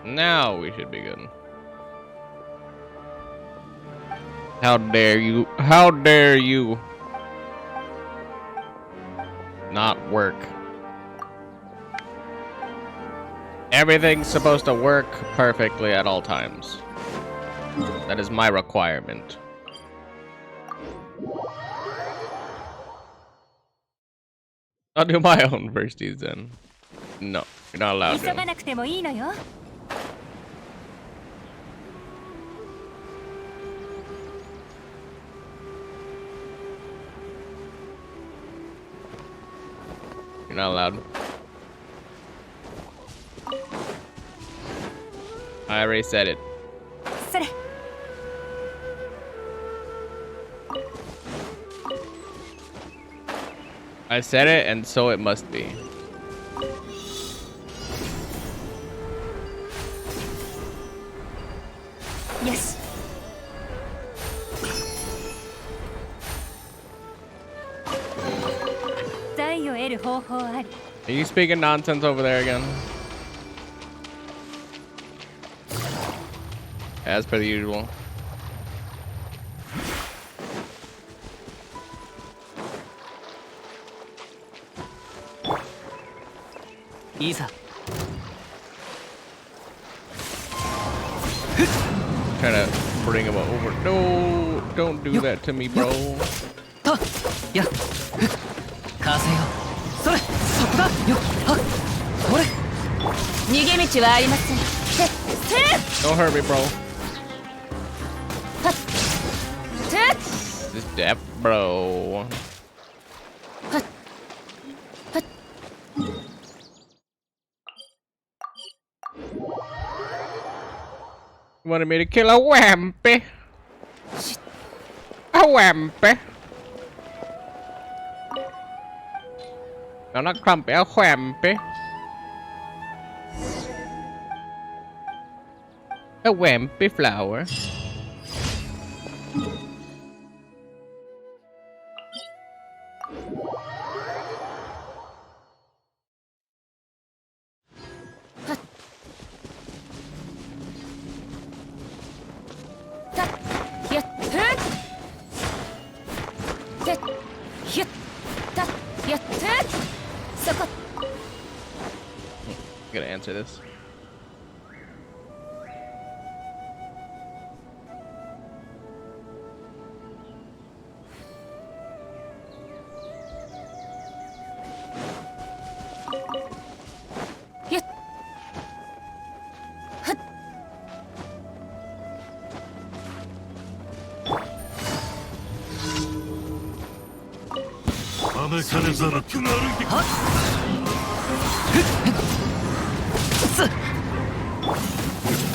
Now we should be good. How dare you? How dare you? Not work. Everything's supposed to work perfectly at all times. That is my requirement. I'll do my own versties then. No, you're not allowed to. You're not allowed. I already said it. I said it, and so it must be. Yes. Are you speaking nonsense over there again? As per the usual. Isa. Trying to bring him over. No, don't do that to me, bro. Yeah. Kaseo. Sore. Sokoda. Yo. Ha. Sore. Nigemichi wa arimasen. Don't hurt me, bro. This deaf, bro. You wanted me to kill a wampy? A wampy? No, not crumpy, a wampy. A wampy flower. I'm gonna answer this.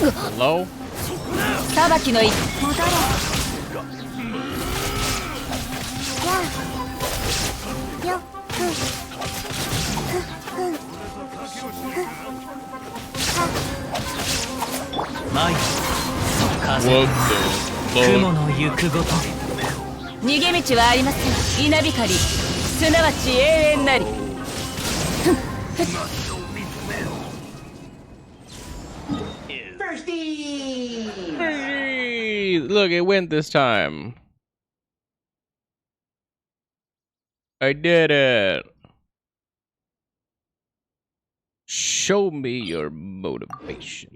Hello? What the fuck? 逃げ道はありません。稲光、すなわち永遠なり。Hey, look, it went this time. I did it. Show me your motivation.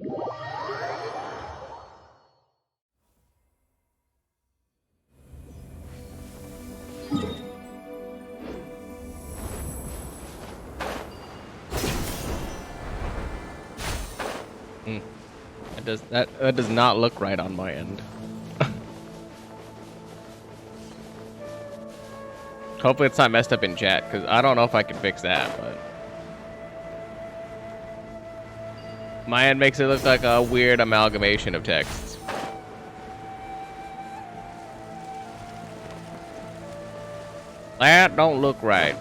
That does not look right on my end. Hopefully it's not messed up in chat, because I don't know if I can fix that, but my end makes it look like a weird amalgamation of texts. That don't look right.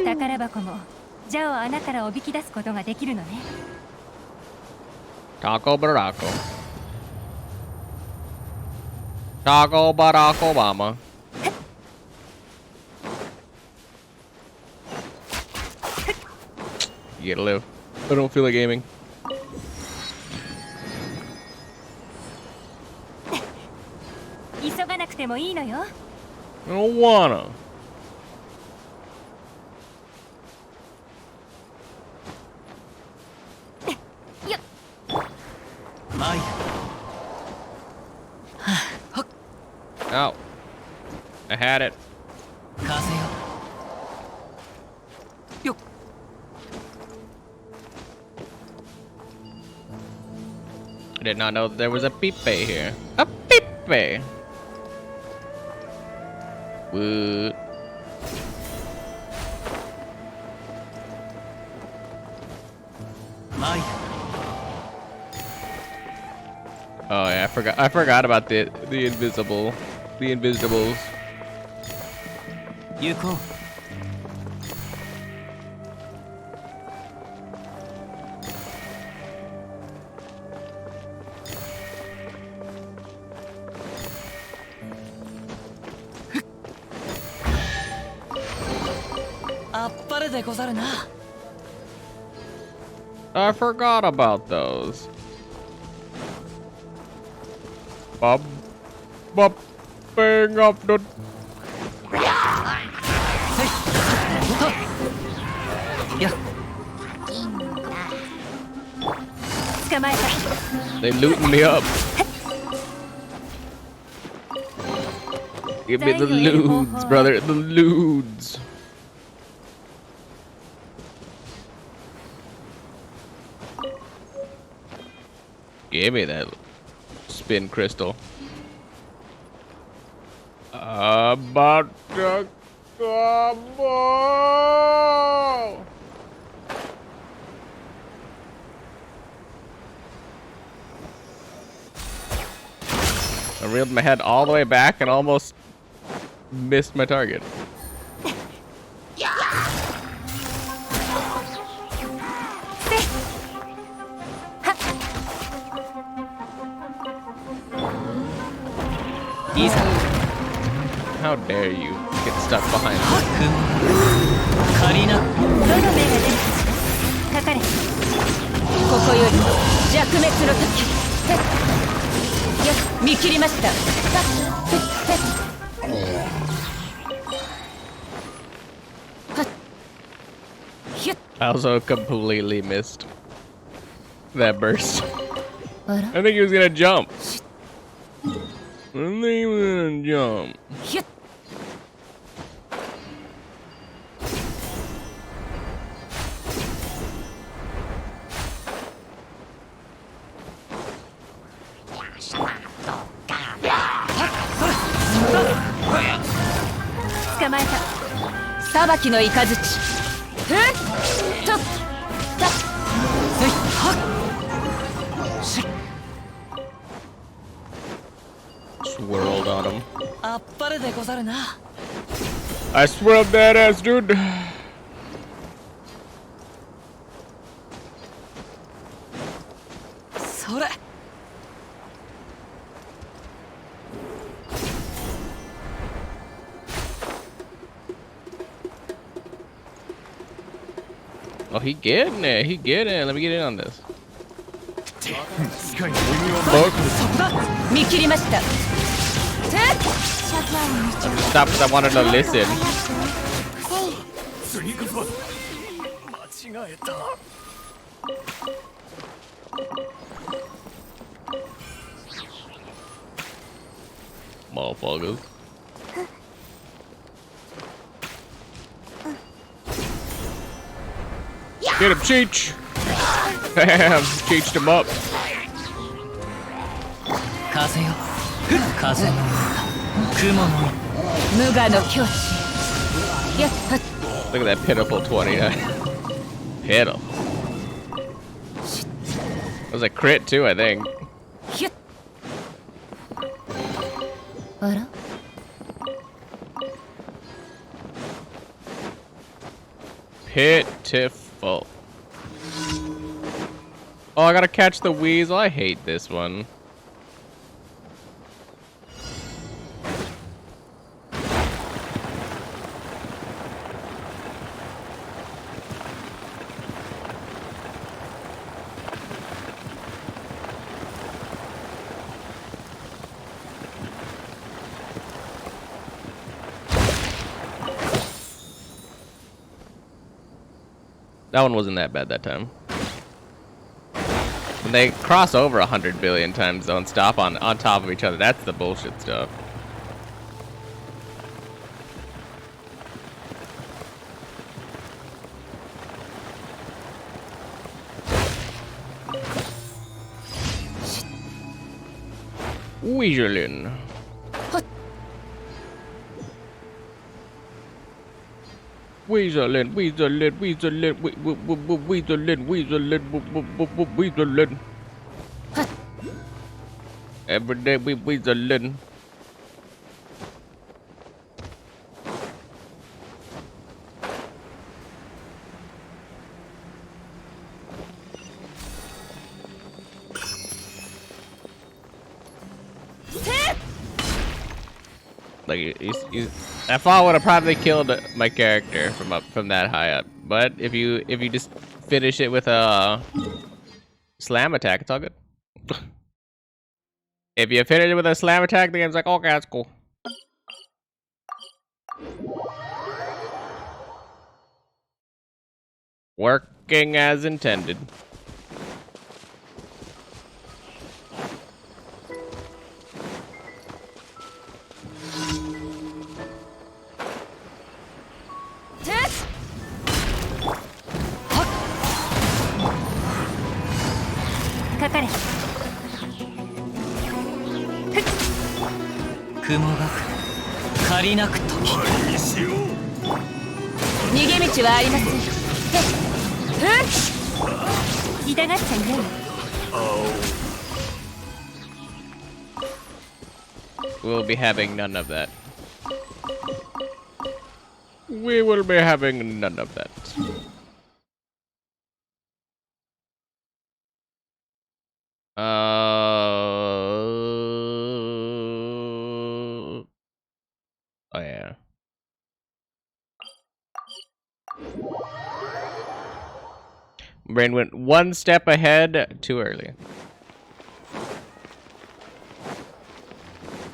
宝箱もジャを穴からおびき出すことができるのね。 Taco Barack. Taco Barack Obama. You gotta live. I don't feel like gaming. 急がなくてもいいのよ。 I don't wanna. マイ Oh. I had it. 風よよっ I did not know that there was a Pipe here. A Pipe! What? Mike. Oh yeah, I forgot about the invisibles. 行こう あっぱれでござるな I forgot about those. Bopping up the. やっ 捕まえた。 They looting me up. Give me the lewds, brother. The lewds. Give me that spin crystal. About to combo. I reeled my head all the way back and almost missed my target. How dare you get stuck behind me? カリーナどの目が出るかかれ。ここより弱滅の時。よし、見切りました。I also completely missed that burst. あら I think he was gonna jump. I think he was gonna jump. ひゅっ 捕まえた。裁きの雷。ふっとっ Swirled on him. あっぱれでござるな I swirled that ass, dude. それ Oh, he getting it. He getting it. Let me get in on this. そこだ 見切りました。 Stop, because I wanted to listen. 次こそ間違えた Motherfuckers. Get him, Cheech! Damn, Cheeched him up. 風よ風の雲の無我の境地。やっはっ Look at that pitiful 29. Pitiful. It was a crit too, I think. ひゅっあら Pitiful. Oh, I gotta catch the weasel. I hate this one. That one wasn't that bad that time. When they cross over 100 billion times, don't stop on top of each other. That's the bullshit stuff. Weaselin. Weaselin, weaselin, weaselin, weaselin, weaselin, weaselin. Every day we weaselin. Like that fall would have probably killed my character from that high up. But if you just finish it with a slam attack, it's all good. If you finish it with a slam attack, the game's like, okay, that's cool. Working as intended. We'll be having none of that. We will be having none of that. Oh yeah. Brain went one step ahead too early.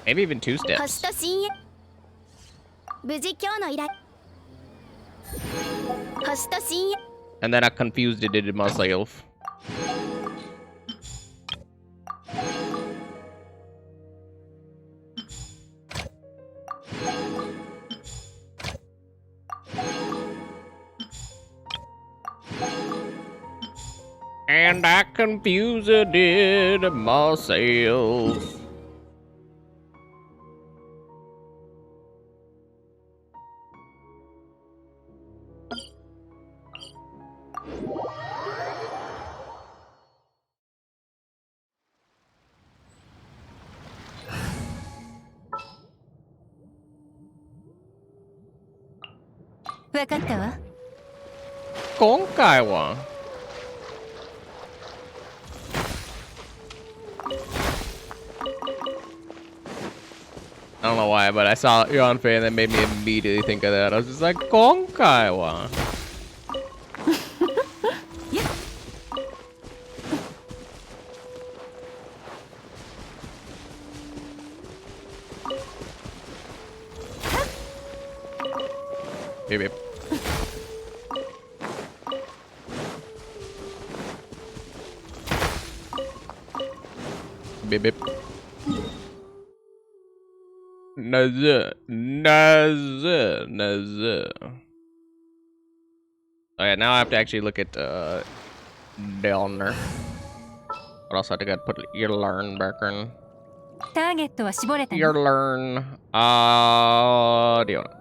Maybe even 2 steps. And then I confused it in myself. And I confused it myself. I don't know why, but I saw your on face and that made me immediately think of that. I was just like, Konkaiwa. Beep, beep. Beep, beep. Nazir. Okay, now I have to actually look at Delner. What else I have to put your learn back in? Your learn. Delner.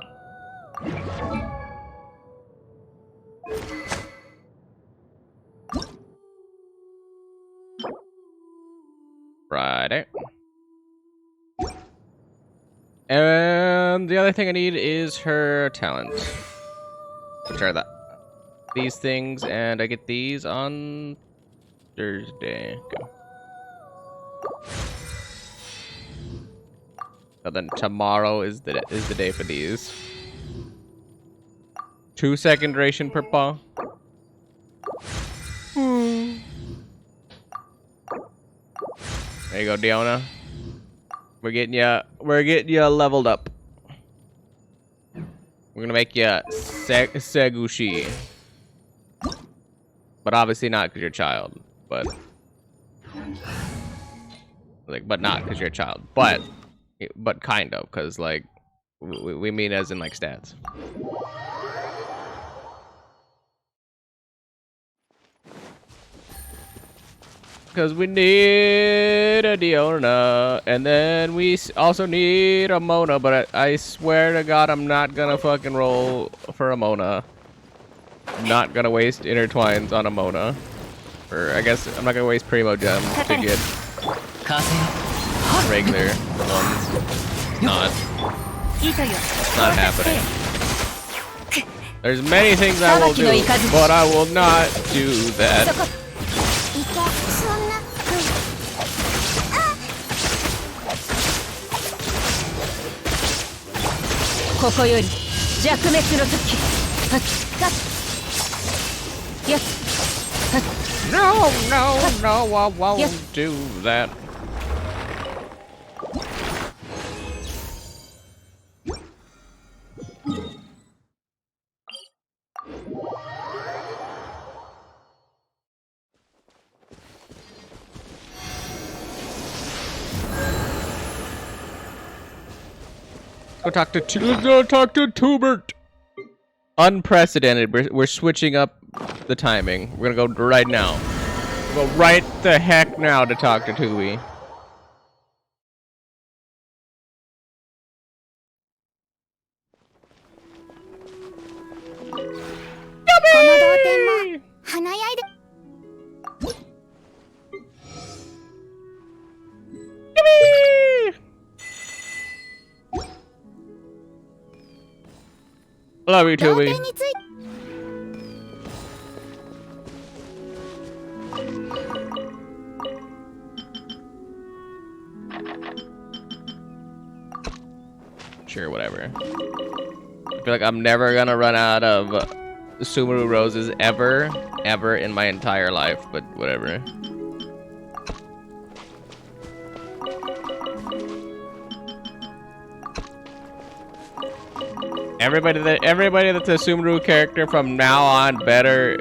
Right. And the other thing I need is her talent. Which are that? these things, and I get these on Thursday. Go. So then tomorrow is the day for these. 2-second duration per paw. There you go, Diona. We're getting you leveled up. We're gonna make you Segushi. But obviously not because you're a child. But not because you're a child. But kind of, because like we mean as in like stats. Because we need a Diona, and then we also need a Mona, but I swear to God, I'm not gonna fucking roll for a Mona. I'm not gonna waste intertwines on a Mona. Or I guess I'm not gonna waste Primo Gems to get regular ones. Not happening. There's many things I will do, but I will not do that. No, I won't do that. Let's go talk to Tubert. Unprecedented. We're switching up the timing. We're gonna go right now. We'll go right the heck now to talk to Tui. Love you, Tui. Sure, whatever. I feel like I'm never gonna run out of Sumeru roses ever in my entire life, but whatever. Everybody that's a Sumeru character from now on better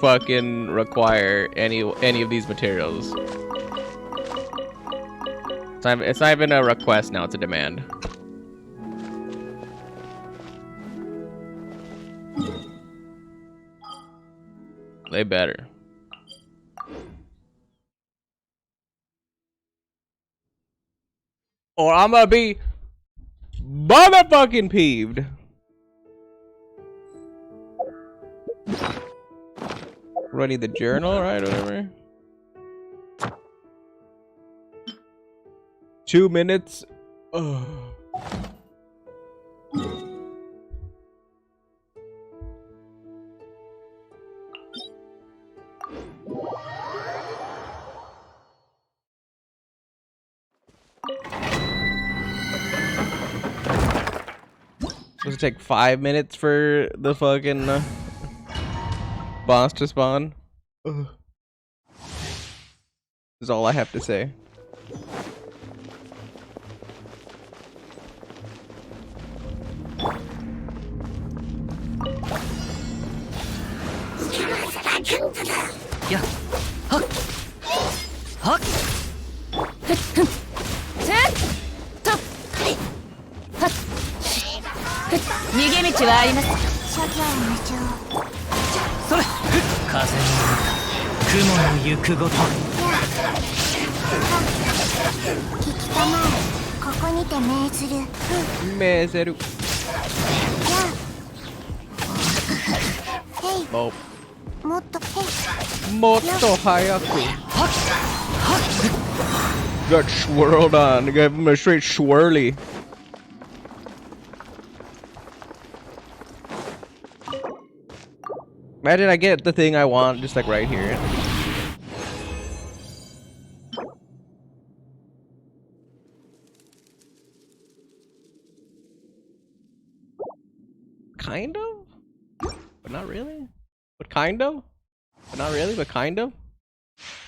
fucking require any of these materials. It's not even a request now, it's a demand. They better. Or I'm gonna be motherfucking peeved. Running the journal, right? Whatever. 2 minutes. Ugh. Supposed to take 5 minutes for the fucking boss to spawn. Ugh. Is all I have to say. Yeah. Huck. Huck. Oh. Motto hayaku. Got swirled on. Gave him a straight swirly. Imagine I get the thing I want just like right here. Kind of? But not really? But kind of? But not really, but kind of?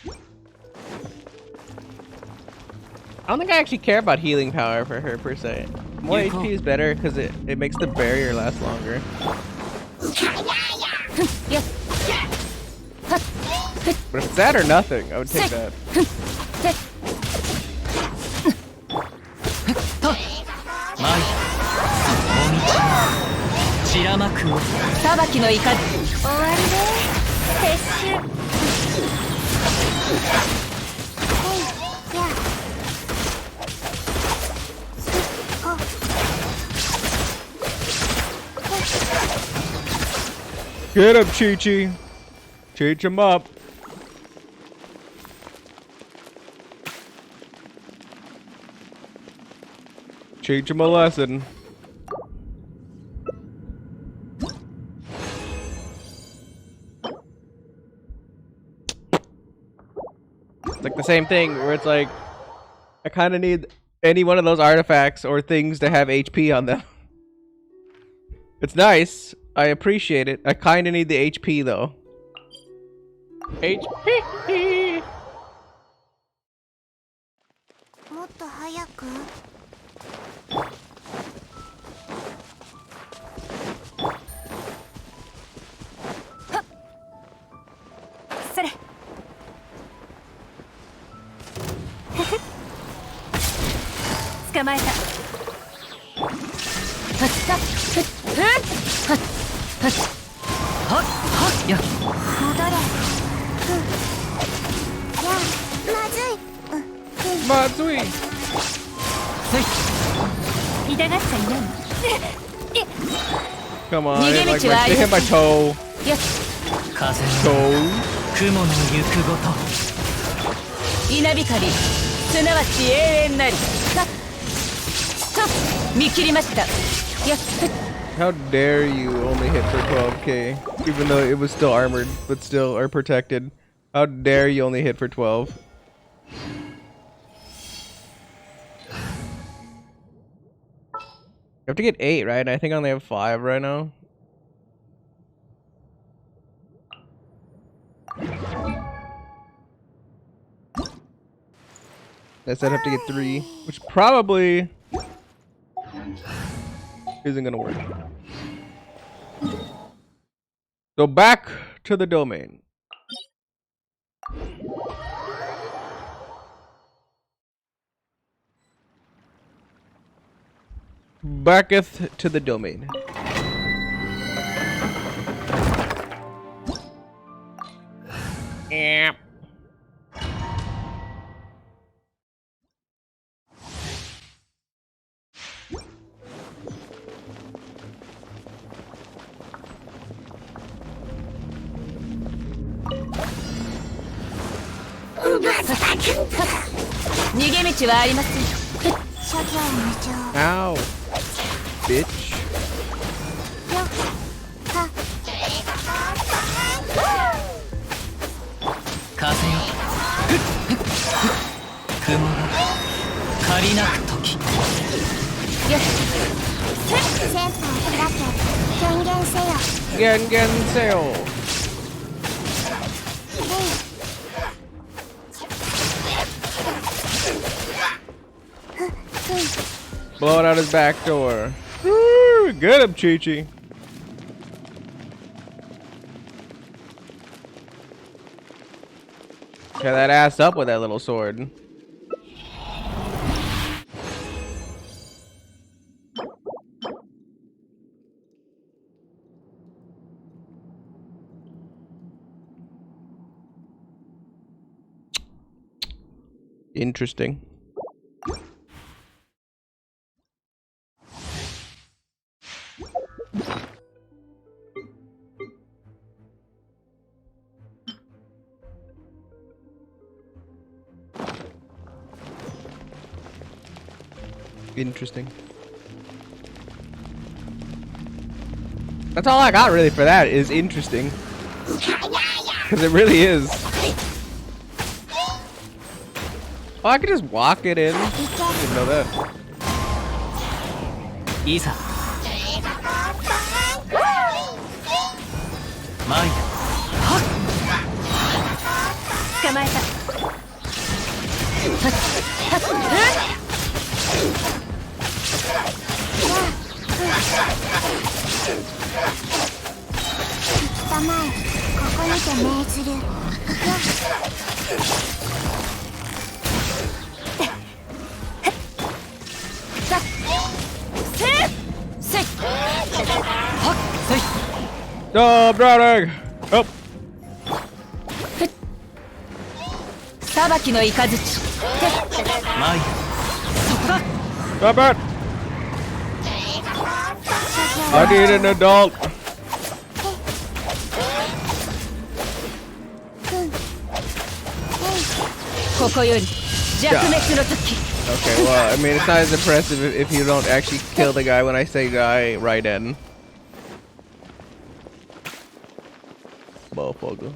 I don't think I actually care about healing power for her per se. More HP is better because it makes the barrier last longer. But if it's that or nothing, I would take that. 散らまくを裁きの怒り終わりで撤収Get him, Chi-Chi. Teach him up. Teach him a lesson. It's like the same thing where it's like, I kind of need any one of those artifacts or things to have HP on them. It's nice. I appreciate it. I kind of need the HP though. HP. もっと早くそれ捕まえたや戻れまずい痛がっちゃいない Come on, Nigemichi like wa they hit my toe. 風の Toe. 雲の行くごと稲光すなわち永遠なり見切りました How dare you only hit for 12k, even though it was still armored, but still are protected. How dare you only hit for 12? You have to get 8, right? I think I only have 5 right now. I said I have to get 3, which probably isn't gonna work. So back to the domain. Backeth to the domain. Yeah. Ow, bitch. Gen Seo. Blow it out his back door. Woo, get him, Chi-Chi. Tear that ass up with that little sword. Interesting. Interesting. That's all I got really for that is interesting. Because it really is. Oh, I could just walk it in. I didn't know that. いざ参る捕まえた。たまえ、ここにて命ずる。No, I'm drowning! Oh! 裁きの雷。参る Stop it! I need an adult! ここより弱滅の時。 Okay, well, I mean, it's not as impressive if you don't actually kill the guy when I say guy right in. Motherfucker.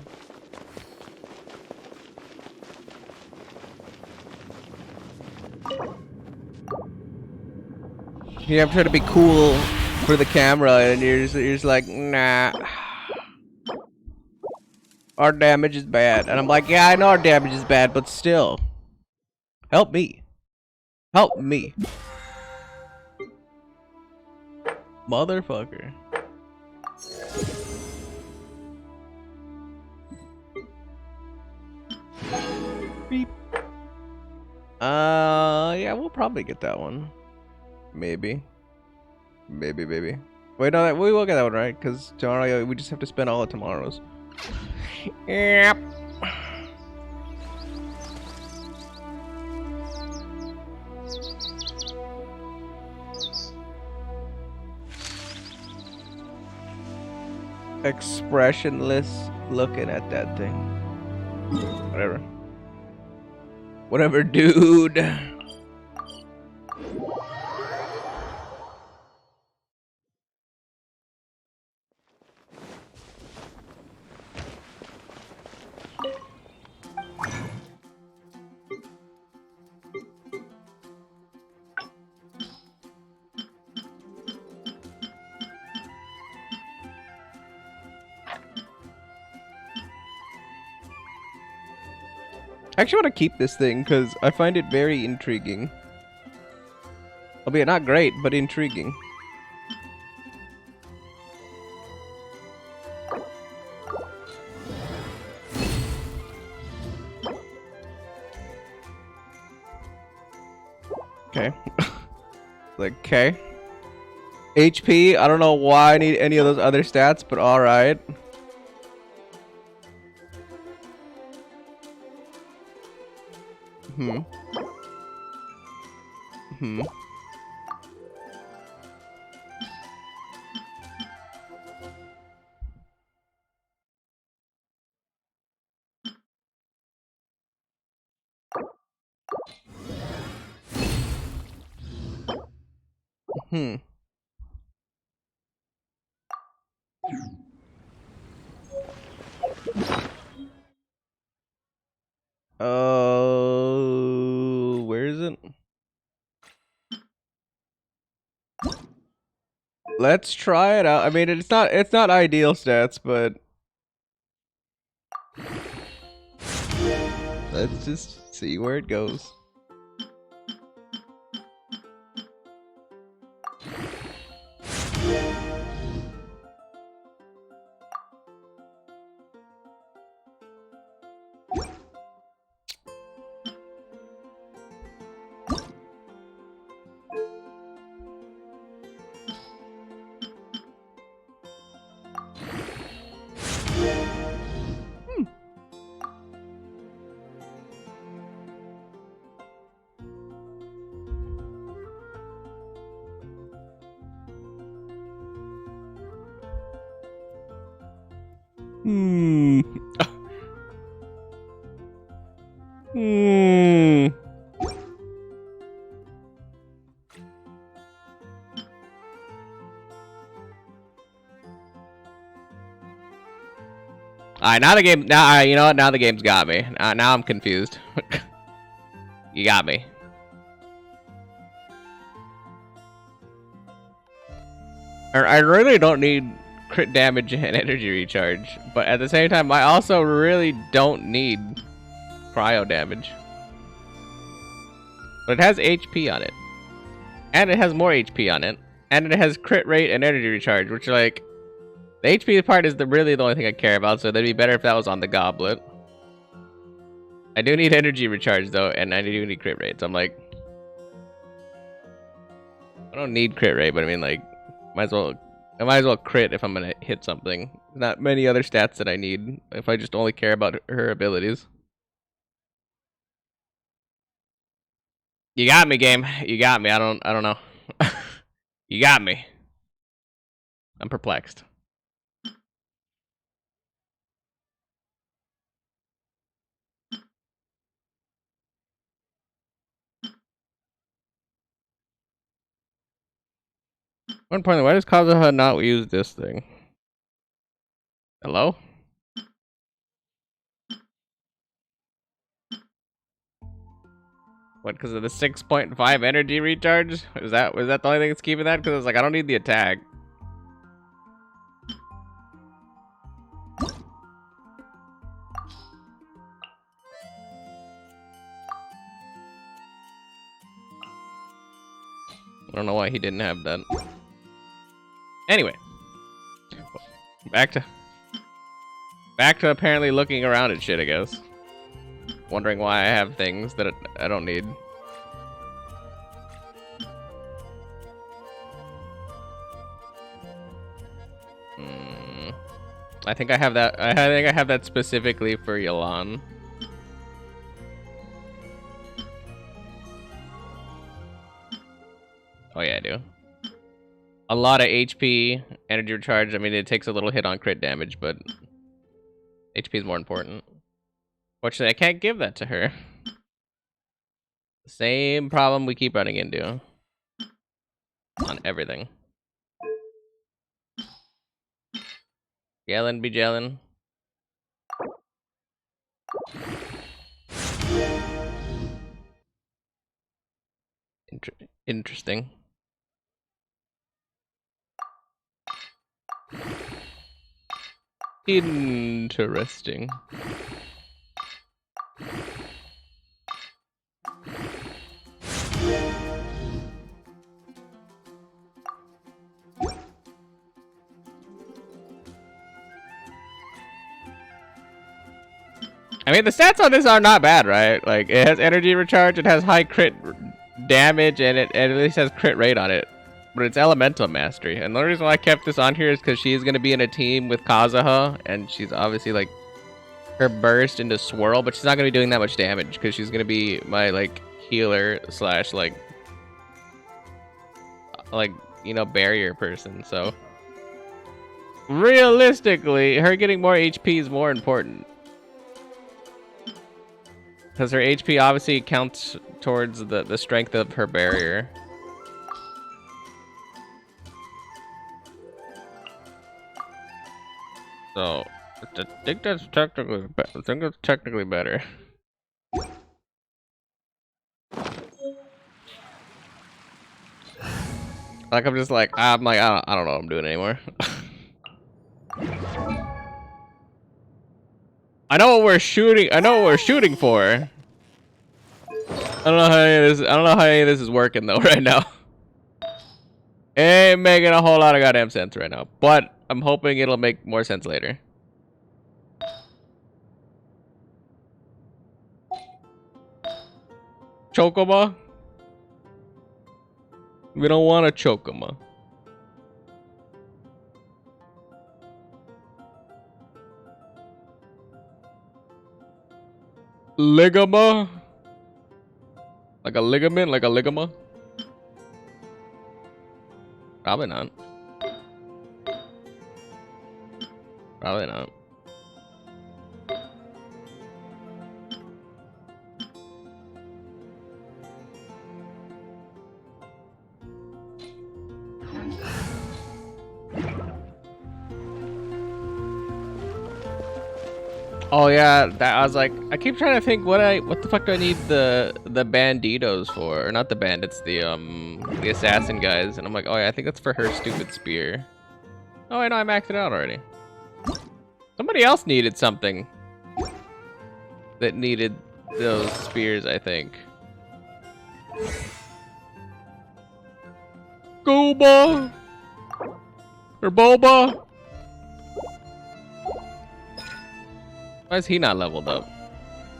Yeah, I'm trying to be cool for the camera, and you're just like, nah. Our damage is bad. And I'm like, yeah, I know our damage is bad, but still. Help me. Help me. Motherfucker. Beep. Yeah, we'll probably get that one. Maybe. Maybe. Wait, no, we will get that one, right? Because tomorrow, we just have to spend all of tomorrow's. Yep. Expressionless looking at that thing. Whatever. Whatever, dude. I actually want to keep this thing because I find it very intriguing. Albeit not great, but intriguing. Okay. Like, okay. HP, I don't know why I need any of those other stats, but alright. Hmm. Where is it? Let's try it out. I mean, it's not ideal stats, but let's just see where it goes. Alright, now the game. Now, you know what? Now the game's got me. Now I'm confused. You got me. I really don't need crit damage and energy recharge, but at the same time, I also really don't need cryo damage. But it has HP on it, and it has more HP on it, and it has crit rate and energy recharge, which are like the HP part is really the only thing I care about. So that'd be better if that was on the goblet. I do need energy recharge though, and I do need crit rate. So I'm like, I don't need crit rate, but I mean like. I might as well crit if I'm gonna hit something. Not many other stats that I need if I just only care about her abilities. You got me, game. You got me. I don't know. You got me. I'm perplexed. One point, why does Kazuha not use this thing? Hello? What, because of the 6.5 energy recharge? Was that the only thing that's keeping that? Because it's like, I don't need the attack. I don't know why he didn't have that. Anyway. Back to apparently looking around at shit, I guess. Wondering why I have things that I don't need. I think I have that. I think I have that specifically for Yelan. Oh yeah, I do. A lot of HP, energy recharge. I mean, it takes a little hit on crit damage, but HP is more important. Fortunately, I can't give that to her. Same problem we keep running into on everything. Yellin' be yellin'. Interesting. Interesting. I mean, the stats on this are not bad, right? Like, it has energy recharge, it has high crit damage, and it at least has crit rate on it. But it's elemental mastery. And the only reason why I kept this on here is because she's going to be in a team with Kazuha, and she's obviously, like, her burst into swirl, but she's not going to be doing that much damage because she's going to be my, like, healer slash, like, you know, barrier person. So, realistically, her getting more HP is more important. Because her HP obviously counts towards the strength of her barrier. So, I think that's technically better. Like, I'm just like, I don't know what I'm doing anymore. I know what we're shooting. I know what we're shooting for. I don't know how any of this is working though right now. It ain't making a whole lot of goddamn sense right now, but I'm hoping it'll make more sense later. Chokoma? We don't want a Chokoma. Ligama? Like a ligament? Like a ligama? Probably not. Probably not. Oh yeah, that I was like, I keep trying to think what the fuck do I need the banditos for? Or not the bandits, the assassin guys. And I'm like, oh yeah, I think that's for her stupid spear. Oh, I know, I maxed it out already. Somebody else needed something that needed those spears, I think. Goba or Boba. Why is he not leveled up?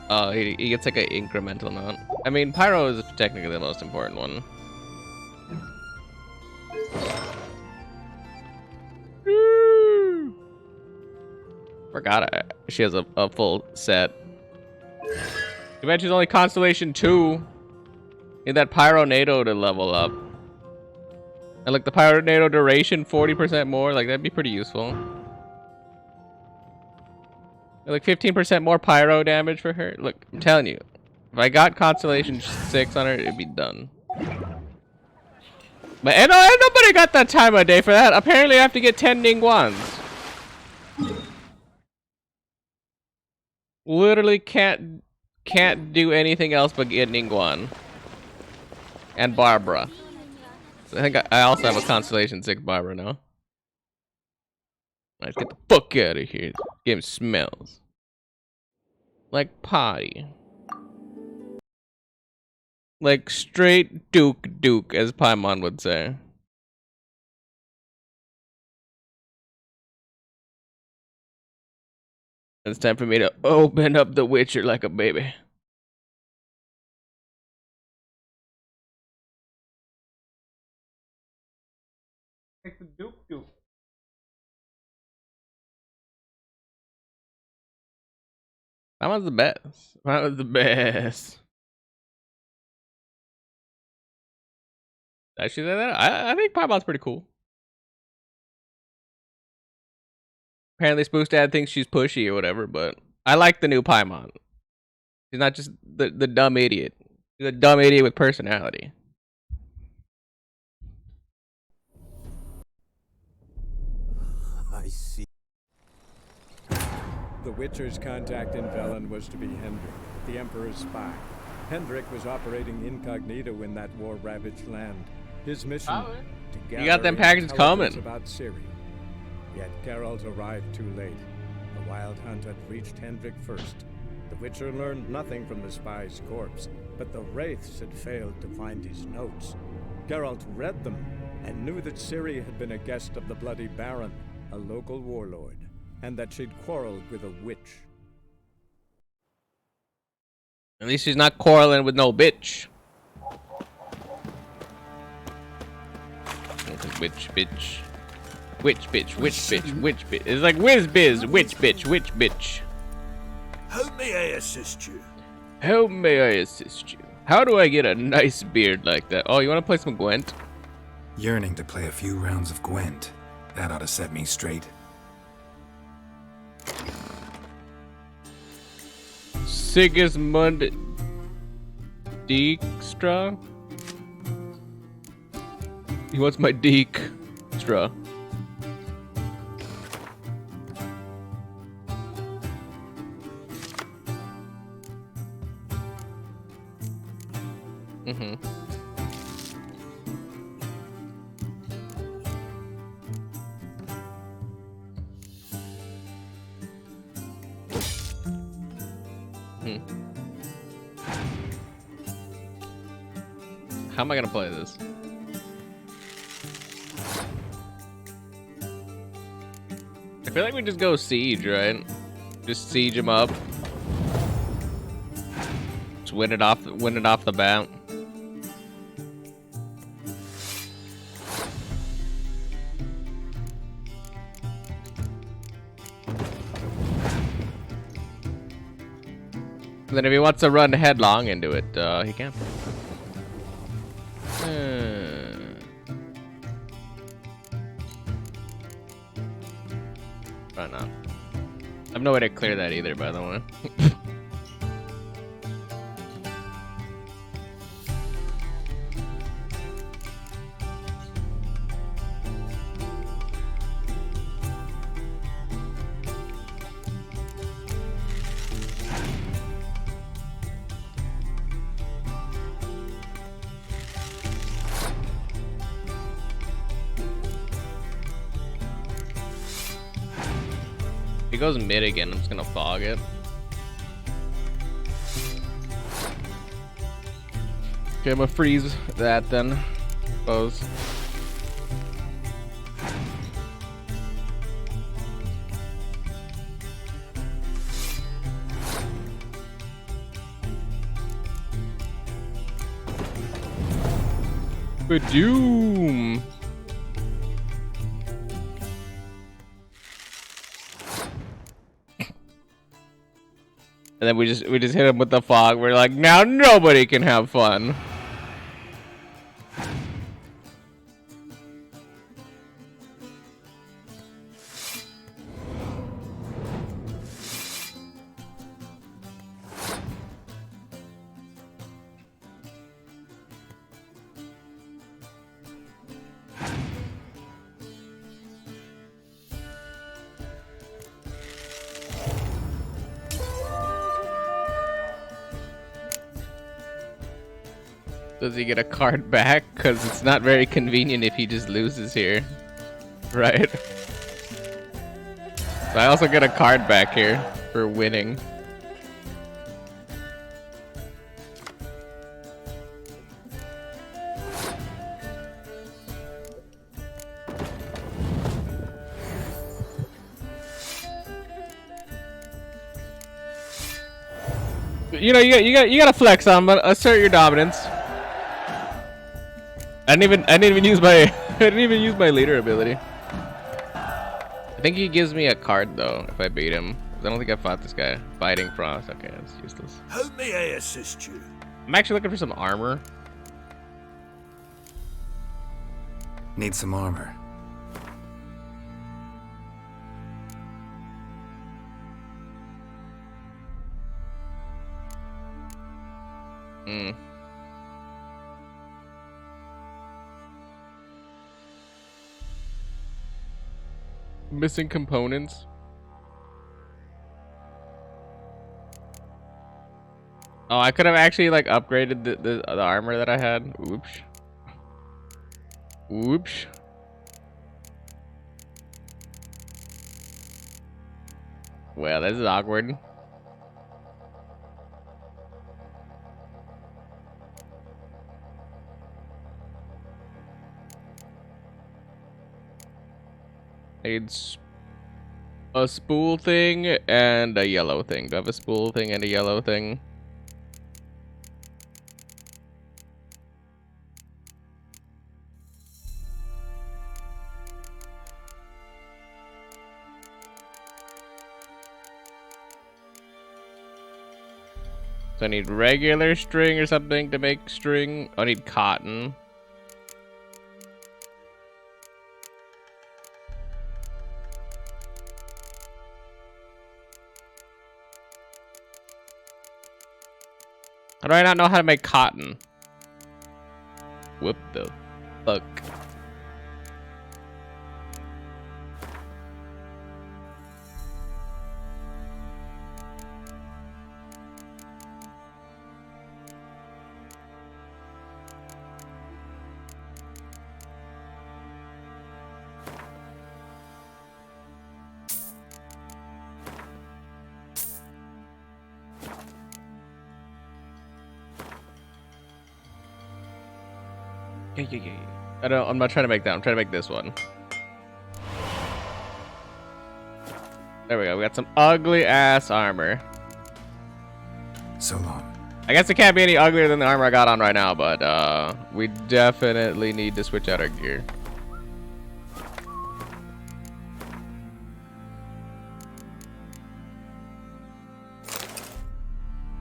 Oh, he gets like an incremental amount. I mean, Pyro is technically the most important one. Forgot she has a full set. You mentioned only Constellation 2. Need that Pyro NATO to level up. And like the Pyro NATO duration 40% more, like that'd be pretty useful. Like 15% more pyro damage for her. Look, I'm telling you, if I got Constellation 6 on her, it'd be done. But and nobody got that time of day for that. Apparently I have to get 10 Ningguans. Literally can't do anything else but get Ningguan. And Barbara. So I think I also have a Constellation 6 Barbara now. Let's get the fuck out of here. This game smells like potty. Like straight Duke, as Paimon would say. It's time for me to open up the Witcher like a baby. Like the Duke. That was the best. That was the best. Actually, I think Paimon's pretty cool. Apparently, Spookstad thinks she's pushy or whatever, but I like the new Paimon. She's not just the dumb idiot. She's a dumb idiot with personality. I see. The Witcher's contact in Velen was to be Hendrik, the Emperor's spy. Hendrik was operating incognito in that war-ravaged land. His mission to gather you got them packages coming about Ciri. Yet Geralt arrived too late. The Wild Hunt had reached Hendrik first. The Witcher learned nothing from the spy's corpse, but the Wraiths had failed to find his notes. Geralt read them and knew that Ciri had been a guest of the Bloody Baron, a local warlord, and that she'd quarreled with a witch. At least she's not quarreling with no bitch. Witch bitch. Witch bitch, witch bitch, witch bitch. It's like whiz biz, witch bitch, witch bitch. How may I assist you? How may I assist you? How do I get a nice beard like that? Oh, you want to play some Gwent? Yearning to play a few rounds of Gwent. That ought to set me straight. Sigismund Dijkstra? He wants my Dijkstra. How am I gonna play this? I feel like we just go siege, right? Just siege him up. Just win it off the bat. And then if he wants to run headlong into it, he can. Why not? I have no way to clear that either, by the way. he goes mid again, I'm just gonna fog it. Okay, I'm gonna freeze that then. Suppose. Doom. And then we just hit him with the fog. We're like, now nobody can have fun. Does he get a card back? Because it's not very convenient if he just loses here. Right? So I also get a card back here for winning. You know, you gotta flex on, but assert your dominance. I didn't even use my I didn't even use my leader ability. I think he gives me a card though if I beat him. I don't think I fought this guy. Fighting Frost. Okay, that's useless. How may I assist you? I'm actually looking for some armor. Need some armor. Missing components. Oh, I could have actually like upgraded the armor that I had. Oops. Oops. Well, this is awkward. Need a spool thing and a yellow thing. Do I have a spool thing and a yellow thing? So I need regular string or something to make string. I need cotton. How do I not know how to make cotton? What the fuck? Yeah. I'm not trying to make that. I'm trying to make this one. There we go. We got some ugly ass armor. So long. I guess it can't be any uglier than the armor I got on right now, but we definitely need to switch out our gear.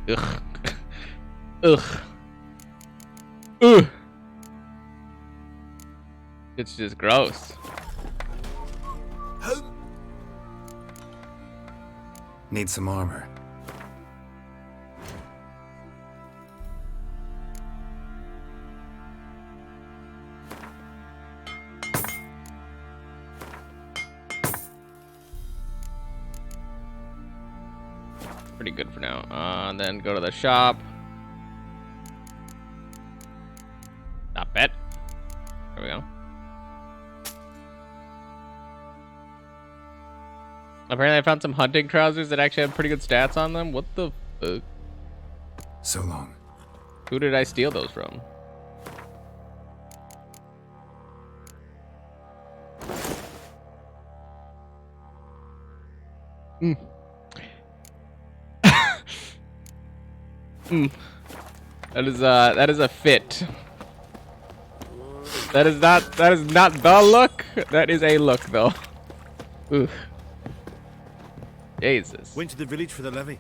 Ugh. Ugh. Ugh. It's just gross. Need some armor. Pretty good for now. And then go to the shop. Stop it. There we go. Apparently I found some hunting trousers that actually have pretty good stats on them. What the fuck? So long. Who did I steal those from? That is a fit. That is not the look. That is a look though. Ooh. Jesus. Went to the village for the levy,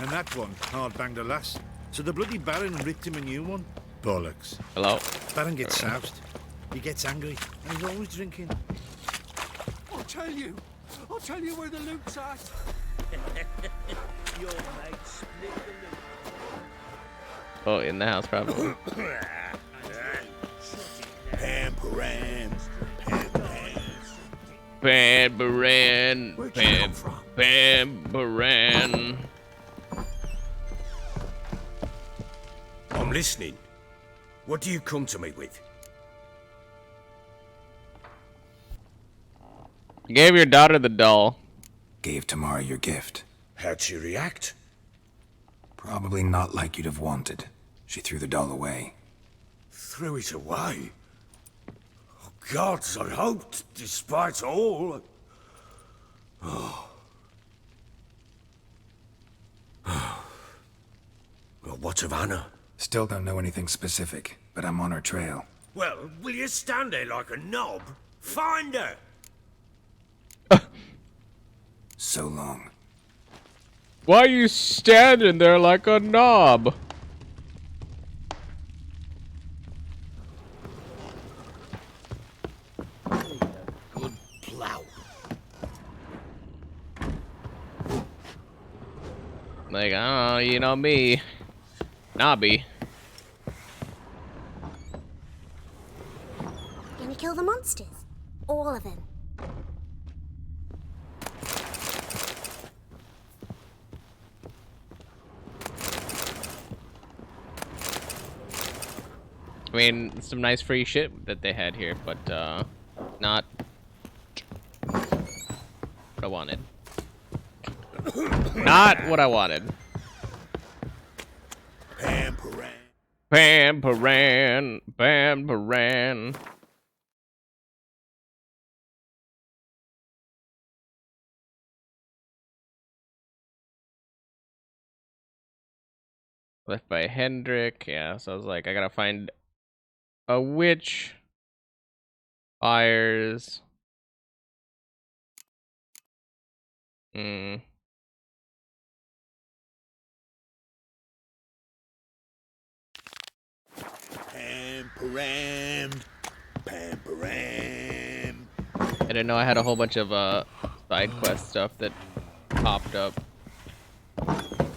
and that one hard banged a lass. So the bloody Baron ripped him a new one. Bollocks. Hello. Baron gets soused. He gets angry, and he's always drinking. I'll tell you where the loot's at. Your mate split the loot. Oh, in the house probably. Pam-param. Pam-paran. Where'd you come from? Pam-paran. I'm listening. What do you come to me with? Gave your daughter the doll. Gave Tamara your gift. How'd she react? Probably not like you'd have wanted. She threw the doll away. Threw it away? Oh, gods, I hoped, despite all. Well, what of Anna? Still don't know anything specific, but I'm on her trail. Well, will you stand there like a knob? Find her! So long. Why are you standing there like a knob? Good plow. Like, oh, you know me. Knobby. Gonna kill the monsters? All of them. I mean, some nice free shit that they had here, but not what I wanted. Not what I wanted. Pam-param. Pam-paran, pam-paran. Left by Hendrik, yeah, so I was like, I gotta find a witch. Fires. Pam-param. Pam-param. I didn't know I had a whole bunch of side quest stuff that popped up.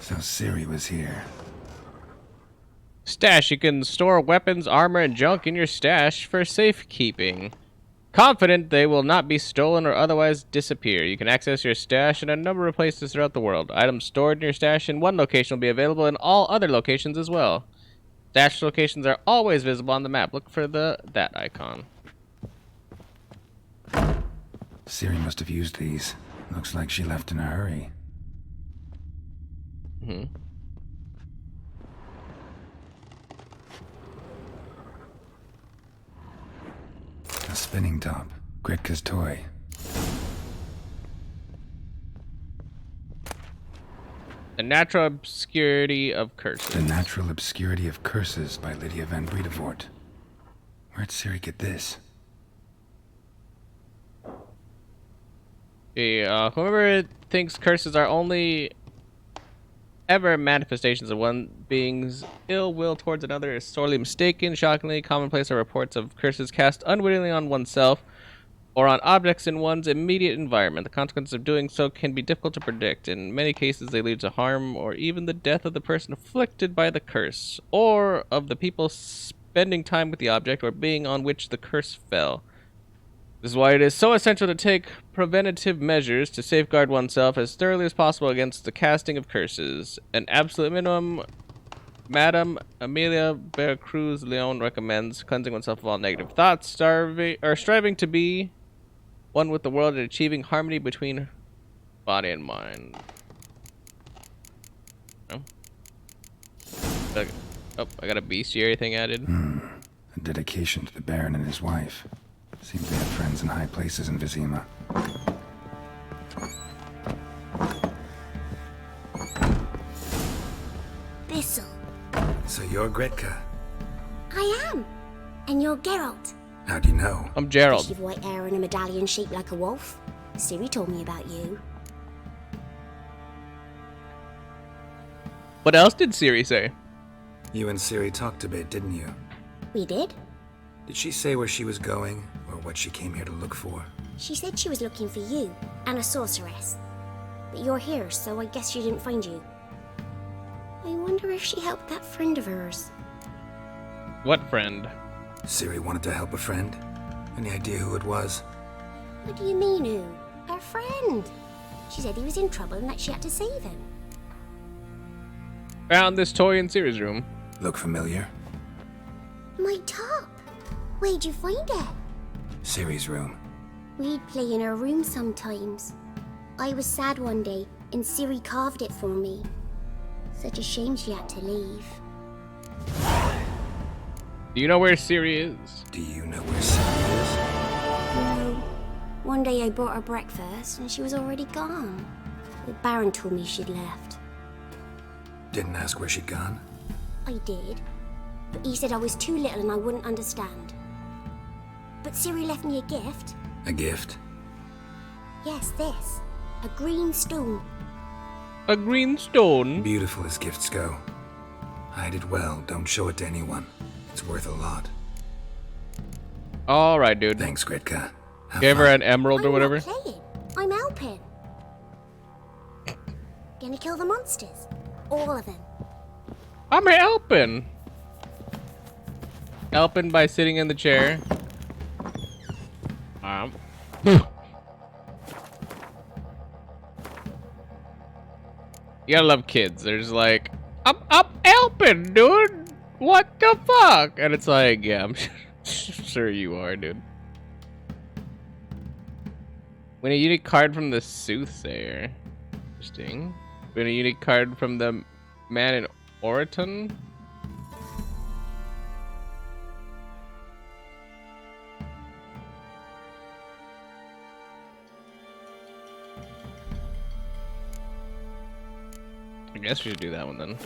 So Ciri was here. Stash. You can store weapons, armor, and junk in your stash for safekeeping. Confident they will not be stolen or otherwise disappear. You can access your stash in a number of places throughout the world. Items stored in your stash in one location will be available in all other locations as well. Stash locations are always visible on the map. Look for that icon. Ciri must have used these. Looks like she left in a hurry. A spinning top. Gritka's toy. The Natural Obscurity of Curses. The Natural Obscurity of Curses by Lydia van Bredevoort. Where'd Ciri get this? Whoever thinks curses are only ever manifestations of one being's ill will towards another is sorely mistaken. Shockingly commonplace are reports of curses cast unwittingly on oneself or on objects in one's immediate environment. The consequences of doing so can be difficult to predict. In many cases, they lead to harm or even the death of the person afflicted by the curse, or of the people spending time with the object or being on which the curse fell. This is why it is so essential to take preventative measures to safeguard oneself as thoroughly as possible against the casting of curses. An absolute minimum, Madame Amelia Veracruz Leon recommends cleansing oneself of all negative thoughts, striving to be one with the world and achieving harmony between body and mind. No. Oh, I got a bestiary thing added. A dedication to the Baron and his wife. Seems they had friends in high places in Vizima. Thistle. So you're Gretka. I am. And you're Geralt. How do you know? I'm Gerald. You've white hair and a medallion shaped like a wolf. Siri told me about you. What else did Siri say? You and Ciri talked a bit, didn't you? We did? Did she say where she was going, or what she came here to look for? She said she was looking for you and a sorceress. But you're here, so I guess she didn't find you. I wonder if she helped that friend of hers. What friend? Ciri wanted to help a friend? Any idea who it was? What do you mean, who? Her friend. She said he was in trouble and that she had to save him. Found this toy in Siri's room. Look familiar? My top. Where'd you find it? Ciri's room. We'd play in her room sometimes. I was sad one day, and Ciri carved it for me. Such a shame she had to leave. Do you know where Siri is? Do you know where Ciri is? No. One day I brought her breakfast, and she was already gone. The Baron told me she'd left. Didn't ask where she'd gone? I did, but he said I was too little and I wouldn't understand. But Ciri left me a gift. A gift? Yes, this. A green stone. A green stone? Beautiful as gifts go. Hide it well, don't show it to anyone. It's worth a lot. Alright, dude. Thanks, Gretka. Have Gave her fun. an emerald or I'm whatever. not playing. I'm helping. Gonna kill the monsters. All of them. I'm helping. Helping by sitting in the chair. You gotta love kids. There's like, I'm helping, dude. What the fuck? And it's like, yeah, I'm sure you are, dude. Win a unique card from the Soothsayer. Interesting. Win a unique card from the man in Oraton. I guess we should do that one then.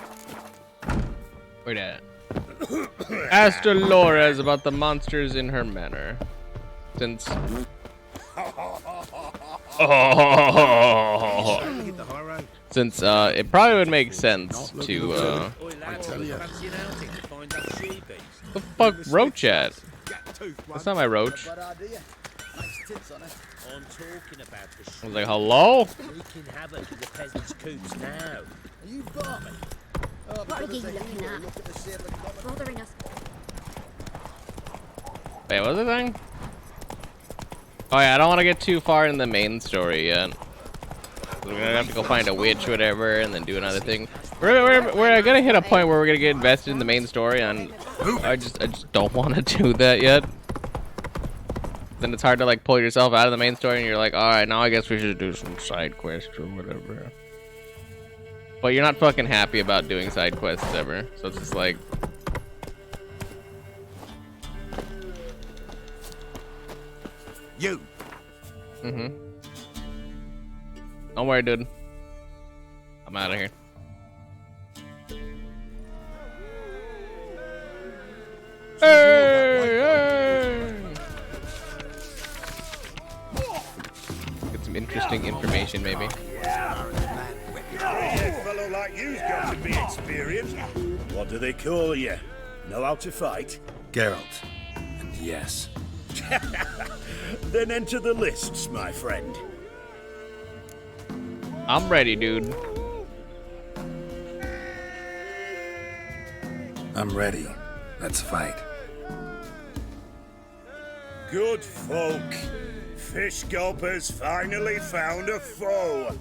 Wait at. Ask Dolores about the monsters in her manor. Since since it probably would make sense to the fuck roach at? That's not my roach. I'm talking about the I was like, hello? wreaking havoc in the peasants' coops now. You've got me. What are you looking at? Bothering us. Wait, what was the thing? Oh yeah, I don't want to get too far in the main story yet. We're gonna have to go find a witch or whatever and then do another thing. We're gonna hit a point where we're gonna get invested in the main story, and I just don't want to do that yet. Then it's hard to like pull yourself out of the main story and you're like, alright, now I guess we should do some side quests or whatever. But you're not fucking happy about doing side quests ever. So it's just like, You. don't worry, dude. I'm out of here. Hey! Get some interesting information, maybe. A fellow like you's got to be experienced. What do they call you? Know how to fight? Geralt. And yes. Then enter the lists, my friend. I'm ready, dude. I'm ready. Let's fight. Good folk. Fish Gulper's finally found a foe.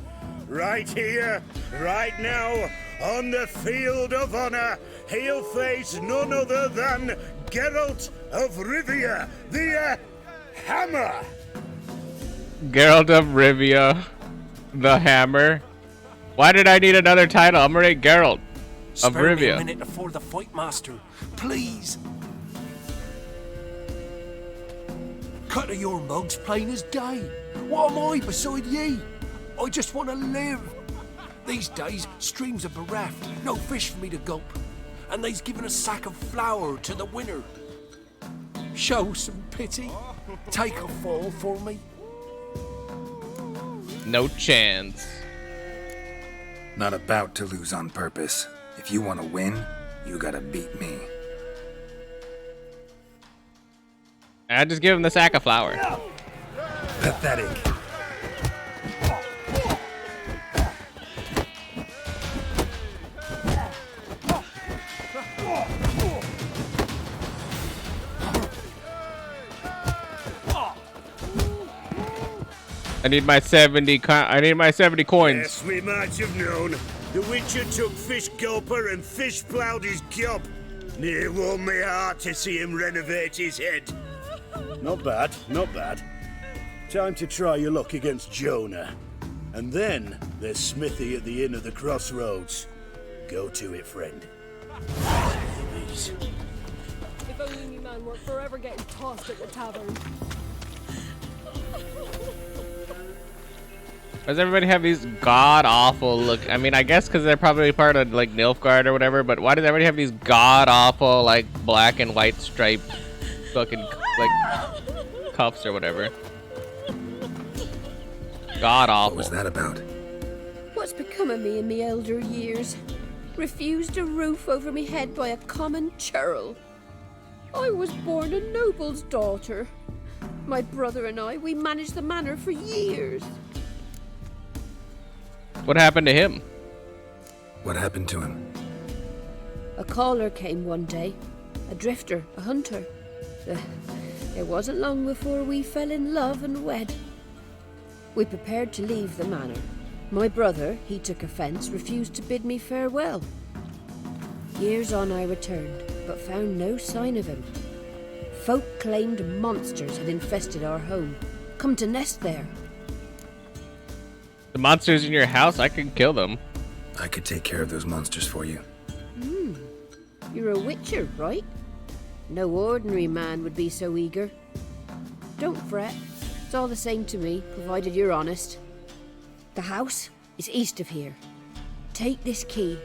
Right here, right now, on the field of honor, he'll face none other than Geralt of Rivia, the Hammer. Geralt of Rivia. The hammer. Why did I need another title? I'm already Geralt of Spare me a Rivia. minute before the fight, master. Please. Cut of your mug's plain as day. What am I beside ye? I just want to live. These days, streams are bereft. No fish for me to gulp. And they's given a sack of flour to the winner. Show some pity. Take a fall for me. No chance. Not about to lose on purpose. If you want to win, you gotta beat me. I just give him the sack of flour. Pathetic. I need my 70 coins. Yes, we might have known. The Witcher took Fish Gulper and fish ploughed his gob. Near warmed my heart to see him renovate his head. Not bad, not bad. Time to try your luck against Jonah. And then there's Smithy at the Inn of the Crossroads. Go to it, friend. If only me man were forever getting tossed at the tavern. Does everybody have these god awful look? I mean, I guess because they're probably part of like Nilfgaard or whatever. But why does everybody have these god awful like black and white striped fucking like cuffs or whatever? God awful. What was that about? What's become of me in me elder years? Refused a roof over me head by a common churl. I was born a noble's daughter. My brother and I, we managed the manor for years. What happened to him? What happened to him? A caller came one day. A drifter, a hunter. It wasn't long before we fell in love and wed. We prepared to leave the manor. My brother, he took offence, refused to bid me farewell. Years on I returned, but found no sign of him. Folk claimed monsters had infested our home, come to nest there. The monsters in your house? I can kill them. I could take care of those monsters for you. You're a witcher, right? No ordinary man would be so eager. Don't fret. It's all the same to me, provided you're honest. The house is east of here. Take this key.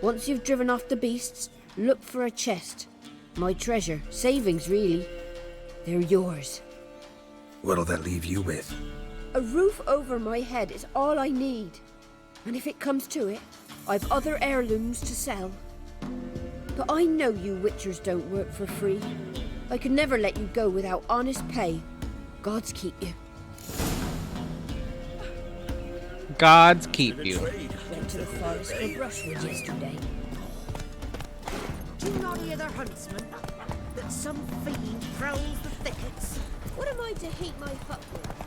Once you've driven off the beasts, look for a chest. My treasure, savings really. They're yours. What'll that leave you with? A roof over my head is all I need. And if it comes to it, I've other heirlooms to sell. But I know you witchers don't work for free. I could never let you go without honest pay. Gods keep you. Gods keep you. Went to the forest for brushwood yesterday. Do you not hear the huntsman? That some fiend prowls the thickets? What am I to heat my fuck with?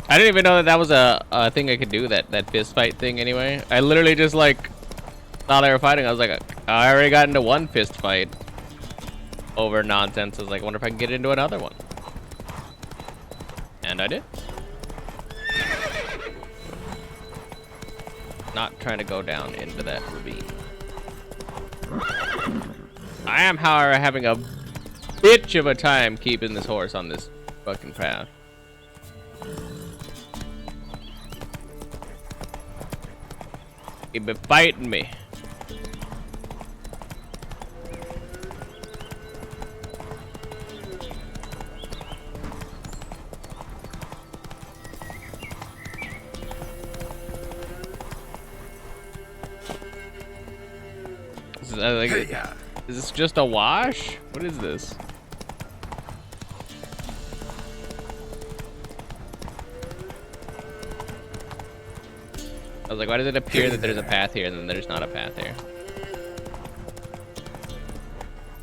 I didn't even know that was a thing I could do, that fist fight thing anyway. I literally just like thought they were fighting. I was like, I already got into one fist fight over nonsense. I was like, I wonder if I can get into another one. And I did. Not trying to go down into that ravine. I am, however, having a bitch of a time keeping this horse on this fucking path. He been fighting me. Is this just a wash? What is this? I was like, why does it appear that there's a path here and then there's not a path here?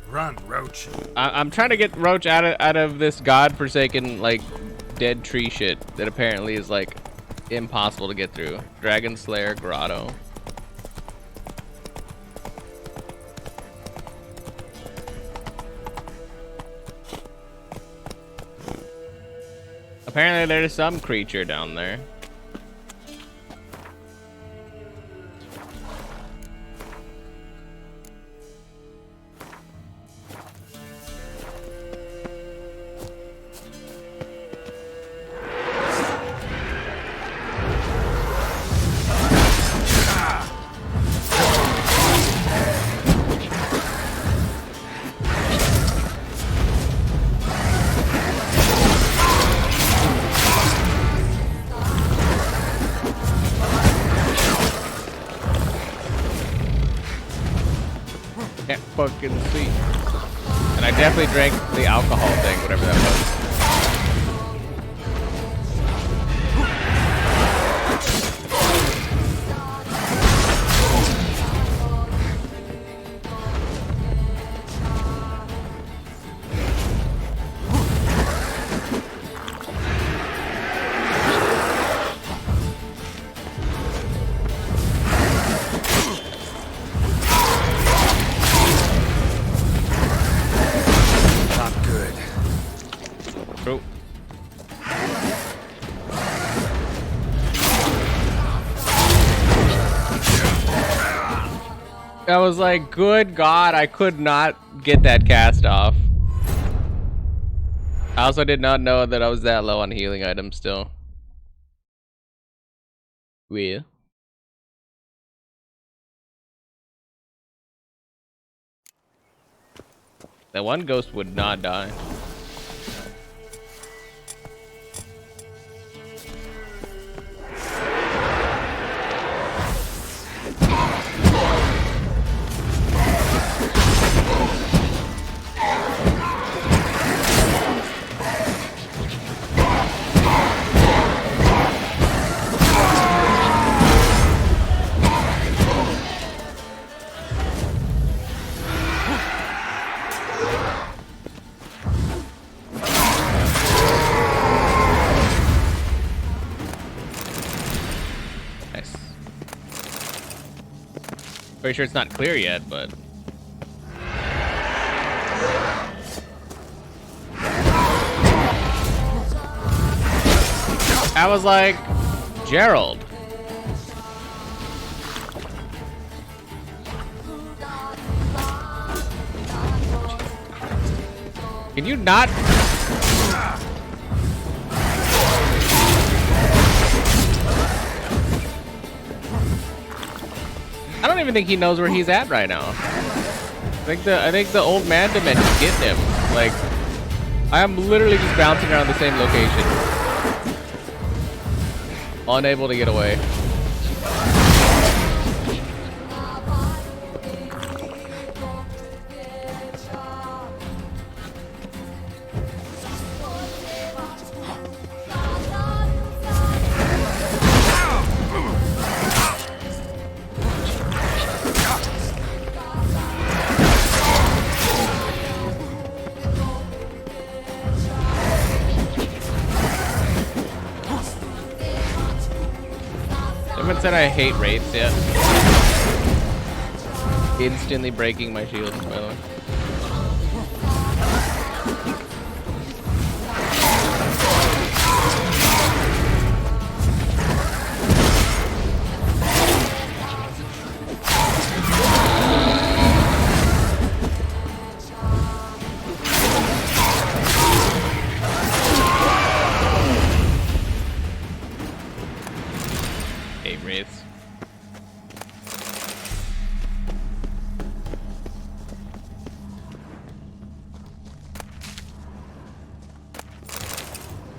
Run, Roach. I'm trying to get Roach out of this godforsaken, like, dead tree shit that apparently is, like, impossible to get through. Dragon Slayer Grotto. Apparently there's some creature down there. Can't fucking see. And I definitely drank the alcohol thing, whatever that was. True. I was like, good God, I could not get that cast off. I also did not know that I was that low on healing items still. Weird. That one ghost would not die. Pretty sure it's not clear yet, but I was like, Gerald. Can you not? I don't even think he knows where he's at right now. I think the old man dimension's getting him. Like, I am literally just bouncing around the same location, unable to get away. Someone said I hate wraiths, yeah. Instantly breaking my shield, by the way.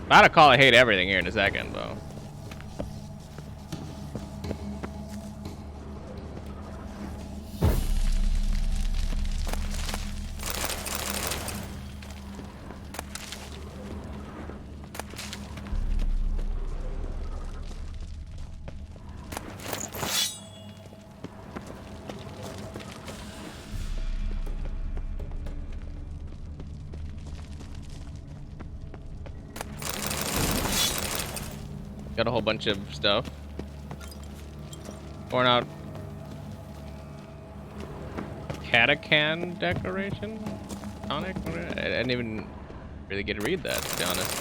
I'm about to call I hate everything here in a second, though. Got a whole bunch of stuff. Torn out Catacan decoration? Tonic? I didn't even really get to read that, to be honest.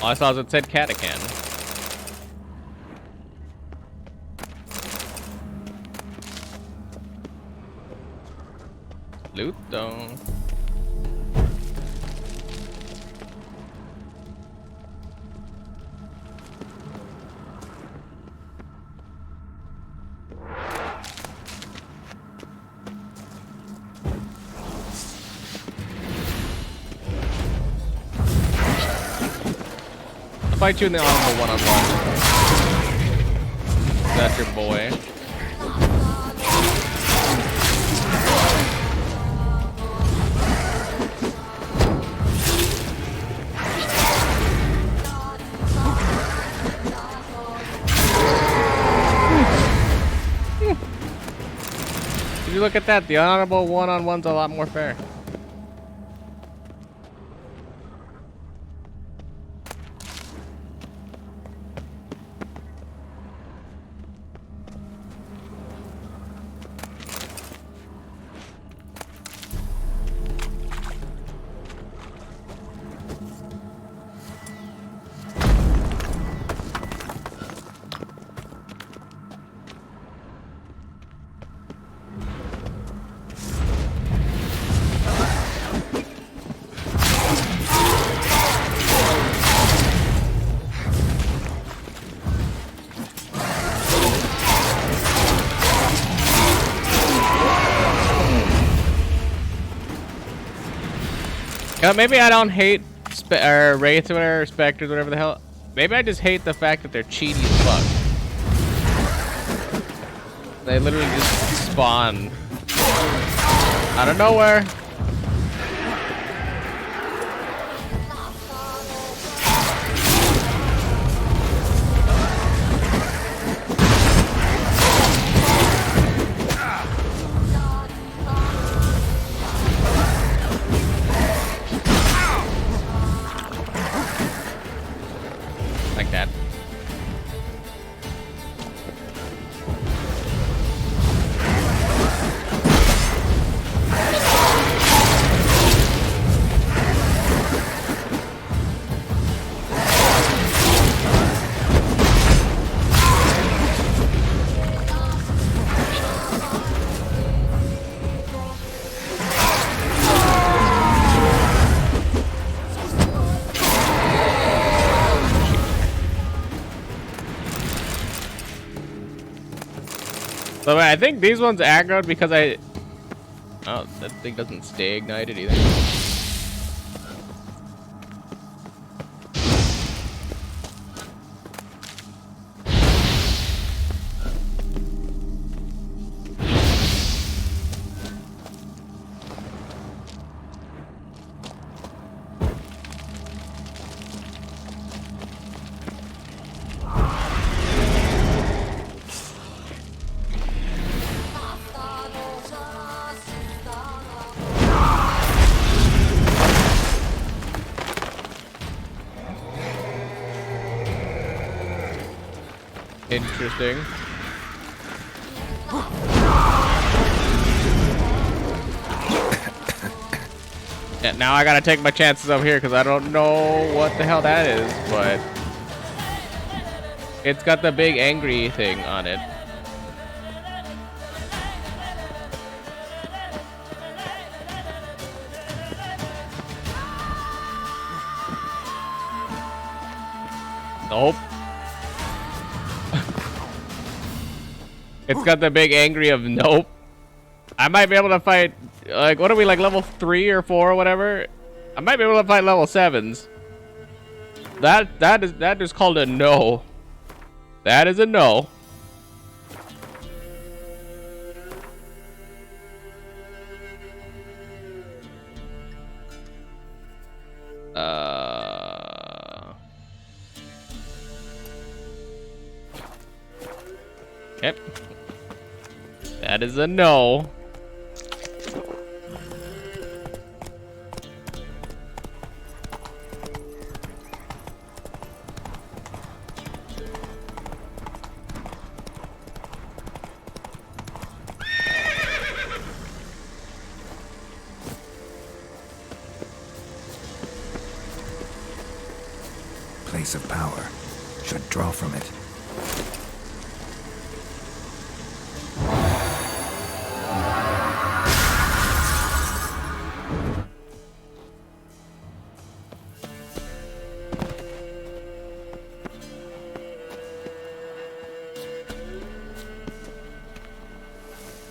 All I saw was it said Catacan. Loot though. I'll fight you in the honorable one-on-one. That's your boy. Did you look at that? The honorable one-on-one's a lot more fair. Maybe I don't hate wraiths or whatever, specters, whatever the hell. Maybe I just hate the fact that they're cheaty as fuck. They literally just spawn out of nowhere. So I think these ones aggroed because oh, that thing doesn't stay ignited either. Interesting. Yeah, now I gotta take my chances over here because I don't know what the hell that is, but it's got the big angry thing on it. Nope. It's got the big angry of nope. I might be able to fight, like, what are we, like level 3 or 4 or whatever? I might be able to fight level 7s. That is called a no. That is a no. Yep. That is a no. place of power. Should draw from it.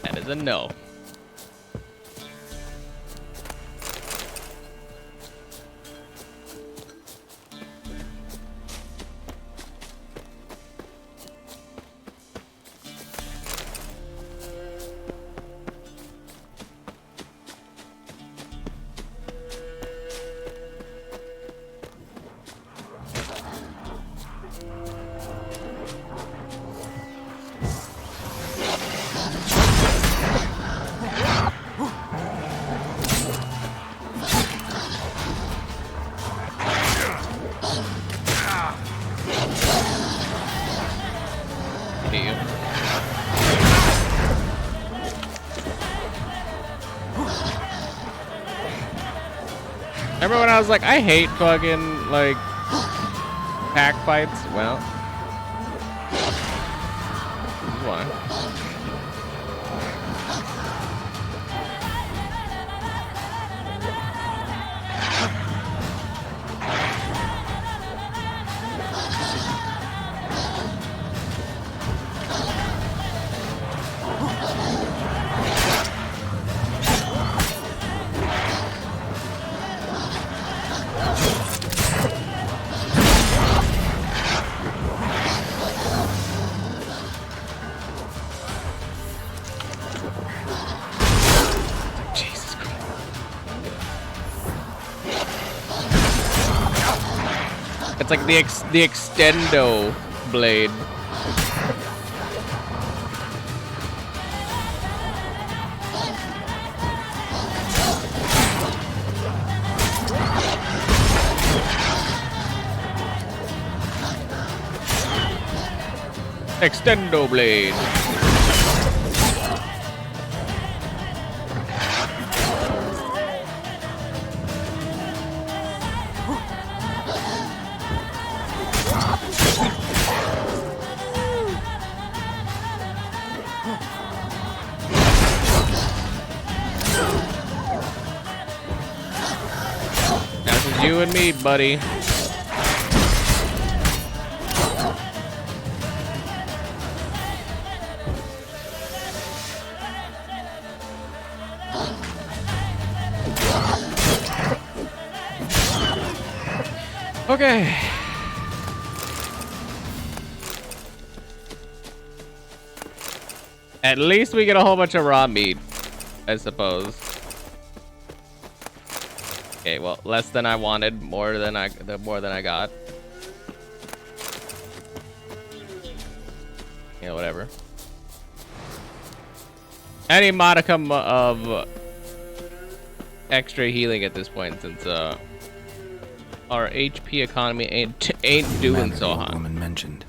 That is a no. Remember when I was like, I hate fucking, like, pack fights? Well, this is why. It's like the extendo blade. Extendo blade. You and me, buddy. Okay. At least we get a whole bunch of raw meat, I suppose. Okay, well, less than I wanted, more than I got. Yeah, whatever. Any modicum of extra healing at this point, since our HP economy ain't doing so hot. Woman mentioned.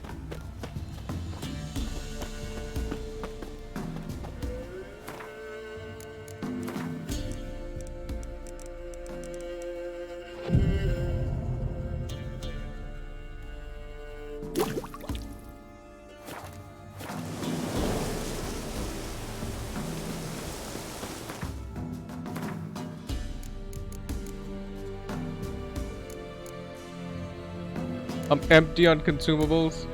I'm empty on consumables.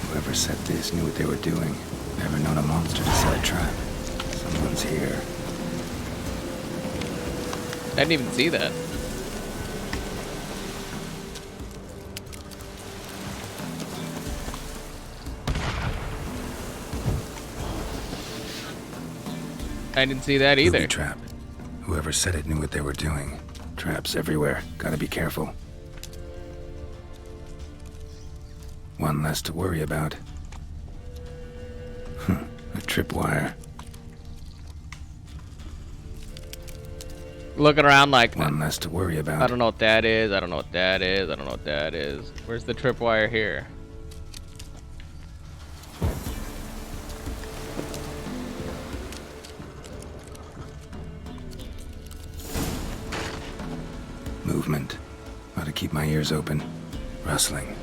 Whoever set this knew what they were doing. Never known a monster to set a trap. Someone's here. I didn't even see that. I didn't see that either. Booby trap. Whoever set it knew what they were doing. Traps everywhere. Gotta be careful. One less to worry about. A tripwire. Looking around like... One less to worry about. I don't know what that is. I don't know what that is. I don't know what that is. Where's the tripwire here? Movement. Ought to keep my ears open. Rustling.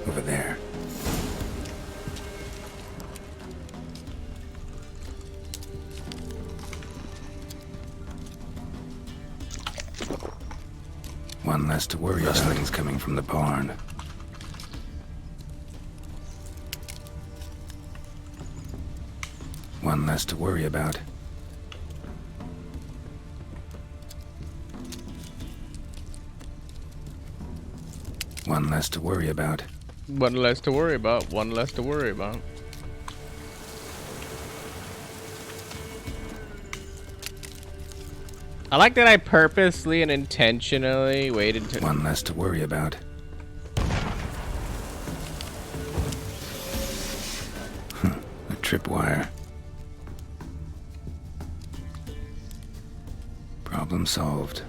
Over there. One less to worry about. Rustling's coming from the barn. One less to worry about. One less to worry about. One less to worry about. One less to worry about. I like that I purposely and intentionally waited to... One less to worry about. A tripwire. Problem solved.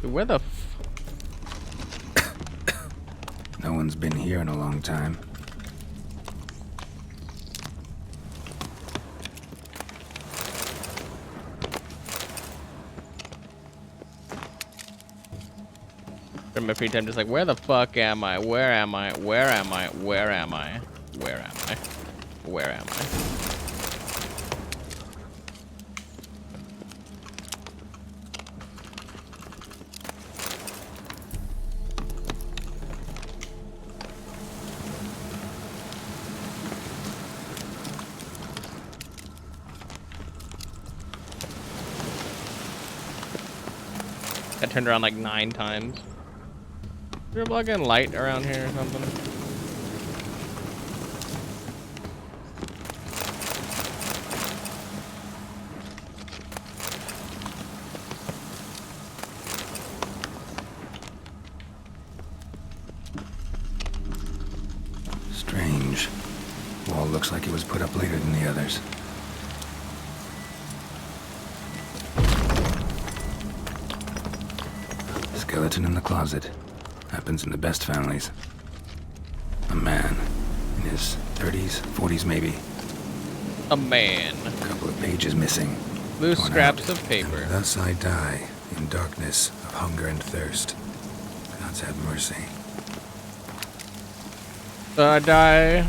Where the No one's been here in a long time. In my free time, just like, where the fuck am I? Where am I? Where am I? Where am I? Where am I? Where am I? I turned around like 9 times. Is there a plug-in light around here or something? Strange. Wall looks like it was put up later than the others. Skeleton in the closet. Happens in the best families. A man. In his 30s, 40s maybe. A man. A couple of pages missing. Loose Torn scraps out. of paper. And thus I die, in darkness of hunger and thirst. Gods have mercy. I die.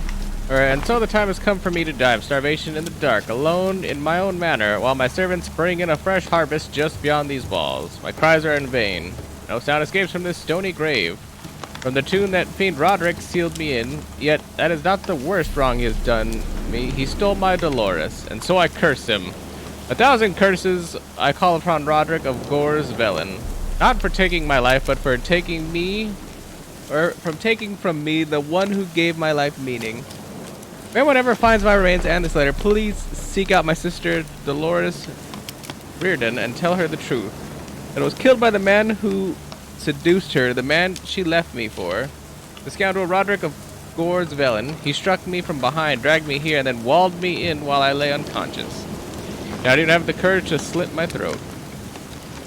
Alright, and so the time has come for me to die of starvation in the dark, alone in my own manor, while my servants bring in a fresh harvest just beyond these walls. My cries are in vain. No sound escapes from this stony grave. From the tomb that fiend Roderick sealed me in, yet that is not the worst wrong he has done me. He stole my Dolores, and so I curse him. 1,000 curses I call upon Roderick of Gore's Velen, not for taking my life, but for taking me, or from taking from me the one who gave my life meaning. If anyone ever finds my remains and this letter, please seek out my sister Dolores Reardon and tell her the truth. That I was killed by the man who seduced her, the man she left me for. The scoundrel Roderick of Gore's Velen. He struck me from behind, dragged me here, and then walled me in while I lay unconscious. Now I don't have the courage to slit my throat.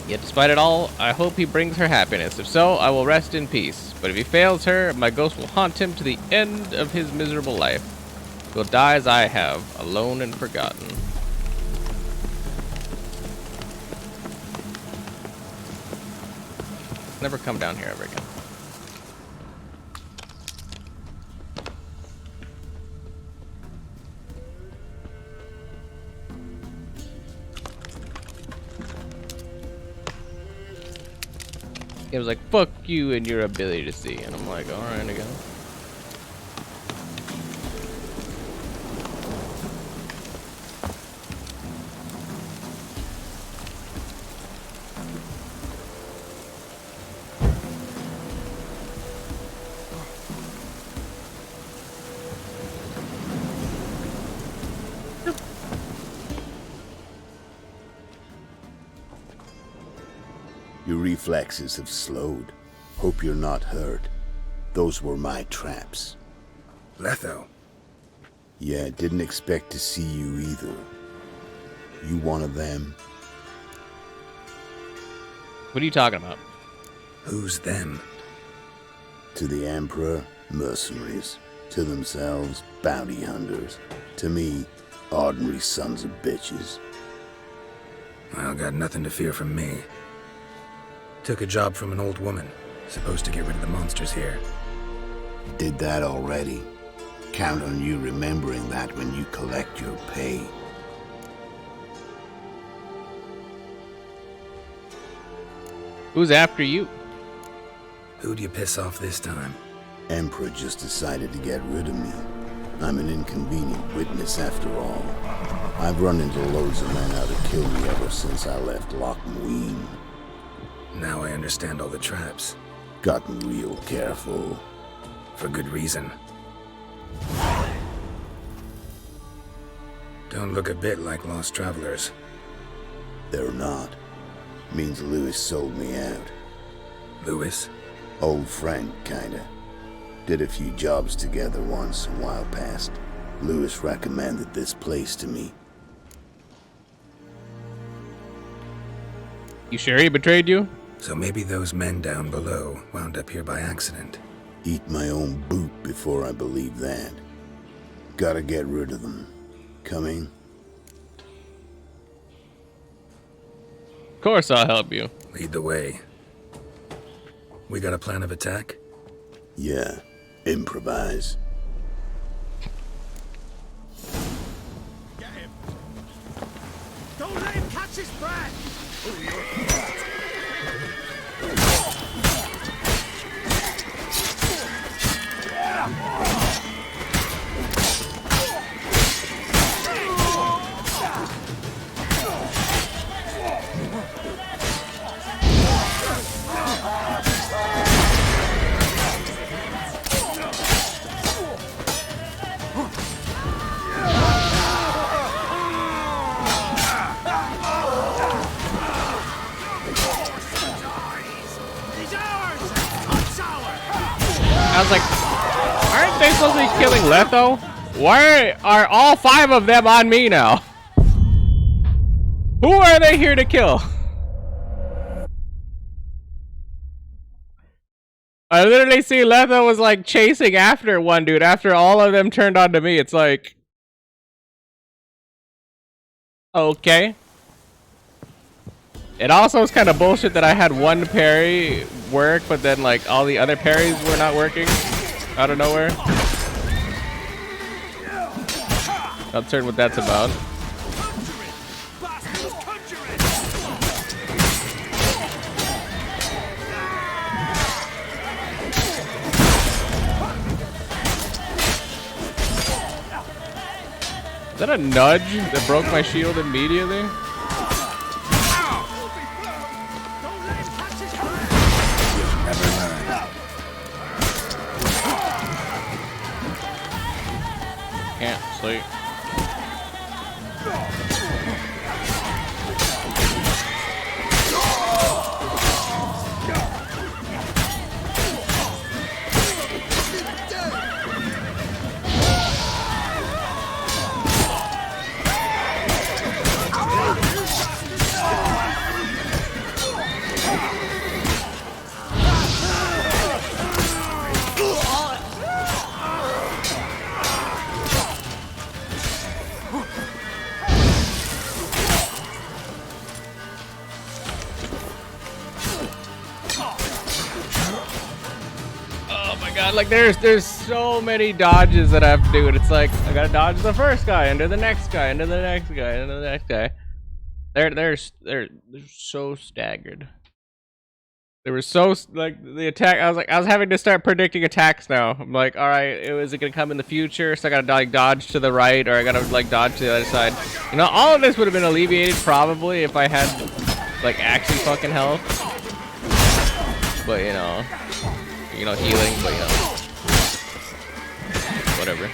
Yet despite it all, I hope he brings her happiness. If so, I will rest in peace. But if he fails her, my ghost will haunt him to the end of his miserable life. He will die as I have, alone and forgotten. Never come down here ever again. It was like, fuck you and your ability to see. And I'm like, alright, again. Your reflexes have slowed. Hope you're not hurt. Those were my traps. Letho. Yeah, didn't expect to see you either. You one of them? What are you talking about? Who's them? To the Emperor, mercenaries. To themselves, bounty hunters. To me, ordinary sons of bitches. Well, got nothing to fear from me. Took a job from an old woman. Supposed to get rid of the monsters here. Did that already. Count on you remembering that when you collect your pay. Who's after you? Who'd you piss off this time? Emperor just decided to get rid of me. I'm an inconvenient witness after all. I've run into loads of men out to kill me ever since I left Loch Muin. Now I understand all the traps. Gotten real careful. For good reason. Don't look a bit like lost travelers. They're not. Means Lewis sold me out. Lewis? Old friend, kinda. Did a few jobs together once a while past. Lewis recommended this place to me. You sure he betrayed you? So maybe those men down below wound up here by accident. Eat my own boot before I believe that. Gotta get rid of them. Coming? Of course I'll help you. Lead the way. We got a plan of attack? Yeah. Improvise. Get him. Don't let him catch his breath. I was like, aren't they supposed to be killing Letho? Why are all 5 of them on me now? Who are they here to kill? I literally see Letho was like chasing after one dude after all of them turned onto me. It's like, okay. It also is kind of bullshit that I had one parry work, but then like all the other parries were not working out of nowhere. Not certain what that's about. Is that a nudge that broke my shield immediately? Can't sleep. Like there's so many dodges that I have to do, and it's like I gotta dodge the first guy, into the next guy, into the next guy, into the next guy. They're so staggered. They were so like the attack. I was having to start predicting attacks now. I'm like, all right, is it gonna come in the future? So I gotta like dodge to the right, or I gotta like dodge to the other side. You know, all of this would have been alleviated probably if I had like actually fucking health. But you know, healing, but you know, whatever.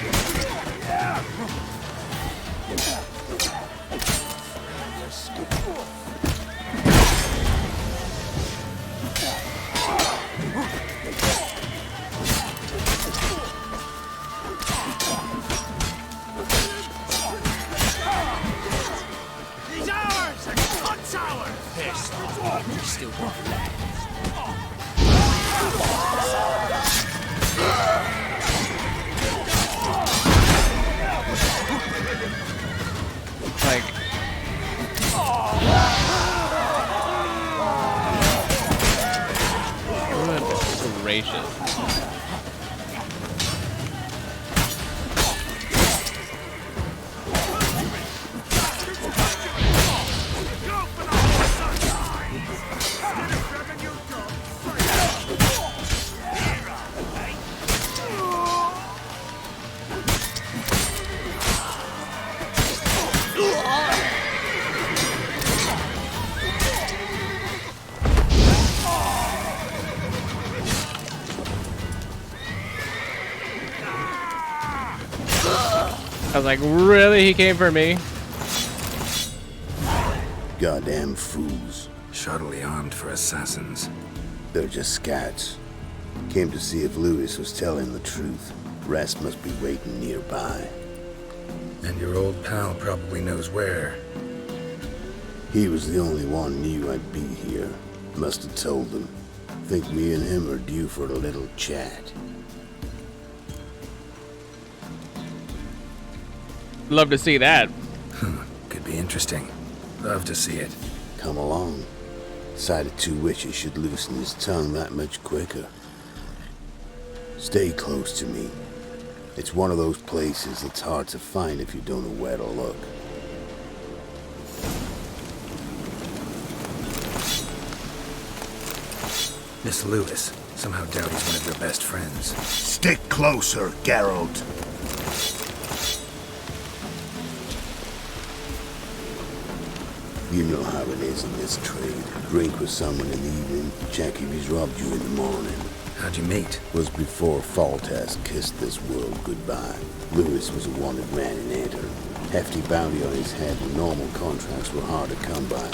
Still got left. Like, goodness gracious. I was like, really? He came for me? Goddamn fools. Shoddily armed for assassins. They're just scouts. Came to see if Lewis was telling the truth. Rest must be waiting nearby. And your old pal probably knows where. He was the only one knew I'd be here. Must have told them. Think me and him are due for a little chat. Love to see that. Could be interesting. Love to see it. Come along. Sight of two witches should loosen his tongue that much quicker. Stay close to me. It's one of those places that's hard to find if you don't know where to look. Miss Lewis. Somehow doubt he's one of your best friends. Stick closer, Geralt. You know how it is in this trade. Drink with someone in the evening, check if he's robbed you in the morning. How'd you meet? Was before Faltas kissed this world goodbye. Lewis was a wanted man in Enter. Hefty bounty on his head and normal contracts were hard to come by.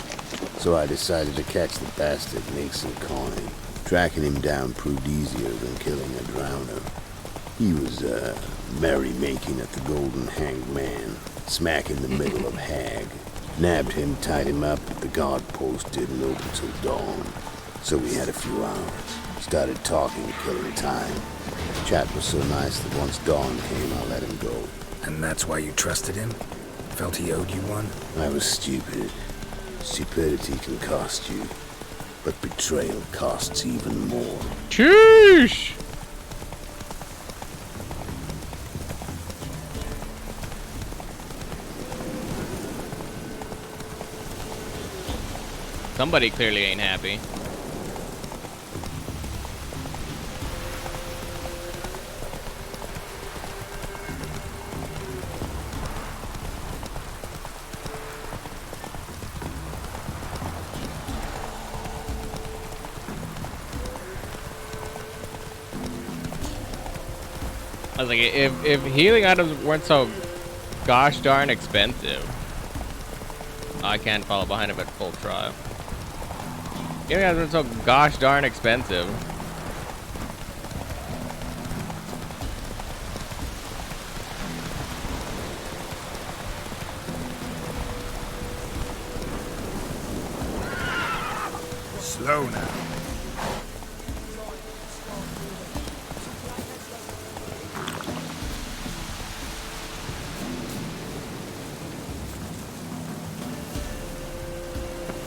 So I decided to catch the bastard and make some coin. Tracking him down proved easier than killing a drowner. He was, merrymaking at the Golden Hanged Man, smack in the middle of Hag. Nabbed him, tied him up, but the guard post didn't open till dawn. So we had a few hours. Started talking, killing time. Chat was so nice that once dawn came, I let him go. And that's why you trusted him? Felt he owed you one? I was stupid. Stupidity can cost you. But betrayal costs even more. Sheesh! Somebody clearly ain't happy. I was like, if healing items weren't so gosh darn expensive, I can't follow behind him at full trial. Healing items weren't so gosh darn expensive. Slow now.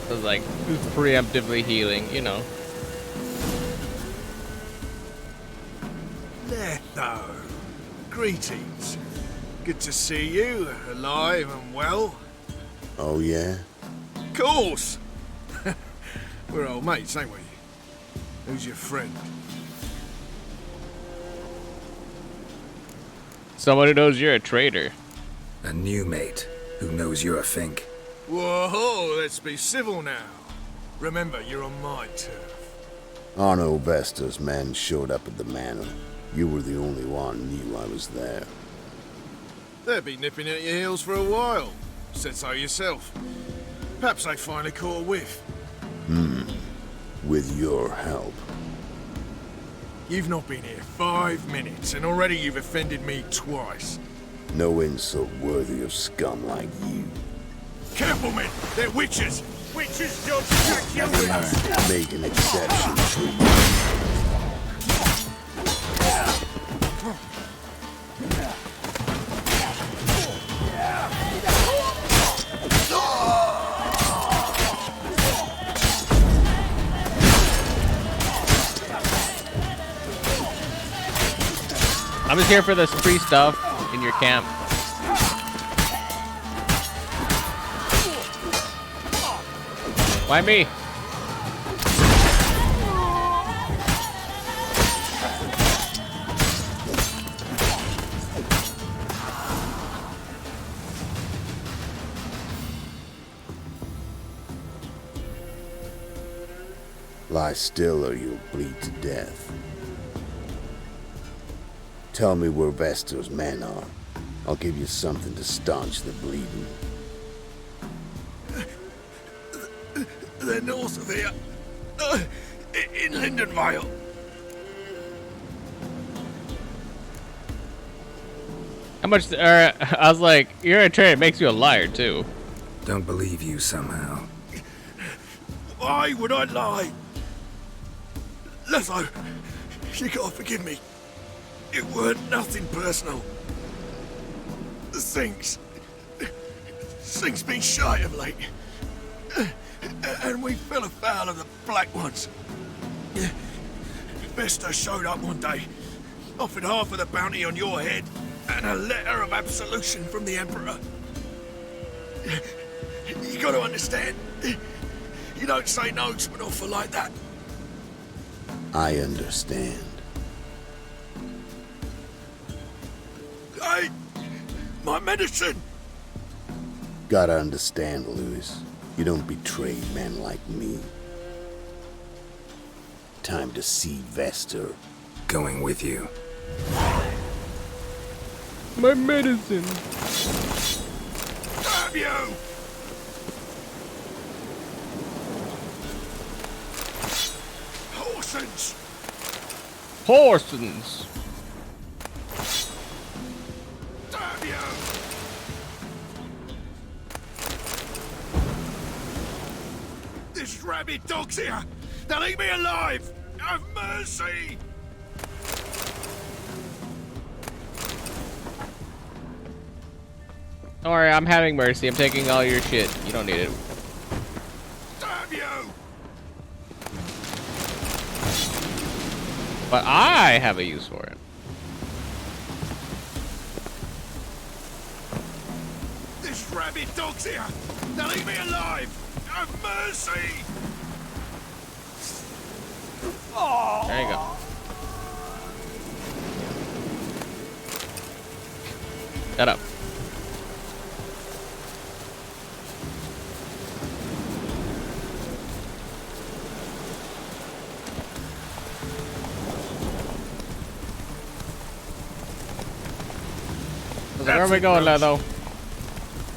I was like, preemptively healing, you know. Letho. Greetings. Good to see you, alive and well. Oh, yeah? Of course. We're old mates, ain't we? Who's your friend? Someone who knows you're a traitor. A new mate who knows you're a fink. Whoa, let's be civil now. Remember, you're on my turf. Arno Vesta's men showed up at the manor. You were the only one knew I was there. They've been nipping at your heels for a while. Said so yourself. Perhaps they finally caught a whiff. With your help. You've not been here 5 minutes, and already you've offended me twice. No insult worthy of scum like you. Careful, men! They're witches! Witches don't Never learn. Make an exception for you. I'm just here for this free stuff in your camp. Why me? Lie still or you'll bleed to death. Tell me where Vestor's men are. I'll give you something to staunch the bleeding. They're north of here. In Lindenvale. How much? I was like, you're a traitor. It makes you a liar too. Don't believe you somehow. Why would I lie? Lezo, you gotta forgive me. It weren't nothing personal. Things been shy of late. And we fell afoul of the Black Ones. Vesta showed up one day, offered half of the bounty on your head and a letter of absolution from the Emperor. You gotta understand, you don't say no to an offer like that. I understand. My medicine! Gotta understand, Lewis. You don't betray men like me. Time to see Vestor. Going with you. My medicine. Damn you! Horsens! Horsens. Damn you! This rabid dog's here! They'll eat me alive! Have mercy! Don't worry, I'm having mercy. I'm taking all your shit. You don't need it. Damn you! But I have a use for it. This rabid dog's here! They'll eat me alive! Have mercy! Oh. There you go. Shut up. Where are we going, Leather?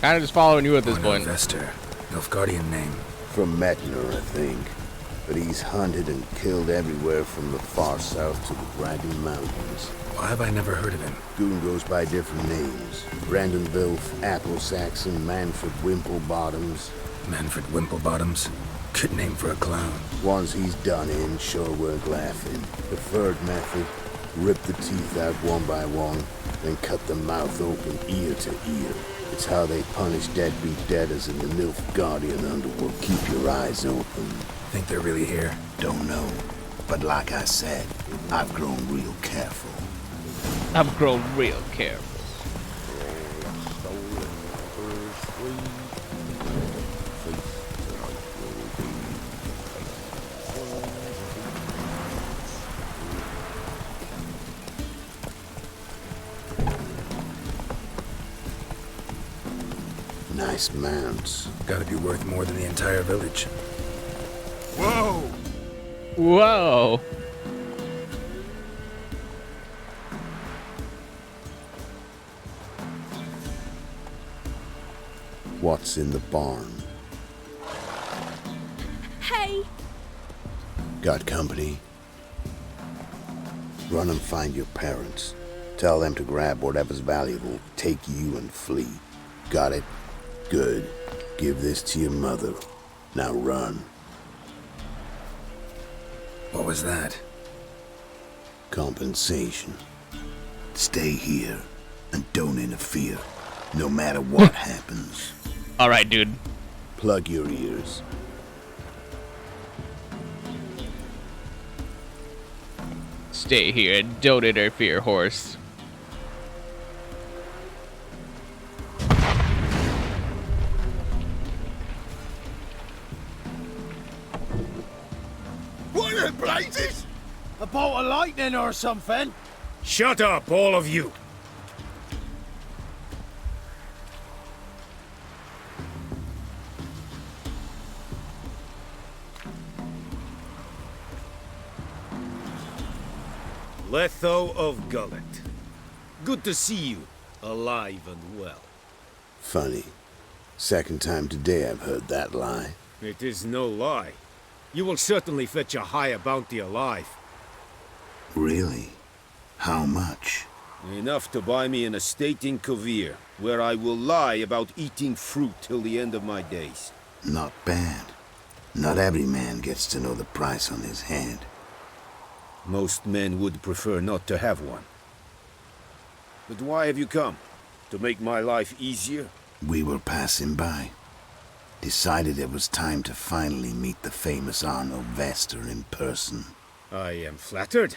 Kind of just following you at this point. Vestor. Nilfgaardian name. From Metner, I think. But he's hunted and killed everywhere from the far south to the Dragon Mountains. Why have I never heard of him? Goon goes by different names. Brandon Wilf, Apple Saxon, Manfred Wimplebottoms. Manfred Wimplebottoms? Good name for a clown. Ones he's done in sure weren't laughing. Preferred method, rip the teeth out one by one, then cut the mouth open ear to ear. It's how they punish deadbeat debtors in the Nilfgaardian underworld. Keep your eyes open. Think they're really here? Don't know. But like I said, I've grown real careful. I've grown real careful. Nice mounts. Gotta be worth more than the entire village. Whoa! Whoa! What's in the barn? Hey! Got company? Run and find your parents. Tell them to grab whatever's valuable, take you and flee. Got it? Good. Give this to your mother. Now run. What was that? Compensation. Stay here and don't interfere, no matter what happens. All right, dude. Plug your ears. Stay here and don't interfere, horse. What are the blazes? A bolt of lightning or something? Shut up, all of you. Letho of Gullet. Good to see you, alive and well. Funny. Second time today I've heard that lie. It is no lie. You will certainly fetch a higher bounty alive. Really? How much? Enough to buy me an estate in Kovir, where I will lie about eating fruit till the end of my days. Not bad. Not every man gets to know the price on his head. Most men would prefer not to have one. But why have you come? To make my life easier? We were passing by. Decided it was time to finally meet the famous Arnold Vester in person. I am flattered.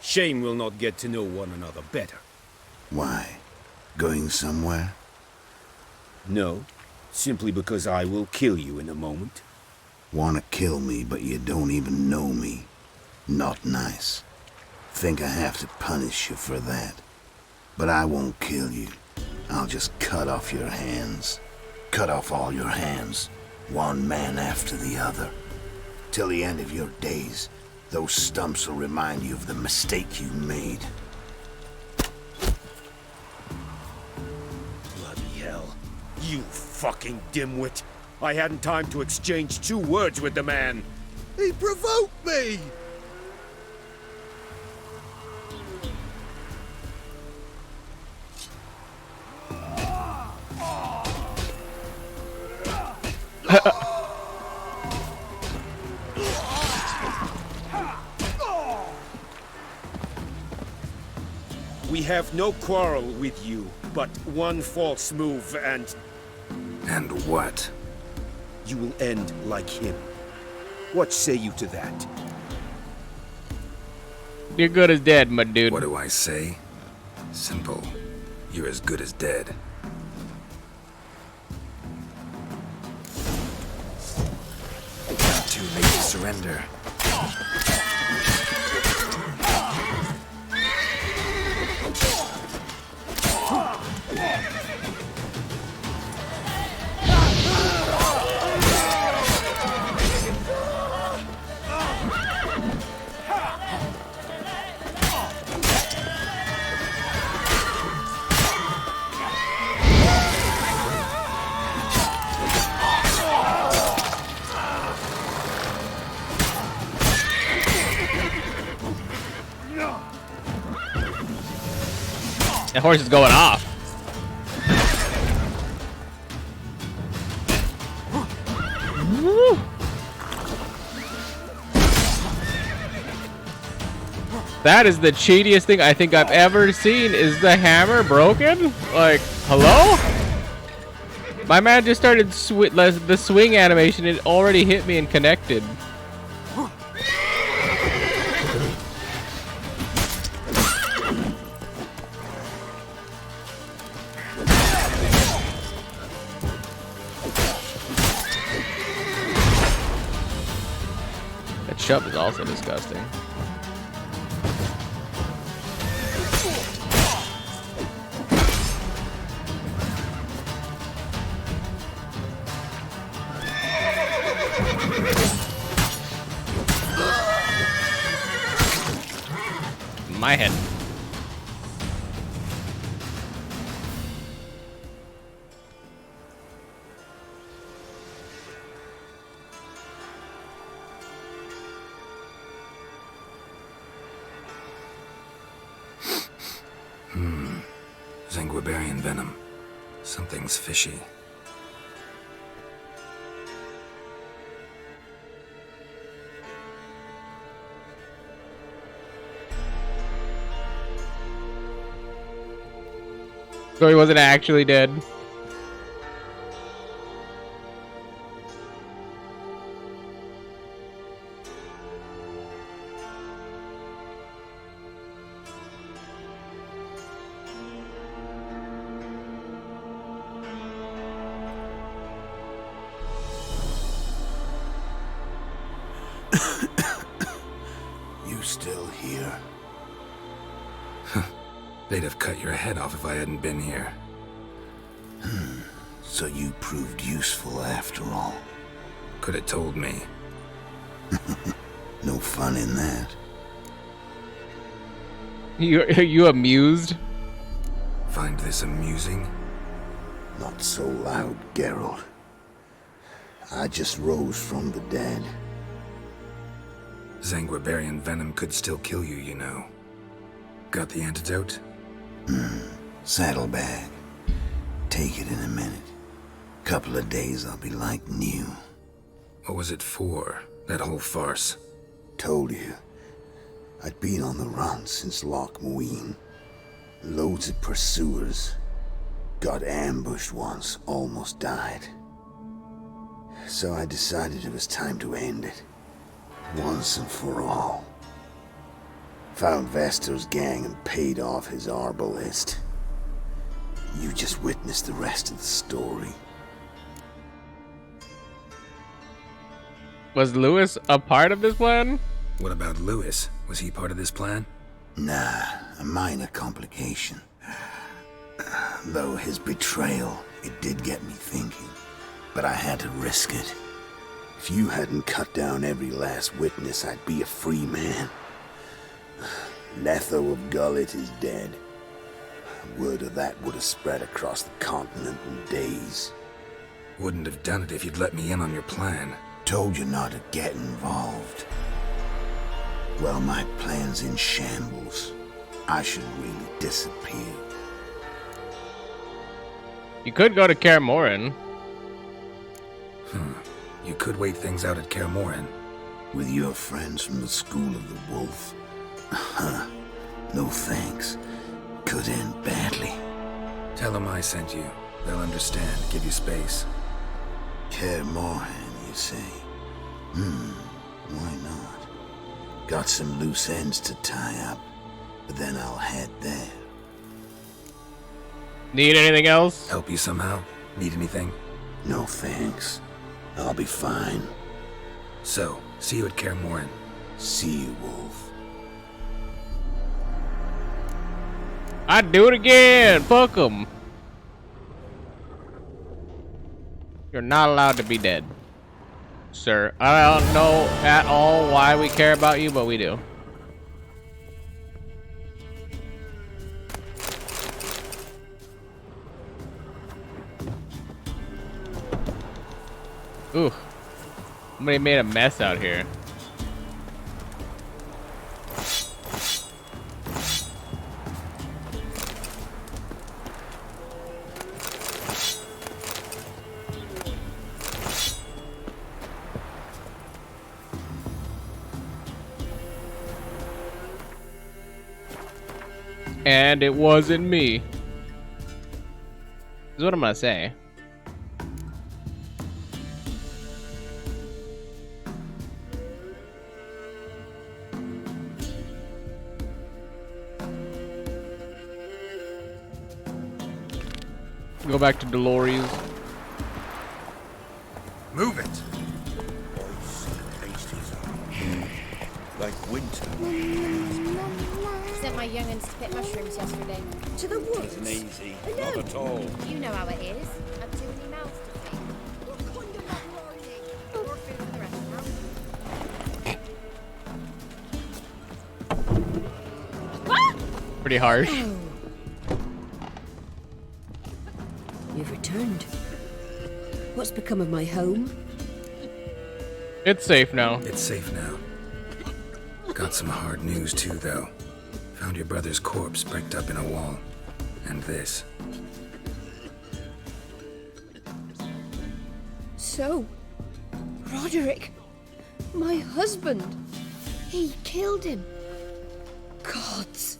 Shame we'll not get to know one another better. Why? Going somewhere? No, simply because I will kill you in a moment. Wanna kill me, but you don't even know me. Not nice. Think I have to punish you for that. But I won't kill you. I'll just cut off your hands. Cut off all your hands, one man after the other. Till the end of your days, those stumps will remind you of the mistake you made. Bloody hell. You fucking dimwit. I hadn't time to exchange 2 words with the man. He provoked me! We have no quarrel with you, but one false move and... And what? You will end like him. What say you to that? You're good as dead, my dude. What do I say? Simple. You're as good as dead. Too late to surrender. That horse is going off. Woo. That is the cheatiest thing I think I've ever seen. Is the hammer broken? Like, hello? My man just started the swing animation. It already hit me and connected. That shove is also disgusting. My head. Zanguibarian venom. Something's fishy. So he wasn't actually dead. You still here? They'd have cut your head off if I hadn't been here. So you proved useful after all. Could have told me. No fun in that. You amused? Find this amusing? Not so loud, Geralt. I just rose from the dead. Zanguibarian venom could still kill you, you know. Got the antidote? Saddlebag. Take it in a minute. Couple of days I'll be like new. What was it for, that whole farce? Told you. I'd been on the run since Loch Muin. Loads of pursuers. Got ambushed once, almost died. So I decided it was time to end it. Once and for all. Found Vestor's gang and paid off his arbalist. You just witnessed the rest of the story. Was Lewis a part of this plan? What about Lewis? Was he part of this plan? Nah, a minor complication. Though his betrayal, it did get me thinking. But I had to risk it. If you hadn't cut down every last witness, I'd be a free man. Letho of Gullet is dead. Word of that would have spread across the continent in days. Wouldn't have done it if you'd let me in on your plan. Told you not to get involved. Well, my plan's in shambles. I should really disappear. You could go to Kaer Morhen. You could wait things out at Kaer Morhen. With your friends from the School of the Wolf? No thanks. Could end badly. Tell them I sent you. They'll understand. Give you space. Kaer Morhen, you say? Why not? Got some loose ends to tie up, but then I'll head there. Need anything else? Help you somehow? Need anything? No thanks. I'll be fine. So, see you at Kaer Morhen. See you, Wolf. I'd do it again. Fuck them. You're not allowed to be dead, sir. I don't know at all why we care about you, but we do. Ooh. Somebody made a mess out here. And it wasn't me. Is what I'm gonna say. Go back to Dolores. Move it. Like winter. Sent my young'uns to pick mushrooms yesterday. To the woods? Isn't easy. Alone? Not at all. You know how it is. I've too many mouths to feed. What kind of mother are you? More food for the rest of them. Pretty harsh. You've returned. What's become of my home? It's safe now. It's safe now. Got some hard news too, though. Found your brother's corpse bricked up in a wall. And this. So, Roderick, my husband, he killed him. Gods.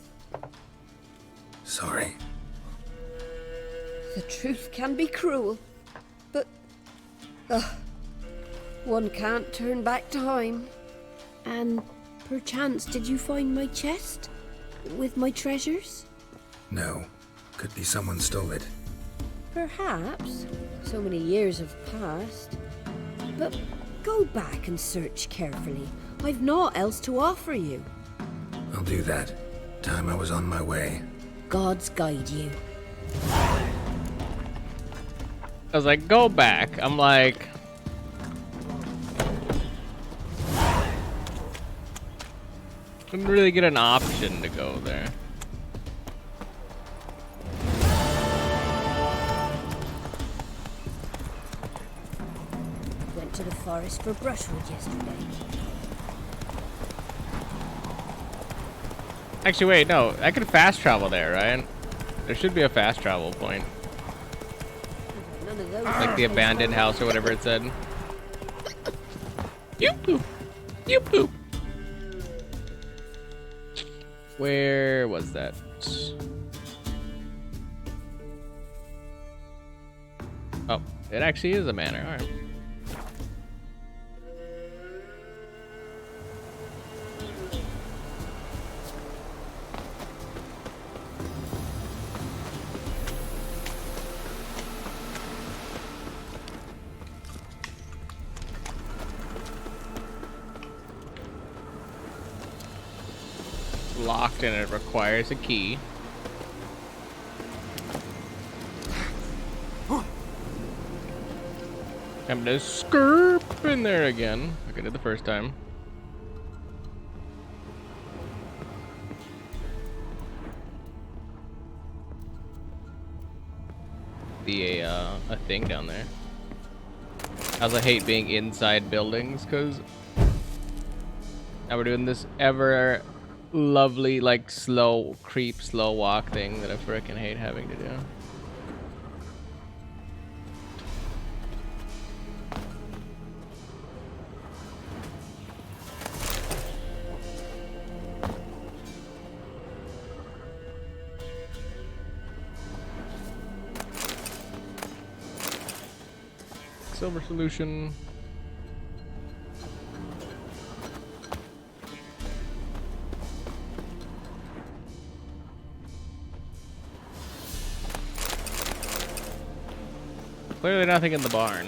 Sorry. The truth can be cruel, but one can't turn back time. And perchance, did you find my chest with my treasures? No. Could be someone stole it. Perhaps. So many years have passed. But go back and search carefully. I've naught else to offer you. I'll do that. Time I was on my way. Gods guide you. I was like, go back. I'm like... Couldn't really get an option to go there. Went to the forest for brushwood yesterday. Actually, wait, no. I could fast travel there, right? There should be a fast travel point. None of those Like the abandoned house or whatever it said. Yoo-hoo! Yoo-hoo! Where was that? Oh, it actually is a manor. All right. Locked and it requires a key. I'm gonna skirp in there again, like I did the first time. Be a thing down there. As I hate being inside buildings, cause now we're doing this ever lovely, like, slow creep, slow walk thing that I frickin' hate having to do. Silver solution. Clearly nothing in the barn.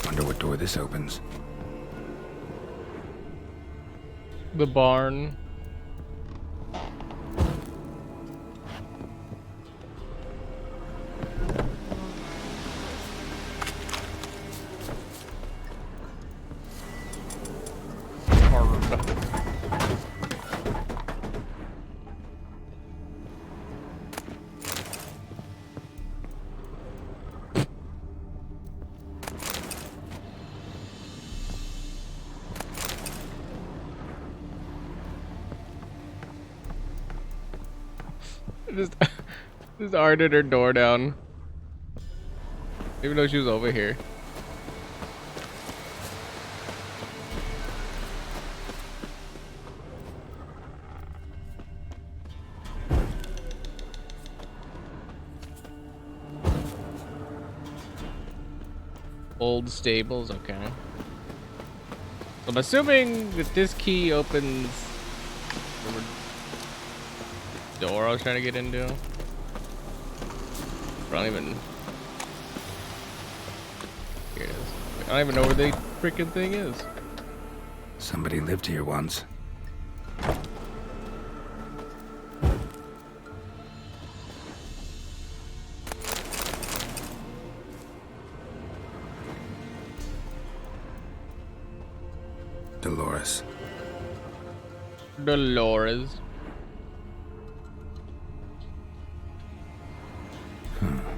Wonder what door this opens. The barn. Just arted her door down. Even though she was over here. Old stables, okay. I'm assuming that this key opens the door I was trying to get into. I don't even. Here it is. I don't even know where the freaking thing is. Somebody lived here once. Dolores. Dolores.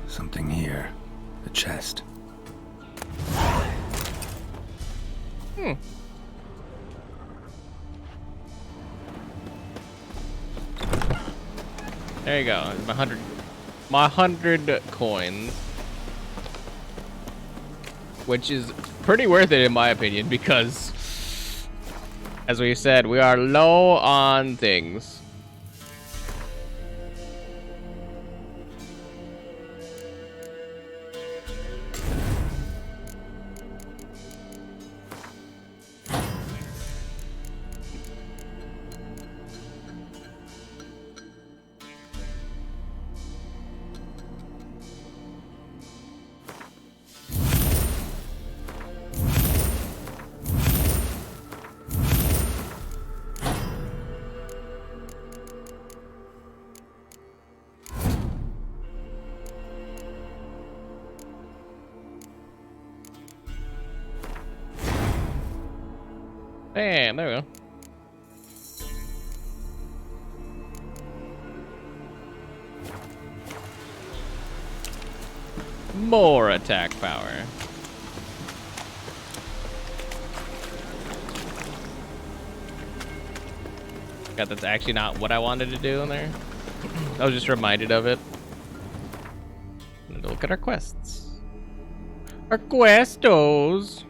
Something here. A chest. There you go. My 100 coins. Which is pretty worth it in my opinion because, as we said, we are low on things. Bam, there we go. More attack power. God, that's actually not what I wanted to do in there. I was just reminded of it. Look at our quests. Our questos.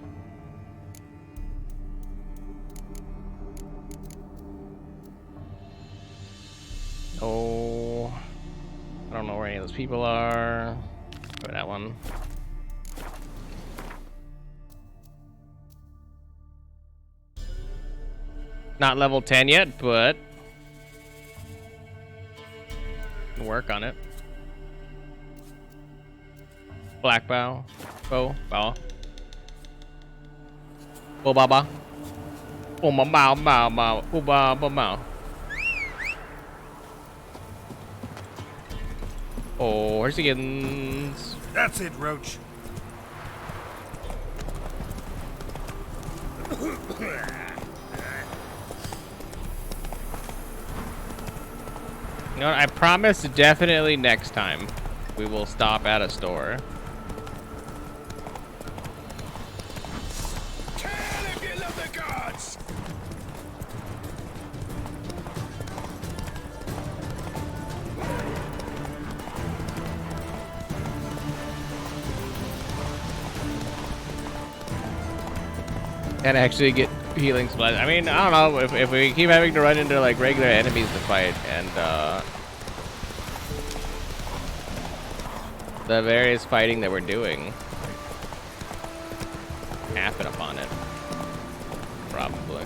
Oh, I don't know where any of those people are. Go that one. Not level 10 yet, but work on it. Black bow, bow, bow. Oh baba. Oh ma bow bow bow. Oh ba ba bow. Oh, Hersigans. That's it, Roach. You know what? I promise definitely next time we will stop at a store. Kill if you love the gods! And actually get healing supplies. I mean, I don't know if we keep having to run into like regular enemies to fight and the various fighting that we're doing happen upon it. Probably.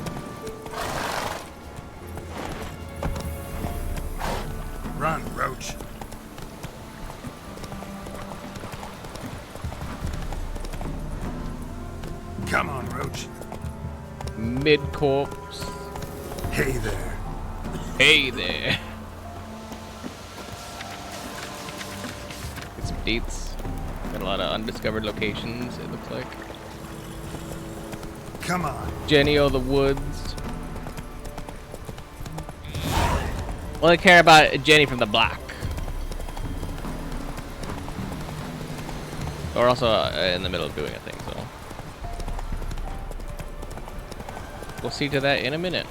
Run, Roach. Come on, Roach. Mid-corpse. Hey there. Hey there. Get some deets. Got a lot of undiscovered locations, it looks like. Come on. Jenny O' the Woods. Only care about Jenny from the block. Or also in the middle of doing a thing, so. We'll see to that in a minute.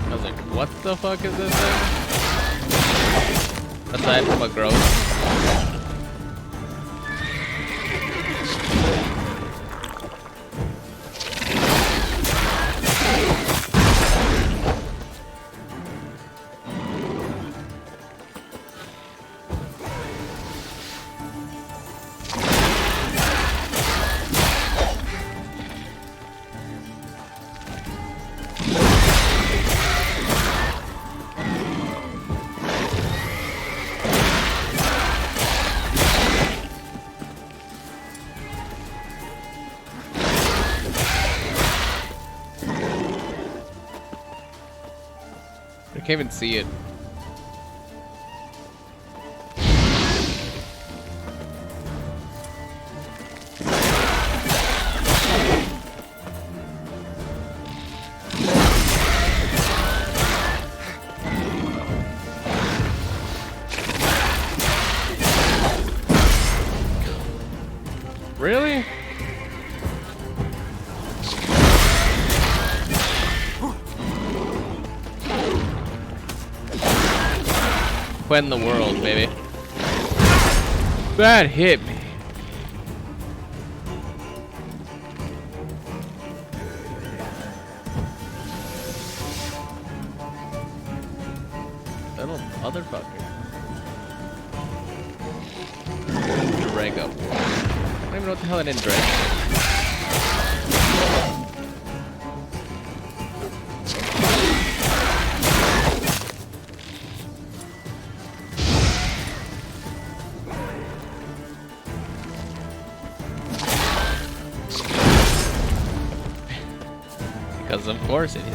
I was like, what the fuck is this thing? Aside from a growth. I can't even see it. defend the world, baby. That hit me. Little motherfucker. Drag up. I don't even know what the hell I didn't drag. Because of course it is.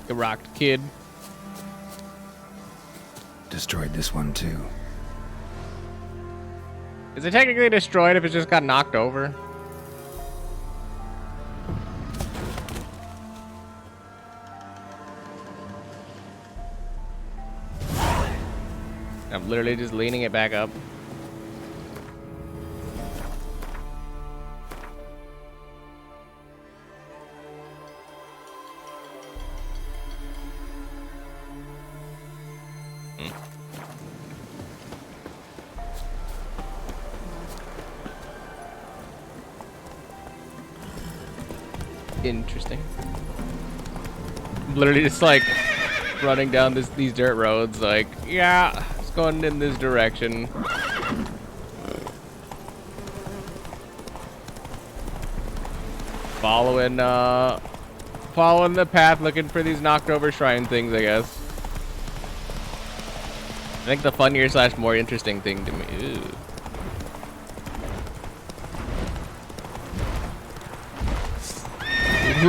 Get rocked, kid. Destroyed this one too. Is it technically destroyed if it just got knocked over? I'm literally just leaning it back up. Interesting. Literally just like running down these dirt roads, like, yeah, it's going in this direction. Following the path, looking for these knocked over shrine things, I guess. I think the funnier / more interesting thing to me. Ew. I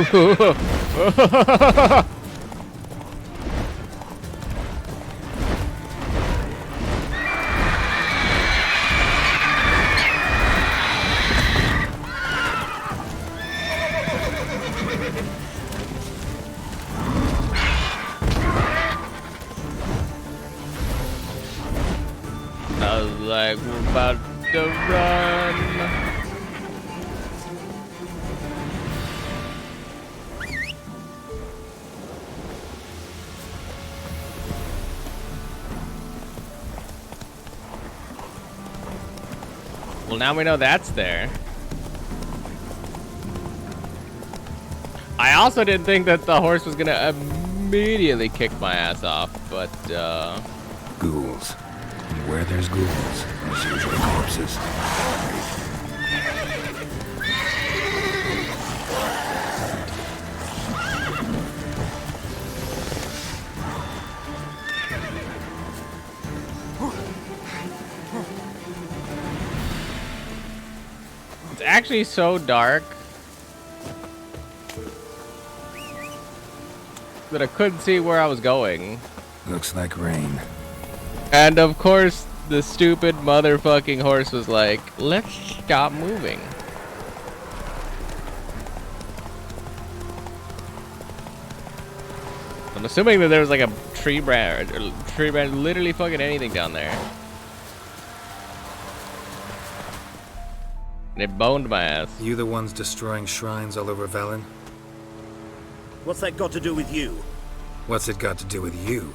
was like, we're about to run. Well, now we know that's there. I also didn't think that the horse was gonna immediately kick my ass off, but Ghouls. And where there's ghouls, there's usually corpses. it's actually so dark that I couldn't see where I was going. Looks like rain. And of course, the stupid motherfucking horse was like, let's stop moving. I'm assuming that there was like a tree branch, literally fucking anything down there. And it boned my ass. You the ones destroying shrines all over Velen? What's that got to do with you? What's it got to do with you?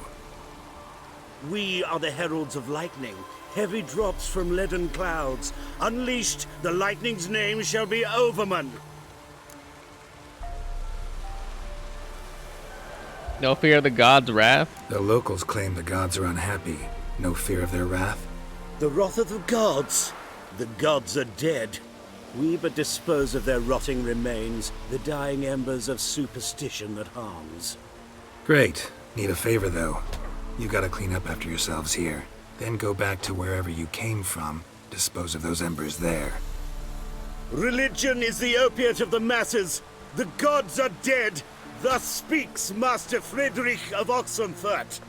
We are the heralds of lightning. Heavy drops from leaden clouds. Unleashed, the lightning's name shall be Overman. No fear of the gods' wrath? The locals claim the gods are unhappy. No fear of their wrath? The wrath of the gods? The gods are dead. We but dispose of their rotting remains, the dying embers of superstition that harms. Great. Need a favor, though. You gotta clean up after yourselves here. Then go back to wherever you came from. Dispose of those embers there. Religion is the opiate of the masses. The gods are dead. Thus speaks Master Friedrich of Oxenfurt.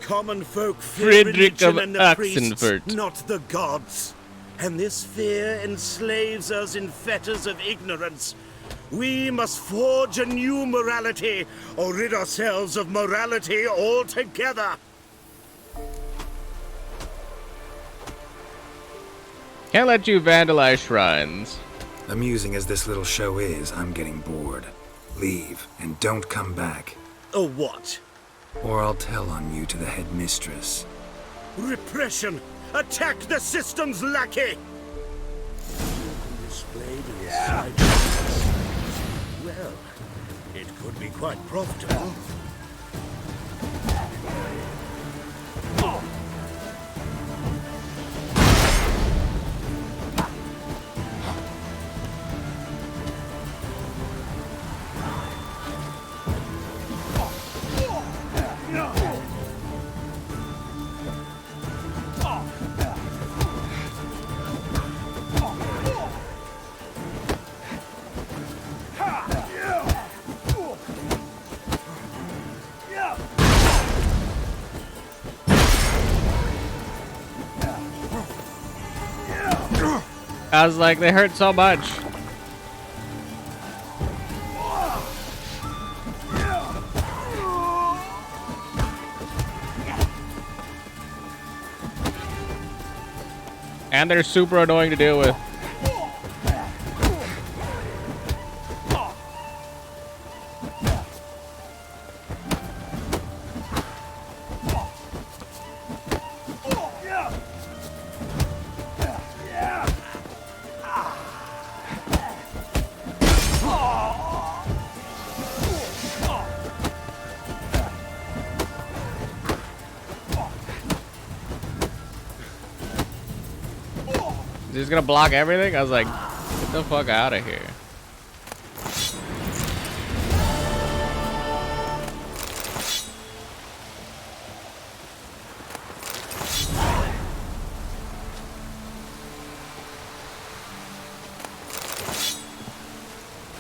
Common folk fear Friedrich religion of and the priests, Oxenfurt. not the gods. And this fear enslaves us in fetters of ignorance. We must forge a new morality, or rid ourselves of morality altogether. Can't let you vandalize shrines. Amusing as this little show is, I'm getting bored. Leave, and don't come back. Or what? Or I'll tell on you to the headmistress. Repression! Attack the system's lackey! Displayed inside Well, it could be quite profitable. I was like, they hurt so much. And they're super annoying to deal with. He's gonna block everything? I was like, get the fuck out of here.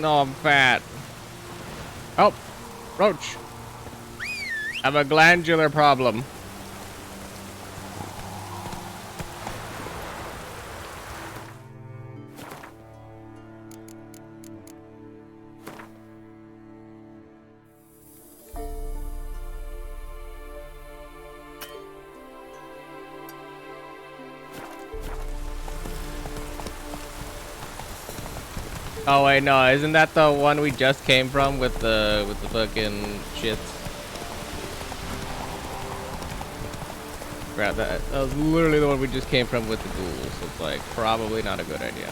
No, I'm fat. Oh, roach. I have a glandular problem. Oh wait, no, isn't that the one we just came from with the fucking shits? Crap, that was literally the one we just came from with the ghouls. So it's like probably not a good idea.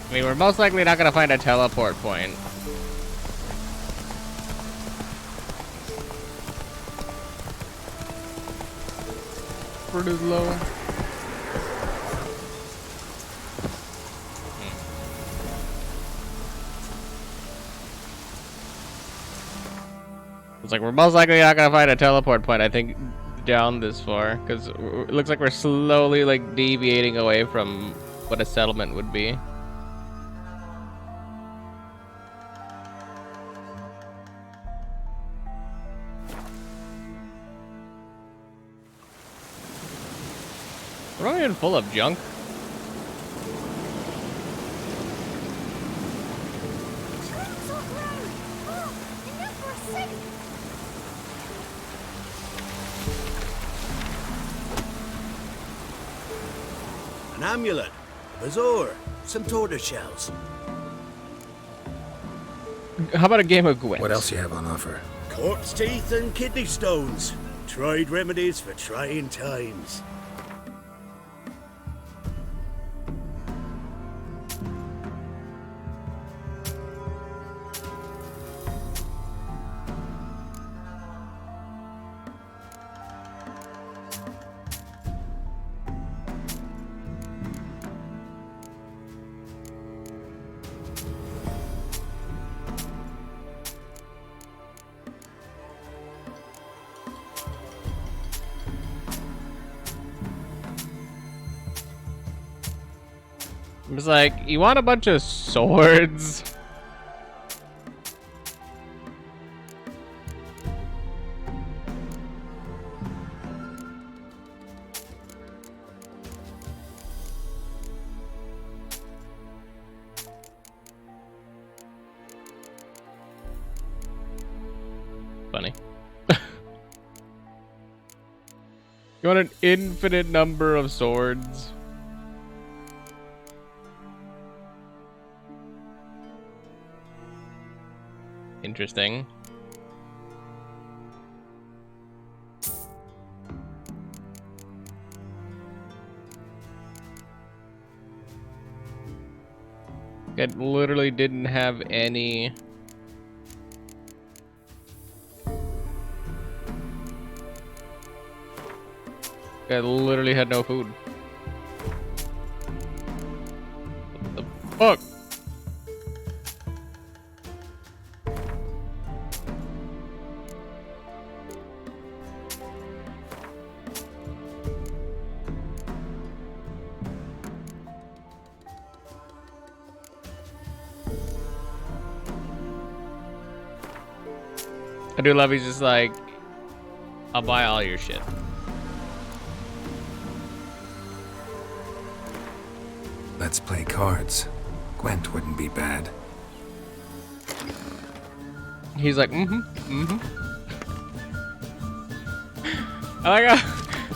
I mean, we're most likely not gonna find a teleport point. Effort is low. It's like we're most likely not gonna find a teleport point, I think, down this far, because it looks like we're slowly like deviating away from what a settlement would be. We're not even full of junk. An amulet, a bazaar, some tortoise shells. How about a game of Gwent? What else you have on offer? Corpse teeth and kidney stones. Tried remedies for trying times. I'm just like, you want a bunch of swords? Funny. You want an infinite number of swords? Interesting. It literally didn't have any. I literally had no food. What the fuck? I do love he's just like, I'll buy all your shit. Let's play cards. Gwent wouldn't be bad. He's like, I like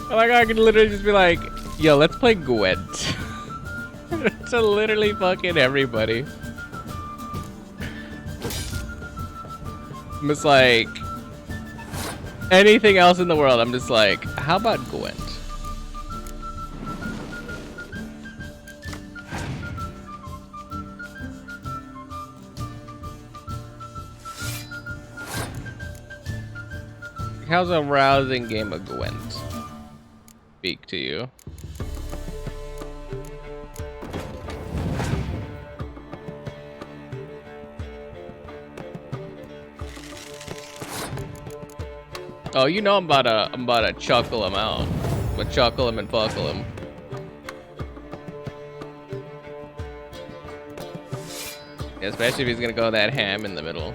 how I can literally just be like, yo, let's play Gwent. To literally fucking everybody. I'm just like, anything else in the world, I'm just like, how about Gwent? How's a rousing game of Gwent speak to you? Oh, you know I'm about to chuckle him out. But chuckle him and buckle him. Yeah, especially if he's gonna go that ham in the middle.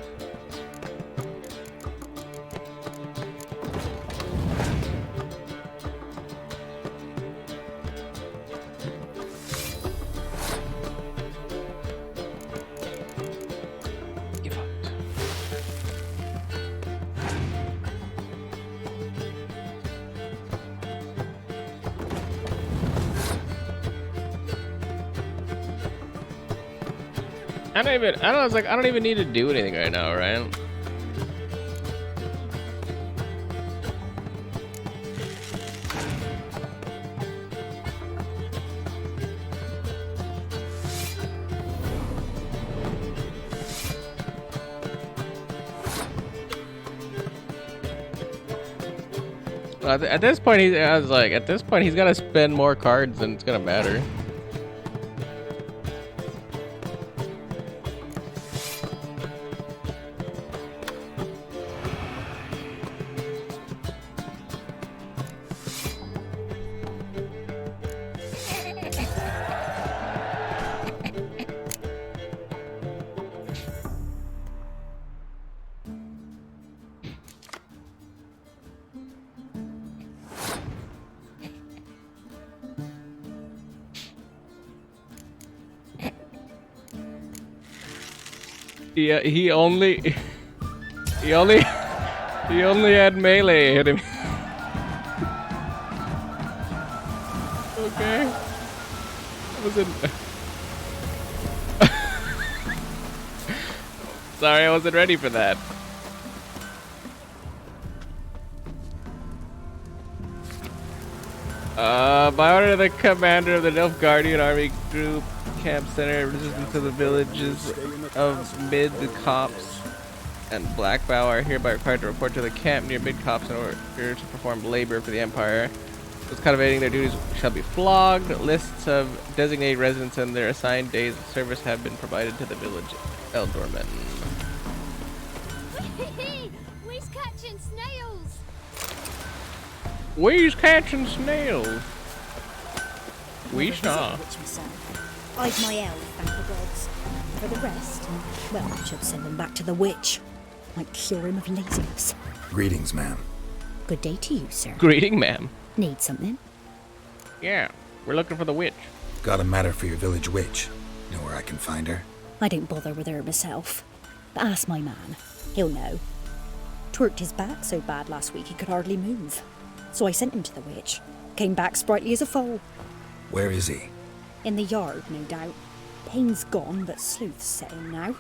I don't even need to do anything right now, right? Well, at this point, at this point, he's gotta spend more cards than it's gonna matter. Yeah, he only had melee hit him. Okay. I wasn't. Sorry, I wasn't ready for that. By order of the commander of the Nilfgaardian Army Group, Camp Center, resistance to the villages of Mid-Copse and Blackbow are hereby required to report to the camp near Mid-Copse in order to perform labor for the Empire. Those cultivating their duties shall be flogged. Lists of designated residents and their assigned days of service have been provided to the village ealdormen. We's catching snails. We's catching snails. We saw. I've my elf, thank the gods. For the rest, well, I should send him back to the witch. Might cure him of laziness. Greetings, ma'am. Good day to you, sir. Greeting, ma'am. Need something? Yeah, we're looking for the witch. Got a matter for your village witch. Know where I can find her? I don't bother with her myself. But ask my man. He'll know. Twerked his back so bad last week he could hardly move. So I sent him to the witch. Came back sprightly as a foal. Where is he? In the yard, no doubt. Pain's gone, but sleuth's set in now.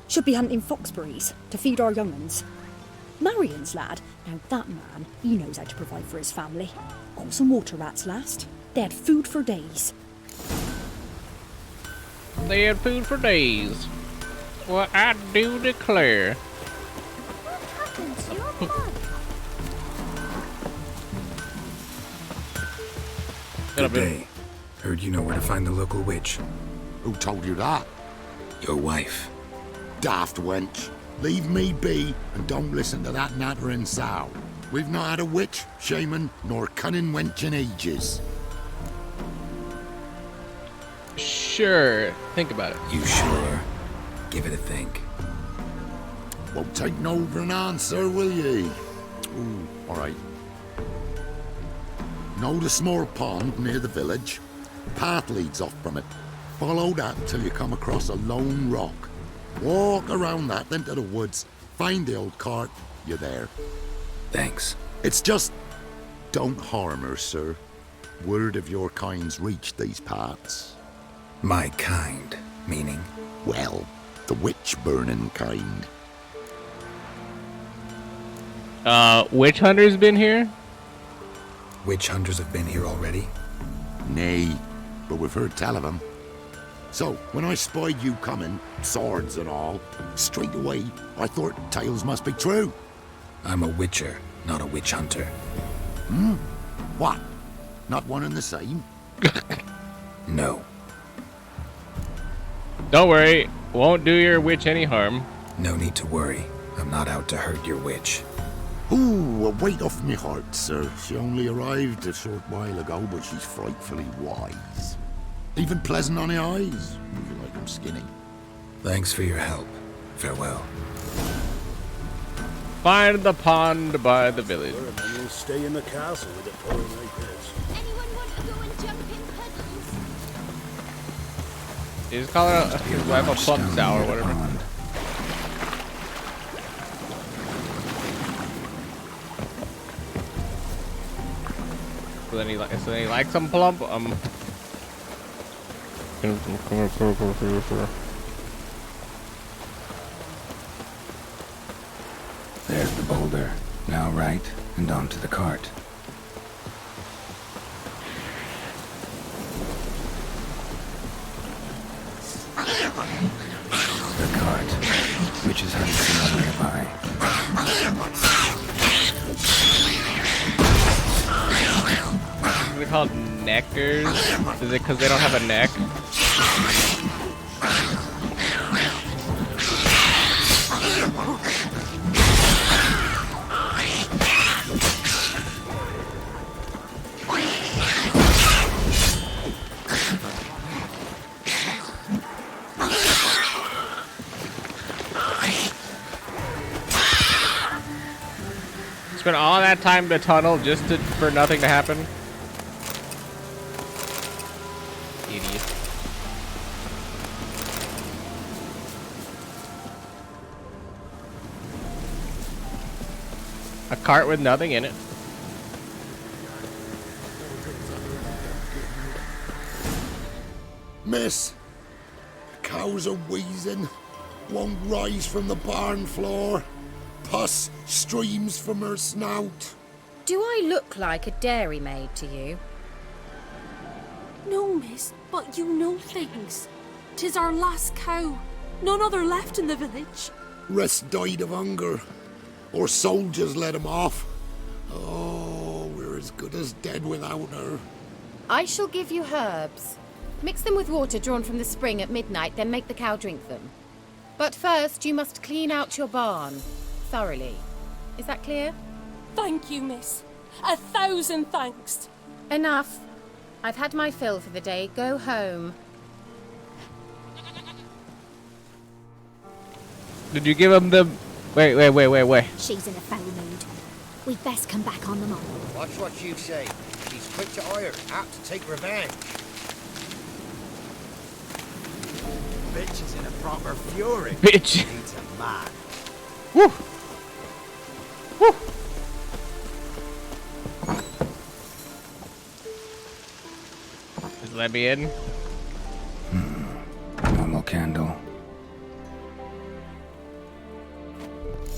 Should be hunting foxberries to feed our young'uns. Marion's lad, now that man, he knows how to provide for his family. Got some water rats last. They had food for days. They had food for days. Well, I do declare. What happened to your bug? Good day. Heard you know where to find the local witch. Who told you that? Your wife. Daft wench. Leave me be and don't listen to that nattering sow. We've not had a witch, shaman, nor cunning wench in ages. Sure. Think about it. You sure? Give it a think. Won't take no for an answer, will ye? Ooh, all right. Know the small pond near the village? Path leads off from it. Follow that till you come across a lone rock. Walk around that, then to the woods. Find the old cart. You're there. Thanks. It's just... don't harm her, sir. Word of your kind's reached these parts. My kind, meaning? Well, the witch-burning kind. Witch hunters been here? Witch hunters have been here already? Nay, but we've heard tell of them. So, when I spied you coming, swords and all, straight away, I thought tales must be true. I'm a witcher, not a witch hunter. What? Not one and the same? No. Don't worry. Won't do your witch any harm. No need to worry. I'm not out to hurt your witch. Ooh, a weight off me heart, sir. She only arrived a short while ago, but she's frightfully wise. Even pleasant on the eyes, if you like them skinny. Thanks for your help. Farewell. Find the pond by the village. And we'll stay in the castle with it pouring like this. Anyone want to go and jump in puddles? You just call her his wife a plum sour or whatever. So then he likes some plump. There's the boulder. Now right, and onto the cart. The cart, which is hunting someone nearby. Is it called nectars? Is it because they don't have a neck? Spent all that time to tunnel just for nothing to happen. Idiot. A cart with nothing in it. Miss, cows are wheezing, won't rise from the barn floor. Pus streams from her snout. Do I look like a dairymaid to you? No, miss, but you know things. 'Tis our last cow. None other left in the village. Rest died of hunger. Or soldiers let him off. Oh, we're as good as dead without her. I shall give you herbs. Mix them with water drawn from the spring at midnight, then make the cow drink them. But first, you must clean out your barn. Thoroughly. Is that clear? Thank you, miss. 1,000 thanks. Enough. I've had my fill for the day. Go home. Did you give him the... Wait. She's in a foul mood. We'd best come back on them all. Watch what you say. She's quick to ire, apt to take revenge. Bitch is in a proper fury. Bitch. Needs a man. Woo! Woo! Just let me in. Normal candle.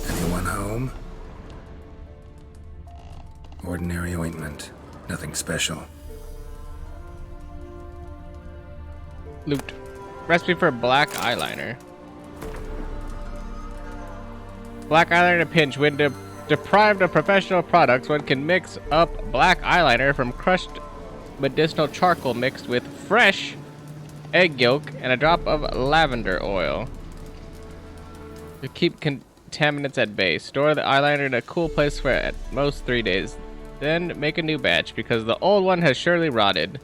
Anyone home? Ordinary ointment. Nothing special. Loot. Recipe for black eyeliner. Black eyeliner pinch. When deprived of professional products, one can mix up black eyeliner from crushed medicinal charcoal mixed with fresh egg yolk and a drop of lavender oil to keep contaminants at bay. Store the eyeliner in a cool place for at most 3 days. Then make a new batch because the old one has surely rotted.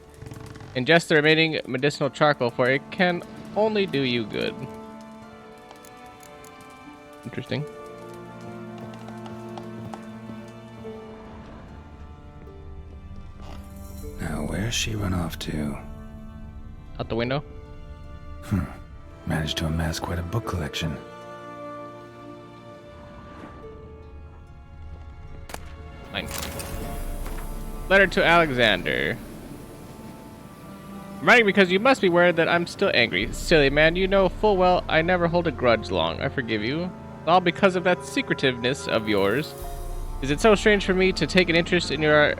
Ingest the remaining medicinal charcoal, for it can only do you good. Interesting. Now, where's she run off to? Out the window? Managed to amass quite a book collection. Fine. Letter to Alexander. I'm writing because you must be aware that I'm still angry. Silly man, you know full well I never hold a grudge long. I forgive you. All because of that secretiveness of yours. Is it so strange for me to take an interest in your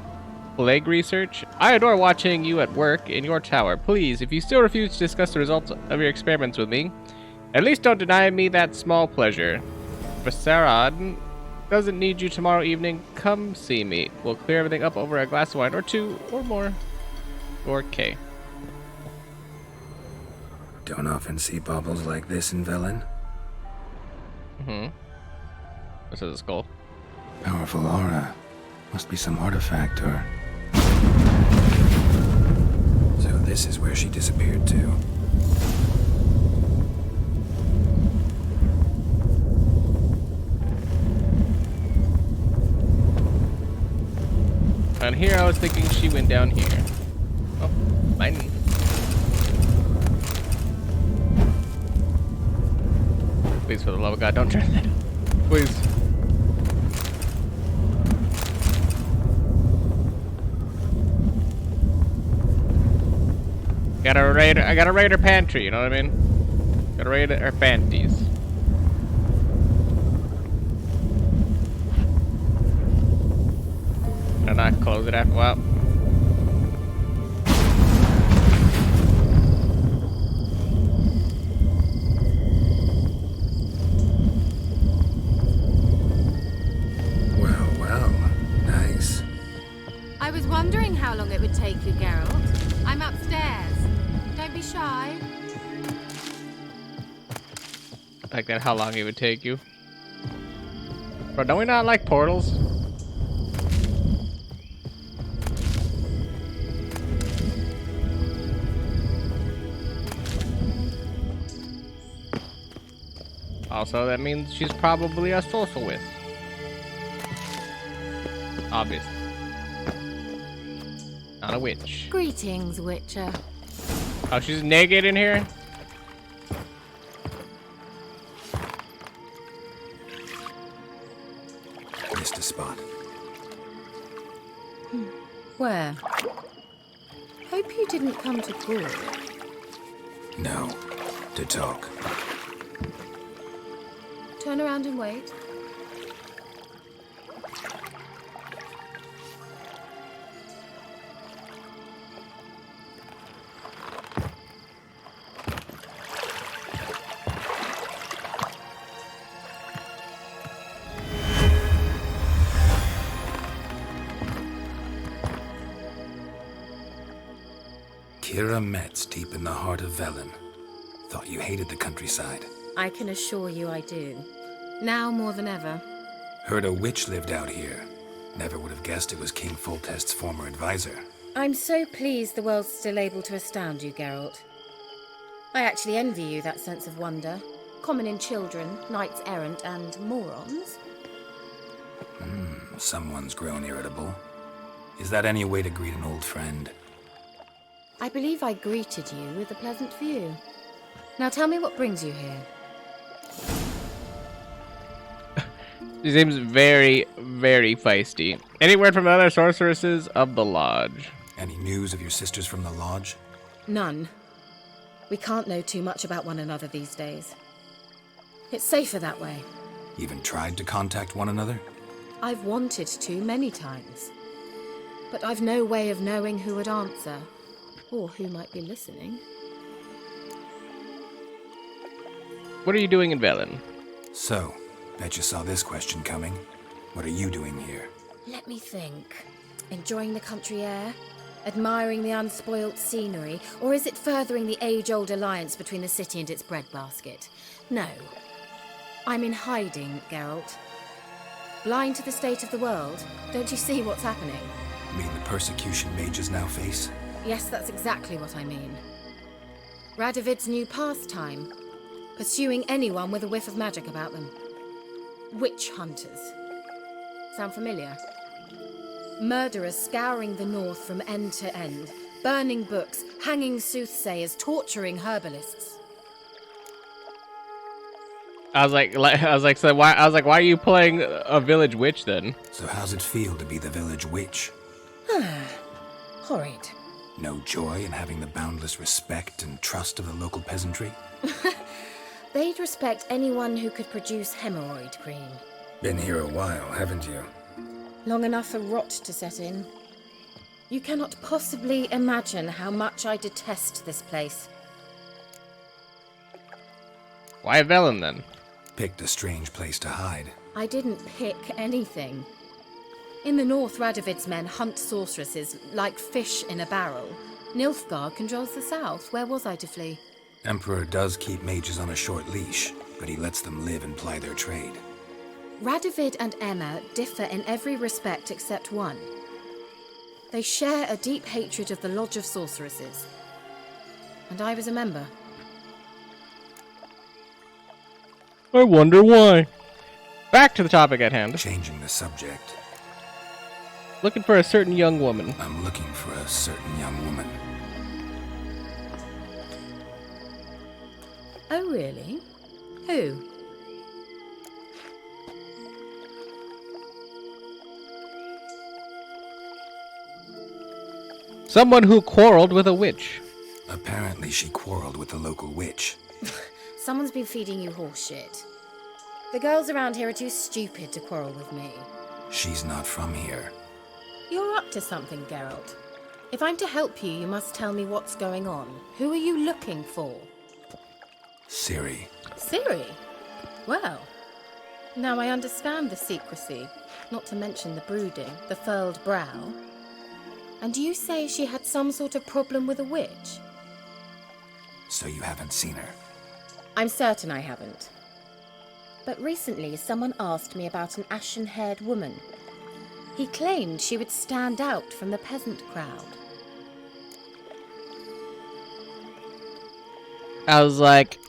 plague research? I adore watching you at work in your tower. Please, if you still refuse to discuss the results of your experiments with me, at least don't deny me that small pleasure. Vasarad doesn't need you tomorrow evening. Come see me. We'll clear everything up over a glass of wine or two or more. Or K. Don't often see baubles like this in Velen. This is a skull. Powerful aura. Must be some artifact or... So this is where she disappeared to. And here I was thinking she went down here. Oh, mine. Please, for the love of God, don't turn that off. Please. I gotta raid her pantry, you know what I mean? Gotta raid her panties. Can I not close it after a while? Well, nice. I was wondering how long it would take you, Geralt. I'm upstairs. Don't be shy. Like that, how long it would take you. Bro, don't we not like portals? Also, that means she's probably a sorceress. Obviously. Not a witch. Greetings, Witcher. Oh, she's naked in here? Missed a spot. Where? Hope you didn't come to court. No. To talk. Turn around and wait. Kira Metz deep in the heart of Velen. Thought you hated the countryside. I can assure you I do. Now more than ever. Heard a witch lived out here. Never would have guessed it was King Foltest's former advisor. I'm so pleased the world's still able to astound you, Geralt. I actually envy you that sense of wonder. common in children, knights errant, and morons. Someone's grown irritable. Is that any way to greet an old friend? I believe I greeted you with a pleasant view. Now tell me what brings you here. She seems very, very feisty. Any word from other sorceresses of the lodge? Any news of your sisters from the lodge? None. We can't know too much about one another these days. It's safer that way. Even tried to contact one another? I've wanted to many times. But I've no way of knowing who would answer, or who might be listening. What are you doing in Velen? So, bet you saw this question coming. What are you doing here? Let me think. Enjoying the country air? Admiring the unspoilt scenery? Or is it furthering the age-old alliance between the city and its breadbasket? No. I'm in hiding, Geralt. Blind to the state of the world? Don't you see what's happening? You mean the persecution mages now face? Yes, that's exactly what I mean. Radovid's new pastime. Pursuing anyone with a whiff of magic about them. Witch hunters. Sound familiar? Murderers scouring the north from end to end, burning books, hanging soothsayers, torturing herbalists. I was like, why are you playing a village witch then? So how's it feel to be the village witch? Horrid. No joy in having the boundless respect and trust of the local peasantry? They'd respect anyone who could produce hemorrhoid cream. Been here a while, haven't you? Long enough for rot to set in. You cannot possibly imagine how much I detest this place. Why Velen then? Picked a strange place to hide. I didn't pick anything. In the north, Radovid's men hunt sorceresses like fish in a barrel. Nilfgaard controls the south. Where was I to flee? Emperor does keep mages on a short leash, but he lets them live and ply their trade. Radovid and Emma differ in every respect except one. They share a deep hatred of the Lodge of Sorceresses. And I was a member. I wonder why. Back to the topic at hand. Changing the subject. Looking for a certain young woman. I'm looking for a certain young woman. Oh, really? Who? Someone who quarreled with a witch. Apparently she quarreled with the local witch. Someone's been feeding you horse shit. The girls around here are too stupid to quarrel with me. She's not from here. You're up to something, Geralt. If I'm to help you, you must tell me what's going on. Who are you looking for? Ciri. Ciri? Well, now I understand the secrecy, not to mention the brooding, the furled brow. And you say she had some sort of problem with a witch? So you haven't seen her? I'm certain I haven't. But recently someone asked me about an ashen-haired woman. He claimed she would stand out from the peasant crowd. I was like,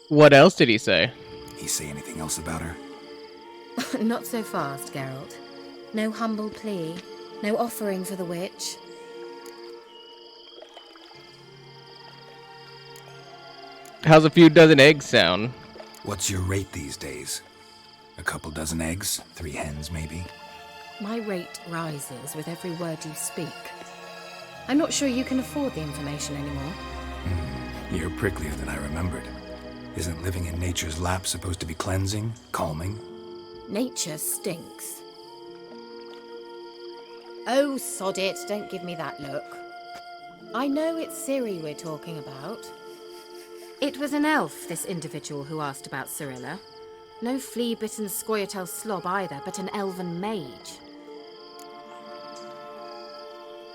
what else did he say? He say anything else about her? Not so fast, Geralt. No humble plea, no offering for the witch. How's a few dozen eggs sound? What's your rate these days? A couple dozen eggs? 3 hens, maybe? My rate rises with every word you speak. I'm not sure you can afford the information anymore. You're pricklier than I remembered. Isn't living in nature's lap supposed to be cleansing, calming? Nature stinks. Oh, sod it, don't give me that look. I know it's Ciri we're talking about. It was an elf, this individual who asked about Cirilla. No flea-bitten Scoia'tael slob either, but an elven mage.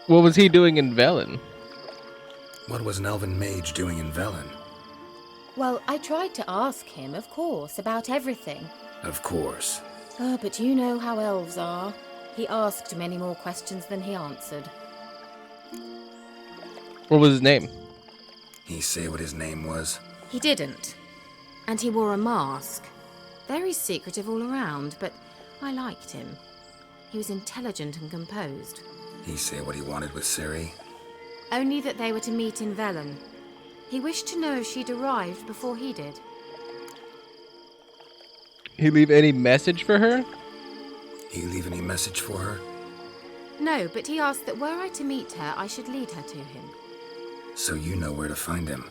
What was he doing in Velen? What was an elven mage doing in Velen? Well, I tried to ask him, of course, about everything. Of course. Oh, but you know how elves are. He asked many more questions than he answered. What was his name? He say what his name was? He didn't. And he wore a mask. Very secretive all around, but I liked him. He was intelligent and composed. He say what he wanted with Ciri? Only that they were to meet in Velen. He wished to know if she'd arrived before he did. He leave any message for her? He leave any message for her? No, but he asked that were I to meet her, I should lead her to him. So you know where to find him?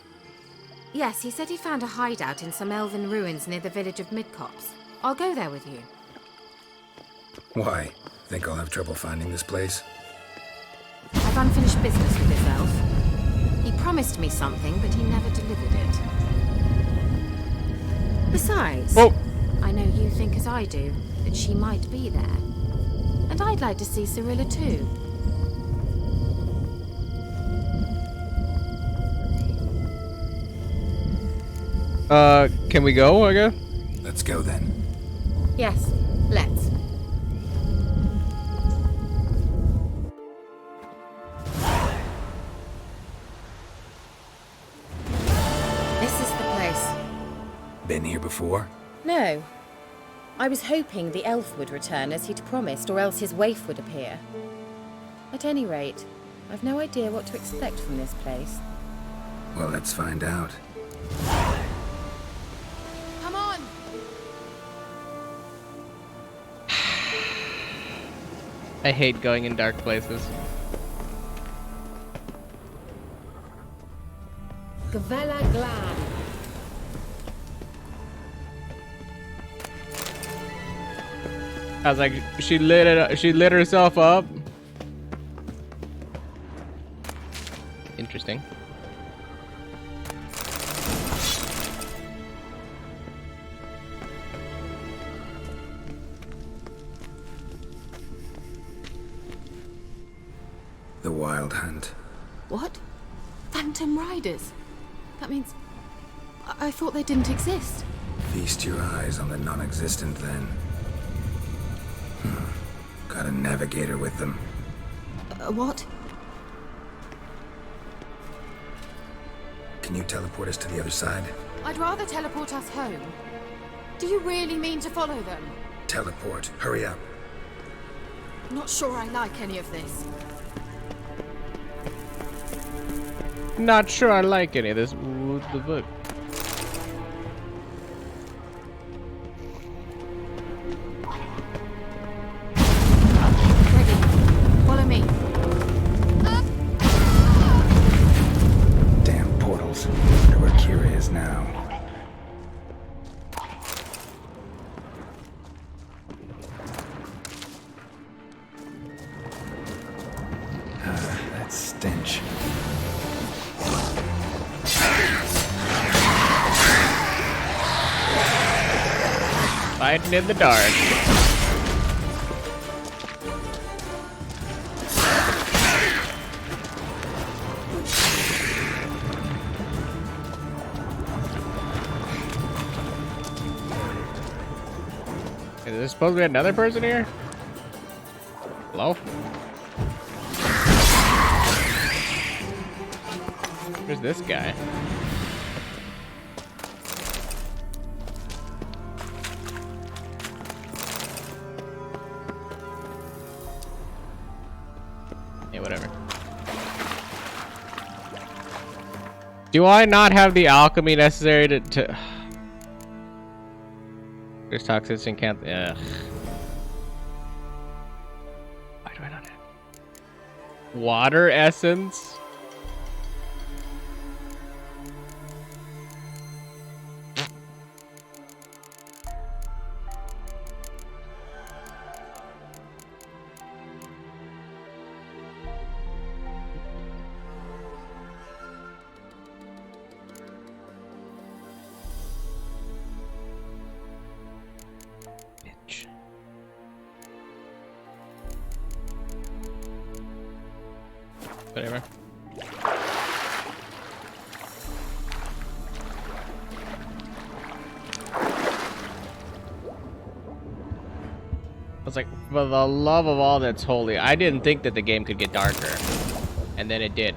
Yes, he said he found a hideout in some elven ruins near the village of Midcopse. I'll go there with you. Why? Think I'll have trouble finding this place? I've unfinished business with this elf. He promised me something, but he never delivered it. Besides, I know you think as I do, that she might be there. And I'd like to see Cirilla too. Can we go, I guess? Let's go then. Yes, let's. This is the place. Been here before? No. I was hoping the elf would return as he'd promised, or else his waif would appear. At any rate, I've no idea what to expect from this place. Well, let's find out. Come on! I hate going in dark places. Gavella Glan. I was like, she lit herself up. Interesting. The Wild Hunt. What? Phantom Riders? That means... I thought they didn't exist. Feast your eyes on the non-existent then. Got a navigator with them. What? Can you teleport us to the other side? I'd rather teleport us home. Do you really mean to follow them? Teleport. Hurry up. Not sure I like any of this. Not sure I like any of this. Ooh, the book. Follow me. Damn portals. Wonder where Kira is now. That stench. Fighting in the dark. Is there supposed to be another person here? Hello? Where's this guy? Yeah, whatever. Do I not have the alchemy necessary to... There's toxicity and can't... Ugh. Why do I not have... Water essence? Whatever. I was like, for the love of all that's holy, I didn't think that the game could get darker. And then it did.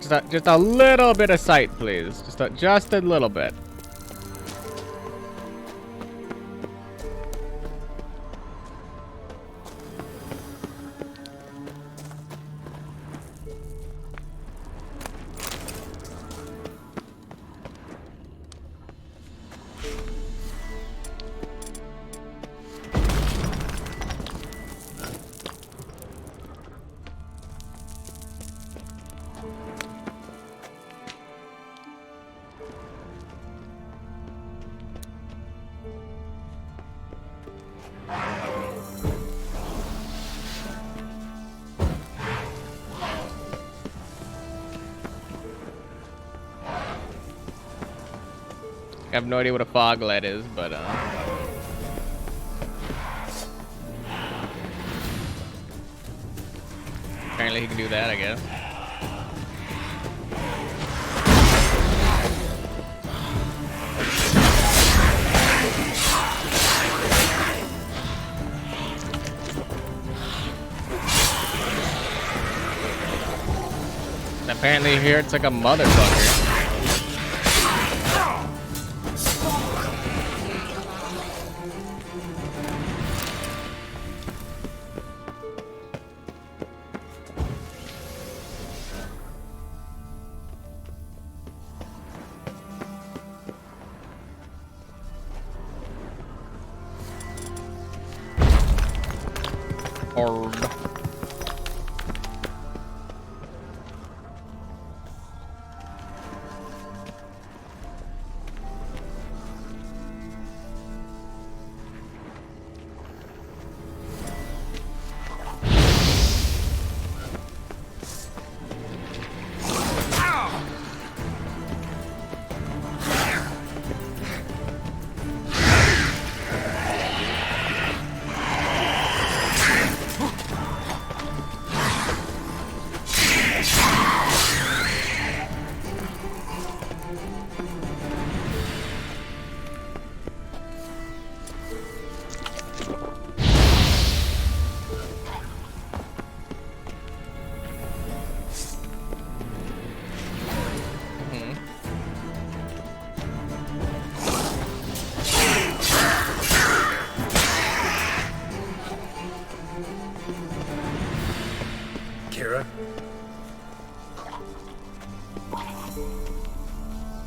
Just a little bit of sight, please. Just a little bit. I have no idea what a fog light is, but apparently he can do that, I guess. And apparently here it's like a motherfucker.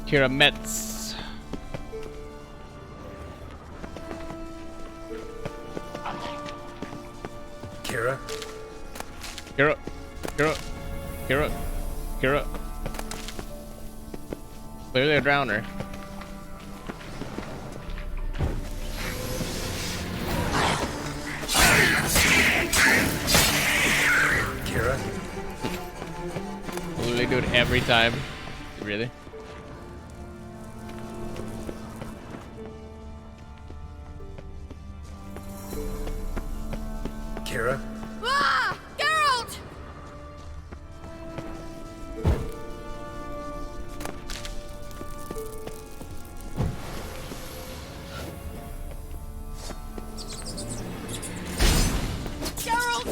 Kira Metz. Kira? Kira. Kira. Kira. Kira. Clearly a drowner. Kira? Literally do it every time. Really? Kira? Ah! Geralt! Geralt, do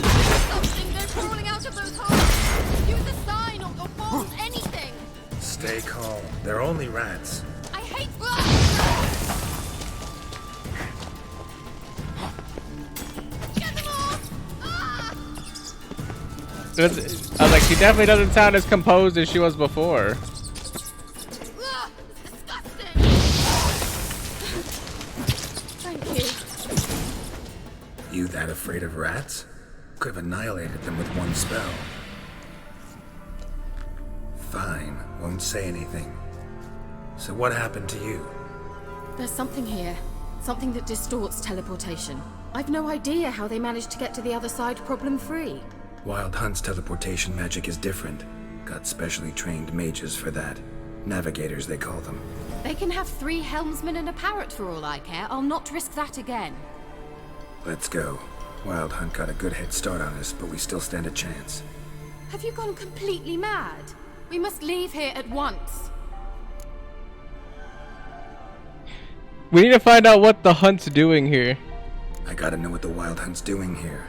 something! They're crawling out of those holes! Use a sign or bolt, anything! Stay calm. They're only rats. I hate... I was like, she definitely doesn't sound as composed as she was before. Thank you. You that afraid of rats? Could have annihilated them with one spell. Fine, won't say anything. So what happened to you? There's something here. Something that distorts teleportation. I've no idea how they managed to get to the other side problem-free. Wild Hunt's teleportation magic is different. Got specially trained mages for that. Navigators, they call them. They can have 3 helmsmen and a parrot for all I care. I'll not risk that again. Let's go. Wild Hunt got a good head start on us, but we still stand a chance. Have you gone completely mad? We must leave here at once. We need to find out what the Hunt's doing here. I gotta know what the Wild Hunt's doing here.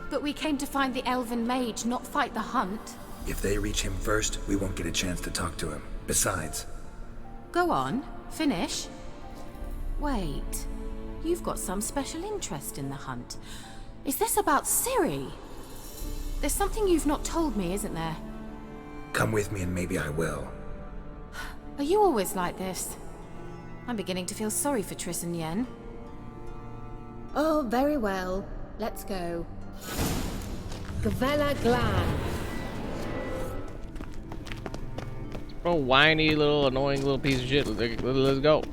But we came to find the elven mage, not fight the Hunt. If they reach him first, we won't get a chance to talk to him. Besides... Go on, finish. Wait, you've got some special interest in the hunt. Is this about Ciri? There's something you've not told me, isn't there? Come with me and maybe I will. Are you always like this? I'm beginning to feel sorry for Triss and Yen. Oh, very well. Let's go. Gavella Glan. Oh, whiny little annoying little piece of shit. Let's go.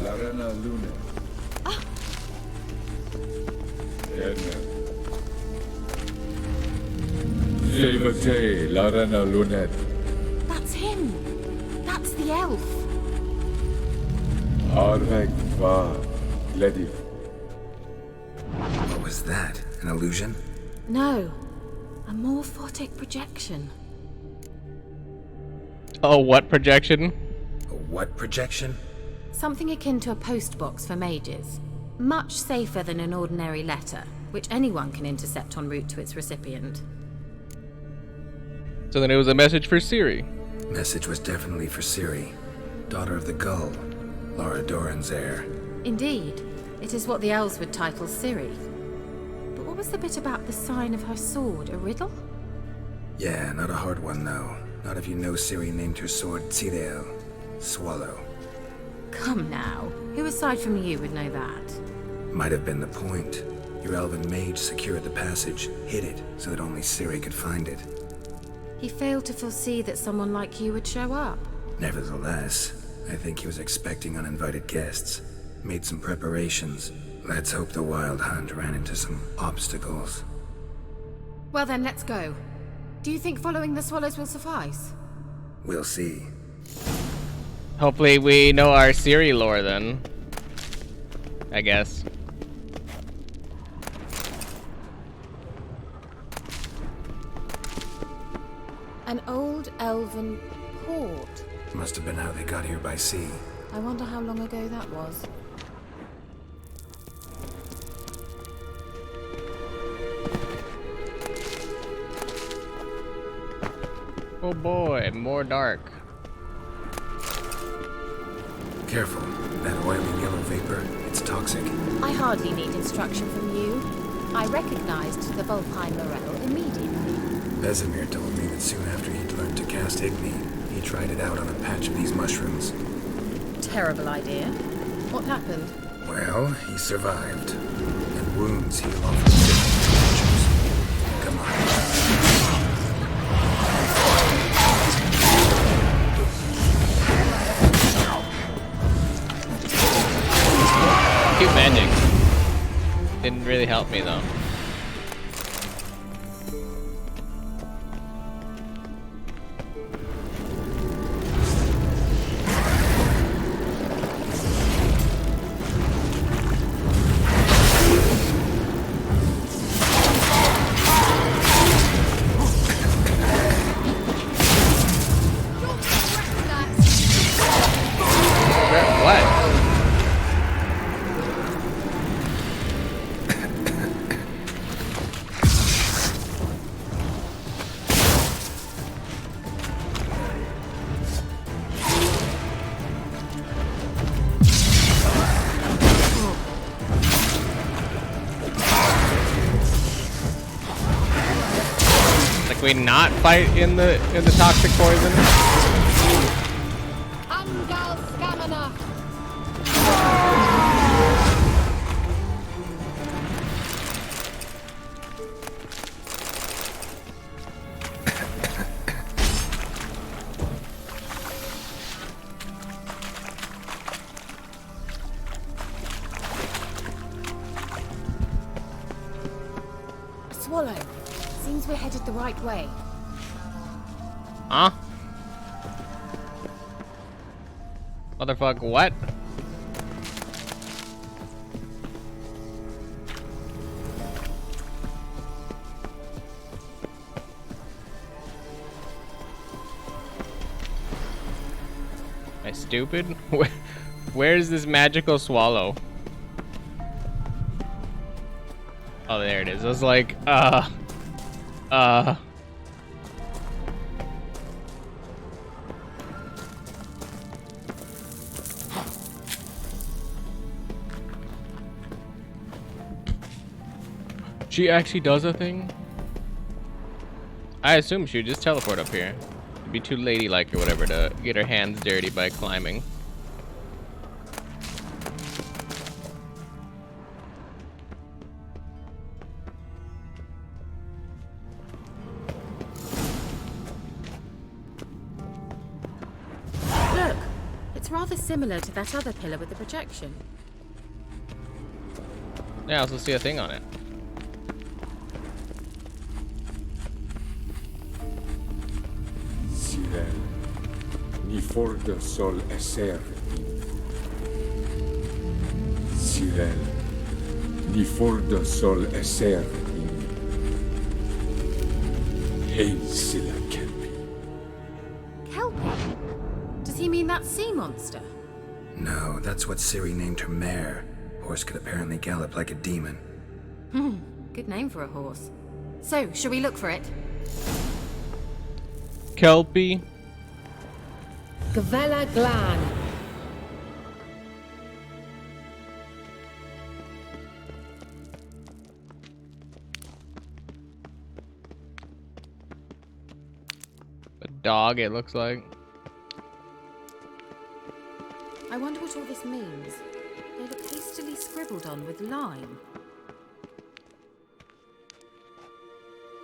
Larena Lune. Jevate Larena Lunet. That's him. That's the elf. Arvek va Lediv. What was that? An illusion? No. A morphotic projection. Oh, what projection? A what projection? Something akin to a postbox for mages. Much safer than an ordinary letter, which anyone can intercept en route to its recipient. So then it was a message for Ciri. Message was definitely for Ciri, daughter of the Gull, Lara Doran's heir. Indeed. It is what the elves would title Ciri. But what was the bit about the sign of her sword? A riddle? Yeah, not a hard one though. Not if you know Ciri named her sword Tirel, Swallow. Come now. Who aside from you would know that? Might have been the point. Your elven mage secured the passage, hid it, so that only Ciri could find it. He failed to foresee that someone like you would show up. Nevertheless, I think he was expecting uninvited guests. Made some preparations. Let's hope the Wild Hunt ran into some obstacles. Well then, let's go. Do you think following the swallows will suffice? We'll see. Hopefully we know our Ciri lore then. I guess. An old elven port. Must have been how they got here by sea. I wonder how long ago that was. Oh boy, more dark. Careful. That oily yellow vapor, it's toxic. I hardly need instruction from you. I recognized the Volpine Morel immediately. Vesemir told me that soon after he'd learned to cast Igni, he tried it out on a patch of these mushrooms. Terrible idea. What happened? Well, he survived. And wounds heal off of different creatures. Come on. Cute magic. Didn't really help me though. We not fight in the toxic poison? Swallow. Seems we're headed the right way. Huh? Motherfucker, what? Am I stupid? Where's this magical swallow? Oh, there it is. I was like, She actually does a thing? I assume she would just teleport up here. It'd be too ladylike or whatever to get her hands dirty by climbing. Look, it's rather similar to that other pillar with the projection. Yeah, I also see a thing on it. Sirel, ni forda sol esser. Sirel, ni forda sol esser. Hail Silla Kelpie. Kelpie? Does he mean that sea monster? No, that's what Ciri named her mare. Horse could apparently gallop like a demon. Good name for a horse. So, shall we look for it? Kelpie. Gavella Glan. A dog, it looks like. I wonder what all this means. They look hastily scribbled on with lime.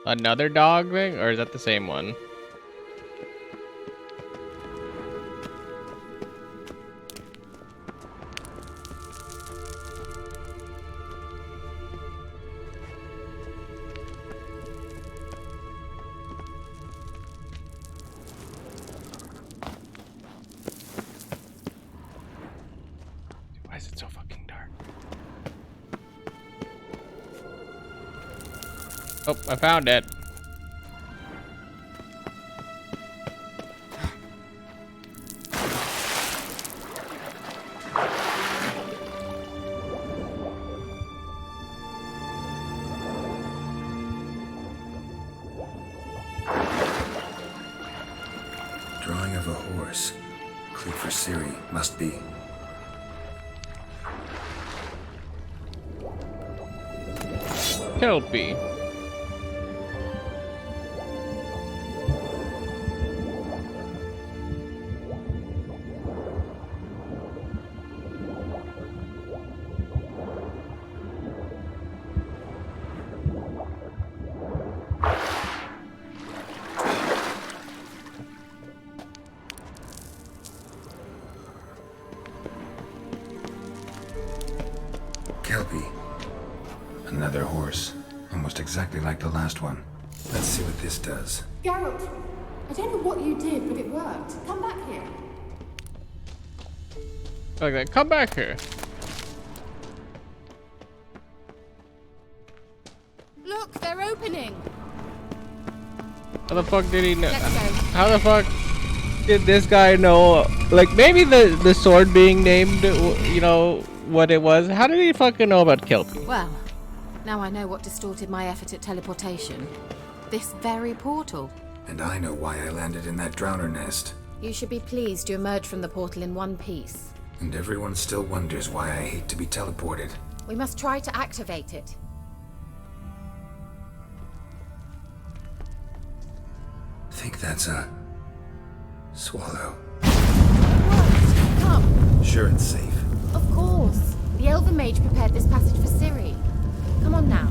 Another dog thing? Or is that the same one? Why is it so fucking dark? Oh, I found it. Drawing of a horse. Clue for Ciri. Must be. Kelpie. Kelpie. Another horse. Almost exactly like the last one. Let's see what this does. Geralt, I don't know what you did, but it worked. Come back here. Okay, come back here. Look, they're opening. How the fuck did he know? Let's go. How the fuck did this guy know? Like, maybe the sword being named, you know, what it was. How did he fucking know about Kelpie? Well, now I know what distorted my effort at teleportation. This very portal. And I know why I landed in that drowner nest. You should be pleased you emerged from the portal in one piece. And everyone still wonders why I hate to be teleported. We must try to activate it. Think that's a swallow. What? Come. Sure it's safe. Of course. The Elven Mage prepared this passage for Ciri. Come on now.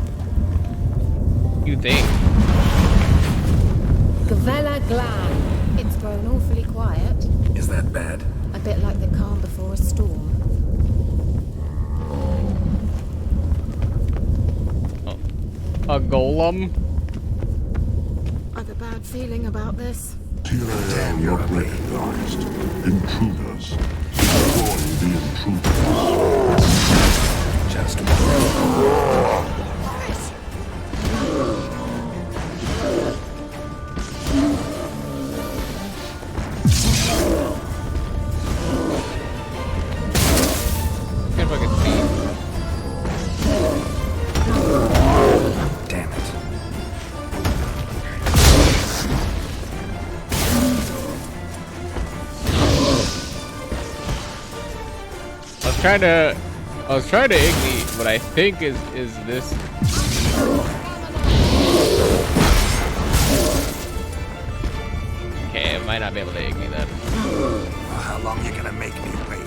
You think? Gavella Glan. It's grown awfully quiet. Is that bad? A bit like the calm before a storm. A golem? I've a bad feeling about this. Till I am not recognized. Intruders. Destroy the intruders. Just Can't fucking see. trying to ignite what I think is this. Okay, I might not be able to ignite that. How long are you gonna make me wait?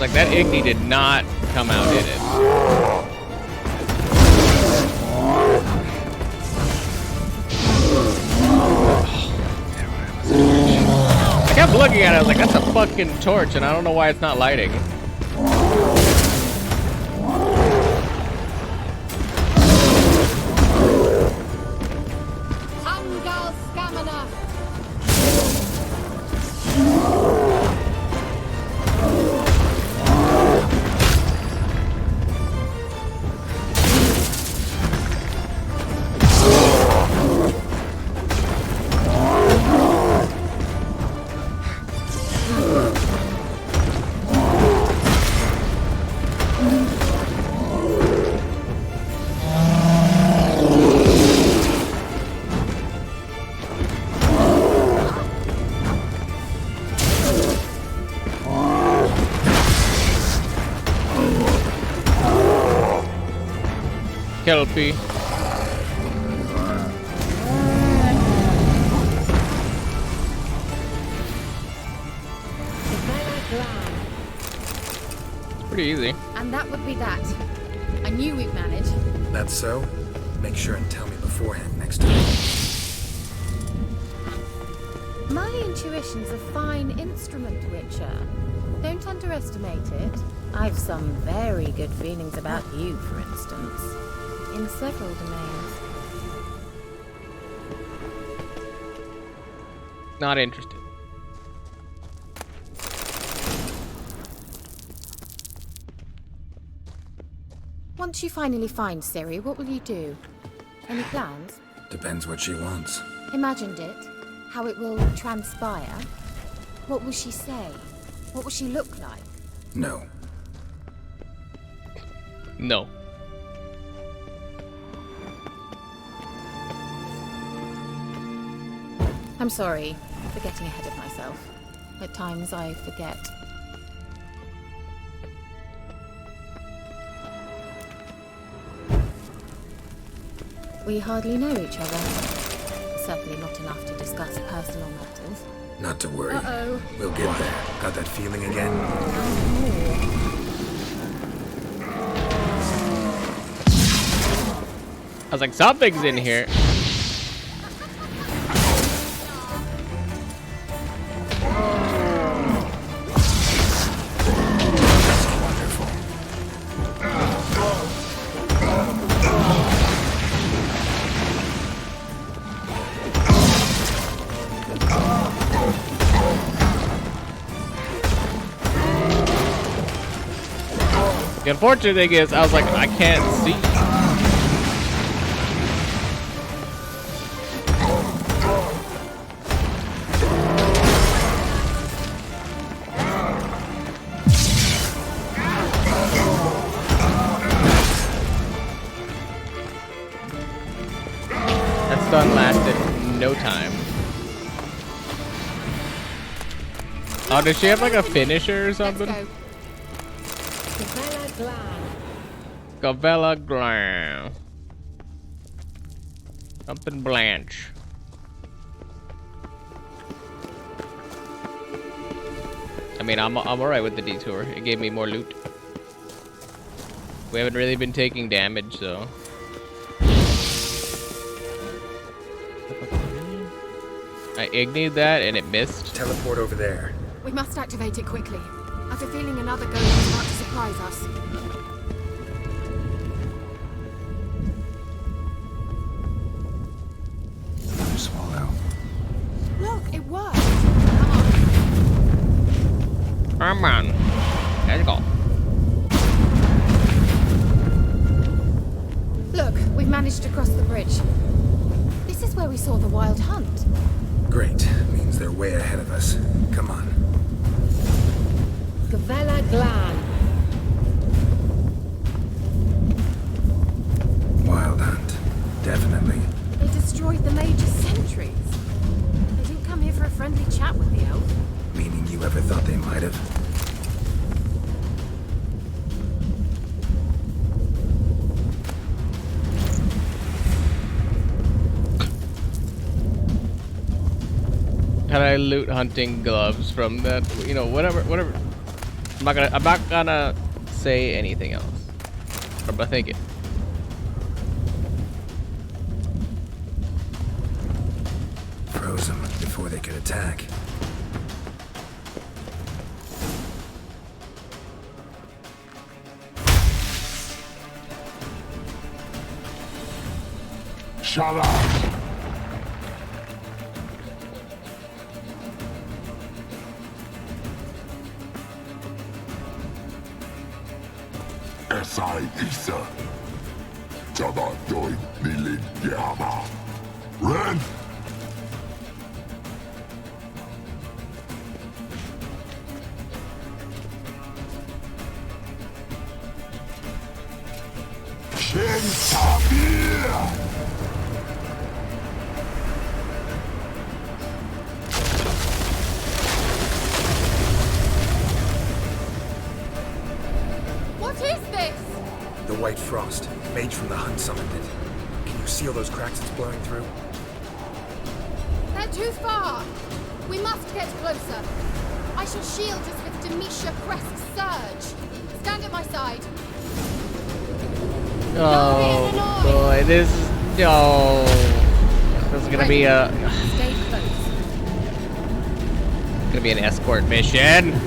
Like that Igni did not come out, did it? I kept looking at it, I was like, that's a fucking torch, and I don't know why it's not lighting. Kelpie. Pretty easy. And that would be that. I knew we'd manage. That's so? Make sure and tell me beforehand next time. My intuition's a fine instrument, Witcher. Don't underestimate it. I've some very good feelings about you, for instance. In several domains. Not interested. Once you finally find Ciri, what will you do? Any plans? Depends what she wants. Imagined it. How it will transpire. What will she say? What will she look like? No. No. I'm sorry for getting ahead of myself. At times I forget. We hardly know each other. Certainly not enough to discuss personal matters. Not to worry. Uh-oh. We'll get there. Got that feeling again? I was like, something's in here. The unfortunate thing is, I was like, I can't see. That stun lasted no time. Oh, does she have like a finisher or something? Gavella Glam. Something Blanche. I mean, I'm alright with the detour. It gave me more loot. We haven't really been taking damage, so. I ignited that and it missed. Teleport over there. We must activate it quickly. I have a feeling another ghost is about to surprise us. Swallow. Look, it worked. Come on. Come on. Let's go. Look, we've managed to cross the bridge. This is where we saw the wild hunt. Great. Means they're way ahead of us. Come on. Gavella Glan. Wild hunt. Definitely. They destroyed the major sentries. They didn't come here for a friendly chat with the elf. Meaning you ever thought they might have? Had I loot hunting gloves from that? You know, whatever. I'm not gonna say anything else. Or think it. Froze them before they could attack. Shut up! Esai Isa. Jada Doi Nilin Yama. Ren! Shin Tabir! The white frost. Mage from the hunt summoned it. Can you see all those cracks it's blowing through? They're too far. We must get closer. I shall shield us with Demetia Crest Surge. Stand at my side. Oh boy, this is this is gonna be a Stay close. gonna be an escort mission.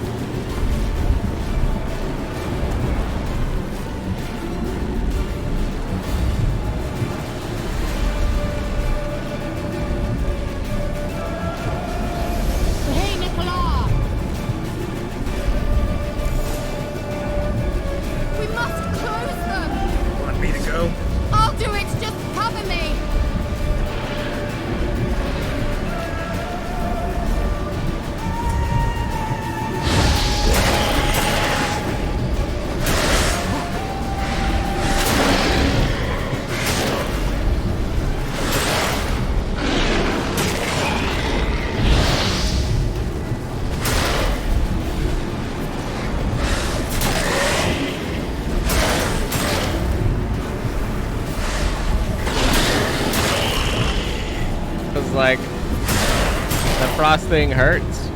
Like the frost thing hurts.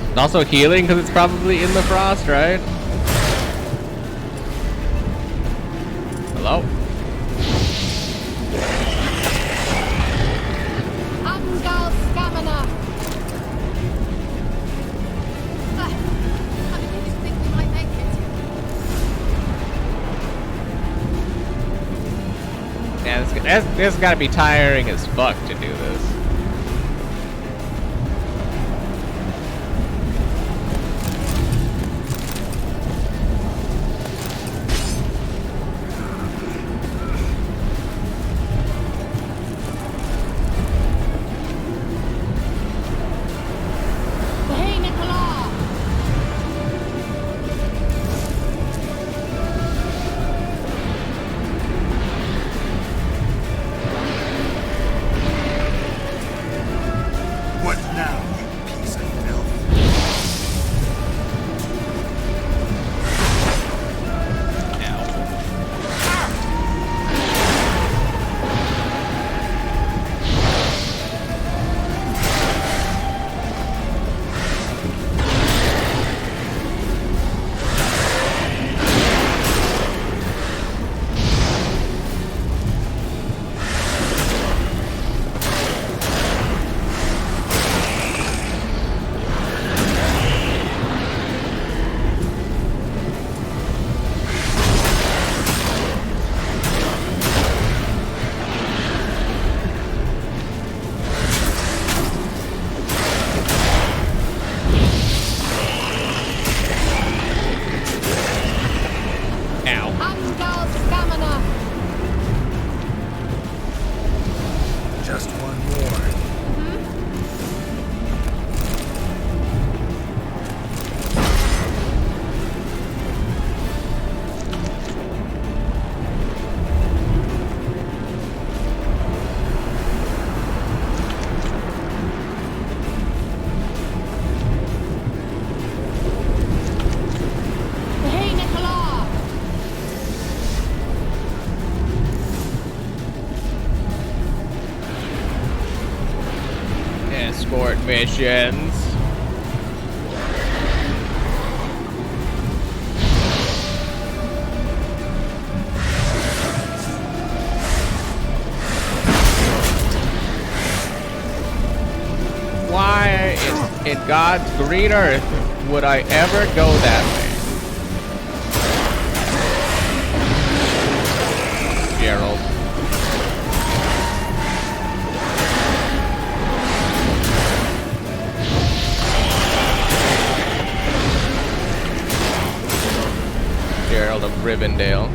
It's also healing because it's probably in the frost, right? Hello? Angal Stamina. Yeah, this gotta be tiring as fuck to do this. missions. Why in God's green earth would I ever go that way? Gerald. Gerald of Rivendell.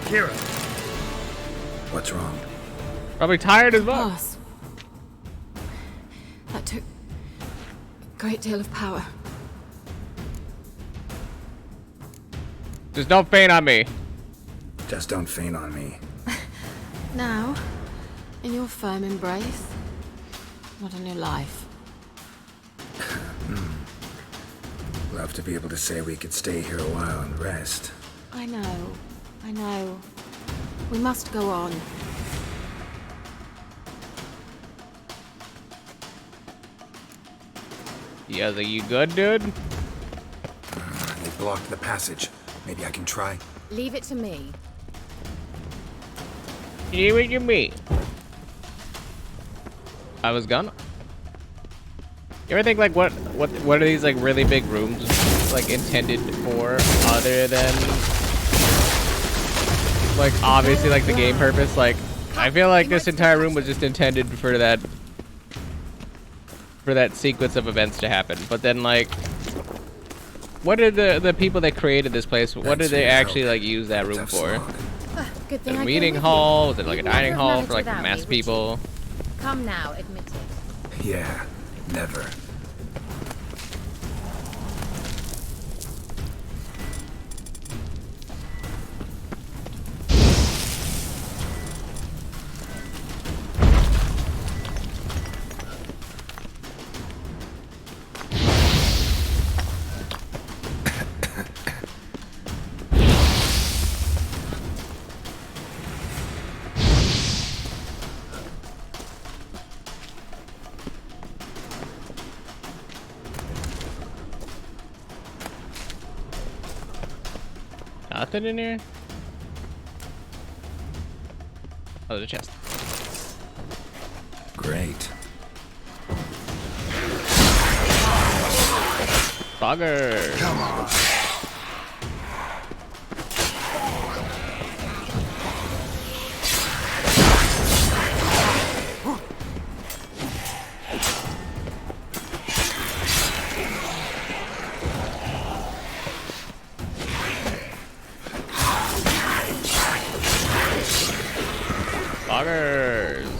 Kira. What's wrong? Probably tired as well. Boss. That took a great deal of power. Just don't faint on me. Just don't faint on me. Now, in your firm embrace, not in your life. Love to be able to say we could stay here a while and rest. I know. We must go on. Yeah, are you good, dude? They blocked the passage. Maybe I can try. Leave it to me. Leave it to me. I was gonna. You ever think like what are these like really big rooms like intended for other than like obviously like the game purpose? Like I feel like this entire room was just intended for that sequence of events to happen. But then like what did the people that created this place, what did they actually like use that room for? Good thing A I meeting came with hall? you. Was it like a You'd dining never hall have for like managed mass without me, would people? you? Come now, admit it. Yeah, never. Nothing in here? Oh, there's a chest. Great. Bugger. Come on. Foggers.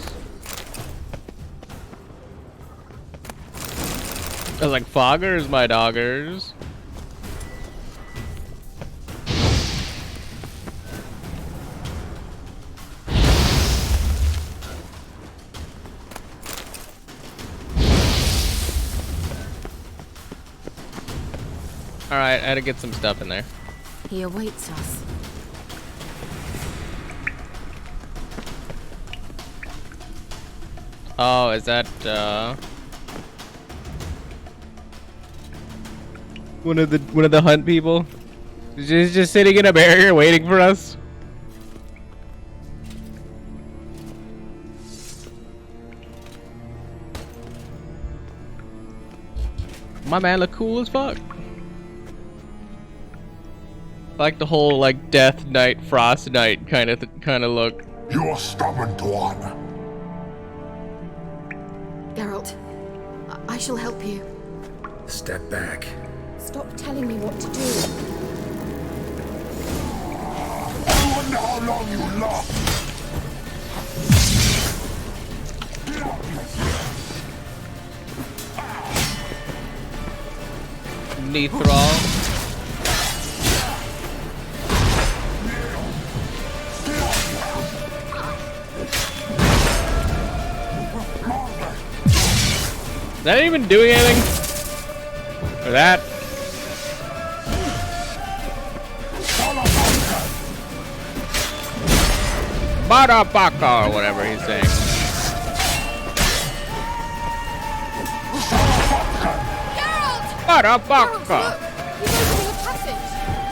I was like, foggers, my doggers. Alright, I had to get some stuff in there. He awaits us. Oh, is that one of the hunt people? He's just sitting in a barrier waiting for us. My man look cool as fuck. Like the whole like Death Knight, Frost Knight kind of look. You're stubborn, Tuan. Geralt, I shall help you. Step back. Stop telling me what to do. I wonder how long you last. Nithrol. Is that even doing anything? For that? Badabaka, or whatever he's saying. Badabaka!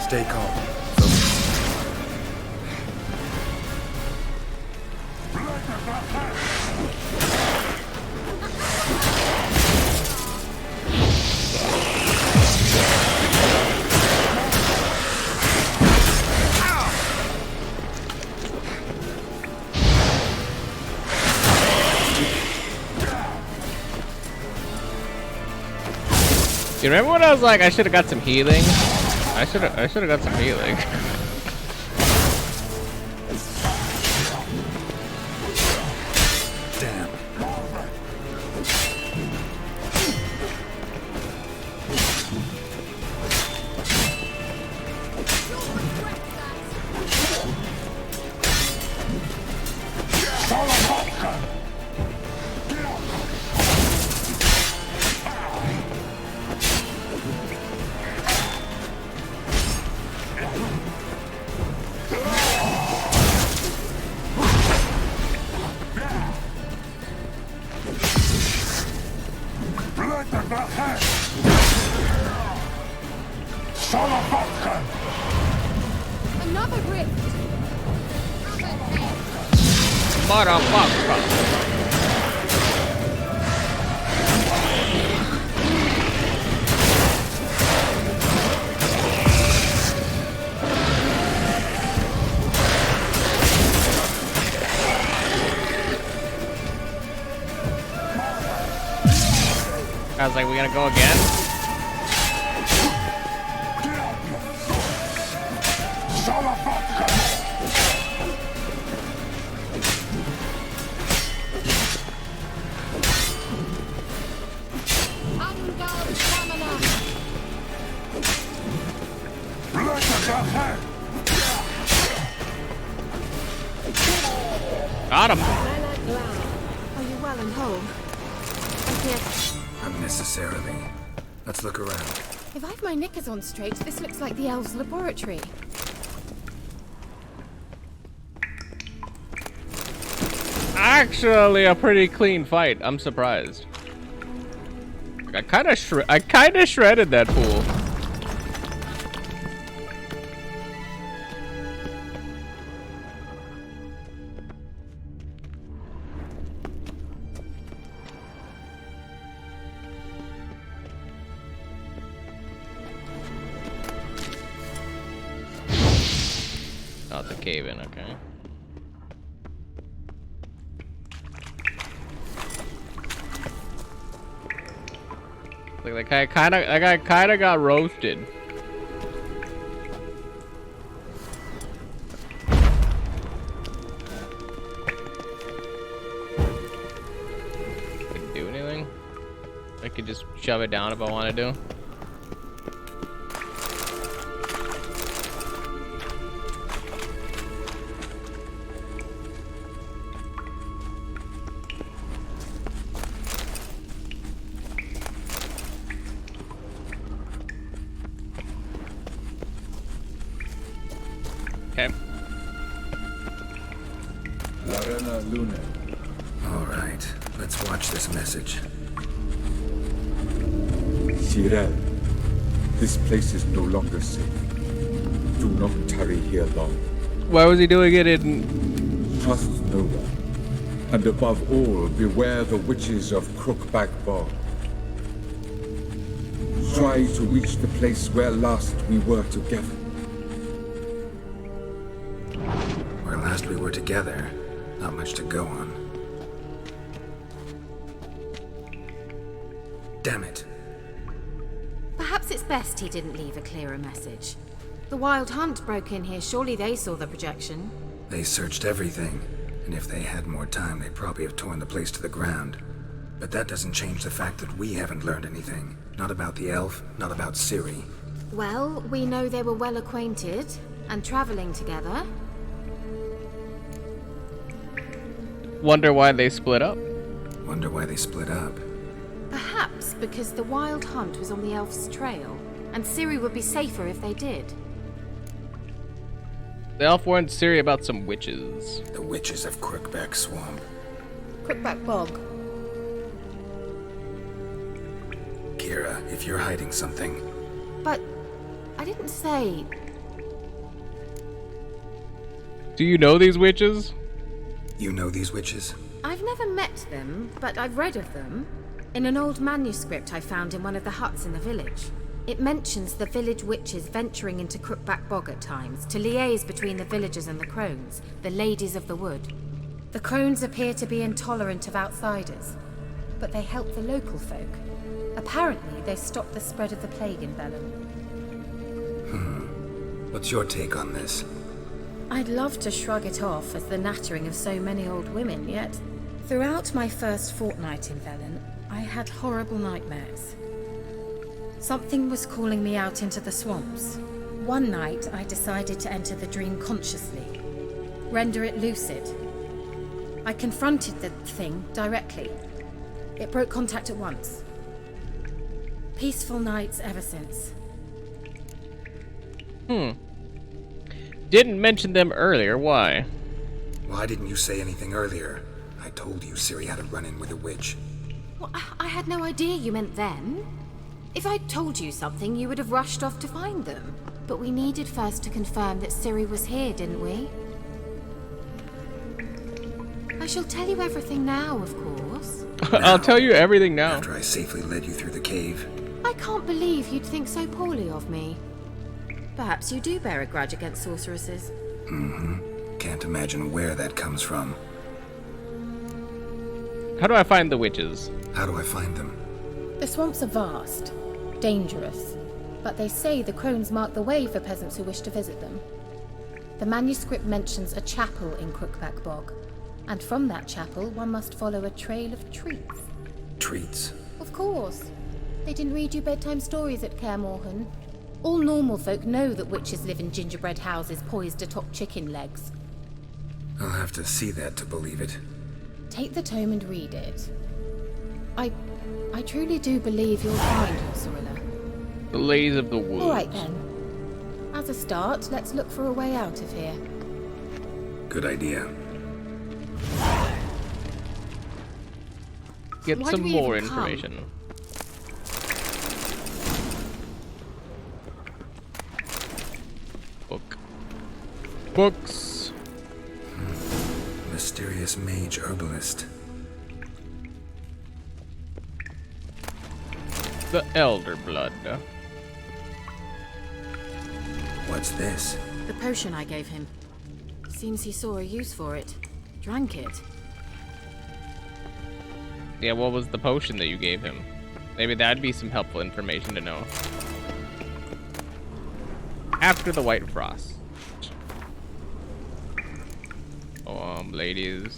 Stay calm. You remember when I was like, I should have got some healing? I should have got some healing. Damn. Another rift. Motherfucker. I was like, we gonna go again? Got him. Are you well and whole? Yes. Unnecessarily. Let's look around. If I've my knickers on straight, this looks like the elves' laboratory. Actually, a pretty clean fight. I'm surprised. I kind of shredded that fool. Not the cave in, okay. Like that guy kind of got roasted. Couldn't do anything. I could just shove it down if I wanted to. Okay. Larena Luna. All right, let's watch this message. Cyril, this place is no longer safe. Do not tarry here long. Why was he doing it in... Trust no one. And above all, beware the witches of Crookback Bog. Try to reach the place where last we were together. Where last we were together, not much to go on. Damn it. Perhaps it's best he didn't leave a clearer message. The Wild Hunt broke in here. Surely they saw the projection. They searched everything, and if they had more time, they'd probably have torn the place to the ground. But that doesn't change the fact that we haven't learned anything. Not about the elf, not about Ciri. Well, we know they were well acquainted and traveling together. Wonder why they split up. Wonder why they split up. Perhaps because the wild hunt was on the elf's trail, and Ciri would be safer if they did. The elf warned Ciri about some witches. The witches of Crookback Swamp. Crookback Bog. Kira, if you're hiding something... But I didn't say... Do you know these witches? You know these witches? I've never met them, but I've read of them. In an old manuscript I found in one of the huts in the village. It mentions the village witches venturing into Crookback Bog at times to liaise between the villagers and the crones, the ladies of the wood. The crones appear to be intolerant of outsiders, but they help the local folk. Apparently, they stopped the spread of the plague in Bellum. What's your take on this? I'd love to shrug it off as the nattering of so many old women, yet throughout my first fortnight in Velen, I had horrible nightmares. Something was calling me out into the swamps. One night, I decided to enter the dream consciously, render it lucid. I confronted the thing directly. It broke contact at once. Peaceful nights ever since. Didn't mention them earlier. Why? Why didn't you say anything earlier? I told you Ciri had a run-in with a witch. Well, I had no idea you meant then. If I'd told you something, you would have rushed off to find them. But we needed first to confirm that Ciri was here, didn't we? I shall tell you everything now, of course. I'll tell you everything now. After I safely led you through the cave. I can't believe you'd think so poorly of me. Perhaps you do bear a grudge against sorceresses. Can't imagine where that comes from. How do I find the witches? How do I find them? The swamps are vast, dangerous, but they say the crones mark the way for peasants who wish to visit them. The manuscript mentions a chapel in Crookback Bog, and from that chapel one must follow a trail of treats. Treats? Of course. They didn't read you bedtime stories at Kaer Morhen. All normal folk know that witches live in gingerbread houses poised atop chicken legs. I'll have to see that to believe it. Take the tome and read it. I truly do believe you'll find her, Sorilla. The ladies of the woods. All right then. As a start, let's look for a way out of here. Good idea. Get Why some do we more even come? information. Books. Mysterious mage herbalist. The Elder Blood. What's this? The potion I gave him. Seems he saw a use for it. Drank it. Yeah, what was the potion that you gave him? Maybe that'd be some helpful information to know. After the White Frost. Ladies.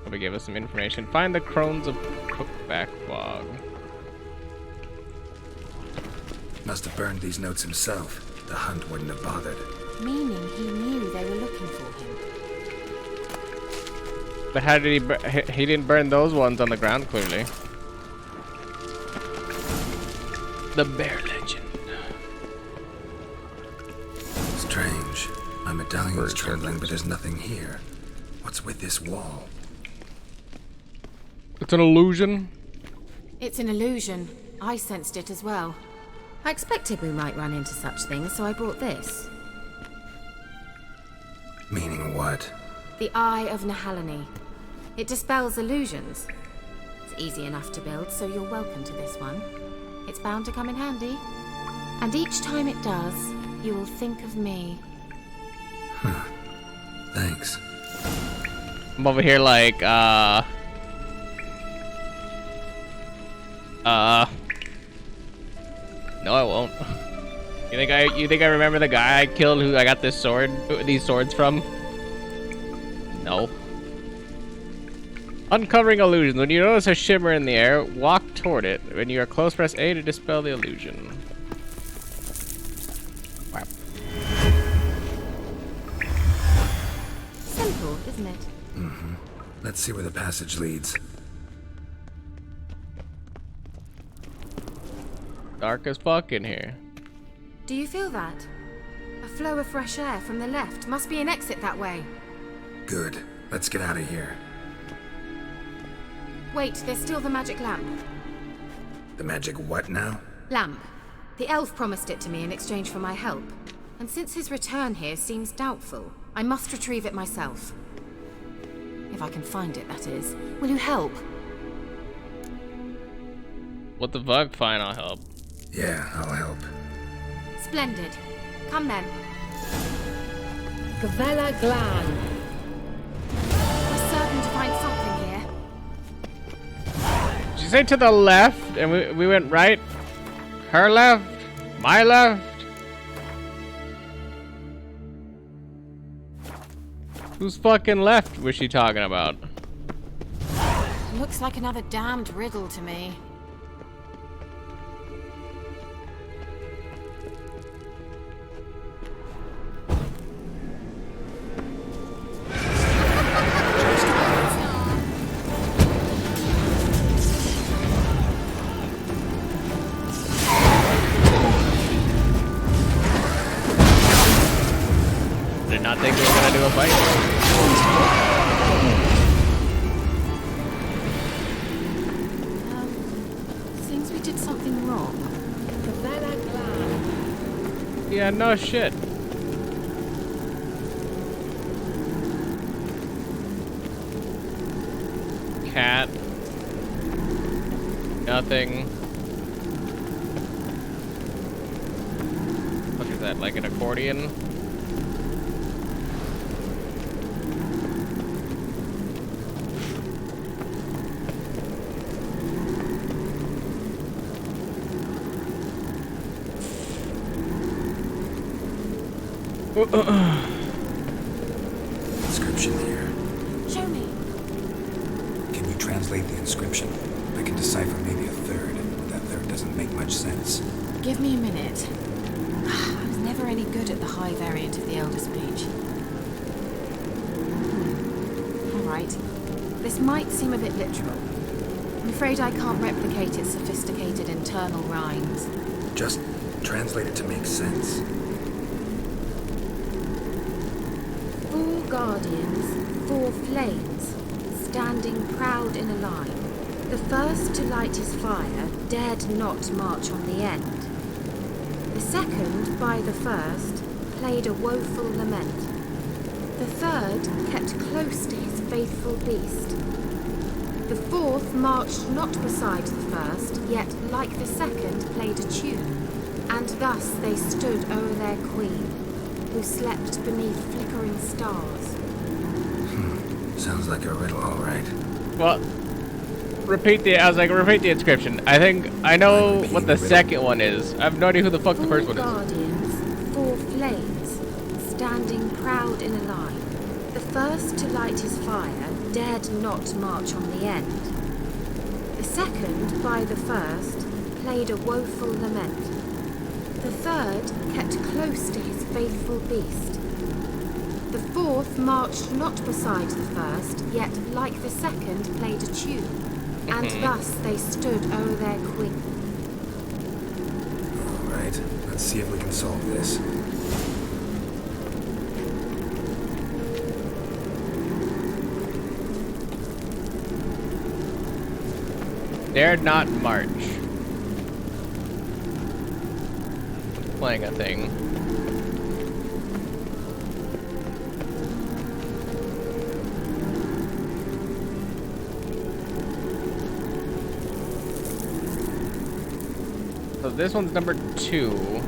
Probably give us some information. Find the crones of Crookback Bog. Must have burned these notes himself. The hunt wouldn't have bothered. Meaning he knew they were looking for him. But how did he didn't burn those ones on the ground, clearly. The Bear Legend. Strange. My medallion's trembling, but there's nothing here. What's with this wall? It's an illusion. It's an illusion. I sensed it as well. I expected we might run into such things, so I brought this. Meaning what? The Eye of Nahalani. It dispels illusions. It's easy enough to build, so you're welcome to this one. It's bound to come in handy. And each time it does, you will think of me. Thanks. I'm over here like, no, I won't. You think I remember the guy I killed who I got these swords from? No. Uncovering illusions. When you notice a shimmer in the air, walk toward it. When you are close, press A to dispel the illusion. Wow. Simple, isn't it? Mm-hmm. Let's see where the passage leads. Dark as fuck in here. Do you feel that? A flow of fresh air from the left. Must be an exit that way. Good. Let's get out of here. Wait, there's still the magic lamp. The magic what now? Lamp. The elf promised it to me in exchange for my help. And since his return here seems doubtful, I must retrieve it myself. If I can find it, that is. Will you help? What the fuck? Fine, I'll help. Yeah, I'll help. Splendid. Come then. Gavella Glan. We're certain to find something here. Did you say to the left? And we went right? Her left? My left? Whose fucking left was she talking about? Looks like another damned riddle to me. Did not think we were gonna do a fight. Seems we did something wrong. Yeah, no shit. Cat. Nothing. What is that, like an accordion? Inscription here. Show me. Can you translate the inscription? I can decipher maybe a third, but that third doesn't make much sense. Give me a minute. I was never any good at the high variant of the Elder speech. Alright. This might seem a bit literal. I'm afraid I can't replicate its sophisticated internal rhymes. Just translate it to make sense. 4 guardians, 4 flames, standing proud in a line. The first to light his fire dared not march on the end. The second, by the first, played a woeful lament. The third kept close to his faithful beast. The fourth marched not beside the first, yet like the second played a tune. And thus they stood o'er their queen, who slept beneath flickering stars. Sounds like a riddle, all right. Well, repeat the inscription. I think I know what the second one is. I have no idea who the fuck the first one is. 4 guardians, 4 flames, standing proud in a line. The first to light his fire dared not march on the end. The second, by the first, played a woeful lament. The third kept close to his faithful beast. The fourth marched not beside the first, yet like the second played a tune. And thus they stood o'er their queen. All right, let's see if we can solve this. Dared not march. Playing a thing. So this one's number 2.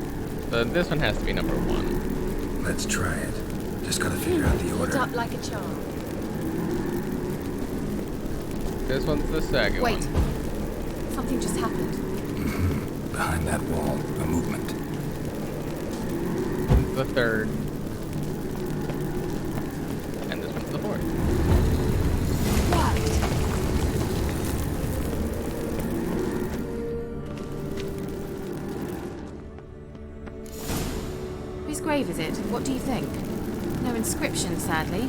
So this one has to be number 1. Let's try it. Just gotta figure out the order. Lit up like a charm. This one's the second Wait. one. Something just happened. Behind that wall, a movement. The third. And this one's the fourth. What? grave is it? What do you think? No inscription, sadly.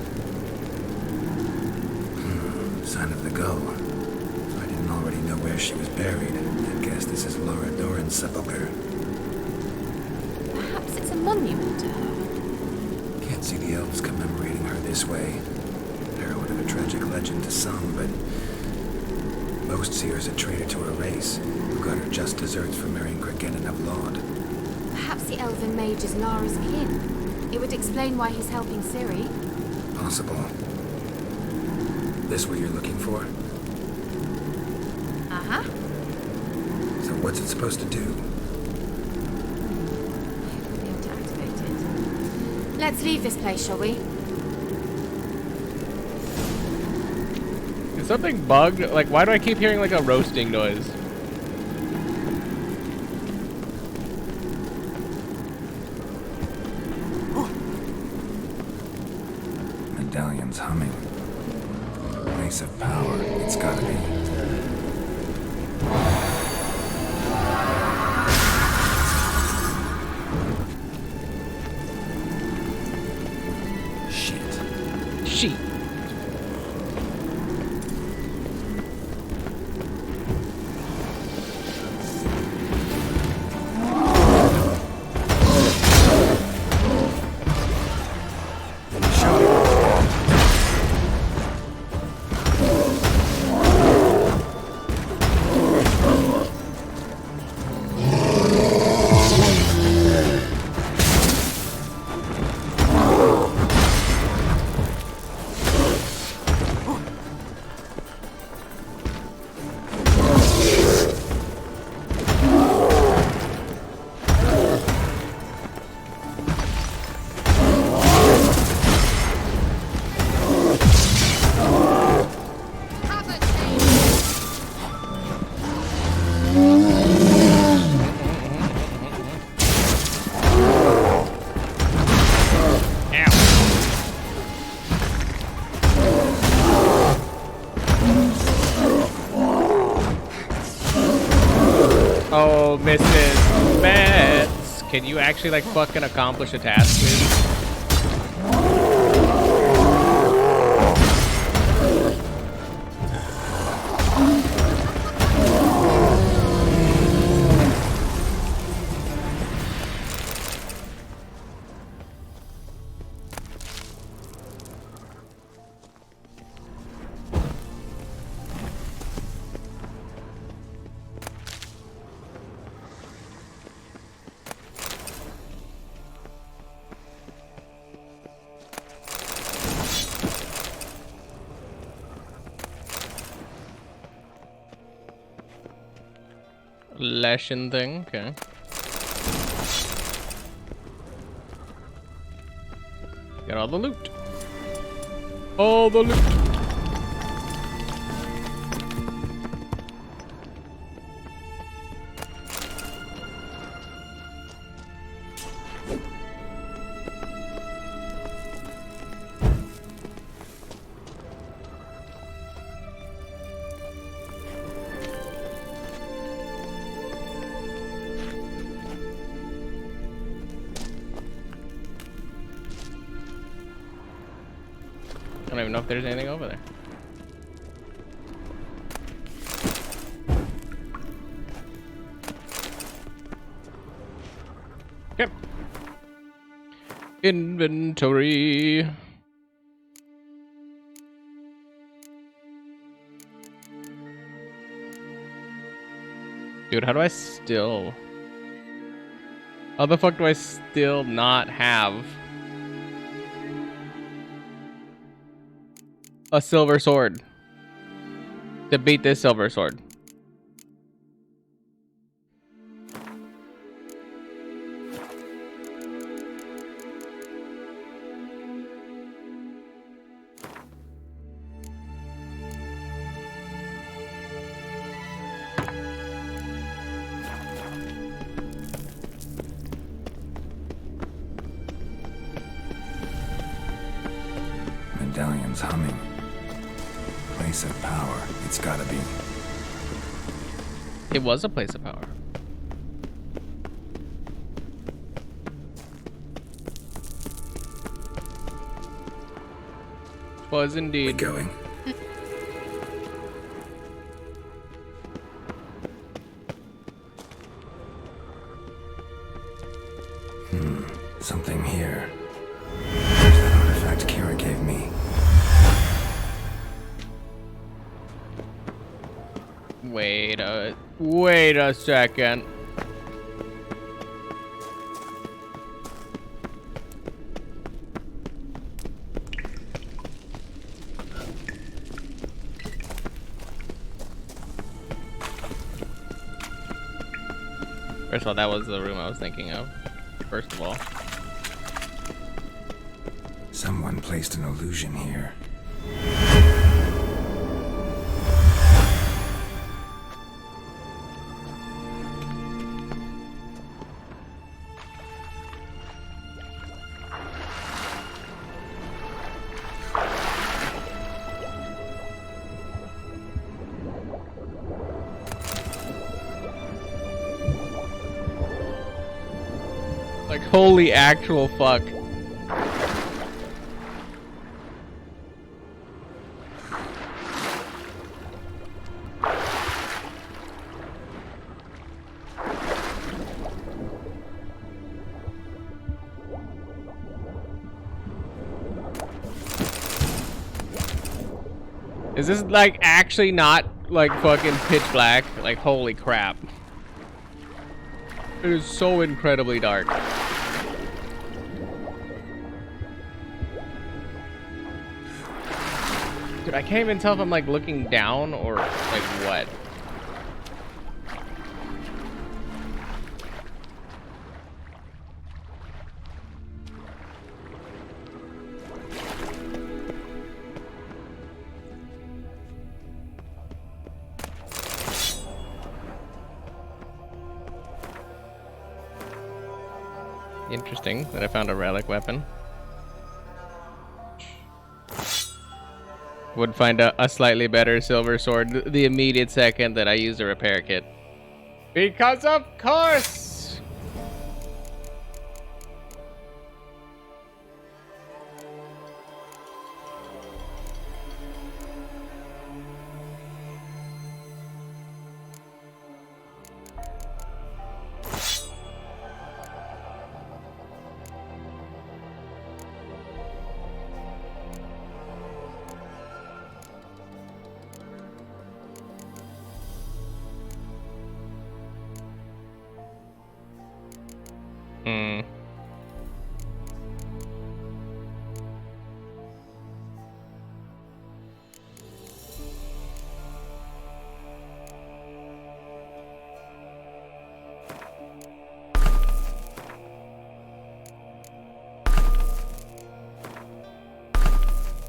Sign of the Gull. If I didn't already know where she was buried, I guess this is Laura Doran's sepulcher. Perhaps it's a monument to her. Can't see the elves commemorating her this way. Heroine of a tragic legend to some, but most see her as a traitor to her race, who got her just desserts for marrying Cregennan of Laud. Perhaps the elven mage is Lara's kin. It would explain why he's helping Ciri. Possible. This what you're looking for? Uh-huh. So what's it supposed to do? We'll be able to activate it. Let's leave this place, shall we? Is something bugged? Like, why do I keep hearing like a roasting noise? Medallion's humming. Place of power. It's gotta be. Shit. Oh, Mrs. Metz. Can you actually, like, fucking accomplish a task, please? Leshen thing, okay. Got all the loot. All the loot. I don't even know if there's anything over there. Yep. Inventory. Dude, how do I still... How the fuck do I still not have a silver sword to beat this silver sword? Medallion's humming. Place of power. It's gotta be. It was a place of power. Was indeed. We're going. Something here. There's that artifact Kira gave me. Wait a second. First of all, that was the room I was thinking of. First of all. Someone placed an illusion here. Like, holy actual fuck. Is this like actually not like fucking pitch black? Like, holy crap. It is so incredibly dark. Dude, I can't even tell if I'm like looking down or like what. Interesting that I found a relic weapon. Would find a slightly better silver sword the immediate second that I use a repair kit. Because of course!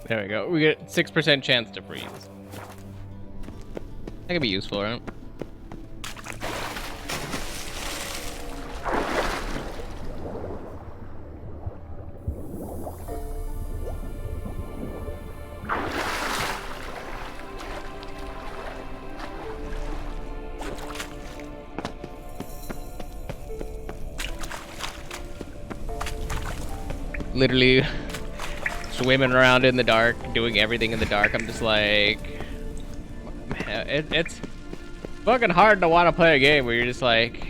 There we go. We get 6% chance to freeze. That could be useful, right? Literally swimming around in the dark, doing everything in the dark. I'm just like, man, it's fucking hard to want to play a game where you're just like,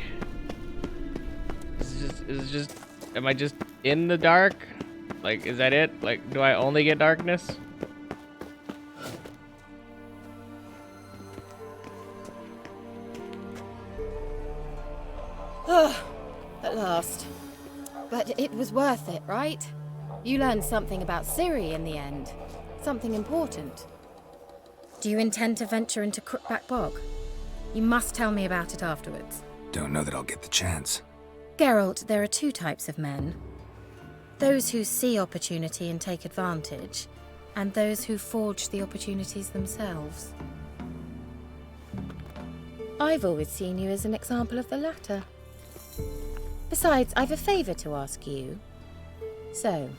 is just, am I just in the dark? Like, is that it? Like, do I only get darkness? At last. But it was worth it, right? You learned something about Ciri in the end. Something important. Do you intend to venture into Crookback Bog? You must tell me about it afterwards. Don't know that I'll get the chance. Geralt, there are two types of men. Those who see opportunity and take advantage, and those who forge the opportunities themselves. I've always seen you as an example of the latter. Besides, I've a favor to ask you. So,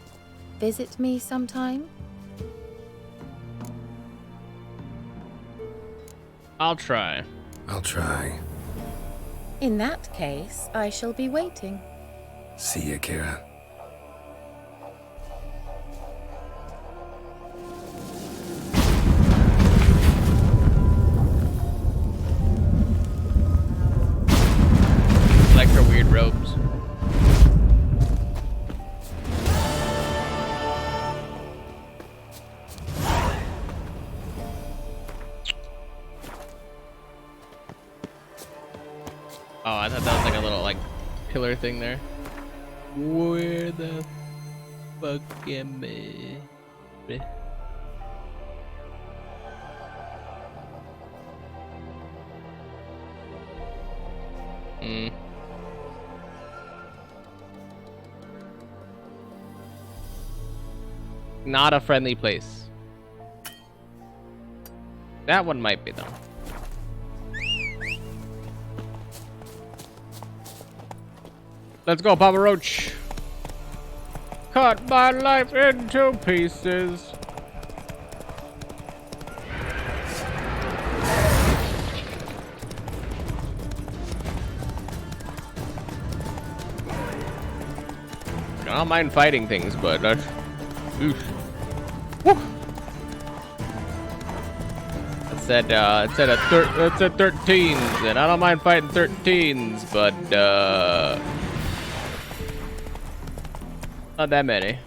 visit me sometime? I'll try. I'll try. In that case, I shall be waiting. See ya, Kira. Oh, I thought that was like a little like pillar thing there. Where the fuck am I? Not a friendly place. That one might be though. Let's go, Papa Roach. Cut my life into pieces. I don't mind fighting things, but oof. Woo. It said 13s, and I don't mind fighting 13s, but not that many.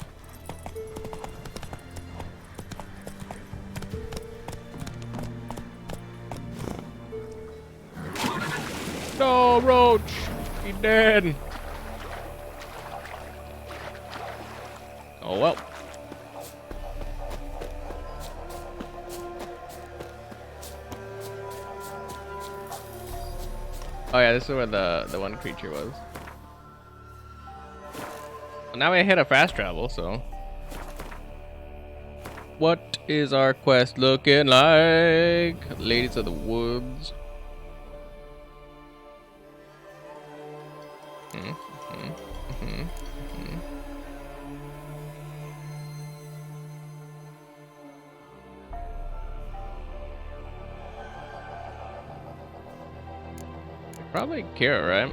No, Roach, he's dead. Oh well. Oh yeah, this is where the one creature was. Well, now we hit a fast travel, so. What is our quest looking like? Ladies of the Woods. Probably Kira, right?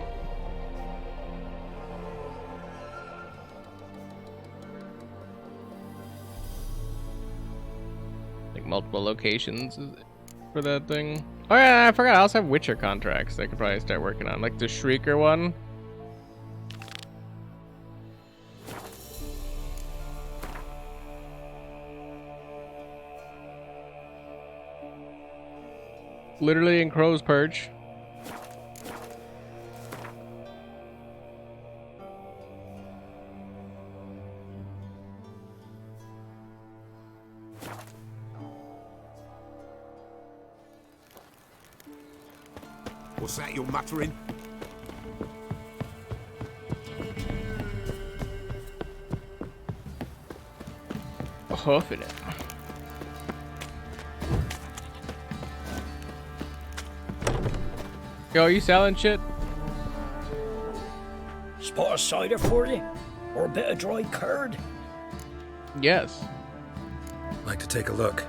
Like multiple locations for that thing. Oh yeah, I forgot. I also have Witcher contracts I could probably start working on, like the Shrieker one. Literally in Crow's Perch. What's that you're muttering? Hoofing it. Yo, are you selling shit? Spot of cider for you? Or a bit of dry curd? Yes. Like to take a look.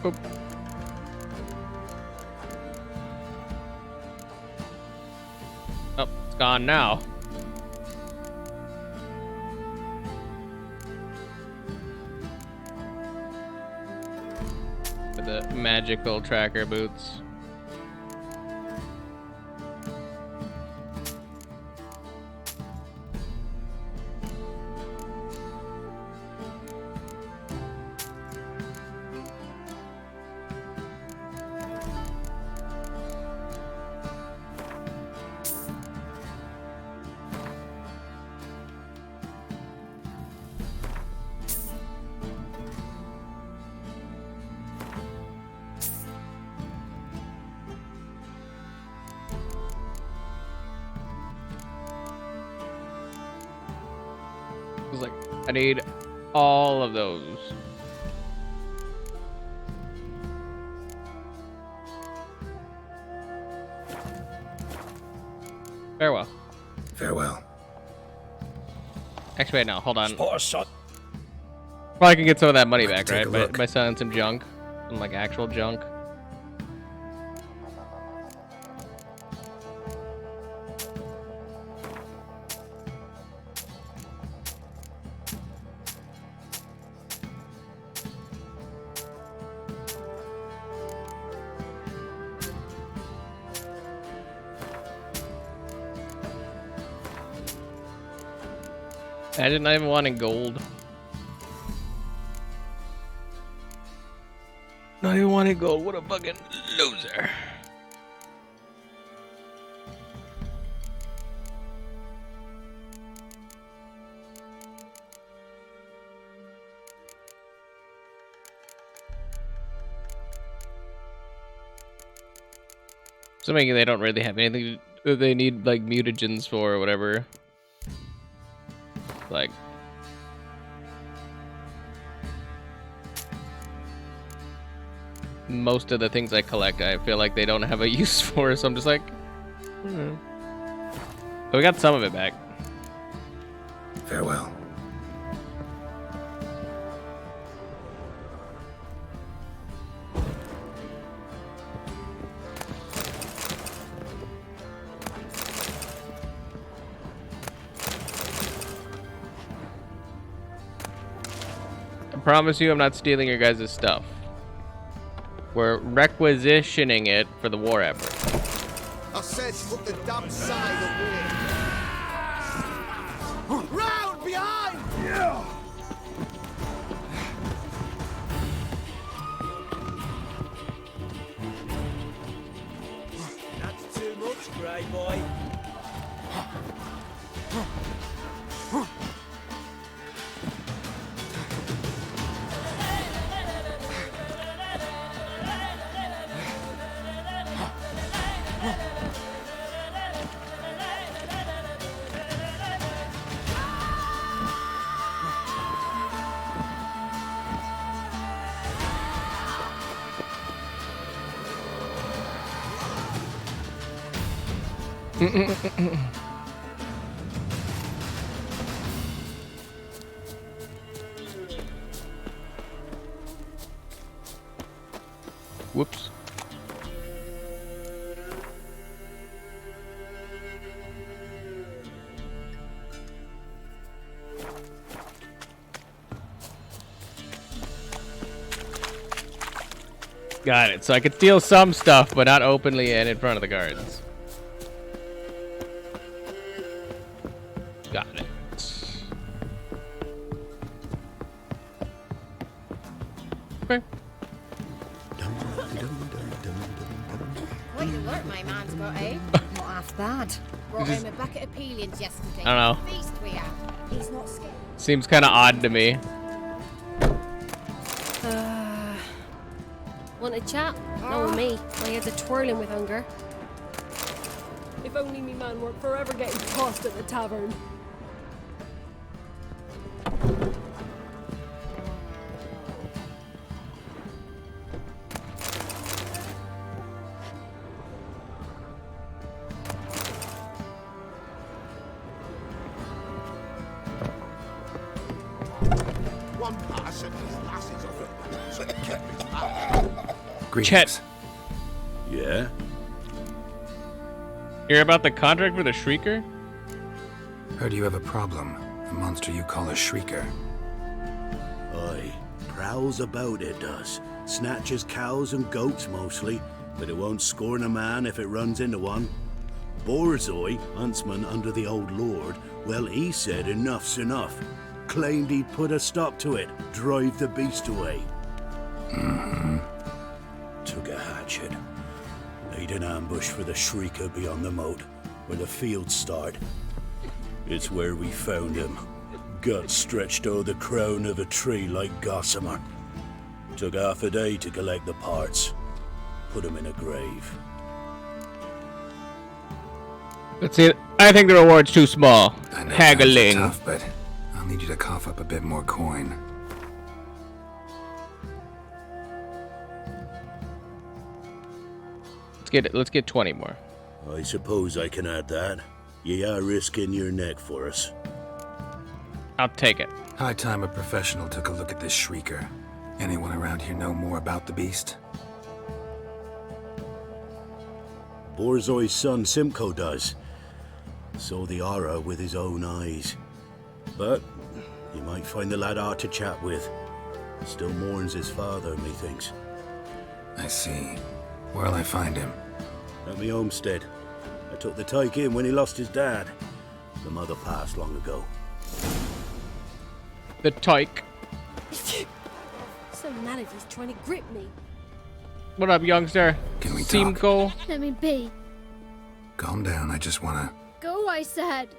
Oop. Oh, it's gone now. With the magical tracker boots. was like, I need all of those. Farewell. Farewell. Actually, wait, no, hold on. Spot Probably can get some of that money back, take right? a look. By selling some junk. Some, like, actual junk. Imagine not even wanting gold. Not even wanting gold. What a fucking loser. Assuming they don't really have anything that they need like mutagens for or whatever. Like most of the things I collect, I feel like they don't have a use for, so I'm just like, But we got some of it back. Farewell. I promise you I'm not stealing your guys' stuff. We're requisitioning it for the war effort. I said look the dumb side away. Round behind! Yeah! That's too much, grey boy. Whoops. Got it. So I could steal some stuff, but not openly and in front of the guards. Got it. Okay. Quite alert my man's got, eh? Not half bad. Brought him a bucket of peelings yesterday. I don't know. Feast we had. He's not scared. Seems kind of odd to me. Want a chat? No, me. My head's a twirling with hunger. If only me man weren't forever getting tossed at the tavern. One pass and these lasses of it. So it kept me out. Chet. Yeah? Hear about the contract for the Shrieker? Heard you have a problem. A monster you call a Shrieker. Aye. Prowls about, it does. Snatches cows and goats mostly, but it won't scorn a man if it runs into one. Borzoi, huntsman under the old lord, well, he said enough's enough. Claimed he'd put a stop to it, drive the beast away. Mm-hmm. Took a hatchet. Laid an ambush for the Shrieker beyond the moat, where the fields start. It's where we found him. Guts stretched o'er the crown of a tree like gossamer. Took half a day to collect the parts. Put him in a grave. Let's see. I think the reward's too small. I know Haggling. times are tough, but I'll need you to cough up a bit more coin. Let's get 20 more. I suppose I can add that. Ye are risking your neck for us. I'll take it. High time a professional took a look at this Shrieker. Anyone around here know more about the beast? Borzoi's son Simcoe does. Saw the aura with his own eyes. But you might find the lad hard to chat with. Still mourns his father, methinks. I see. Where'll I find him? At me homestead. I took the tyke in when he lost his dad. The mother passed long ago. The tyke. Some manager's trying to grip me. What up, youngster? Can we Simcoe? Let me be. Calm down, I just wanna... Go, I said.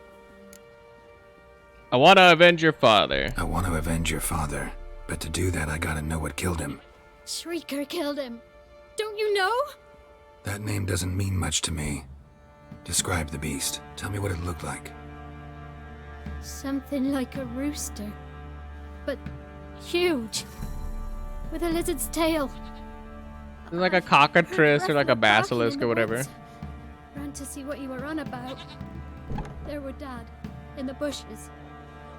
I want to avenge your father. I want to avenge your father, but to do that I gotta know what killed him. Shrieker killed him. Don't you know? That name doesn't mean much to me. Describe the beast. Tell me what it looked like. Something like a rooster. But huge. With a lizard's tail. It's like a cockatrice or like a basilisk or whatever. Ran to see what you were on about. There were Dad, in the bushes.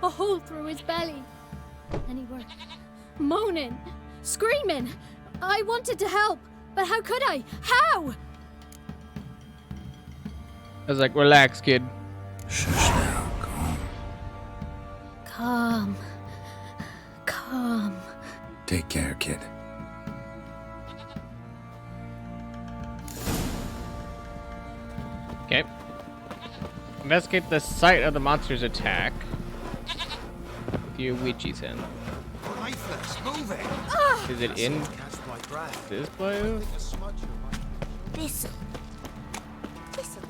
A hole through his belly. And he were moaning, screaming. I wanted to help, but how could I? How? I was like, relax, kid. Shush now, calm. Calm. Calm. Take care, kid. Okay. Investigate the site of the monster's attack. With your witchy's hand. Lifeless, move it. Is it in this place? Thistle. Thistle.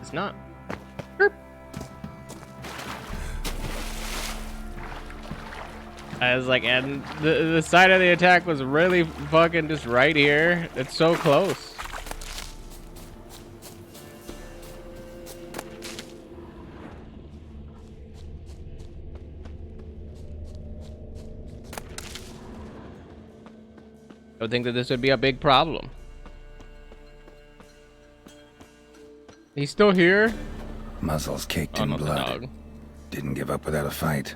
It's not. I was like, and the side of the attack was really fucking just right here. It's so close. I would think that this would be a big problem. He's still here? Muzzles caked in blood. Didn't give up without a fight.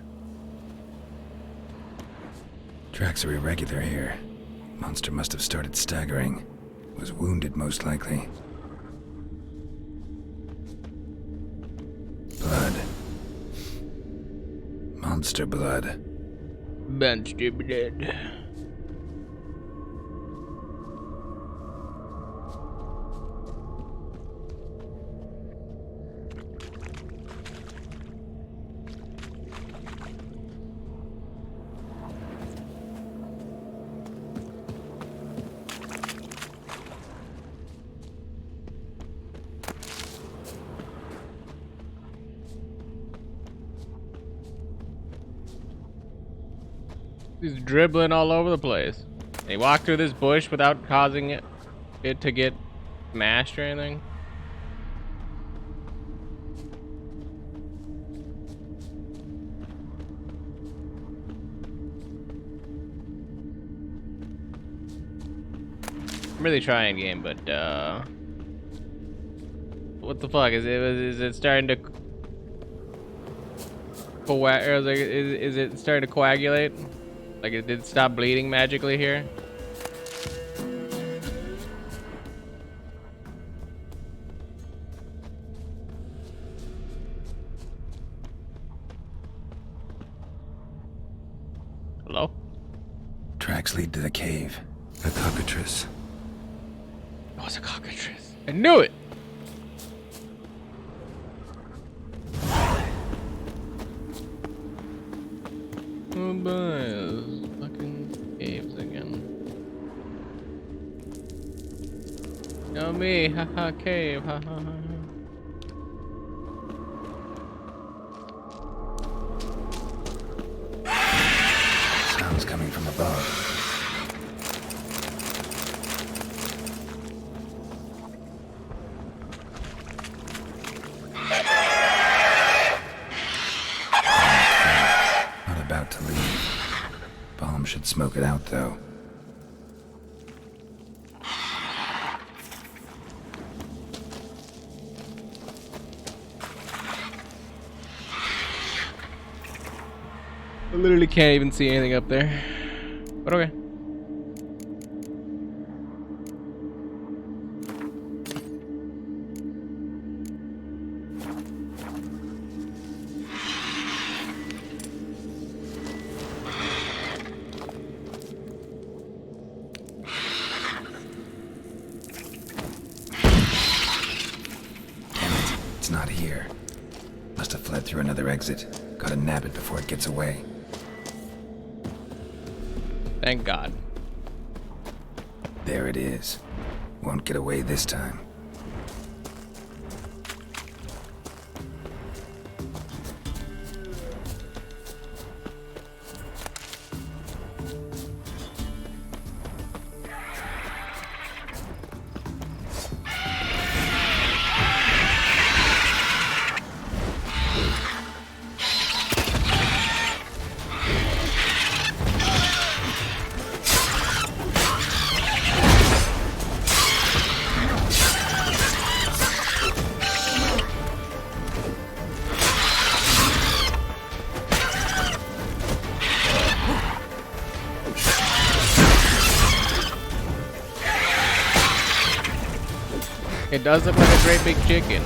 Tracks are irregular here. Monster must have started staggering. Was wounded, most likely. Blood. Monster blood. Monster blood. He's dribbling all over the place. He walked through this bush without causing it to get mashed or anything. I'm really trying game, but what the fuck is it starting to is it starting to coagulate? Like it did stop bleeding magically here? Hello? Tracks lead to the cave. A cockatrice. Oh, it's a cockatrice. I knew it! Oh boy, fucking caves again. No me, haha, cave, haha. Sounds coming from above. Should smoke it out, though. I literally can't even see anything up there. But okay. exit. Gotta nab it before it gets away. Thank God. There it is. Won't get away this time. It does look like a great big chicken.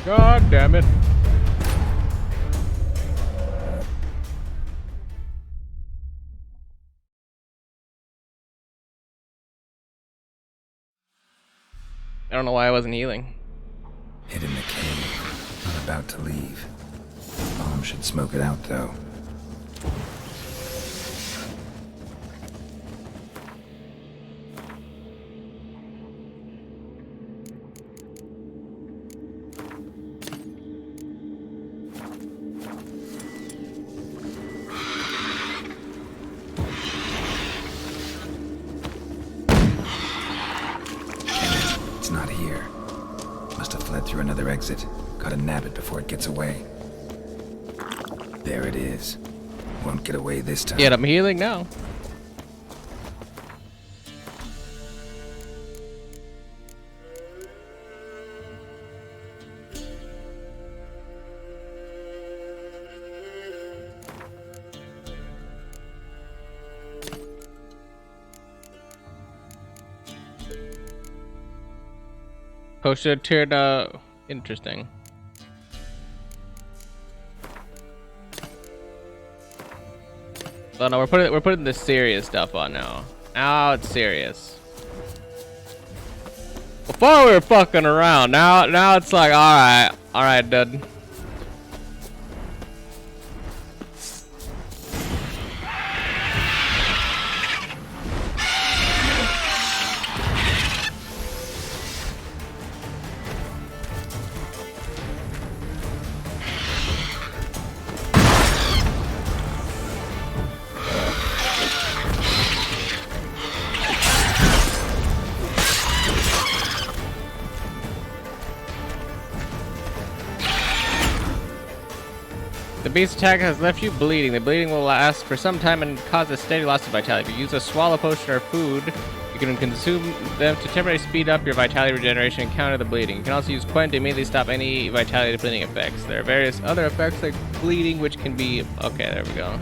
God damn it. I don't know why I wasn't healing. Hid in the cave. Not about to leave. Bomb should smoke it out, though. It's not here. Must have fled through another exit. Gotta nab it before it gets away. There it is. Won't get away this time. Yet I'm healing now. Poster turned out interesting. Oh no, we're putting the serious stuff on now. Now it's serious. Before we were fucking around. Now it's like, all right, dude. The beast's attack has left you bleeding. The bleeding will last for some time and cause a steady loss of vitality. If you use a swallow potion or food, you can consume them to temporarily speed up your vitality regeneration and counter the bleeding. You can also use Quen to immediately stop any vitality bleeding effects. There are various other effects like bleeding, which can be... Okay, there we go.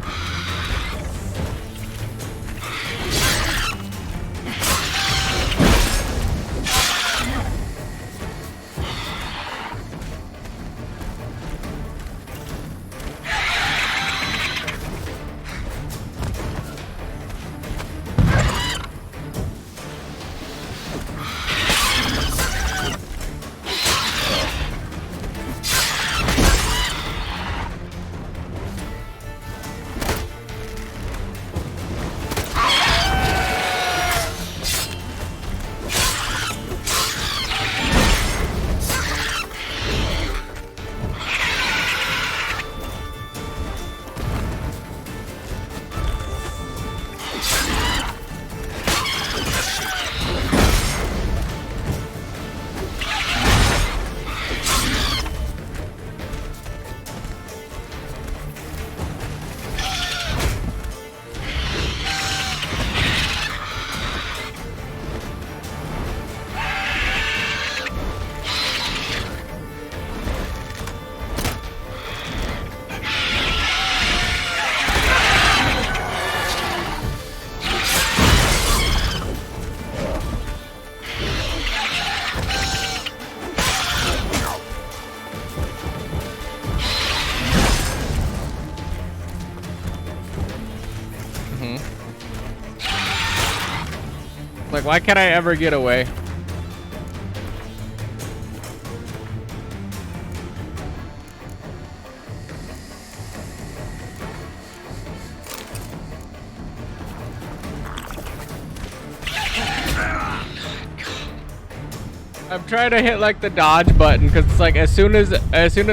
like, why can't I ever get away? I'm trying to hit like the dodge button because it's like as soon as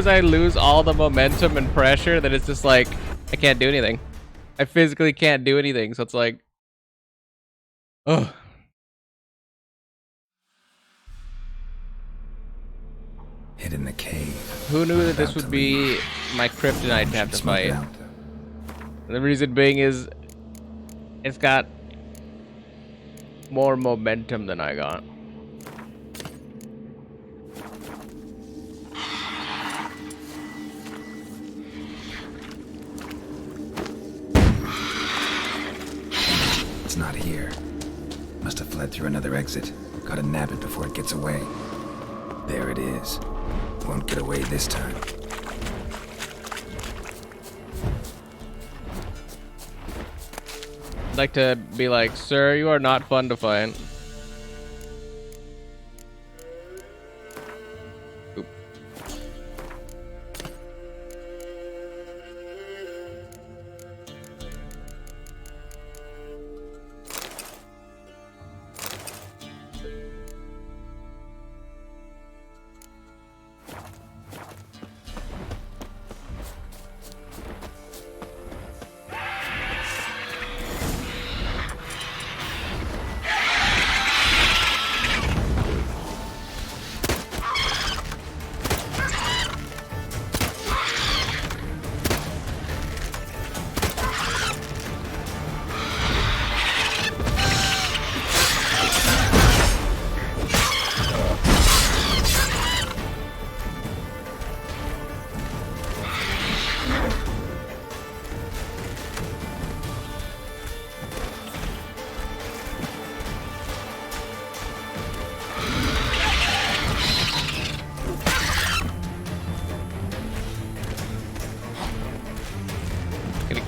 I lose all the momentum and pressure, then it's just like I can't do anything. I physically can't do anything, so it's like, ugh. Hid in the cave. Who knew that this would be my kryptonite to have to fight? The reason being is it's got more momentum than I got. It's not here. Must have fled through another exit. Gotta nab it before it gets away. There it is. Won't get away this time. I'd like to be like, sir, you are not fun to find. Oop.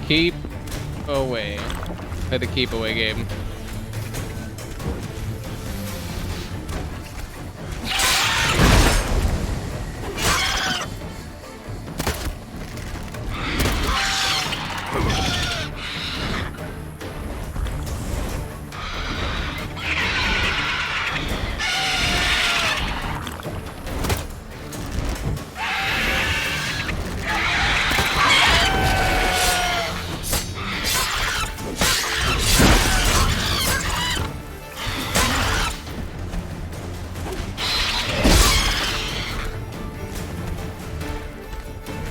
Keep away. Play the keep away game.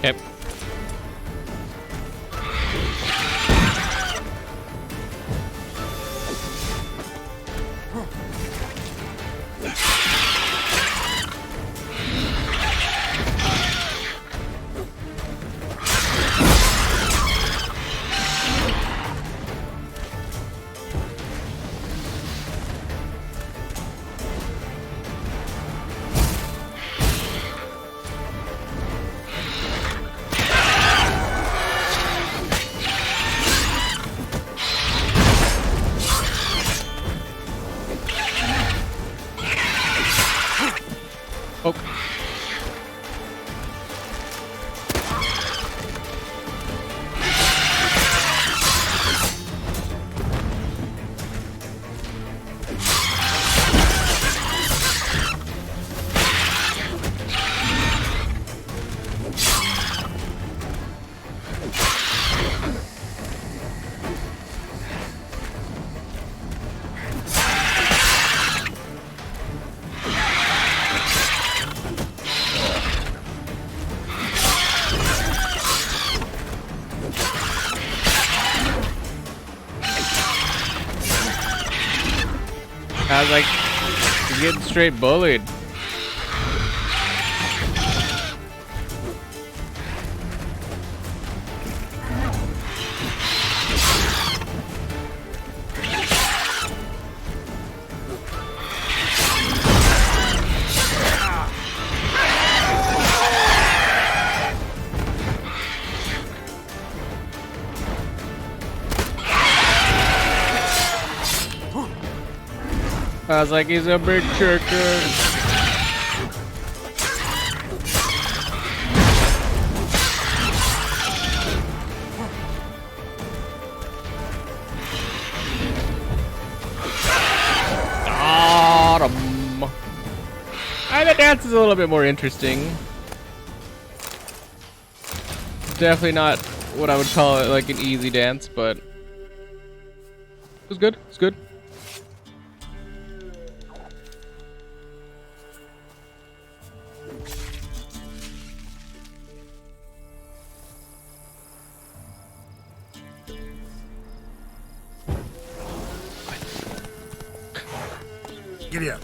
Yep. I was like, he's getting straight bullied. Sounds like he's a big chicken. Got him. The dance is a little bit more interesting. Definitely not what I would call it like an easy dance, but it was good. It's good. Giddy up.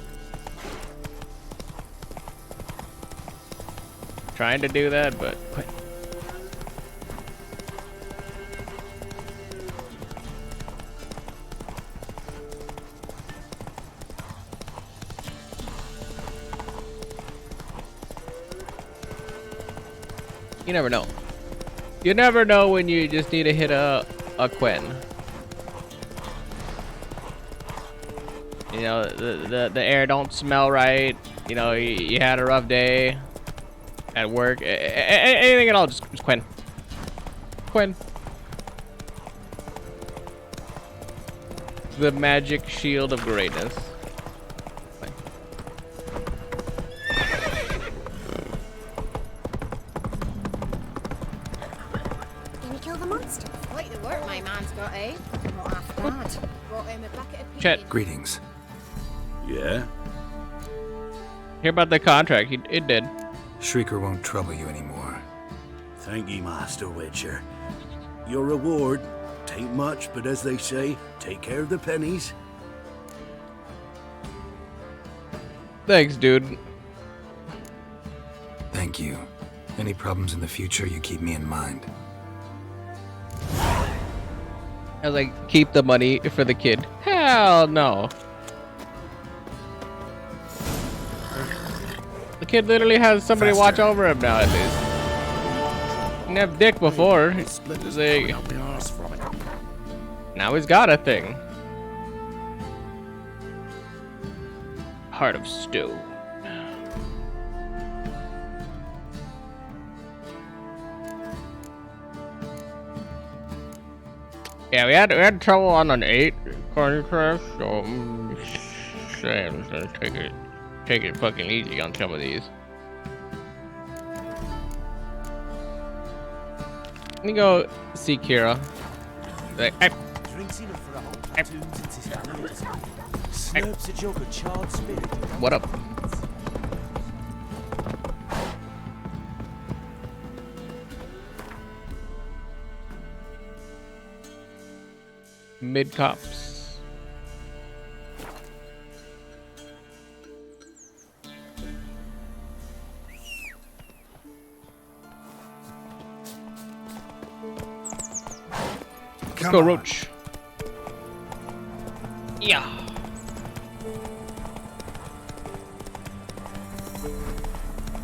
Trying to do that, but quit. You never know. You never know when you just need to hit a Quen. You know, the air don't smell right. You know, you had a rough day at work. Anything at all, just Quen. Quen. The magic shield of greatness. Gonna kill the monster. Quite the work my man's got, eh? Not half bad. Brought him a bucket of peas. Chet. Greetings. Yeah? Hear about the contract. It did. Shrieker won't trouble you anymore. Thank ye, Master Witcher. Your reward, tain't much, but as they say, take care of the pennies. Thanks, dude. Thank you. Any problems in the future, you keep me in mind. I was like, keep the money for the kid. Hell no. The kid literally has somebody watch over him now, at least. Didn't have dick before. He's like, now he's got a thing. Heart of stone. Yeah, we had trouble on an 8 contrast, so I'm gonna take it fucking easy on some of these. Let me go see Kira. Like, what up? Mid cops. Let's go, Roach. Yeah.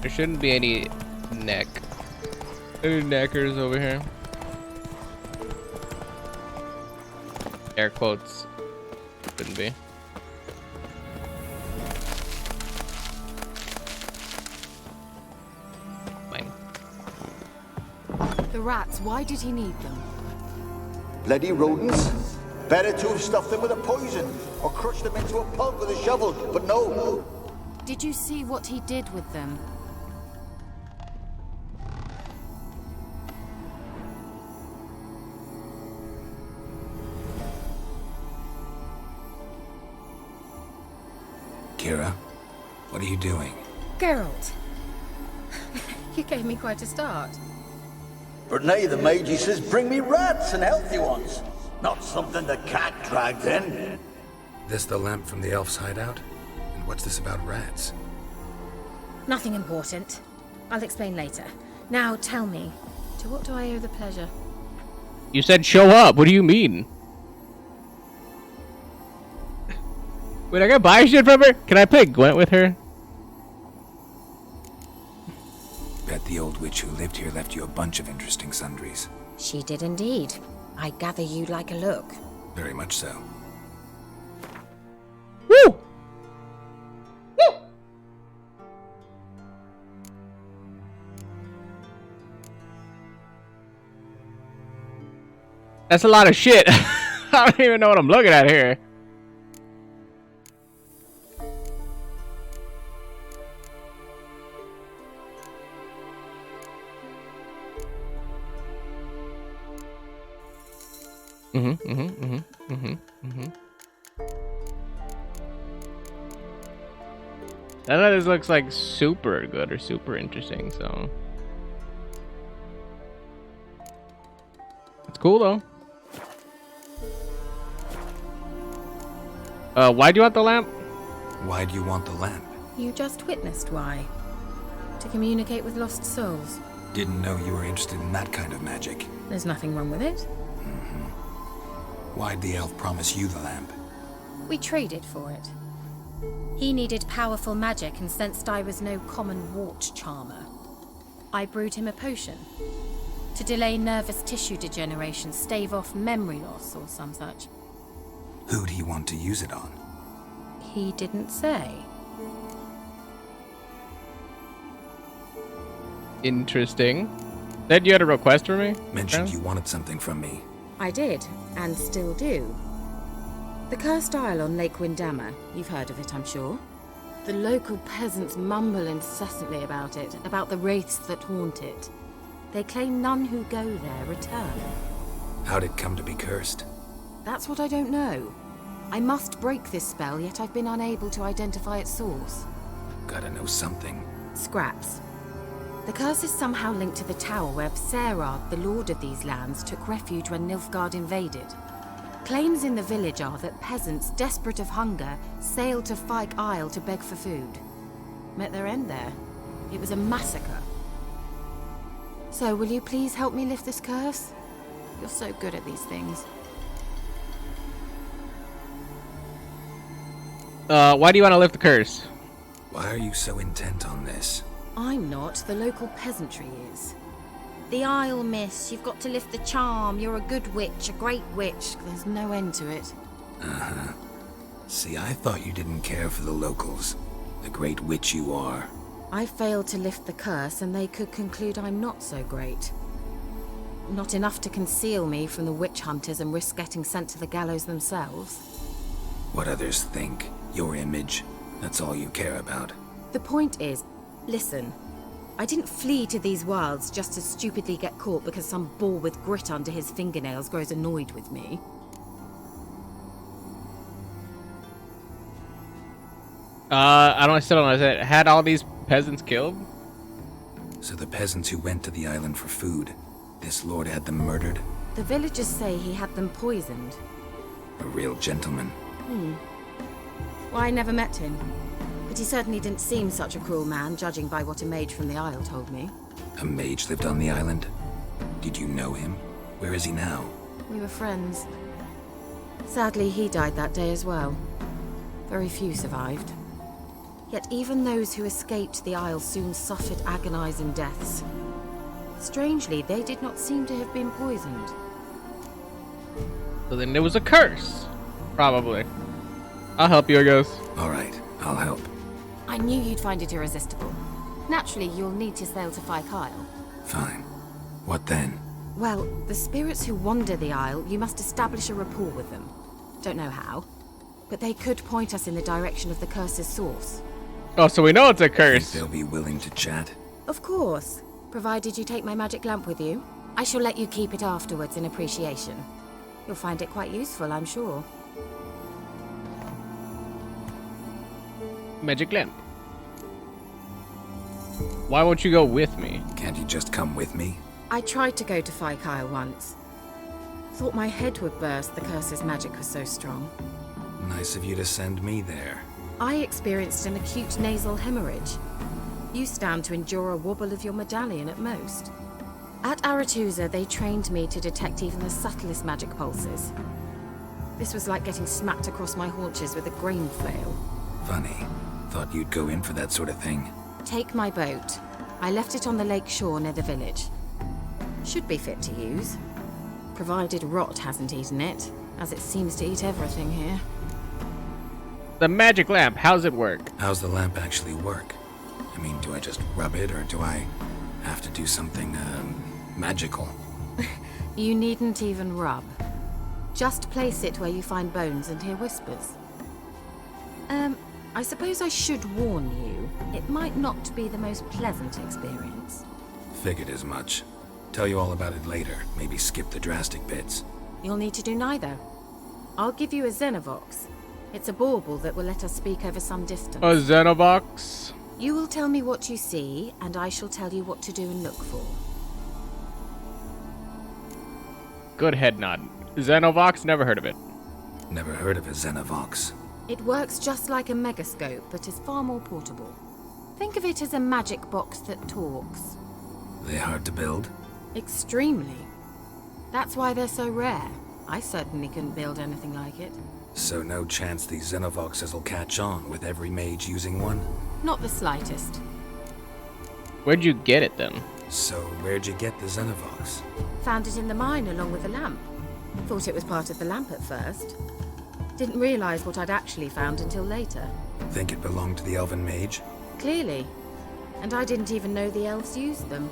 There shouldn't be any neckers over here. Air quotes. Shouldn't be. Fine. The rats, why did he need them? Bloody rodents. Better to have stuffed them with a poison or crushed them into a pulp with a shovel, but no. Did you see what he did with them? Kira, what are you doing? Geralt. You gave me quite a start. But now the mage, he says, bring me rats and healthy ones. Not something the cat dragged in. This the lamp from the elf's hideout? And what's this about rats? Nothing important. I'll explain later. Now tell me, to what do I owe the pleasure? You said show up. What do you mean? Wait, I gotta buy shit from her? Can I play Gwent with her? Bet the old witch who lived here left you a bunch of interesting sundries. She did indeed. I gather you'd like a look. Very much so. Woo! That's a lot of shit. I don't even know what I'm looking at here. None of this looks like super good or super interesting, so it's cool though. Why do you want the lamp? Why do you want the lamp? You just witnessed why. To communicate with lost souls. Didn't know you were interested in that kind of magic. There's nothing wrong with it. Why'd the elf promise you the lamp? We traded for it. He needed powerful magic and sensed I was no common wart charmer. I brewed him a potion. To delay nervous tissue degeneration, stave off memory loss or some such. Who'd he want to use it on? He didn't say. Interesting. Said you had a request for me? Mentioned you wanted something from me. I did, and still do. The Cursed Isle on Lake Windammer. You've heard of it, I'm sure. The local peasants mumble incessantly about it, about the wraiths that haunt it. They claim none who go there return. How'd it come to be cursed? That's what I don't know. I must break this spell, yet I've been unable to identify its source. Gotta know something. Scraps. The curse is somehow linked to the tower where Serard, the lord of these lands, took refuge when Nilfgaard invaded. Claims in the village are that peasants, desperate of hunger, sailed to Fyke Isle to beg for food. Met their end there. It was a massacre. So, will you please help me lift this curse? You're so good at these things. Why do you want to lift the curse? Why are you so intent on this? I'm not. The local peasantry is. The Isle, miss. You've got to lift the charm. You're a good witch, a great witch. There's no end to it. Uh-huh. See, I thought you didn't care for the locals. The great witch you are. I failed to lift the curse, and they could conclude I'm not so great. Not enough to conceal me from the witch hunters and risk getting sent to the gallows themselves. What others think. Your image. That's all you care about. The point is, listen. I didn't flee to these wilds just to stupidly get caught because some boar with grit under his fingernails grows annoyed with me. I still don't understand. Had all these peasants killed? So the peasants who went to the island for food, this lord had them murdered? The villagers say he had them poisoned. A real gentleman. Well, I never met him. But he certainly didn't seem such a cruel man, judging by what a mage from the Isle told me. A mage lived on the island? Did you know him? Where is he now? We were friends. Sadly, he died that day as well. Very few survived. Yet even those who escaped the Isle soon suffered agonizing deaths. Strangely, they did not seem to have been poisoned. So then there was a curse. Probably. I'll help you, I guess. All right, I'll help. I knew you'd find it irresistible. Naturally, you'll need to sail to Fyke Isle. Fine. What then? Well, the spirits who wander the Isle, you must establish a rapport with them. Don't know how, but they could point us in the direction of the curse's source. Oh, so we know it's a curse. Think they'll be willing to chat? Of course, provided you take my magic lamp with you. I shall let you keep it afterwards in appreciation. You'll find it quite useful, I'm sure. Magic lamp. Why won't you go with me? Can't you just come with me? I tried to go to Fyke Isle once. Thought my head would burst, the curse's magic was so strong. Nice of you to send me there. I experienced an acute nasal hemorrhage. You stand to endure a wobble of your medallion at most. At Aretusa, they trained me to detect even the subtlest magic pulses. This was like getting smacked across my haunches with a grain flail. Funny. Thought you'd go in for that sort of thing. Take my boat. I left it on the lake shore near the village. Should be fit to use. Provided rot hasn't eaten it, as it seems to eat everything here. The magic lamp, how's it work? How's the lamp actually work? I mean, do I just rub it, or do I have to do something, magical? You needn't even rub. Just place it where you find bones and hear whispers. I suppose I should warn you, it might not be the most pleasant experience. Figured as much. Tell you all about it later. Maybe skip the drastic bits. You'll need to do neither. I'll give you a Xenovox. It's a bauble that will let us speak over some distance. A Xenovox? You will tell me what you see, and I shall tell you what to do and look for. Good head nod. Xenovox? Never heard of it. Never heard of a Xenovox. It works just like a megascope, but is far more portable. Think of it as a magic box that talks. They hard to build? Extremely. That's why they're so rare. I certainly couldn't build anything like it. So no chance these Xenovoxes will catch on with every mage using one? Not the slightest. Where'd you get it then? So where'd you get the Xenovox? Found it in the mine along with the lamp. Thought it was part of the lamp at first. Didn't realize what I'd actually found until later. Think it belonged to the elven mage? Clearly. And I didn't even know the elves used them.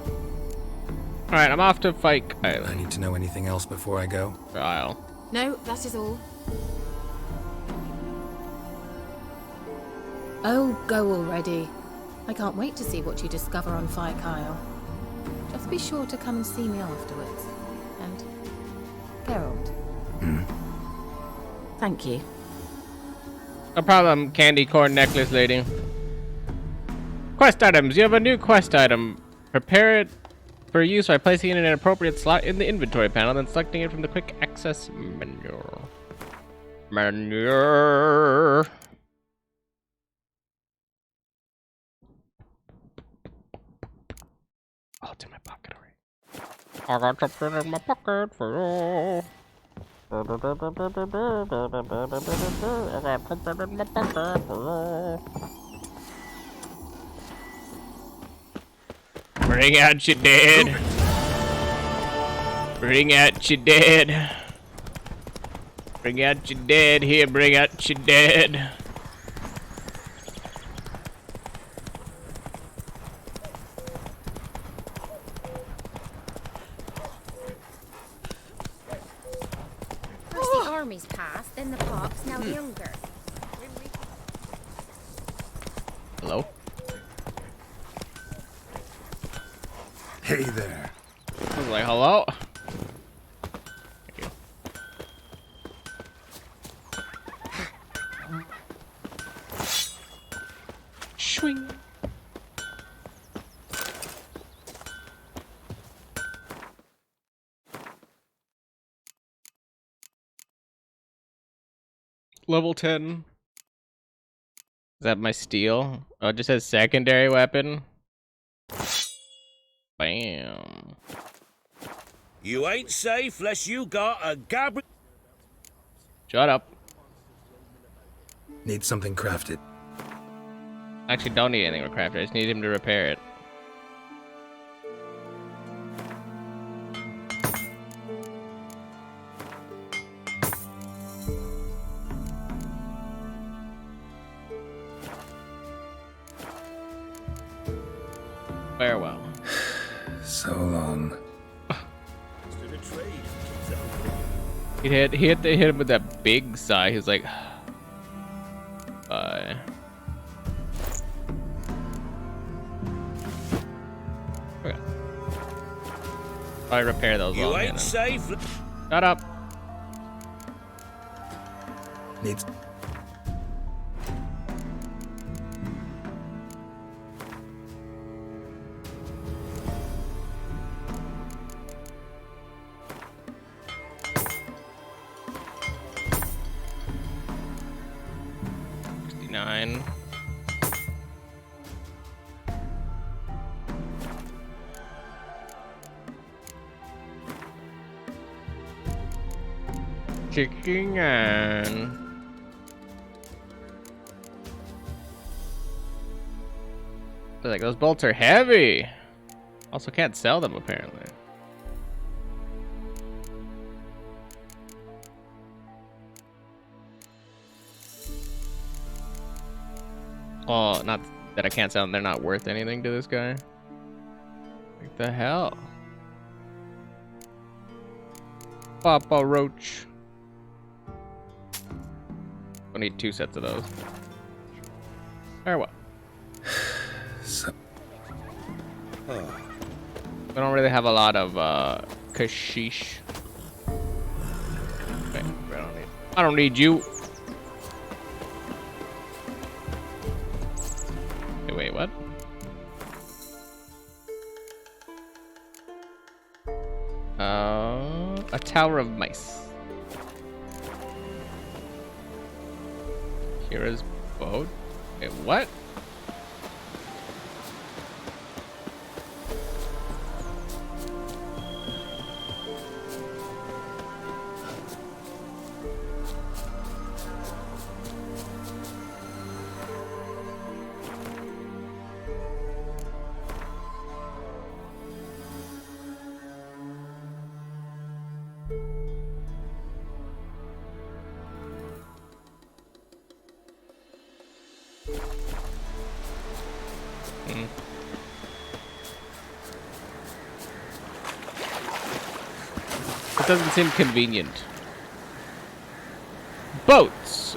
Alright, I'm off to Fyke Island. I need to know anything else before I go? Isle. No, that is all. Oh, go already. I can't wait to see what you discover on Fyke Isle. Just be sure to come and see me afterwards. And Geralt. Thank you. No problem, candy corn necklace lady. Quest items. You have a new quest item. Prepare it for use by placing it in an appropriate slot in the inventory panel, then selecting it from the quick access menu. Oh, it's in my pocket already. I got something in my pocket for you. Bring out your dead. Bring out your dead. Bring out your dead here. Bring out your dead. First the armies passed, then the pox, now the hunger. Hello? Hey there. I was like, hello? Swing. Level 10. Is that my steel? Oh, it just says secondary weapon. Bam. You ain't safe unless you got a gab. Shut up. Need something crafted. Actually, don't need anything to craft it. I just need him to repair it. Farewell. So long. He hit him with that big sigh. He's like, bye. Okay. Probably repair those. You ain't safe. Shut up. Needs. Nine. Chicken and like those bolts are heavy. Also can't sell them apparently. Oh, not that I can't sell them. They're not worth anything to this guy. What the hell? Papa Roach. I need 2 sets of those. Very well. So... We don't really have a lot of kashish. Okay, I don't need you. Wait, what? A tower of mice. Kira's boat. Wait, what? It doesn't seem convenient. Boats!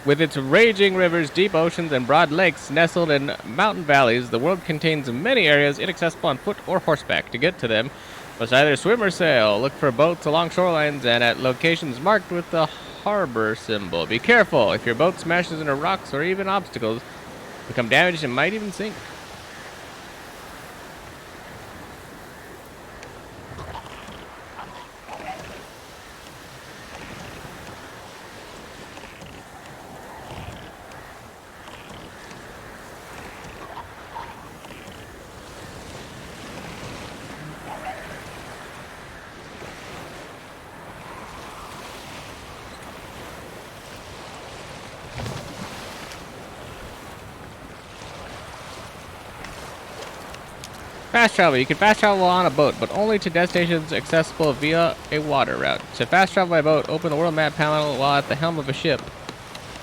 With its raging rivers, deep oceans, and broad lakes nestled in mountain valleys, the world contains many areas inaccessible on foot or horseback. To get to them, must either swim or sail. Look for boats along shorelines and at locations marked with the harbor symbol. Be careful. If your boat smashes into rocks or even obstacles, become damaged and might even sink. Fast travel. You can fast travel on a boat, but only to destinations accessible via a water route. To fast travel by boat, open the world map panel while at the helm of a ship.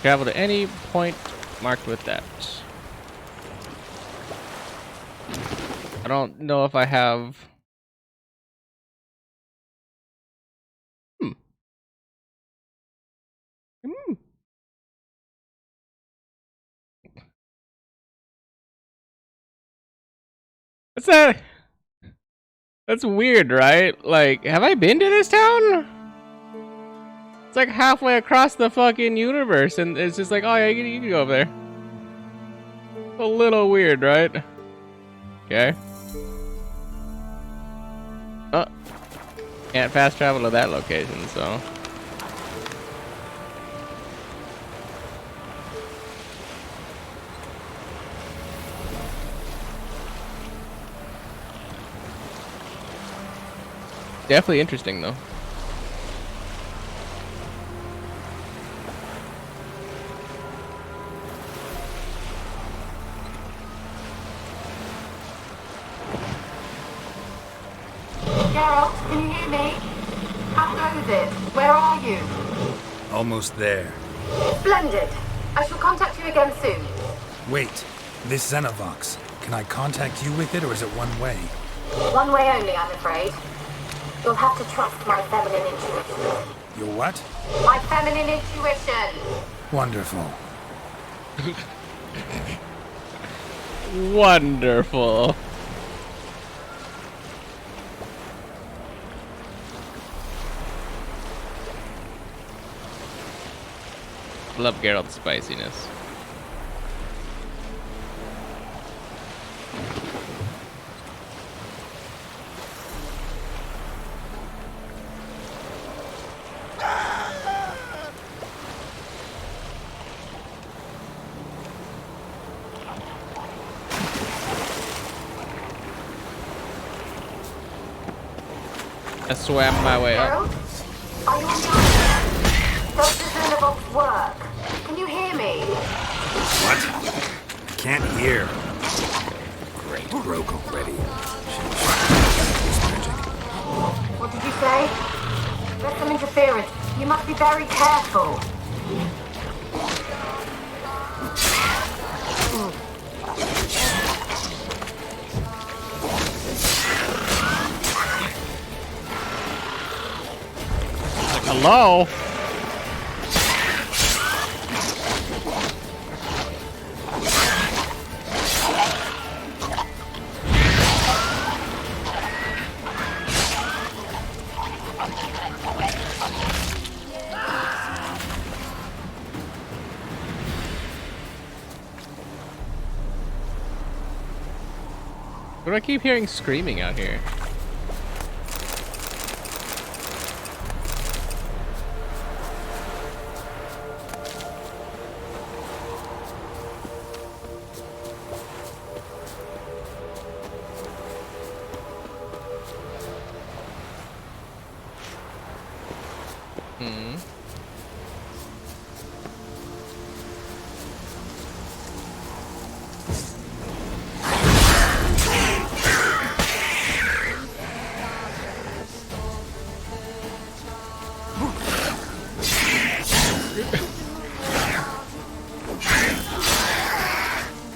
Travel to any point marked with that. I don't know if I have... What's that? That's weird, right? Like, have I been to this town? It's like halfway across the fucking universe, and it's just like, oh yeah, you can go over there. A little weird, right? Okay. Oh. Can't fast travel to that location, so... Definitely interesting, though. Geralt, can you hear me? How goes it? Where are you? Almost there. Splendid. I shall contact you again soon. Wait, this Xenovox. Can I contact you with it, or is it one way? One way only, I'm afraid. You'll have to trust my feminine intuition. Your what? My feminine intuition. Wonderful. Wonderful. Love Geralt's spiciness. I swam my way up. Geralt? Are you on the island? Does the Xenovox work? Can you hear me? What? Can't hear. Great, broke already. What did you say? There's some interference. You must be very careful. Hello? do I keep hearing screaming out here?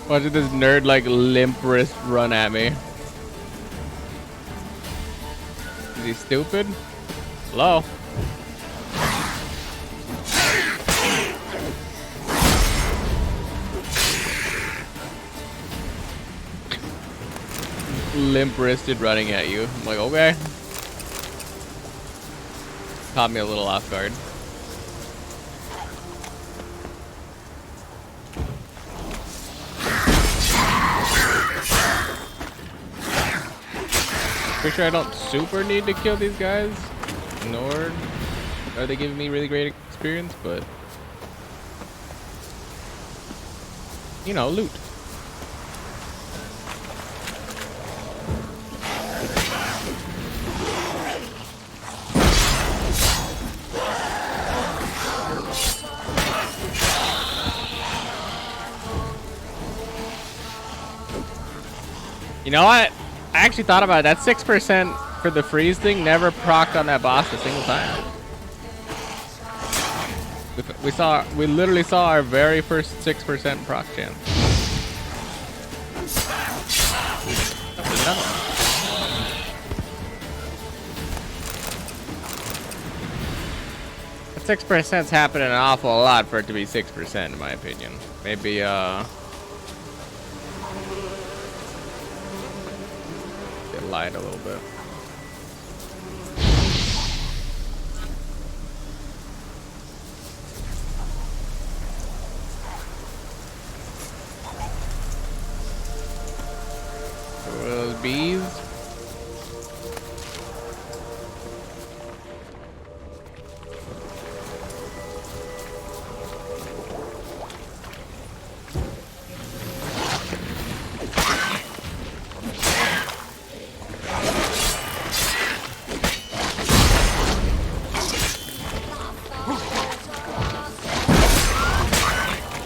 Watching this nerd like limp wrist run at me. Is he stupid? Hello? Limp wristed running at you. I'm like, okay. Caught me a little off guard. Pretty sure I don't super need to kill these guys, nor are they giving me really great experience, but you know, loot. You know what? I actually thought about it. That 6% for the freeze thing never procced on that boss a single time. We literally saw our very first 6% proc chance. That 6%'s happening an awful lot for it to be 6%, in my opinion. Maybe lied a little bit. Those bees.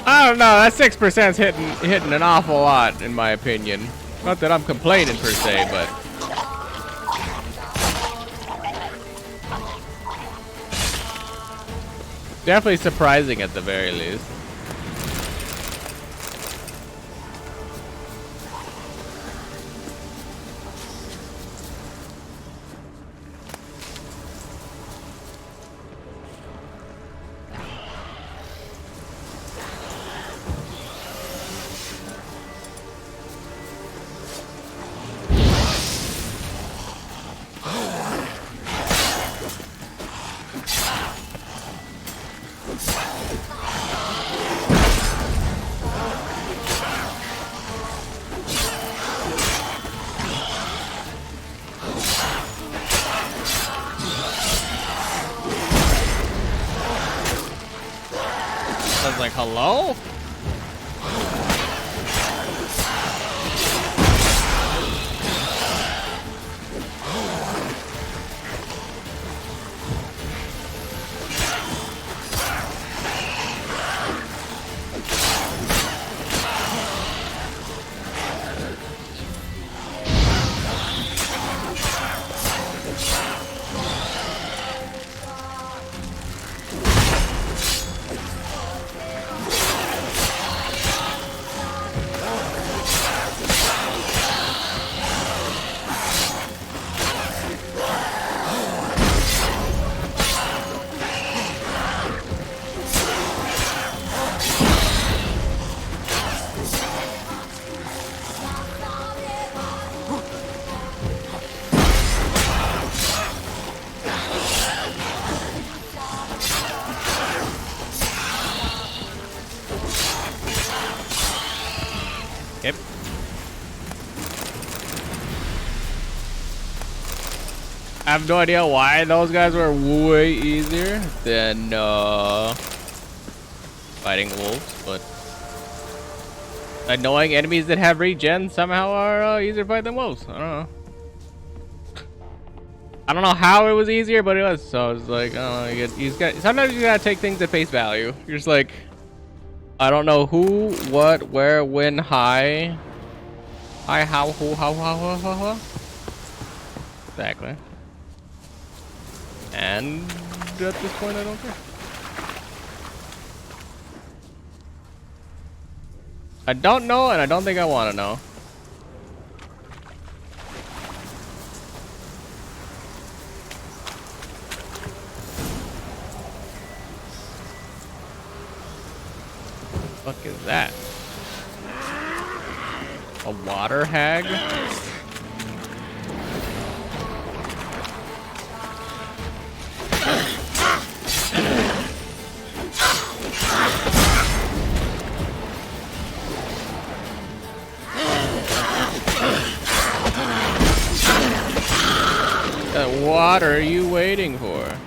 I don't know, that 6%'s hitting an awful lot, in my opinion. Not that I'm complaining per se, but definitely surprising at the very least. I was like, hello? I have no idea why those guys were way easier than fighting wolves, but annoying enemies that have regen somehow are easier to fight than wolves. I don't know. I don't know how it was easier, but it was. So I was like, I don't know. Sometimes you gotta take things at face value. You're just like, I don't know who, what, where, when, how, who, how. Exactly. And at this point, I don't care. I don't know, and I don't think I want to know. What the fuck is that? A water hag? What are you waiting for?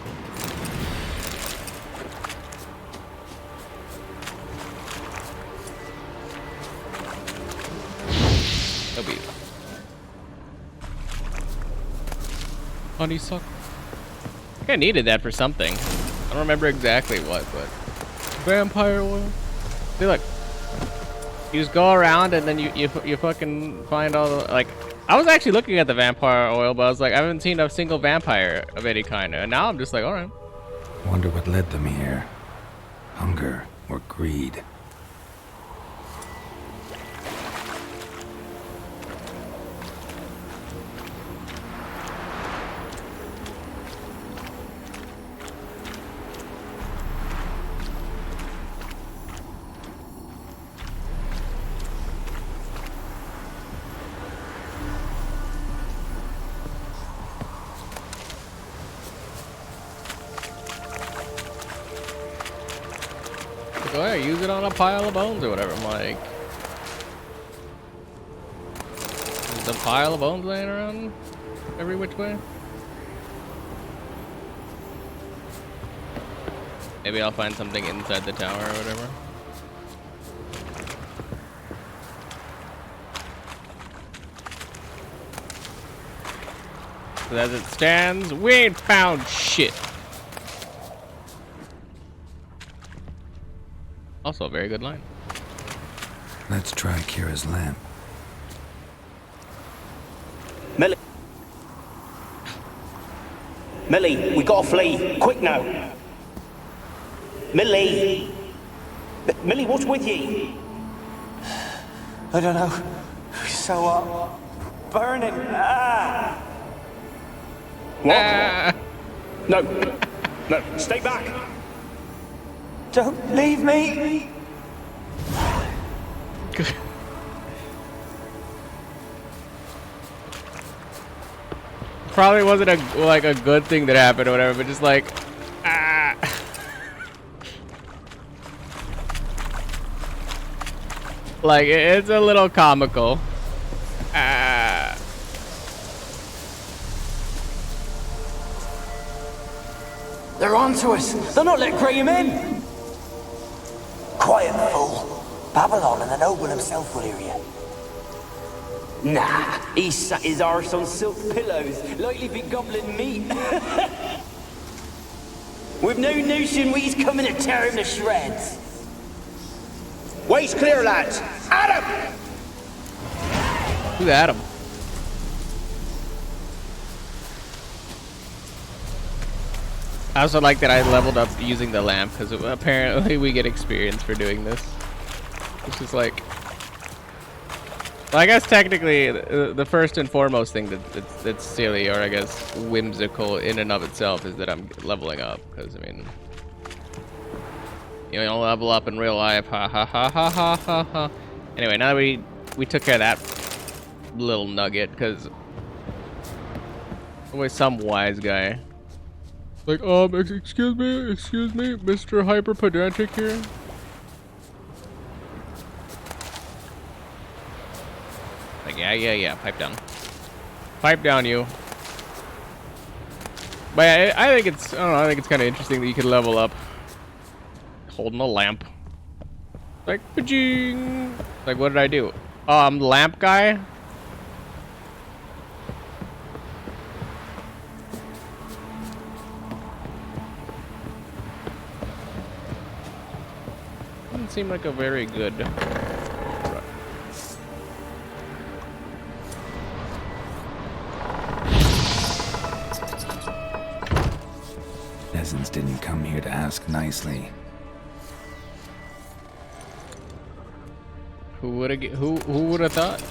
Honeysuckle. I think I needed that for something. I don't remember exactly what, but vampire oil. See, look, you just go around and then you fucking find all the, like. I was actually looking at the vampire oil, but I was like, I haven't seen a single vampire of any kind, and now I'm just like, all right. Wonder what led them here. Hunger or greed? Go ahead, use it on a pile of bones or whatever. I'm like, there's a pile of bones laying around every which way. Maybe I'll find something inside the tower or whatever. So as it stands, we ain't found shit. Also a very good line. Let's try Kira's lamp. Millie. Millie, we gotta flee. Quick now. Millie. Millie, what's with you? I don't know. So, burning. Ah! What? No. No, stay back. Don't leave me! Probably wasn't a good thing that happened or whatever, but just like, ah. Like, it's a little comical. Ah. They're onto us! They're not letting Graham in! Quiet, fool. Babylon and the noble himself will hear you. Nah, he sat his arse on silk pillows, likely be gobbling meat. We've no notion we's coming to tear him to shreds. Way's clear, lads. Adam! Who's Adam? I also like that I leveled up using the lamp because apparently we get experience for doing this. It's just like, well, I guess technically the first and foremost thing that's silly or I guess whimsical in and of itself is that I'm leveling up because I mean, you don't level up in real life. Ha ha ha ha ha ha ha. Anyway, now that we took care of that little nugget because always some wise guy. Like, excuse me, Mr. Hyper Pedantic here. Like, yeah, pipe down. Pipe down, you. But I think it's, I don't know, I think it's kind of interesting that you can level up holding a lamp. Like, pa-ching! Like, what did I do? Oh, I'm the lamp guy? Doesn't seem like a very good... Peasants didn't come here to ask nicely. Who would have thought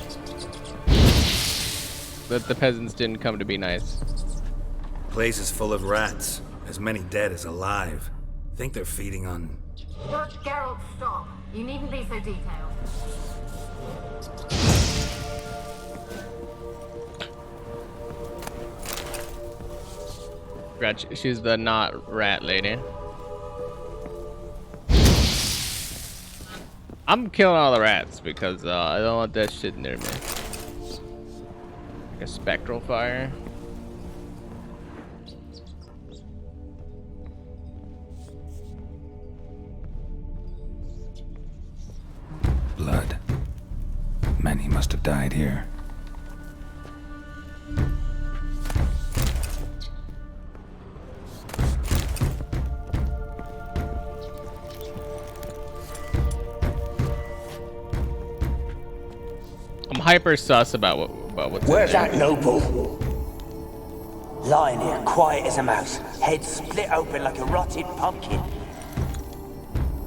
that the peasants didn't come to be nice? Place is full of rats, as many dead as alive. Think they're feeding on... Geralt, stop. You needn't be so detailed. She's the not rat lady. I'm killing all the rats because I don't want that shit near me. Like a spectral fire. Blood. Many must have died here. I'm hyper sus about what's Where's in there. that noble? Lying here, quiet as a mouse, head split open like a rotted pumpkin.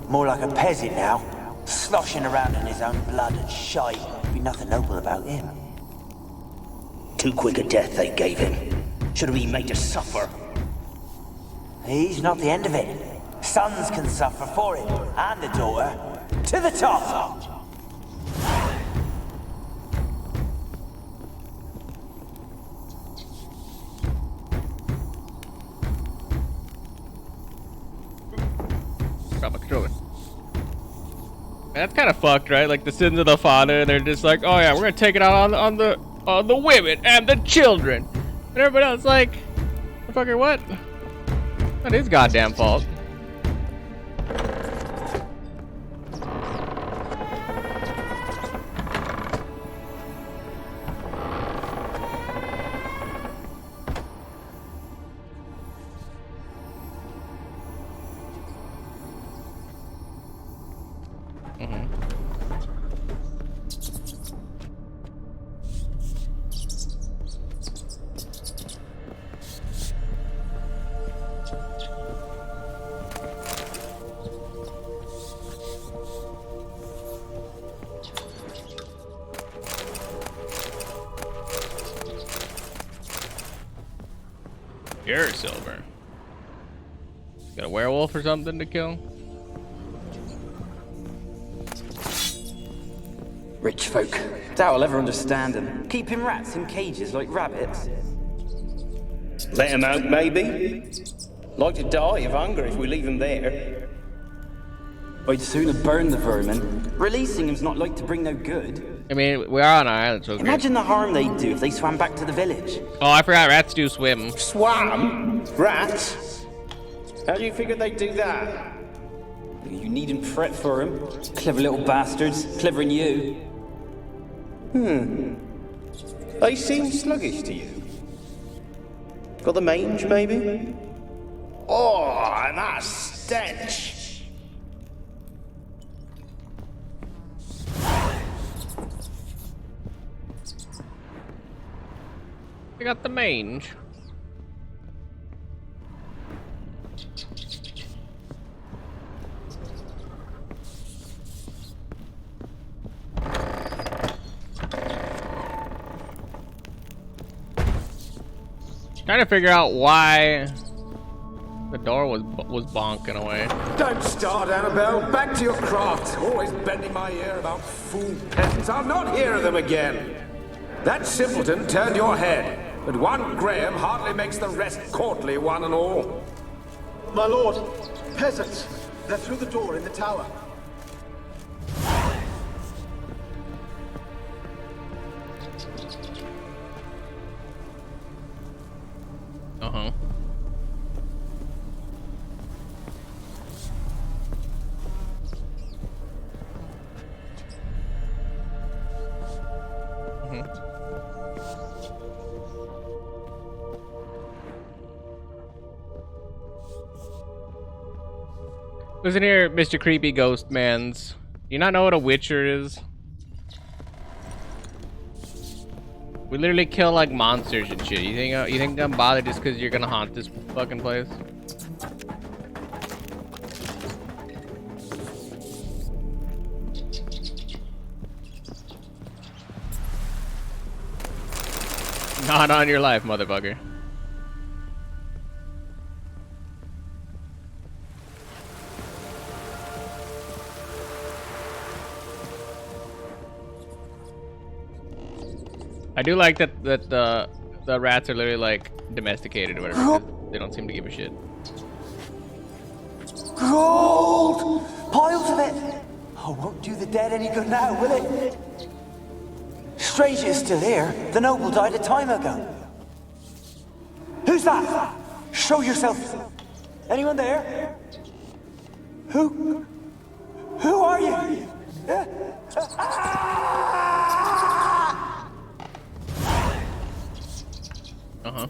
More like a peasant now, sloshing around in his own blood and shite. Be nothing noble about him. Too quick a death they gave him. Should have been made to suffer. He's not the end of it. Sons can suffer for him, and the daughter. To the top! Got my controller. That's kind of fucked, right? Like the sins of the father, and they're just like, oh yeah, we're gonna take it out on the women and the children, and everybody else like, motherfucker, what? Not his goddamn fault. Pure silver. Got a werewolf or something to kill? Rich folk. Doubt I'll ever understand them. Keeping rats in cages like rabbits. Let him out, maybe? Like to die of hunger if we leave him there. I'd sooner burn the vermin. Releasing him's not like to bring no good. I mean, we are on an island, so Imagine the harm they'd do if they swam back to the village. Oh, I forgot rats do swim. Swam? Rats? How do you figure they'd do that? You needn't fret for them. Clever little bastards. Clever than you. They seem sluggish to you. Got the mange, maybe? Oh, and that stench! I got the mange. Trying to figure out why the door was bonking away. Don't start, Annabelle. Back to your craft. Always bending my ear about fool peasants. I'll not hear of them again. That simpleton turned your head, but one Graham hardly makes the rest courtly, one and all. My lord, peasants. They're through the door in the tower. Uh-huh. Listen here, Mr. Creepy Ghost Mans. You not know what a witcher is? We literally kill like monsters and shit. You think I'm bothered just because you're gonna haunt this fucking place? Not on your life, motherfucker. I do like that the rats are literally like domesticated or whatever. 'Cause they don't seem to give a shit. Gold! Piles of it! Oh, won't do the dead any good now, will it? Strange it's still here. The noble died a time ago. Who's that? Show yourself. Anyone there? Who are you? Uh-huh.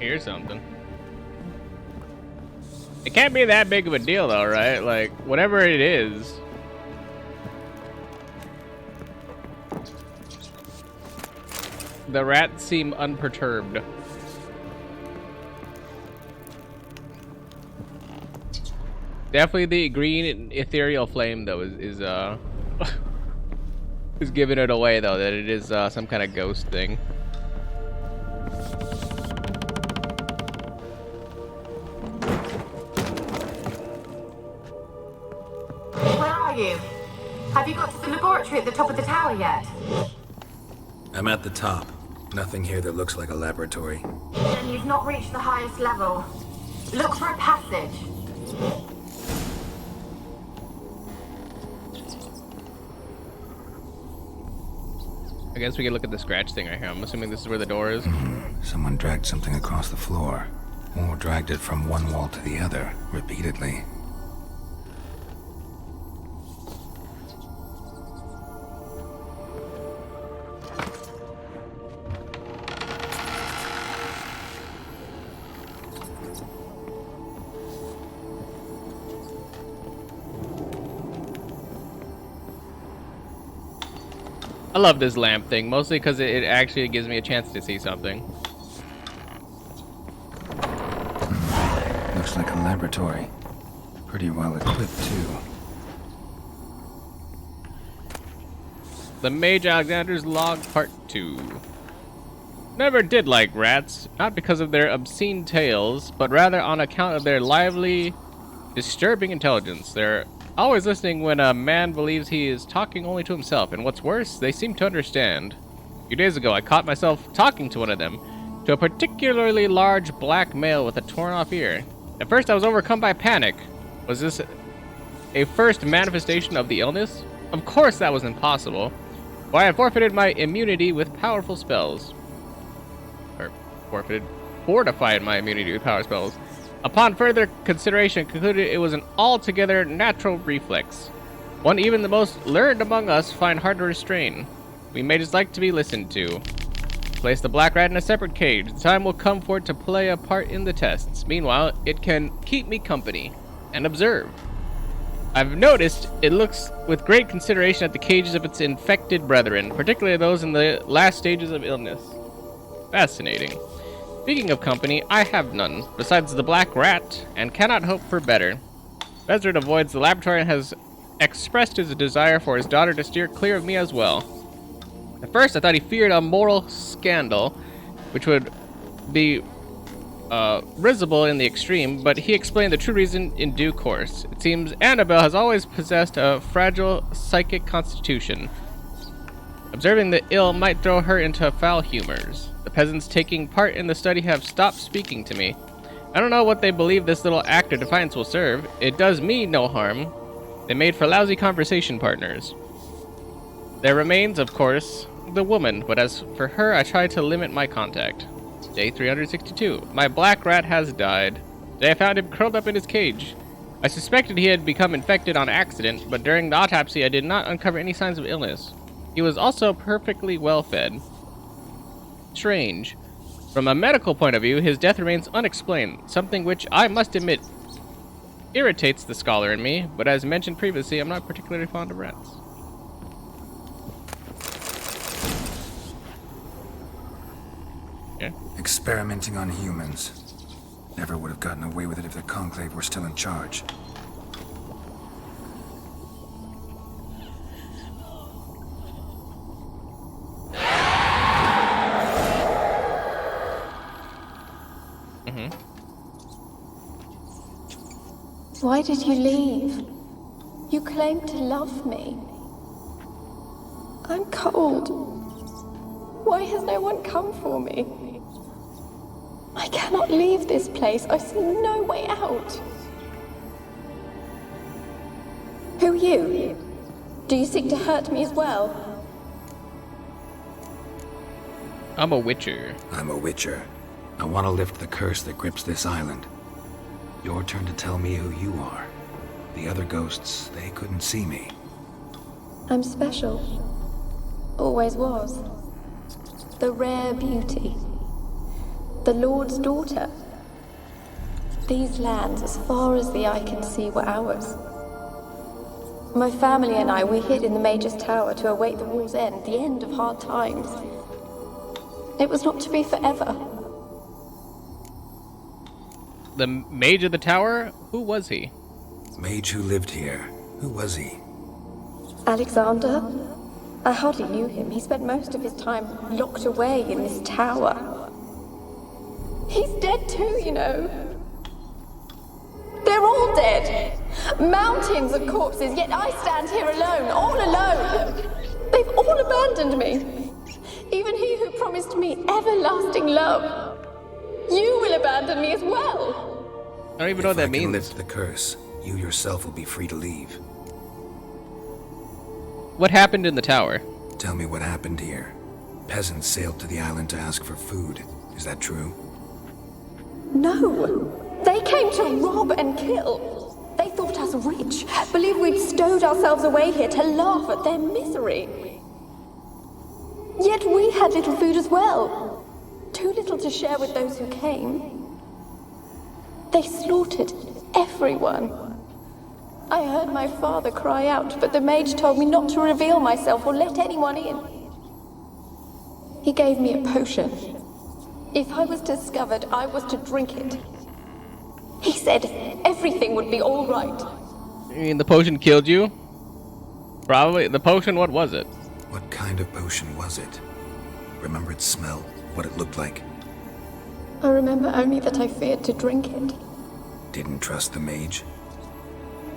Here's something. It can't be that big of a deal though, right? Like, whatever it is. The rats seem unperturbed. Definitely the green ethereal flame though is is giving it away though, that it is some kind of ghost thing. Where are you? Have you got to the laboratory at the top of the tower yet? I'm at the top. Nothing here that looks like a laboratory. Then you've not reached the highest level. Look for a passage. I guess we can look at the scratch thing right here. I'm assuming this is where the door is. Someone dragged something across the floor, or dragged it from one wall to the other, repeatedly. I love this lamp thing, mostly because it actually gives me a chance to see something. Looks like a laboratory. Pretty well equipped, too. The Mage Alexander's Log Part 2. Never did like rats, not because of their obscene tales, but rather on account of their lively, disturbing intelligence. They're always listening when a man believes he is talking only to himself, and what's worse, they seem to understand. A few days ago, I caught myself talking to one of them, to a particularly large black male with a torn-off ear. At first, I was overcome by panic. Was this a first manifestation of the illness? Of course that was impossible, for I had forfeited my immunity with powerful spells. Or fortified my immunity with power spells. Upon further consideration, concluded it was an altogether natural reflex, one even the most learned among us find hard to restrain. We mages like to be listened to. Place the black rat in a separate cage. The time will come for it to play a part in the tests. Meanwhile, it can keep me company and observe. I've noticed it looks with great consideration at the cages of its infected brethren, particularly those in the last stages of illness. Fascinating. Speaking of company, I have none, besides the black rat, and cannot hope for better. Bezard avoids the laboratory and has expressed his desire for his daughter to steer clear of me as well. At first, I thought he feared a moral scandal, which would be risible in the extreme, but he explained the true reason in due course. It seems Annabelle has always possessed a fragile psychic constitution. Observing the ill might throw her into foul humors. The peasants taking part in the study have stopped speaking to me. I don't know what they believe this little act of defiance will serve. It does me no harm. They made for lousy conversation partners. There remains, of course, the woman, but as for her, I try to limit my contact. Day 362. My black rat has died. Today I found him curled up in his cage. I suspected he had become infected on accident, but during the autopsy I did not uncover any signs of illness. He was also perfectly well fed. Strange. From a medical point of view, his death remains unexplained, something which I must admit irritates the scholar in me, but as mentioned previously, I'm not particularly fond of rats. Yeah. Experimenting on humans. Never would have gotten away with it if the Conclave were still in charge. Why did you leave? You claimed to love me. I'm cold. Why has no one come for me? I cannot leave this place. I see no way out. Who are you? Do you seek to hurt me as well? I'm a witcher. I'm a witcher. I want to lift the curse that grips this island. Your turn to tell me who you are. The other ghosts, they couldn't see me. I'm special. Always was. The rare beauty. The Lord's daughter. These lands, as far as the eye can see, were ours. My family and I, we hid in the Major's Tower to await the war's end, the end of hard times. It was not to be forever. The mage of the tower? Who was he? Mage who lived here. Who was he? Alexander? I hardly knew him. He spent most of his time locked away in this tower. He's dead too, you know. They're all dead. Mountains of corpses, yet I stand here alone, all alone. They've all abandoned me. Even he who promised me everlasting love. You will abandon me as well. I don't even know what that means. If I can lift the curse, you yourself will be free to leave. What happened in the tower? Tell me what happened here. Peasants sailed to the island to ask for food. Is that true? No. They came to rob and kill. They thought us rich, believed we'd stowed ourselves away here to laugh at their misery. Yet we had little food as well. Too little to share with those who came. They slaughtered everyone. I heard my father cry out, but the mage told me not to reveal myself or let anyone in. He gave me a potion. If I was discovered, I was to drink it. He said everything would be all right. You mean the potion killed you? Probably. The potion, what was it? What kind of potion was it? Remember its smell? What it looked like? I remember only that I feared to drink it. Didn't trust the mage?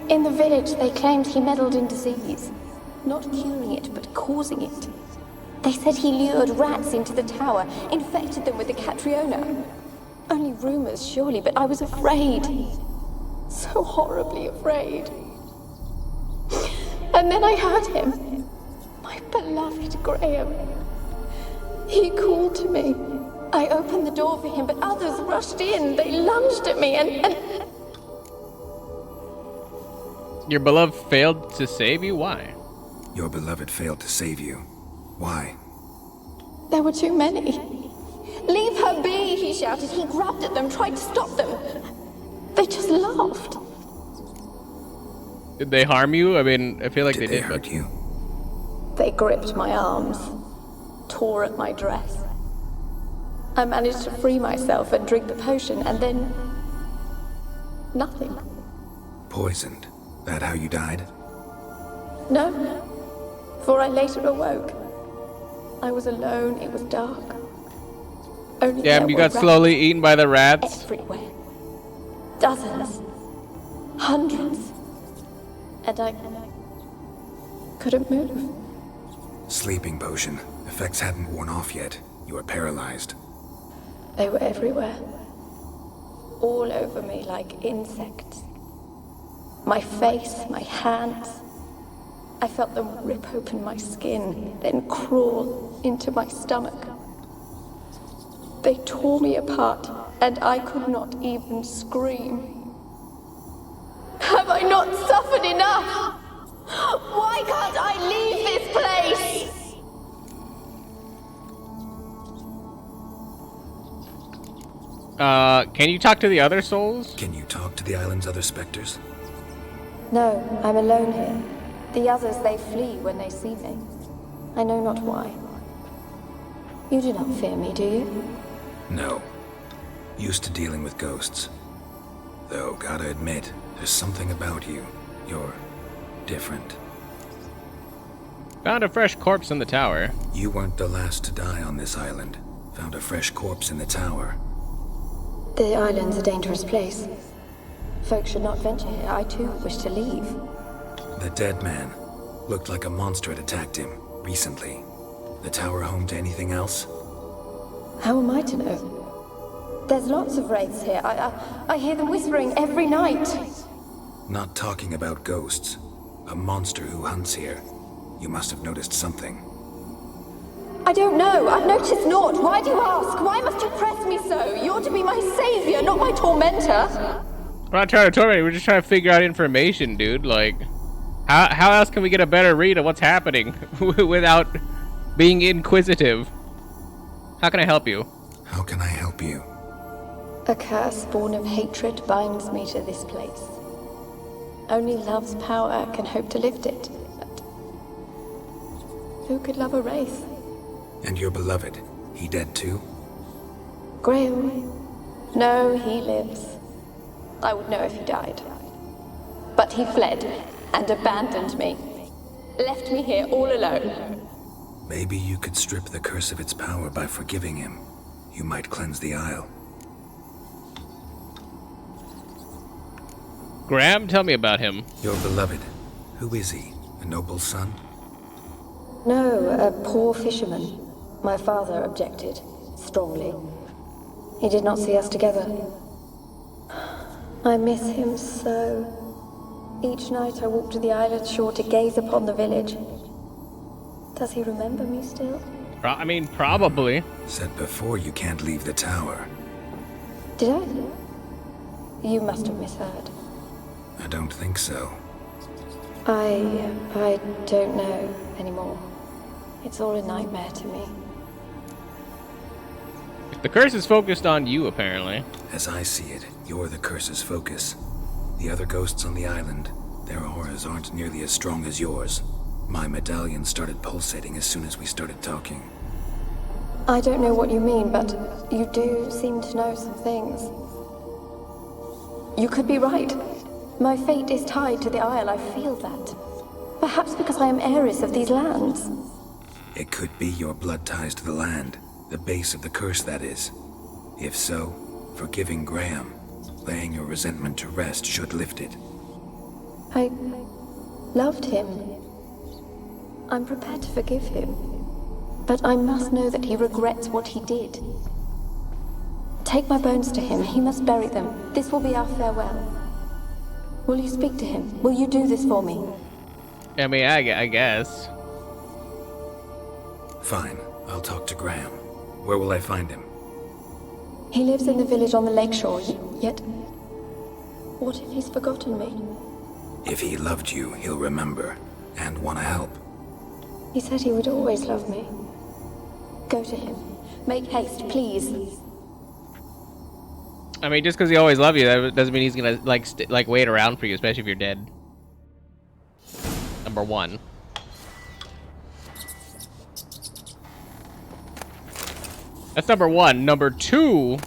In the village, they claimed he meddled in disease. Not curing it, but causing it. They said he lured rats into the tower, infected them with the Catriona. Only rumors, surely, but I was afraid. So horribly afraid. And then I heard him. My beloved Graham. He called to me. I opened the door for him, but others rushed in. They lunged at me and... Your beloved failed to save you? Why? Your beloved failed to save you. Why? There were too many. Leave her be, he shouted. He grabbed at them, tried to stop them. They just laughed. Did they harm you? I mean, I feel like they did. Hurt you? They gripped my arms, tore at my dress. I managed to free myself and drink the potion, and then... nothing. Poisoned. That how you died? No, for I later awoke. I was alone, it was dark. Only Damn, you got slowly eaten by the rats? Everywhere. Dozens. Hundreds. And I couldn't move. Sleeping potion. Effects hadn't worn off yet. You were paralyzed. They were everywhere. All over me like insects. My face, my hands. I felt them rip open my skin, then crawl into my stomach. They tore me apart, and I could not even scream. Have I not suffered enough? Why can't I leave this place? Can you talk to the other souls? Can you talk to the island's other specters? No, I'm alone here. The others, they flee when they see me. I know not why. You do not fear me, do you? No. Used to dealing with ghosts. Though, gotta admit, there's something about you. You're different. Found a fresh corpse in the tower. You weren't the last to die on this island. Found a fresh corpse in the tower. The island's a dangerous place. Folks should not venture here. I too wish to leave. The dead man. Looked like a monster had attacked him, recently. The tower home to anything else? How am I to know? There's lots of wraiths here. I hear them whispering every night. Not talking about ghosts. A monster who hunts here. You must have noticed something. I don't know. I've noticed naught. Why do you ask? Why must you press me so? You're to be my savior, not my tormentor. We're not trying to torment you, we're just trying to figure out information, dude. Like, how else can we get a better read of what's happening without being inquisitive? How can I help you? How can I help you? A curse born of hatred binds me to this place. Only love's power can hope to lift it. But who could love a wraith? And your beloved, he dead too? Graham? No, he lives. I would know if he died. But he fled and abandoned me. Left me here all alone. Maybe you could strip the curse of its power by forgiving him. You might cleanse the Isle. Graham, tell me about him. Your beloved. Who is he? A noble son? No, a poor fisherman. My father objected, strongly. He did not see us together. I miss him so. Each night I walk to the island shore to gaze upon the village. Does he remember me still? I mean, probably. Said before you can't leave the tower. Did I? You must have misheard. I don't think so. I don't know anymore. It's all a nightmare to me. The curse is focused on you, apparently. As I see it, you're the curse's focus. The other ghosts on the island, their auras aren't nearly as strong as yours. My medallion started pulsating as soon as we started talking. I don't know what you mean, but you do seem to know some things. You could be right. My fate is tied to the Isle, I feel that. Perhaps because I am heiress of these lands. It could be your blood ties to the land, the base of the curse, that is. If so, forgiving Graham, laying your resentment to rest should lift it. I loved him. I'm prepared to forgive him. But I must know that he regrets what he did. Take my bones to him. He must bury them. This will be our farewell. Will you speak to him? Will you do this for me? I mean, I guess. Fine. I'll talk to Graham. Where will I find him? He lives in the village on the lakeshore, yet... What if he's forgotten me? If he loved you, he'll remember, and want to help. He said he would always love me. Go to him. Make haste, please. I mean, just because he always loved you, that doesn't mean he's gonna, like wait around for you, especially if you're dead. Number one. That's number one. Number two.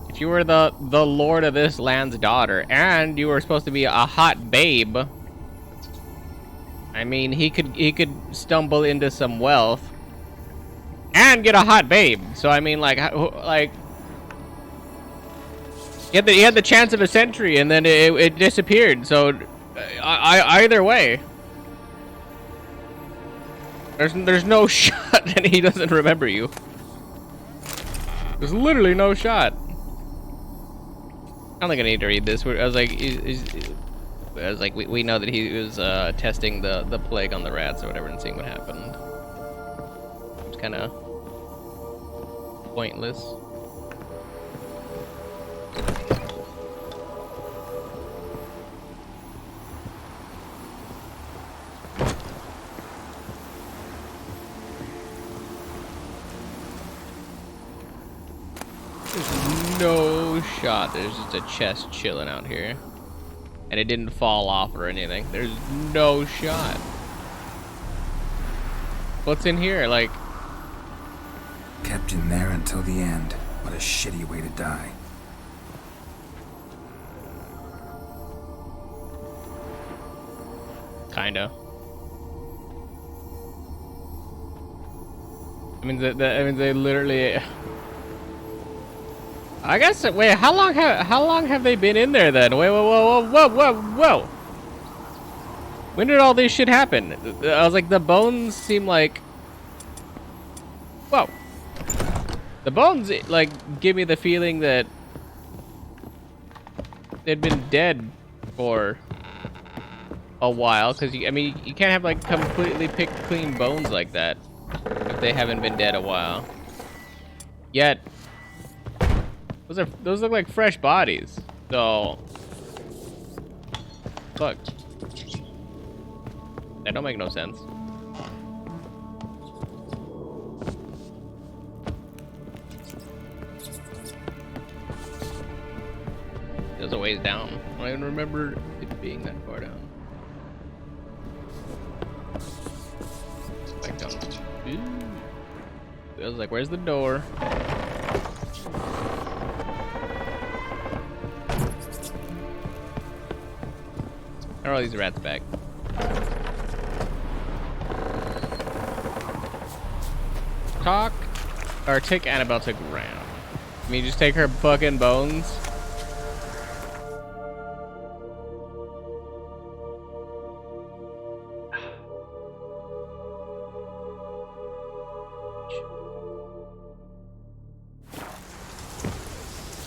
If you were the lord of this land's daughter, and you were supposed to be a hot babe, I mean, he could stumble into some wealth and get a hot babe. So I mean, like he had the chance of a century, and then it disappeared. So either way, there's no shot that he doesn't remember you. There's literally no shot. I don't think I need to read this. I was like, we know that he was testing the plague on the rats or whatever and seeing what happened. kind of pointless. There's no shot. There's just a chest chilling out here. And it didn't fall off or anything. There's no shot. What's in here? Like... Kept in there until the end. What a shitty way to die. Kinda. I mean, they literally... I guess. Wait, how long have they been in there then? Wait, whoa! When did all this shit happen? I was like, the bones seem like. Whoa. The bones like give me the feeling that they'd been dead for a while, because I mean, you can't have like completely picked clean bones like that if they haven't been dead a while. Yet. Those look like fresh bodies. So fuck. That don't make no sense. There's a ways down. I don't even remember it being that far down. Back down. Ooh. I was like, where's the door? How are all these rats back? Take Annabelle to ground. I mean, just take her fucking bones.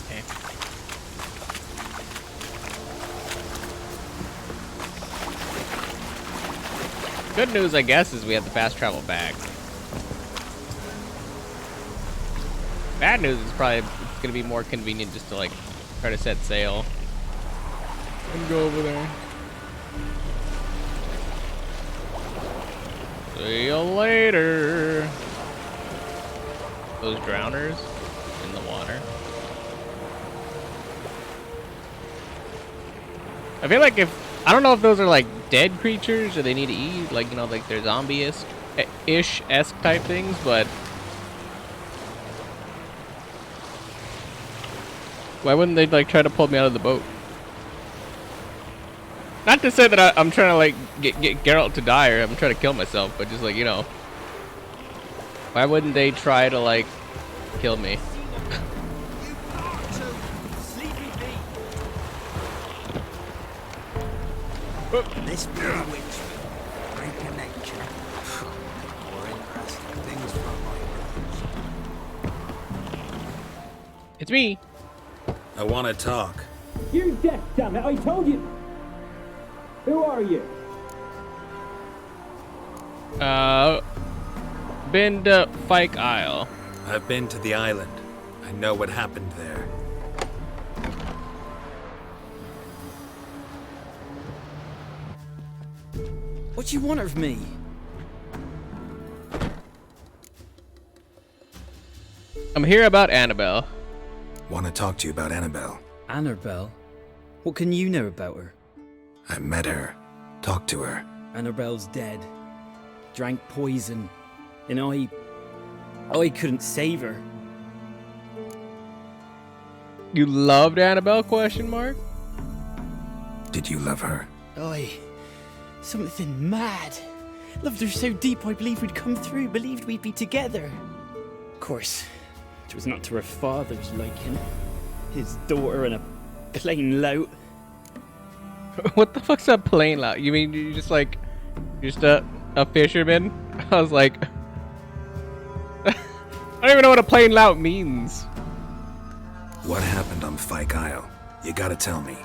Okay. Good news, I guess, is we have the fast travel back. Bad news is probably it's gonna be more convenient just to like try to set sail and go over there. See you later. Those drowners in the water. I feel like I don't know if those are like dead creatures or they need to eat, like, you know, like they're zombie-ish-esque type things, but why wouldn't they like try to pull me out of the boat? Not to say that I'm trying to like get Geralt to die or I'm trying to kill myself, but just like, you know, why wouldn't they try to like kill me? This bloody witch, great connection. More interesting things from my It's me. I want to talk. You're deaf, damn it! I told you. Who are you? Been to Fyke Isle. I've been to the island. I know what happened there. What do you want of me? I'm here about Annabelle. Want to talk to you about Annabelle. Annabelle? What can you know about her? I met her. Talked to her. Annabelle's dead. Drank poison. And I couldn't save her. You loved Annabelle, question mark? Did you love her? Something mad. Loved her so deep I believed we'd come through, believed we'd be together. Of course, it was not to her father's liking. His daughter and a plain lout. What the fuck's a plain lout? You mean you're just like, just a fisherman? I was like, I don't even know what a plain lout means. What happened on Fyke Isle? You gotta tell me.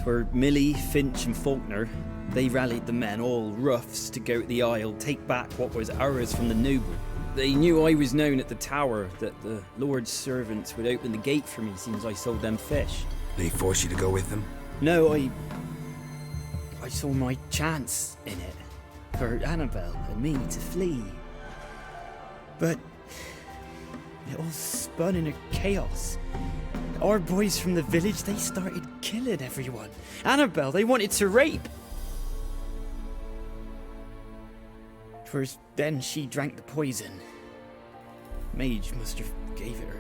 Twere Millie, Finch and Faulkner. They rallied the men, all roughs, to go to the Isle, take back what was ours from the noble. They knew I was known at the tower, that the Lord's servants would open the gate for me since I sold them fish. They forced you to go with them? No, I saw my chance in it, for Annabelle and me to flee. But it all spun in a chaos. Our boys from the village, they started killing everyone. Annabelle, they wanted to rape. 'Twas then she drank the poison. Mage must have gave it her.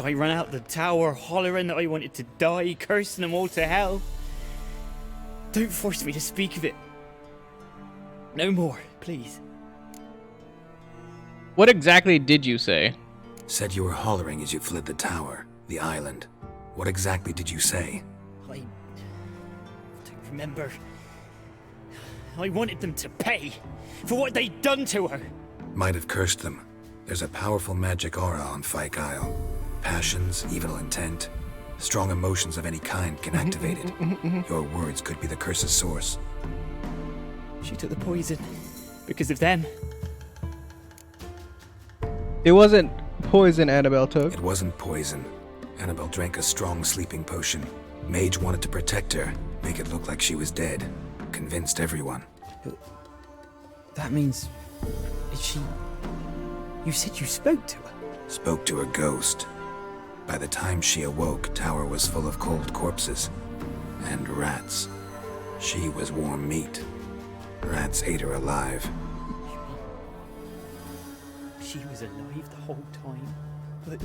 I ran out the tower hollering that I wanted to die, cursing them all to hell. Don't force me to speak of it. No more, please. What exactly did you say? Said you were hollering as you fled the tower, the island. What exactly did you say? I don't remember. I wanted them to pay for what they'd done to her. Might have cursed them. There's a powerful magic aura on Fyke Isle. Passions, evil intent, strong emotions of any kind can activate it. Your words could be the curse's source. She took the poison because of them. It wasn't poison Annabelle took. It wasn't poison. Annabelle drank a strong sleeping potion. Mage wanted to protect her, make it look like she was dead. Convinced everyone. But that means... she... You said you spoke to her? Spoke to a ghost. By the time she awoke, Tower was full of cold corpses. And rats. She was warm meat. Rats ate her alive. She was alive the whole time? But...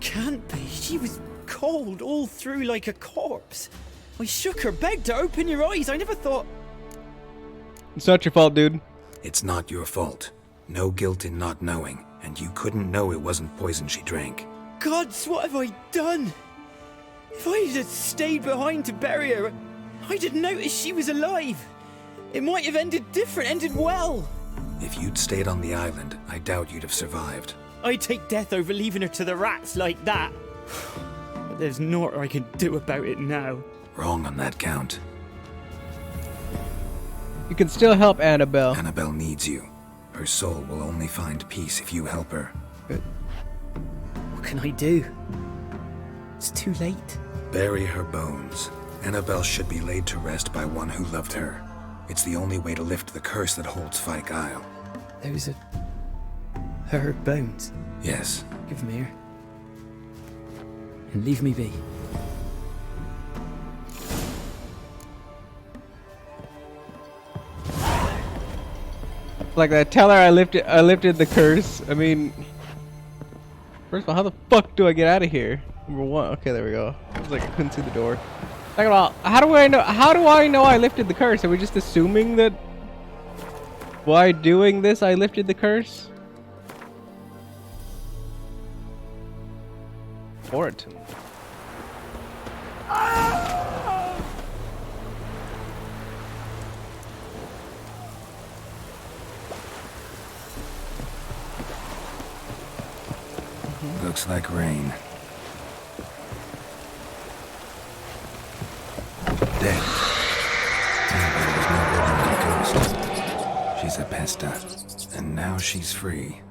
Can't be. She was cold all through like a corpse. I shook her, begged her, open your eyes. I never thought... It's not your fault, dude. It's not your fault. No guilt in not knowing, and you couldn't know it wasn't poison she drank. Gods, what have I done? If I had stayed behind to bury her, I didn't notice she was alive. It might have ended different, ended well. If you'd stayed on the island, I doubt you'd have survived. I'd take death over leaving her to the rats like that. But there's naught I can do about it now. Wrong on that count. You can still help Annabelle. Annabelle needs you. Her soul will only find peace if you help her. But what can I do? It's too late. Bury her bones. Annabelle should be laid to rest by one who loved her. It's the only way to lift the curse that holds Fyke Isle. Those are... her bones? Yes. Give them here. And leave me be. Like that. Tell her I lifted the curse. I mean, first of all, how the fuck do I get out of here? Number one. Okay, there we go. I was like, I couldn't see the door. Second of all, how do I know I lifted the curse? Are we just assuming that by doing this I lifted the curse? Orton. Looks like rain. Dead. Annabelle was no good like a ghost. She's a pesta. And now she's free.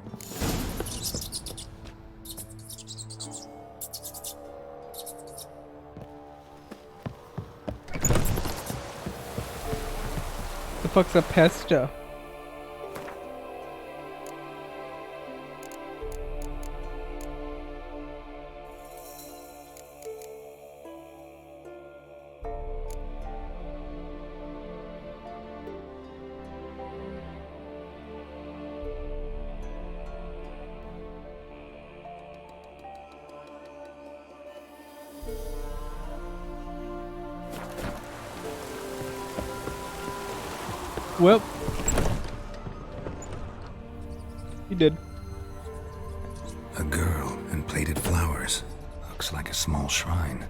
The fuck's a pesta? Well, he did. A girl and plated flowers. Looks like a small shrine.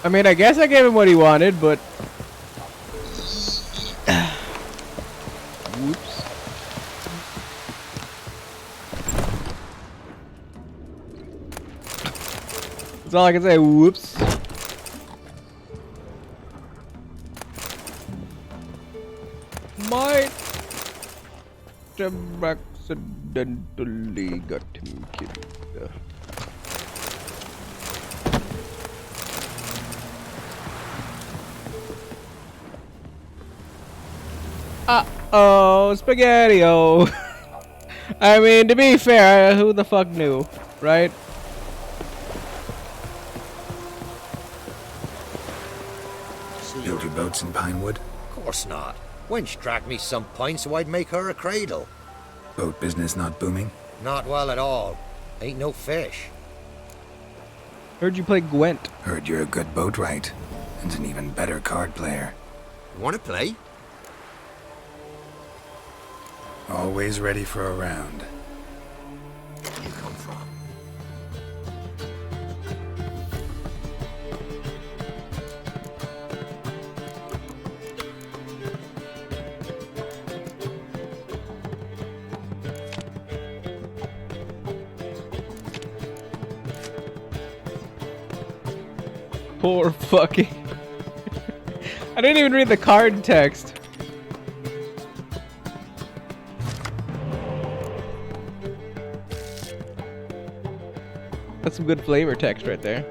I mean, I guess I gave him what he wanted, but... Whoops. That's all I can say. Whoops. Might have accidentally got him killed. Uh-oh, spaghetti-o. I mean, to be fair, who the fuck knew, right? Build your boats in Pinewood? Course not. Wench dragged me some pine so I'd make her a cradle. Boat business not booming? Not well at all. Ain't no fish. Heard you play Gwent. Heard you're a good boatwright, and an even better card player. Wanna play? Always ready for a round. Where you come from? Poor fucking. I didn't even read the card text. That's some good flavor text right there.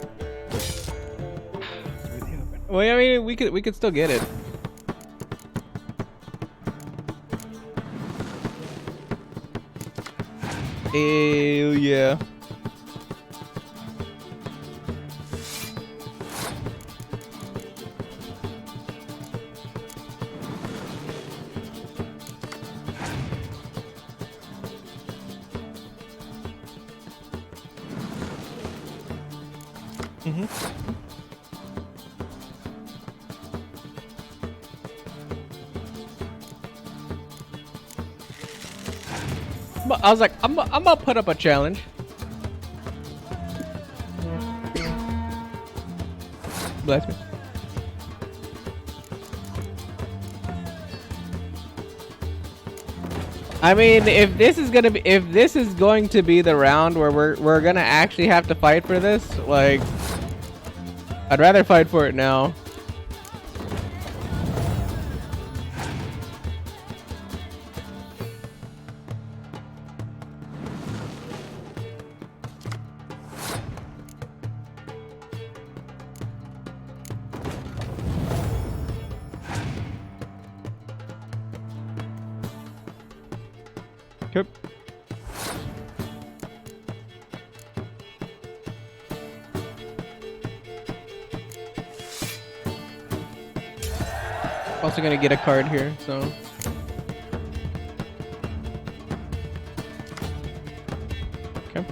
Well, I mean, we could still get it. Hell yeah. I was like, I'm gonna put up a challenge. Bless me. I mean, if this is going to be the round where we're gonna actually have to fight for this, like, I'd rather fight for it now. Yep. Also gonna get a card here, so. Okay.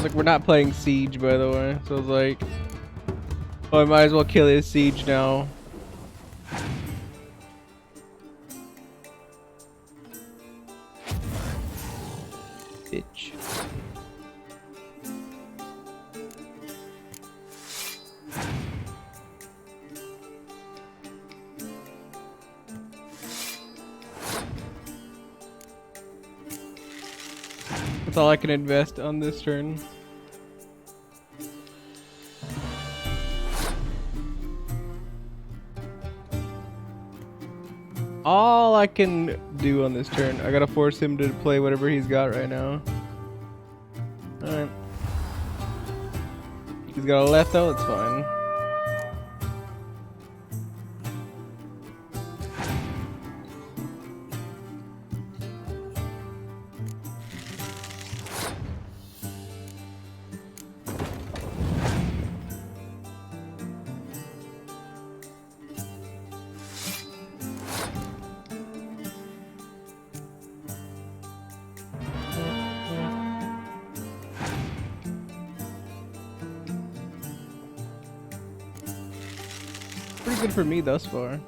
Like, we're not playing Siege, by the way, so it's like, oh, I might as well kill his Siege now. Bitch. That's all I can invest on this turn. All I can do on this turn. I gotta force him to play whatever he's got right now. Alright. He's got a Letho, it's fine. Pretty good for me thus far.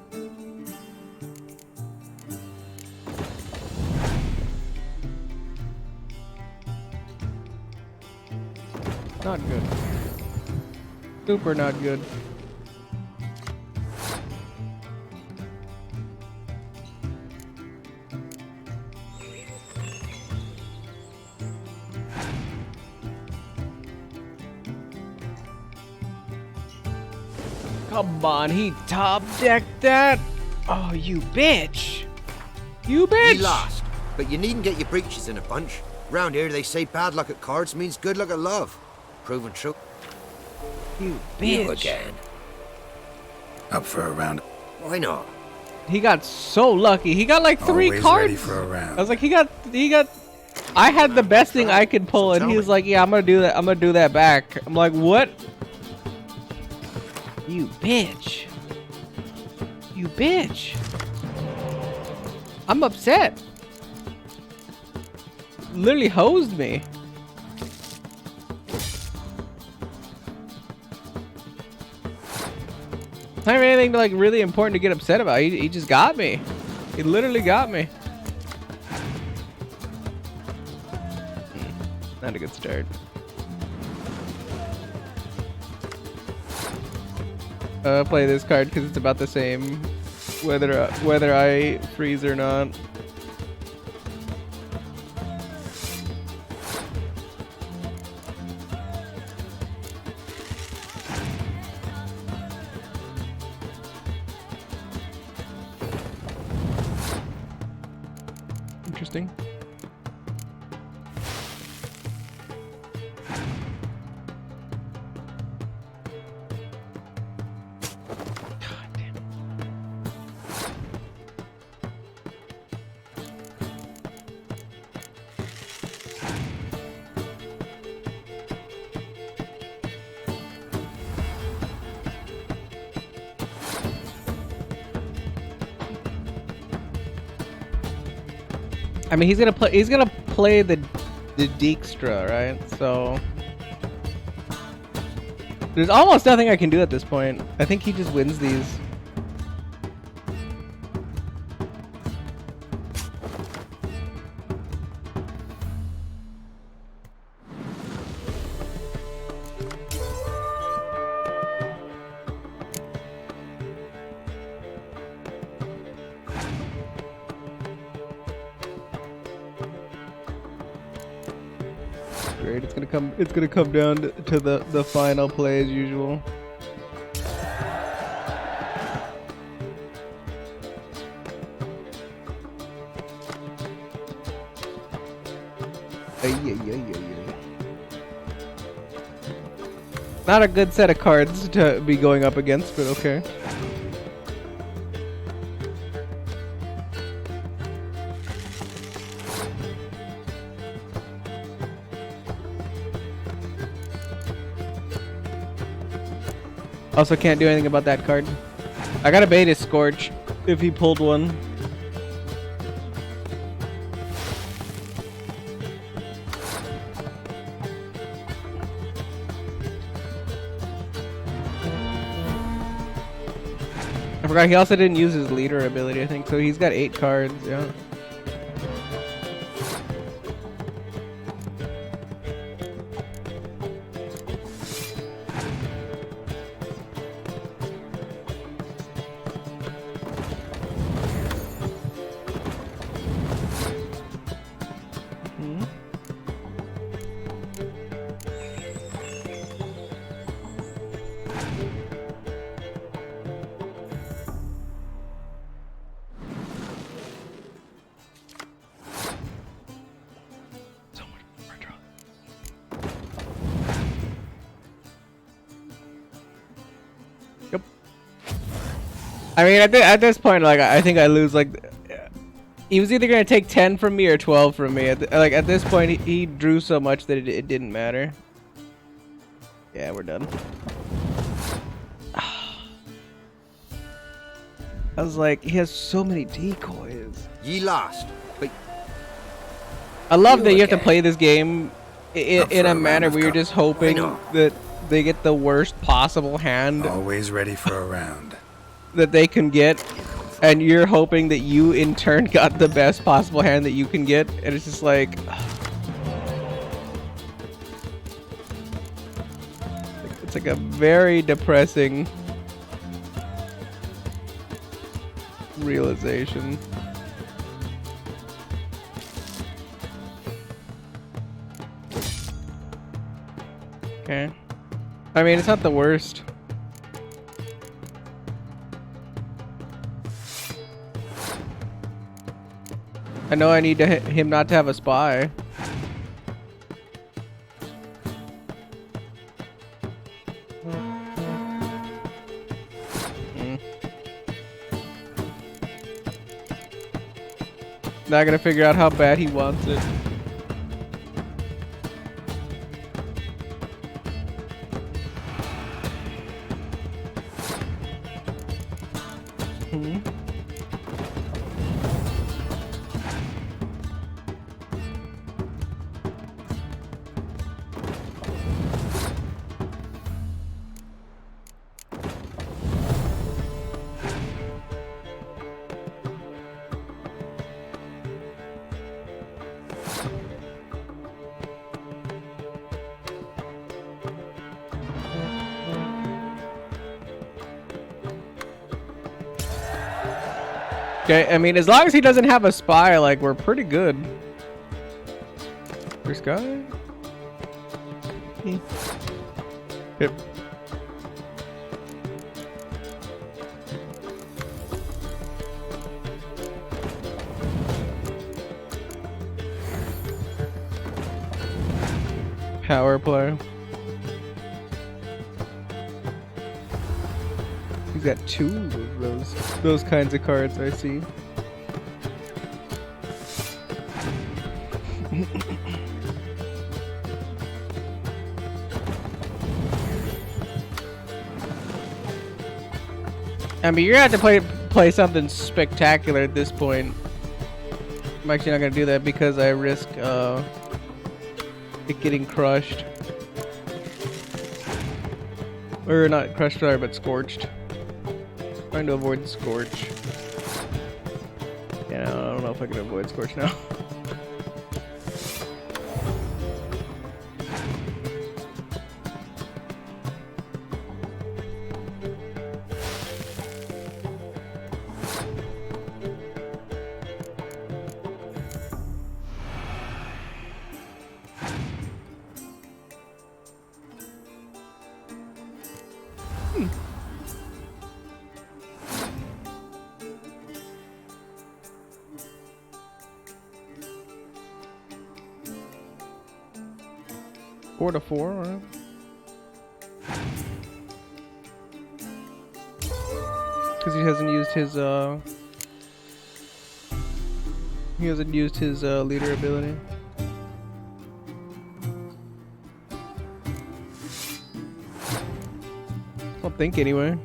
Not good. Super not good. Come on, he top decked that. Oh, you bitch. You bitch. You lost, but you needn't get your breeches in a bunch. Round here, they say bad luck at cards means good luck at love. Proven true. You bitch. You again. Up for a round. Why not? He got so lucky. He got like 3 Always cards. ready for a round. I was like, he got. I had the best thing I could pull, and he was like, "Yeah, I'm gonna do that. I'm gonna do that back." I'm like, "What? You bitch! You bitch! I'm upset. Literally hosed me." Not even anything like really important to get upset about. He just got me. He literally got me. Not a good start. Play this card because it's about the same, whether I freeze or not. Interesting. I mean, he's gonna play the Dijkstra, right? So there's almost nothing I can do at this point. I think he just wins these. Great, it's gonna come down to the final play as usual. Not a good set of cards to be going up against, but okay. Also can't do anything about that card. I gotta bait his Scorch if he pulled one. I forgot he also didn't use his leader ability, I think, so he's got 8 cards, yeah. I mean, at this point, like, I think I lose, like, he was either gonna take 10 from me or 12 from me. At this point, he drew so much that it didn't matter. Yeah, we're done. I was like, he has so many decoys. Ye lost, but I love that you have to play this game in a manner where you're just hoping that they get the worst possible hand. Always ready for a round. That they can get, and you're hoping that you in turn got the best possible hand that you can get, and it's just like it's like a very depressing realization. Okay, I mean, it's not the worst. I know I need to him not to have a spy. Not gonna figure out how bad he wants it. Okay, I mean, as long as he doesn't have a spy, like, we're pretty good. First guy? Yep. Power play. He's got 2 of those kinds of cards, I see. I mean, you're gonna have to play something spectacular at this point. I'm actually not gonna do that because I risk it getting crushed. Or not crushed, sorry, but scorched. Trying to avoid the scorch. Yeah, I don't know if I can avoid scorch now. Four to 4, right? Because he hasn't used his leader ability. I'll think anyway.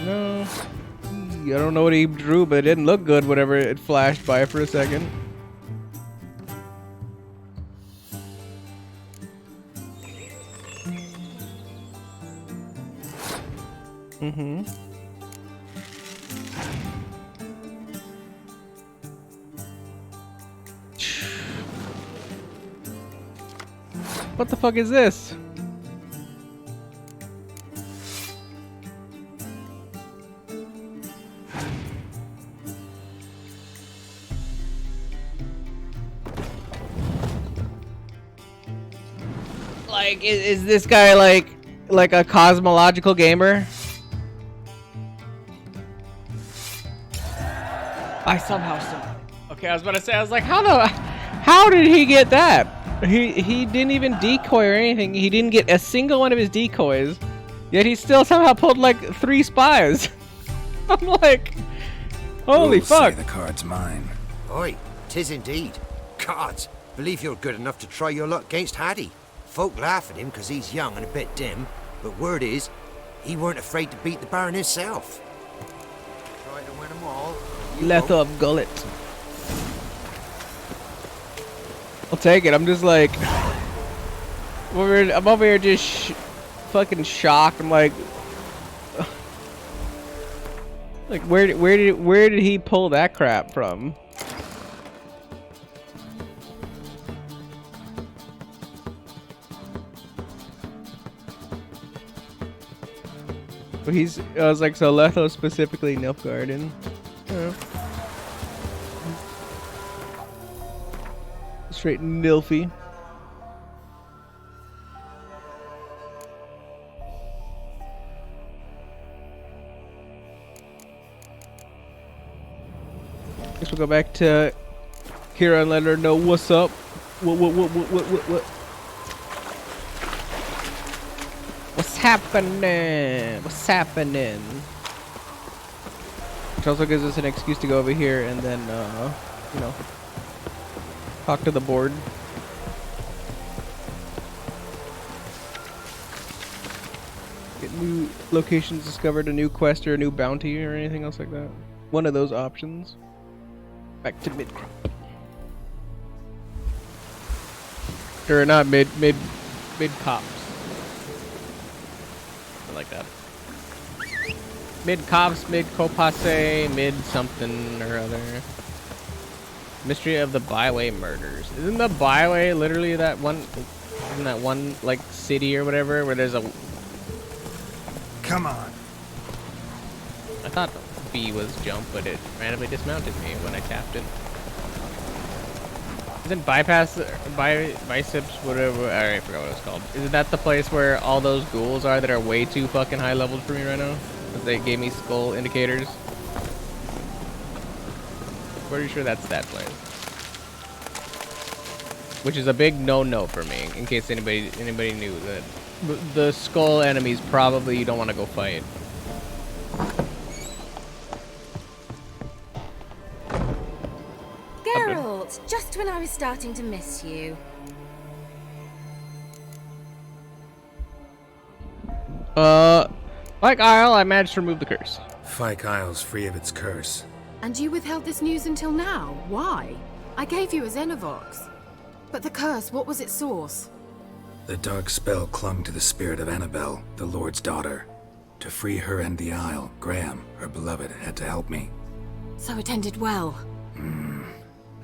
No. I don't know what he drew, but it didn't look good whenever it flashed by for a second. Mm-hmm. What the fuck is this? Like, is this guy like a cosmological gamer? I somehow still. Okay, I was about to say, I was like, how did he get that? He didn't even decoy or anything. He didn't get a single one of his decoys, yet he still somehow pulled like 3 spies. I'm like, holy Rules fuck! Say the card's mine. Oi, 'tis indeed. Cards, believe you're good enough to try your luck against Hattie. Folk laugh at him because he's young and a bit dim, but word is, he weren't afraid to beat the Baron himself. Try to win them all. Let off gullet. I'll take it. I'm just like, I'm over here just fucking shocked. I'm like, where did he pull that crap from? But I was like, so Letho specifically Nilfgaarden. Straight Nilfy. Guess we'll go back to Kira and let her know what's up. What? What's happening? What's happening? Which also gives us an excuse to go over here and then, you know, talk to the board. Get new locations discovered, a new quest or a new bounty or anything else like that. One of those options. Back to mid. Or not mid cops. I like that. Mid cops, mid copace, mid something or other. Mystery of the Byway murders. Isn't the Byway literally that one? Isn't that one like city or whatever where there's a? Come on. I thought B was jump, but it randomly dismounted me when I tapped it. Isn't biceps, whatever? I forgot what it's called. Isn't that the place where all those ghouls are that are way too fucking high leveled for me right now? Because they gave me skull indicators. Pretty sure that's that place. Which is a big no-no for me, in case anybody knew that the skull enemies probably you don't want to go fight. Geralt, just when I was starting to miss you. Like Isle, I managed to remove the curse. Fyke Isle's free of its curse. And you withheld this news until now? Why? I gave you a Xenovox. But the curse, what was its source? The dark spell clung to the spirit of Annabelle, the Lord's daughter. To free her and the Isle, Graham, her beloved, had to help me. So it ended well.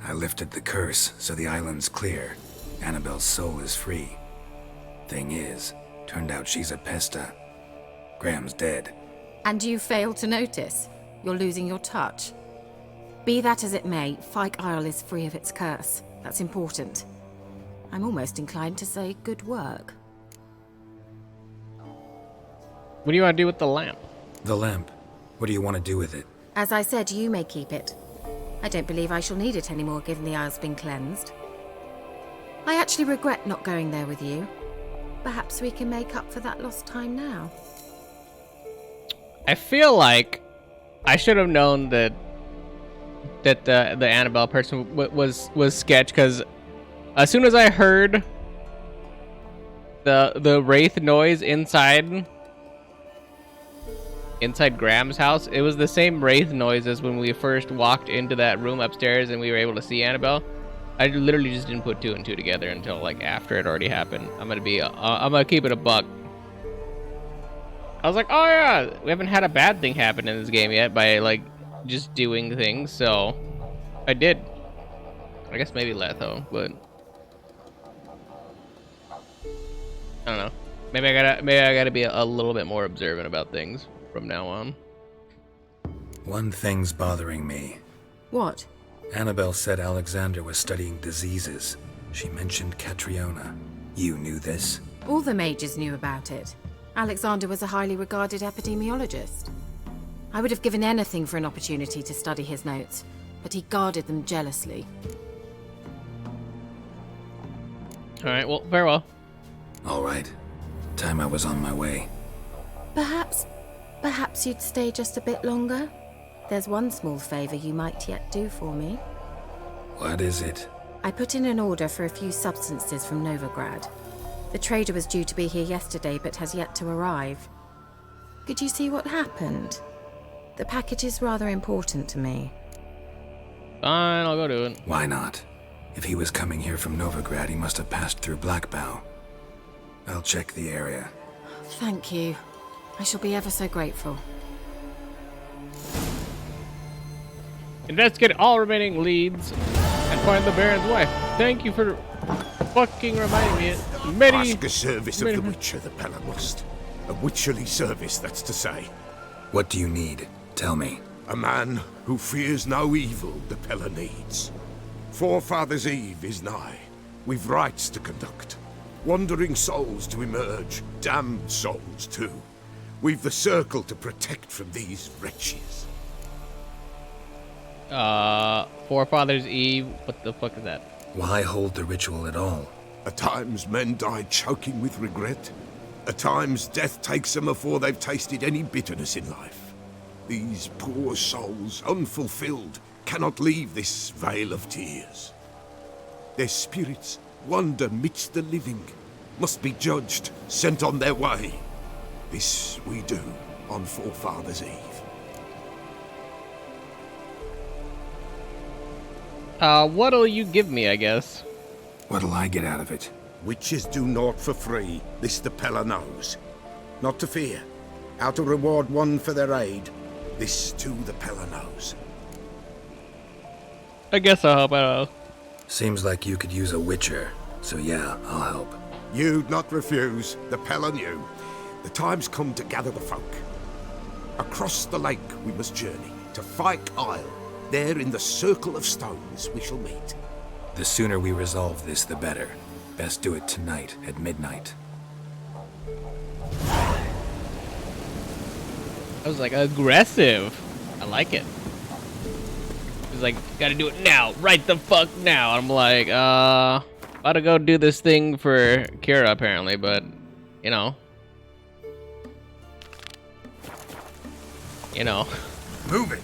I lifted the curse, so the island's clear. Annabelle's soul is free. Thing is, turned out she's a pesta. Graham's dead. And you failed to notice. You're losing your touch. Be that as it may, Fyke Isle is free of its curse. That's important. I'm almost inclined to say good work. What do you want to do with the lamp? The lamp? What do you want to do with it? As I said, you may keep it. I don't believe I shall need it anymore, given the Isle's been cleansed. I actually regret not going there with you. Perhaps we can make up for that lost time now. I feel like I should have known that the Annabelle person was sketch, because as soon as I heard the wraith noise inside Graham's house, it was the same wraith noise as when we first walked into that room upstairs and we were able to see Annabelle. I literally just didn't put two and two together until like after it already happened. I'm gonna keep it a buck. I was like, oh yeah, we haven't had a bad thing happen in this game yet by like just doing things, so I did. I guess maybe Letho, but I don't know. Maybe I gotta be a little bit more observant about things from now on. One thing's bothering me. What? Annabelle said Alexander was studying diseases. She mentioned Catriona. You knew this? All the mages knew about it. Alexander was a highly regarded epidemiologist. I would have given anything for an opportunity to study his notes, but he guarded them jealously. Alright, well, farewell. Alright. Time I was on my way. Perhaps you'd stay just a bit longer? There's one small favor you might yet do for me. What is it? I put in an order for a few substances from Novigrad. The trader was due to be here yesterday, but has yet to arrive. Could you see what happened? The package is rather important to me. Fine, I'll go do it. Why not? If he was coming here from Novigrad, he must have passed through Blackbow. I'll check the area. Thank you. I shall be ever so grateful. Investigate all remaining leads and find the Baron's wife. Thank you for fucking reminding me. Ask a service of the Witcher, the Pella must. A witcherly service, that's to say. What do you need? Tell me. A man who fears no evil the Pella needs. Forefathers' Eve is nigh. We've rites to conduct. Wandering souls to emerge. Damned souls, too. We've the circle to protect from these wretches. Forefathers Eve. What the fuck is that? Why hold the ritual at all? At times, men die choking with regret. At times, death takes them before they've tasted any bitterness in life. These poor souls, unfulfilled, cannot leave this vale of tears. Their spirits wander midst the living, must be judged, sent on their way. This we do on Forefathers' Eve. What'll you give me, I guess? What'll I get out of it? Witches do naught for free, this the Pella knows. Not to fear. How to reward one for their aid, this too the Pella knows. I guess I'll help out. Seems like you could use a witcher, so yeah, I'll help. You'd not refuse, the Pella knew. The time's come to gather the folk. Across the lake we must journey, to Fyke Isle. There in the circle of stones we shall meet. The sooner we resolve this, the better. Best do it tonight, at midnight. I was like, aggressive. I like it. He's like, gotta do it now, right the fuck now. I'm like, about to go do this thing for Kira apparently, but, you know. Move it!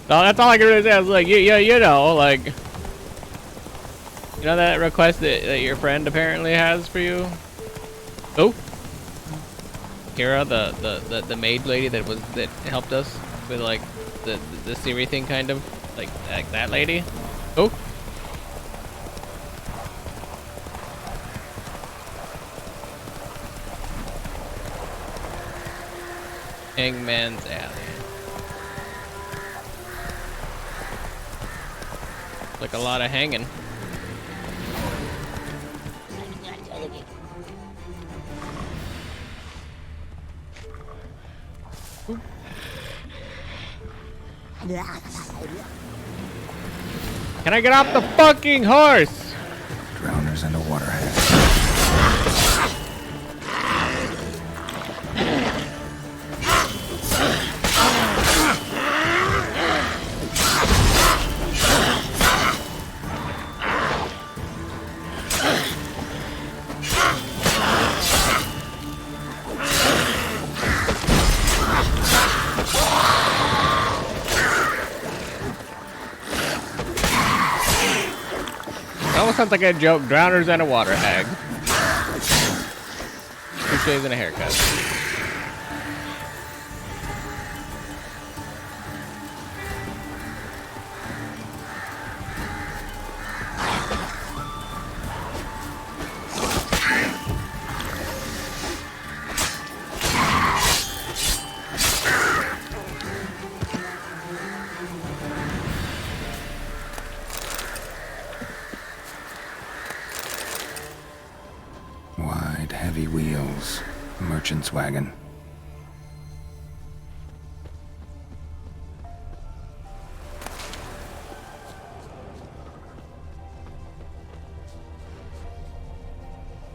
No, that's all I can really say. I was like, yeah, you know, like, you know that request that your friend apparently has for you? Oh, Kira, the maid lady that helped us with like the Siri thing, kind of like that lady. Oh. Hangman's Alley. Like a lot of hanging. Ooh. Can I get off the fucking horse? Drowners and a waterhead. Sounds like a joke. Drowners and a water hag. 2 shaves and a haircut. Heavy wheels. Merchant's wagon.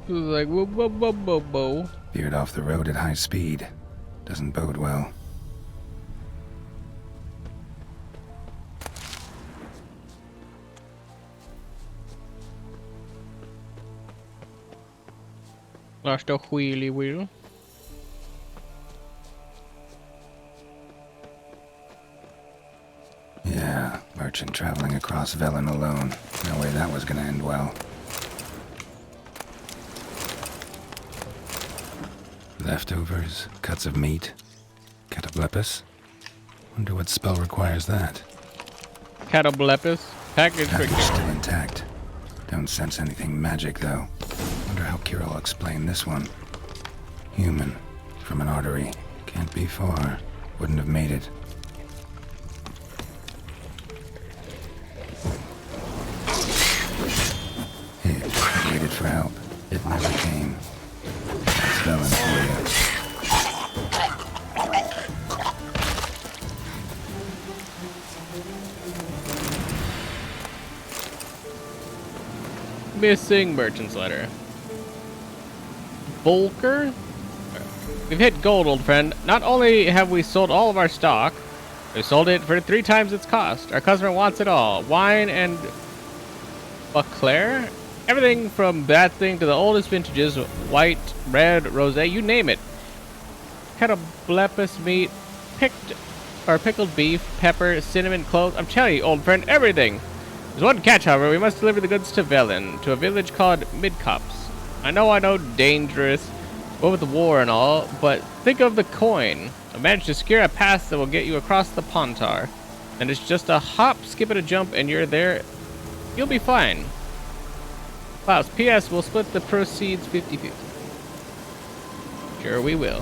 It was like whoa, whoa, whoa, whoa, whoa. Veered off the road at high speed. Doesn't bode well. Lost a wheelie wheel. Yeah, merchant traveling across Velen alone. No way that was gonna end well. Leftovers, cuts of meat, catoblepis. Wonder what spell requires that. Catoblepis? Package still intact. Don't sense anything magic though. Wonder how Kira will explain this one. Human, from an artery. Can't be far. Wouldn't have made it. It waited for help. It never came. That's Velen for you. Missing merchant's letter. Volker? We've hit gold, old friend. Not only have we sold all of our stock, We sold it for 3 times its cost. Our customer wants it all. Wine and Baclair? Everything from that thing to the oldest vintages, white, red, rosé, you name it. Catoblepus meat, pickled beef, pepper, cinnamon, cloves. I'm telling you, old friend, everything. There's one catch, however. We must deliver the goods to Velen, to a village called Midcops. I know, dangerous, what with the war and all, but think of the coin. I managed to secure a pass that will get you across the Pontar. And it's just a hop, skip, and a jump, and you're there. You'll be fine. Klaus, P.S. We'll split the proceeds 50-50. Sure we will.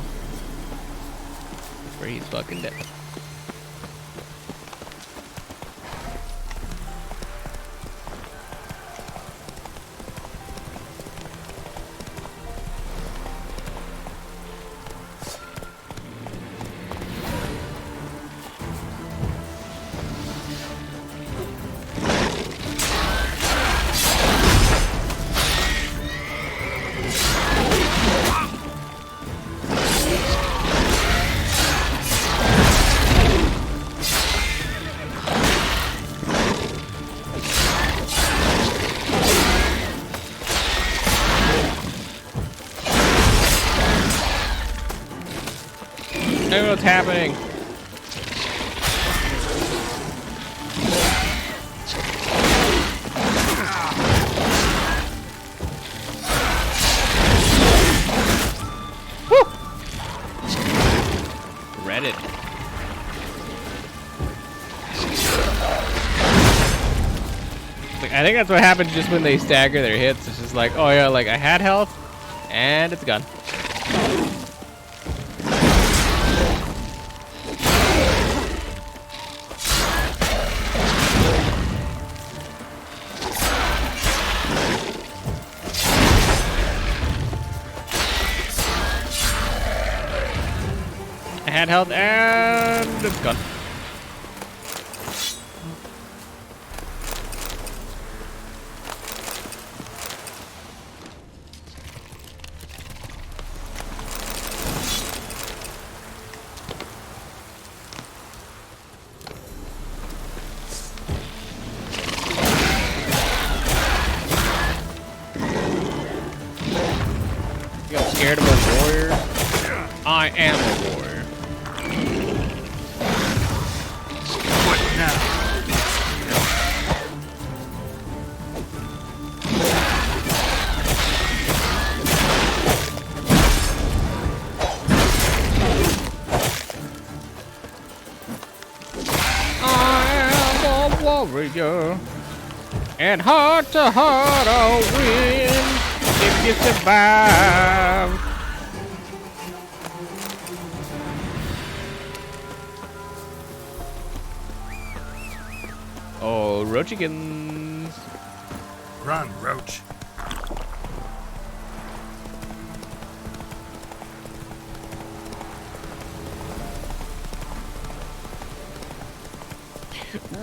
Where he's fucking dead. What's happening? Woo! Read it. Like, I think that's what happens just when they stagger their hits. It's just like, oh yeah, like I had health, and it's gone. Handheld and it's gone. You got scared of a warrior? I am a warrior. Warrior, and heart to heart I'll win if you survive. Oh, Roachikins. Run, Roach.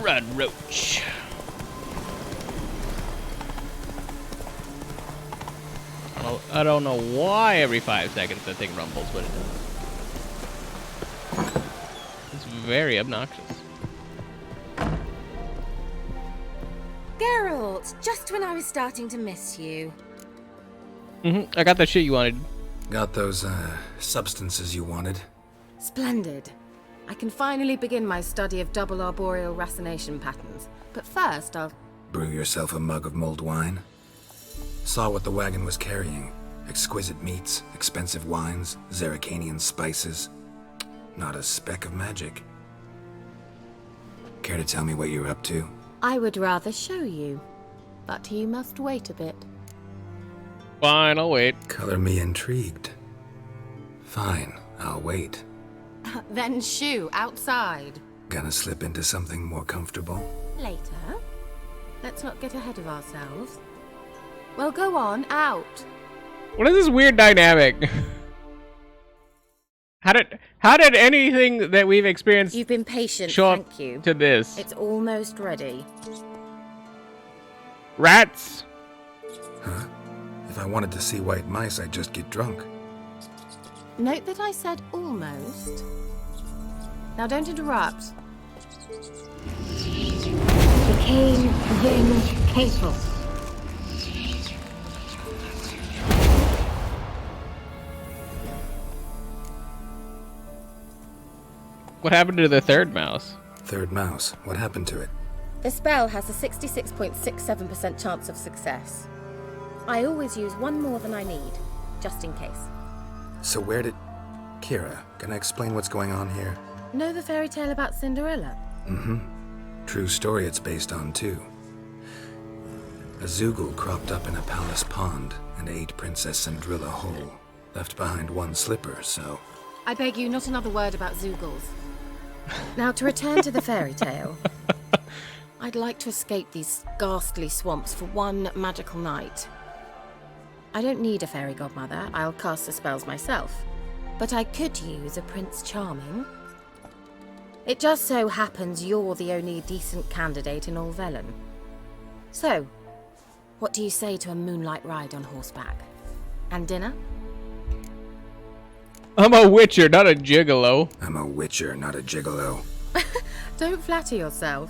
Run, Roach. I don't know why every 5 seconds that thing rumbles, but it does. It's very obnoxious. Geralt, just when I was starting to miss you. I got that shit you wanted. Got those, substances you wanted? Splendid. I can finally begin my study of double arboreal racination patterns. But first, I'll... Brew yourself a mug of mulled wine? Saw what the wagon was carrying. Exquisite meats, expensive wines, Zerrikanian spices. Not a speck of magic. Care to tell me what you're up to? I would rather show you. But you must wait a bit. Fine, I'll wait. Color me intrigued. Fine, I'll wait. Then shoo, outside. Gonna slip into something more comfortable? Later. Let's not get ahead of ourselves. Well, go on, out. What is this weird dynamic? How did anything that we've experienced You've been patient, show up thank you. to this? It's almost ready. Rats? Huh? If I wanted to see white mice, I'd just get drunk. Note that I said almost. Now don't interrupt. Became incapable. What happened to the third mouse? Third mouse. What happened to it? The spell has a 66.67% chance of success. I always use one more than I need, just in case. So where did... Kira, can I explain what's going on here? Know the fairy tale about Cinderella? Mm-hmm. True story it's based on, too. A Zoogle cropped up in a palace pond and ate Princess Cinderella whole. Left behind one slipper, so... I beg you, not another word about Zoogles. Now, to return to the fairy tale, I'd like to escape these ghastly swamps for one magical night. I don't need a fairy godmother, I'll cast the spells myself. But I could use a Prince Charming. It just so happens you're the only decent candidate in all Velen. So, what do you say to a moonlight ride on horseback? And dinner? I'm a witcher, not a gigolo. I'm a witcher, not a gigolo. Don't flatter yourself.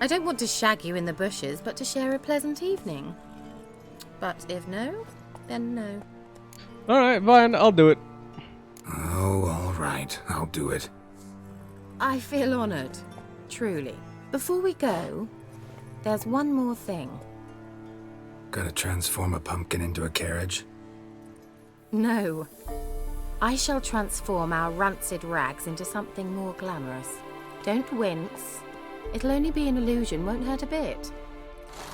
I don't want to shag you in the bushes, but to share a pleasant evening. But if no, then no. Alright, fine, I'll do it. Oh, alright, I'll do it. I feel honored, truly. Before we go, there's one more thing. Gotta transform a pumpkin into a carriage? No. I shall transform our rancid rags into something more glamorous. Don't wince. It'll only be an illusion, won't hurt a bit.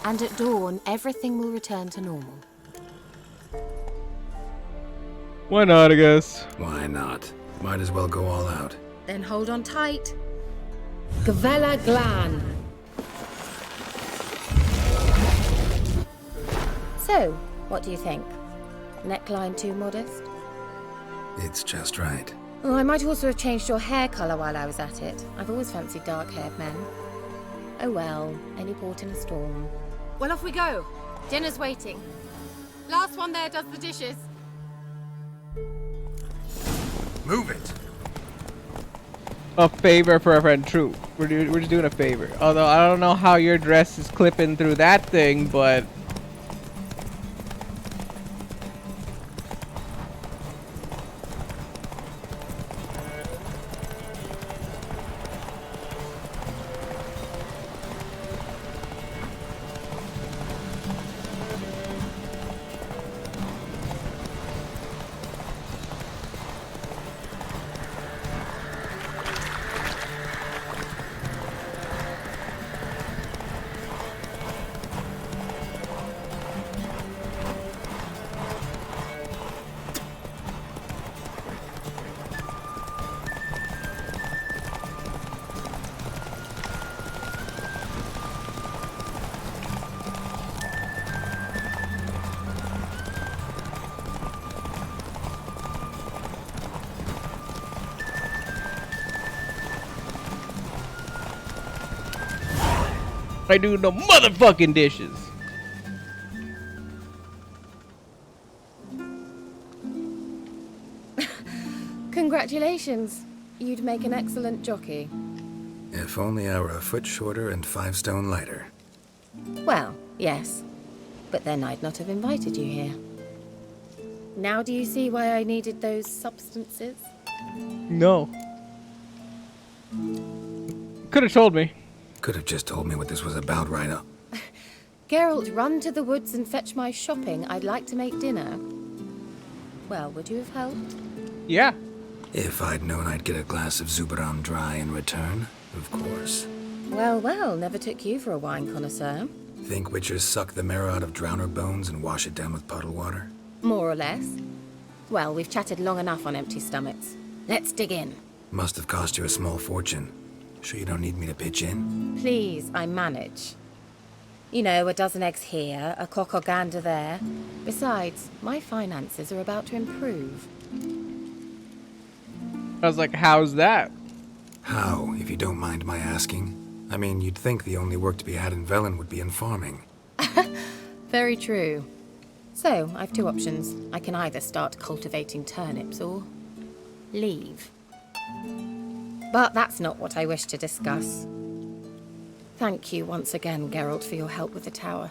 And at dawn, everything will return to normal. Why not, I guess? Why not? Might as well go all out. Then hold on tight. Gavella Glan. So, what do you think? Neckline too modest? It's just right. Oh, I might also have changed your hair colour while I was at it. I've always fancied dark-haired men. Oh well, any port in a storm. Well, off we go. Dinner's waiting. Last one there does the dishes. Move it. A favor for our friend True. We're just doing a favor. Although I don't know how your dress is clipping through that thing, but... I do no motherfucking dishes. Congratulations. You'd make an excellent jockey. If only I were a foot shorter and 5 stone lighter. Well, yes. But then I'd not have invited you here. Now do you see why I needed those substances? No. Could have told me. Could have just told me what this was about right up. Geralt, run to the woods and fetch my shopping. I'd like to make dinner. Well, would you have helped? Yeah. If I'd known I'd get a glass of Zubaram dry in return, of course. Well, well, never took you for a wine connoisseur. Think witchers suck the marrow out of drowner bones and wash it down with puddle water? More or less. Well, we've chatted long enough on empty stomachs. Let's dig in. Must have cost you a small fortune. Sure you don't need me to pitch in? Please, I manage. You know, a dozen eggs here, a cock or gander there. Besides, my finances are about to improve. I was like, how's that? How, if you don't mind my asking? I mean, you'd think the only work to be had in Velen would be in farming. Very true. So, I've 2 options. I can either start cultivating turnips or leave. But that's not what I wish to discuss. Thank you once again, Geralt, for your help with the tower.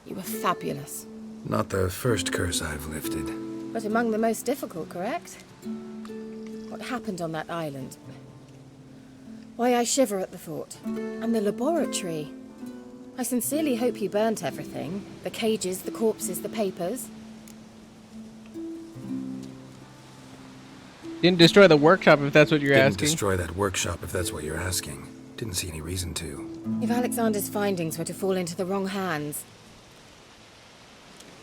You were fabulous. Not the first curse I've lifted. But among the most difficult, correct? What happened on that island? Why, I shiver at the thought. And the laboratory. I sincerely hope you burnt everything. The cages, the corpses, the papers. Didn't destroy the workshop if that's what you're Didn't asking. destroy that workshop if that's what you're asking. Didn't see any reason to. If Alexander's findings were to fall into the wrong hands.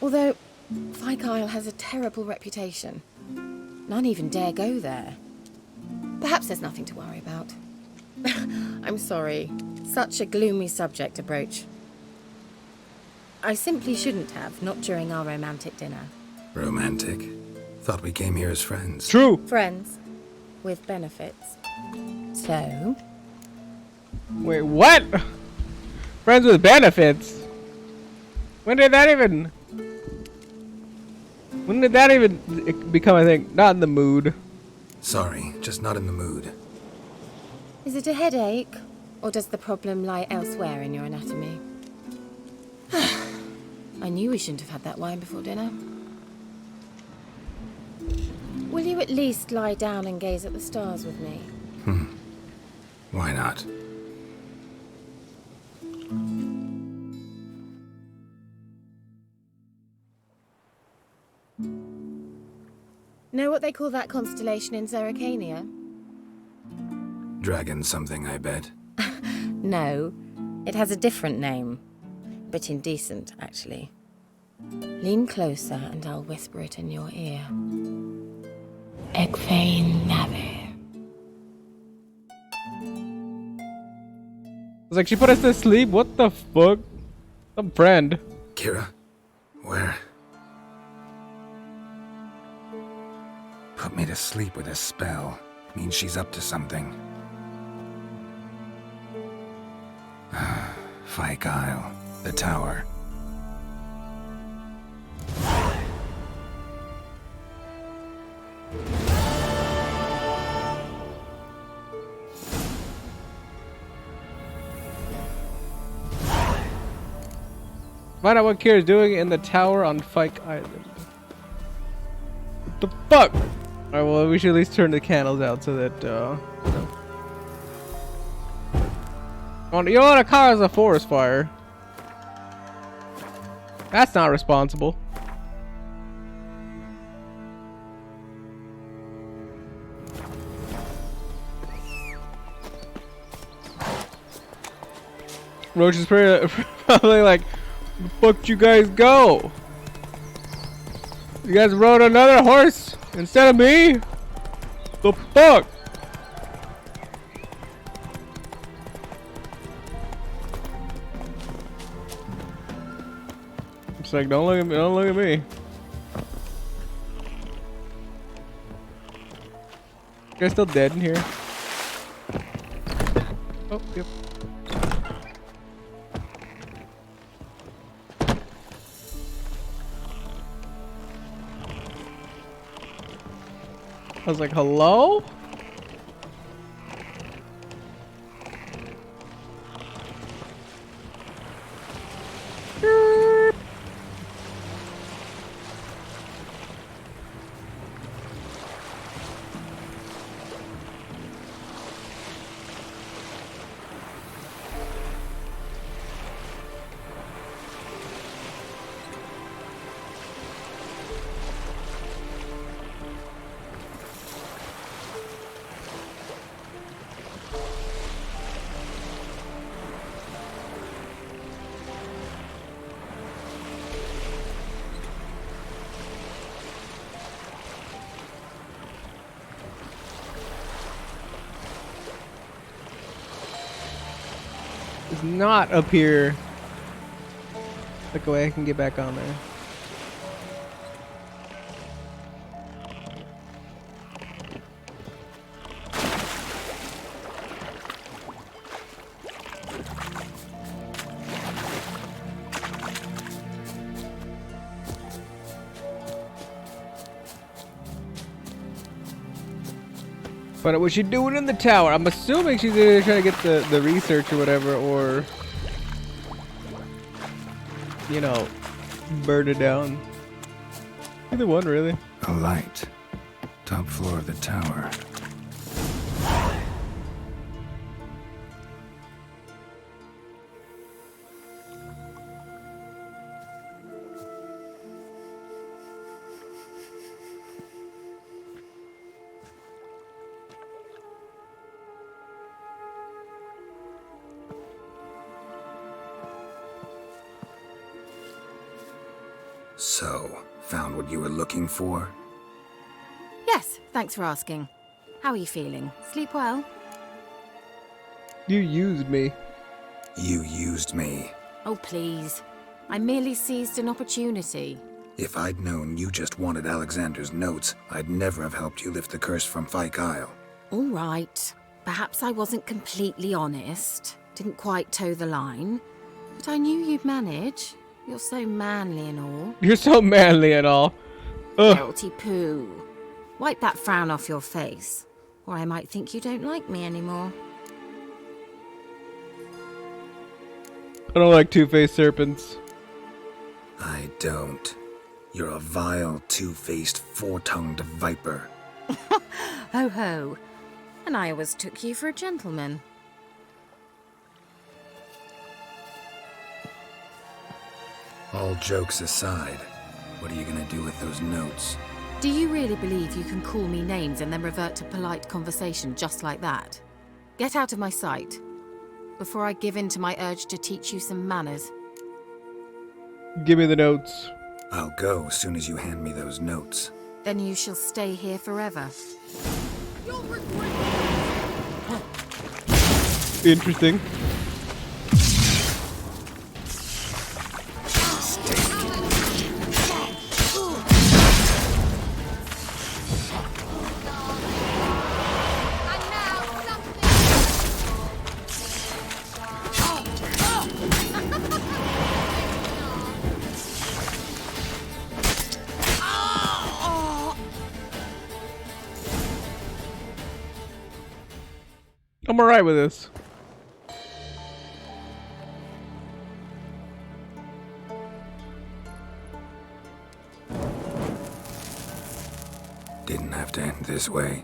Although, Fyke Isle has a terrible reputation. None even dare go there. Perhaps there's nothing to worry about. I'm sorry. Such a gloomy subject to broach. I simply shouldn't have, not during our romantic dinner. Romantic? Thought we came here as friends. True. Friends. With benefits. So? Wait, what? Friends with benefits? When did that even become a thing? Not in the mood. Sorry, just not in the mood. Is it a headache? Or does the problem lie elsewhere in your anatomy? I knew we shouldn't have had that wine before dinner. Will you at least lie down and gaze at the stars with me? Why not? Know what they call that constellation in Zerrikania? Dragon something, I bet. No, it has a different name. Bit indecent, actually. Lean closer and I'll whisper it in your ear. Egfain Nave. It's like she put us to sleep. What the fuck? Some friend. Kira? Where? Put me to sleep with a spell. Means she's up to something. Fyke Isle. The tower. Find out what Kira's doing in the tower on Fyke Island. What the fuck? Alright, well, we should at least turn the candles out so that, Oh, you don't want to cause a forest fire. That's not responsible. Roach is probably like, where the fuck did you guys go? You guys rode another horse instead of me? The fuck? It's like, don't look at me, don't look at me. You guys still dead in here? Oh, yep. I was like, hello? It's not up here. Look away, I can get back on there. Find out what she's doing in the tower. I'm assuming she's either trying to get the research or whatever, or you know, burn it down. Either one, really. A light. Top floor of the tower. So, found what you were looking for? Yes, thanks for asking. How are you feeling? Sleep well? You used me. You used me. Oh, please. I merely seized an opportunity. If I'd known you just wanted Alexander's notes, I'd never have helped you lift the curse from Fyke Isle. All right. Perhaps I wasn't completely honest. Didn't quite toe the line. But I knew you'd manage. You're so manly and all. You're so manly and all. Ugh. Guilty poo. Wipe that frown off your face, or I might think you don't like me anymore. I don't like two-faced serpents. I don't. You're a vile, two-faced, four-tongued viper. Ho ho. And I always took you for a gentleman. All jokes aside, what are you gonna do with those notes? Do you really believe you can call me names and then revert to polite conversation just like that? Get out of my sight, before I give in to my urge to teach you some manners. Give me the notes. I'll go as soon as you hand me those notes. Then you shall stay here forever. Interesting. I'm alright with this. Didn't have to end this way.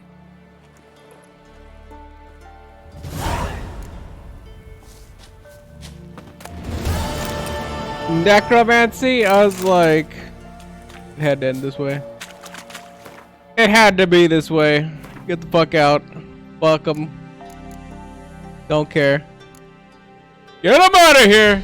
Necromancy? I was like, it had to end this way. It had to be this way. Get the fuck out. Fuck 'em. Don't care. Get him out of here!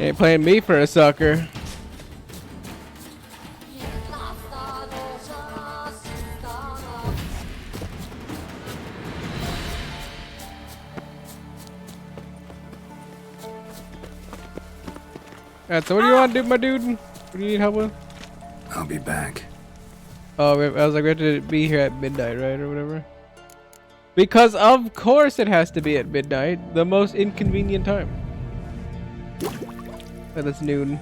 Ain't playing me for a sucker. Alright, so what do you want to do, my dude? What do you need help with? I'll be back. Oh, I was like, we have to be here at midnight, right? Or whatever. Because of course it has to be at midnight. The most inconvenient time. Oh, that's noon.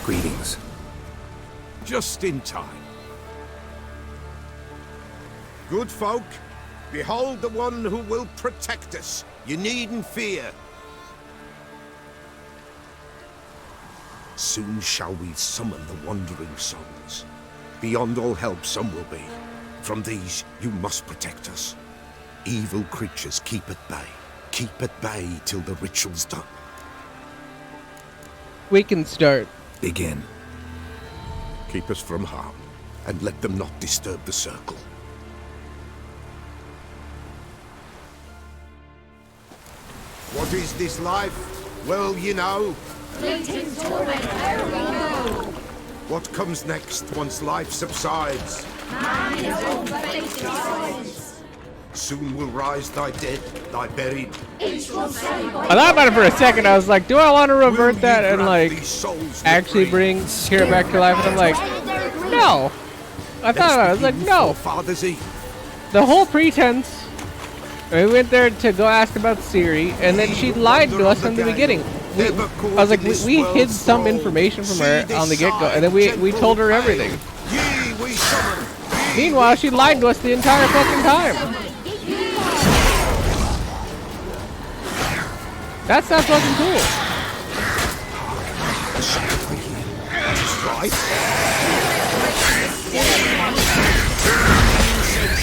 Greetings. Just in time. Good folk, behold the one who will protect us. You needn't fear. Soon shall we summon the wandering sons. Beyond all help some will be. From these you must protect us. Evil creatures keep at bay. Keep at bay till the ritual's done. We can start. Begin. Keep us from harm, and let them not disturb the circle. What is this life? Well, you know. Fleeting torment, ere we know. What comes next once life subsides? Soon will rise thy dead, thy buried. I thought about it for a second. I was like, do I want to revert that and like actually bring Kira back to life? And I'm like, no. I thought about it. I was like, no. The whole pretense. We went there to go ask about Ciri, and then she lied to us from the beginning. I was like, we hid some information from her on the get-go, and then we told her everything. Meanwhile, she lied to us the entire fucking time. That's not fucking cool. Right.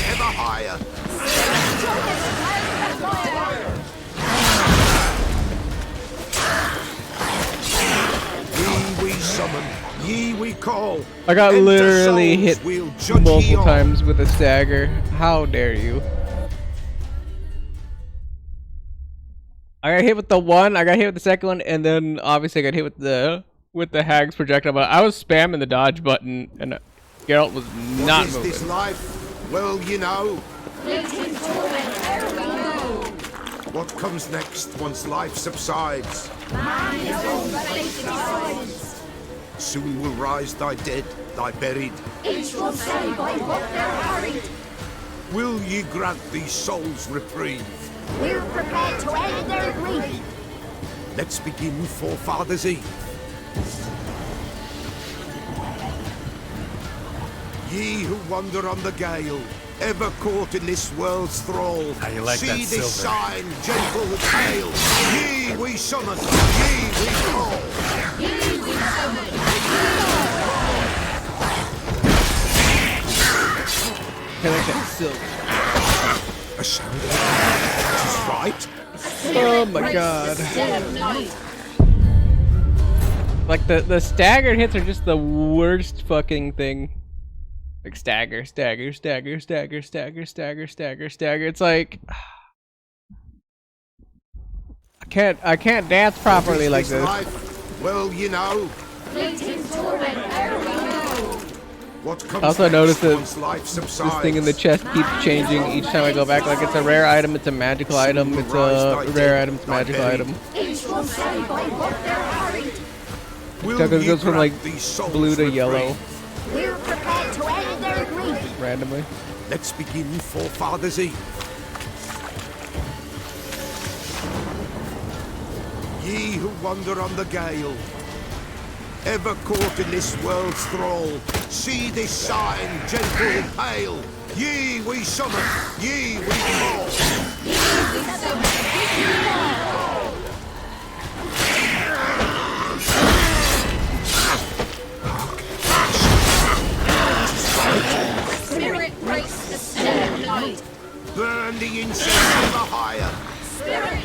Ever higher. Ye we summon, ye we call. I got Enter literally souls, hit we'll judge ye multiple all. times with a stagger. How dare you? I got hit with the one, I got hit with the second one, and then obviously I got hit with the hag's projectile. But I was spamming the dodge button, and Geralt was not What is moving. this life? Well, you know. What comes next once life subsides? Soon will rise thy dead, thy buried. Each will say by what they're hurried. Will ye grant these souls reprieve? We're prepared to end their grief. Let's begin Forefathers' Eve. Ye who wander on the gale, ever caught in this world's thrall, How you like see that this silver? sign, gentle and pale. Ye we summon, ye we call. Ye we summon. I like that silver. A sound of that is right. Oh my god. Like the staggered hits are just the worst fucking thing. Like stagger, stagger, stagger, stagger, stagger, stagger, stagger, stagger. It's like I can't dance properly like this. Life? Well, you know. What comes I also next noticed that once life this subsides? thing in the chest keeps changing each time I go back. Like it's a rare item, it's a magical item, it's a rare item, it's a magical item. Each will say by what they're hurried. It goes from like blue to yellow We're prepared to end their grief. randomly. Let's begin Forefathers' Eve. Ye who wander on the gale, ever caught in this world's thrall, see this sign, gentle and pale. Ye we summon, ye we call. Spirit breaks the still night. Burn the incense ever higher. Spirit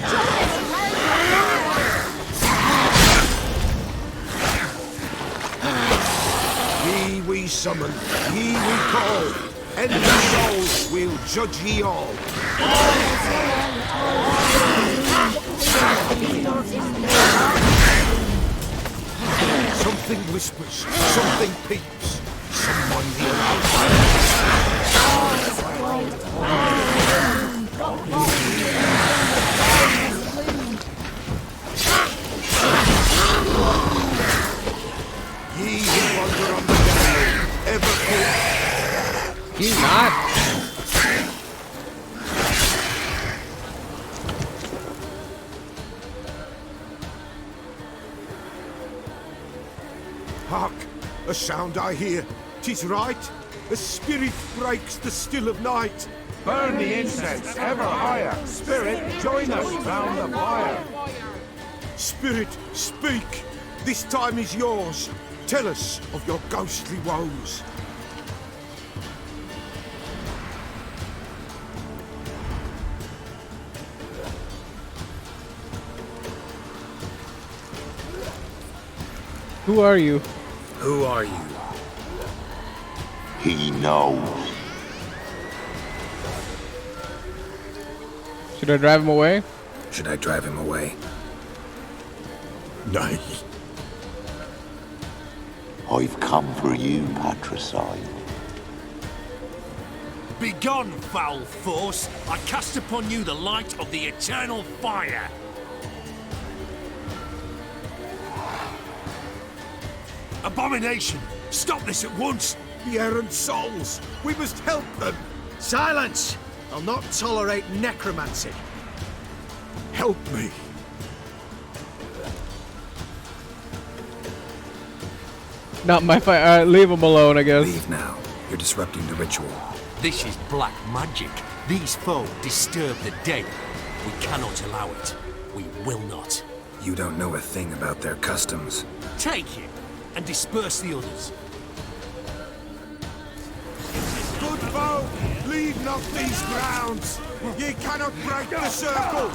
Ye we summon, ye we call. Enter souls, we'll judge ye all. Something whispers, something peeps. Someone near Ye who wander on the gale, ever caught. He's not. Hark! A sound I hear. 'Tis right. A spirit breaks the still of night. Burn the incense ever higher. Spirit, join us round the fire. Spirit, speak. This time is yours. Tell us of your ghostly woes. Who are you? Who are you? He knows. Should I drive him away? Should I drive him away? Nay. I've come for you, patricide. Begone, foul force! I cast upon you the light of the eternal fire! Abomination! Stop this at once! The errant souls! We must help them! Silence! I'll not tolerate necromancy. Help me. Not my fight. Alright, leave him alone, I guess. Leave now. You're disrupting the ritual. This is black magic. These folk disturb the dead. We cannot allow it. We will not. You don't know a thing about their customs. Take him and disperse the others. Good folk, leave not these grounds. Ye cannot break the circle.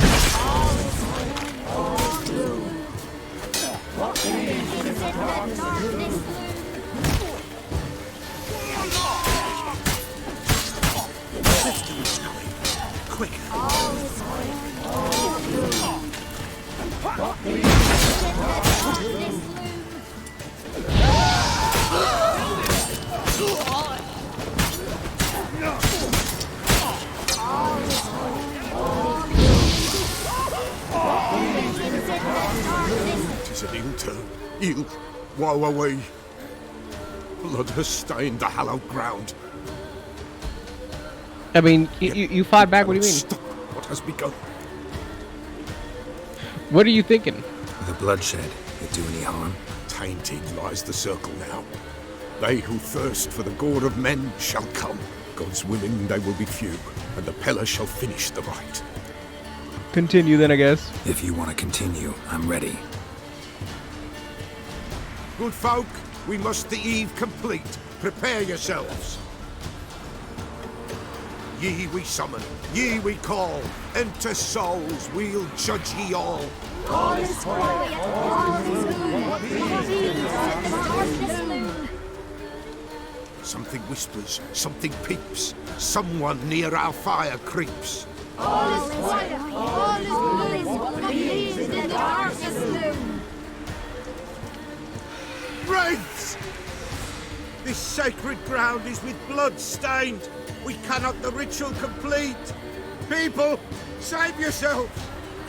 Let's do this quick. Tis an ill turn. Ill. Woe away. Blood has stained the hallowed ground. I mean, you fought back. What do you mean? Stop what has begun. What are you thinking? The bloodshed, it do any harm? Tainted lies the circle now. They who thirst for the gore of men shall come. God's willing, they will be few, and the Pella shall finish the rite. Continue then, I guess. If you want to continue, I'm ready. Good folk, we must the eve complete. Prepare yourselves. Ye we summon, ye we call. Enter souls, we'll judge ye all. All is quiet, all is good. Something whispers, something peeps. Someone near our fire creeps. All is quiet, all is good. Peace in the darkest gloom. Wraiths! This sacred ground is with blood stained. We cannot the ritual complete. People, save yourselves.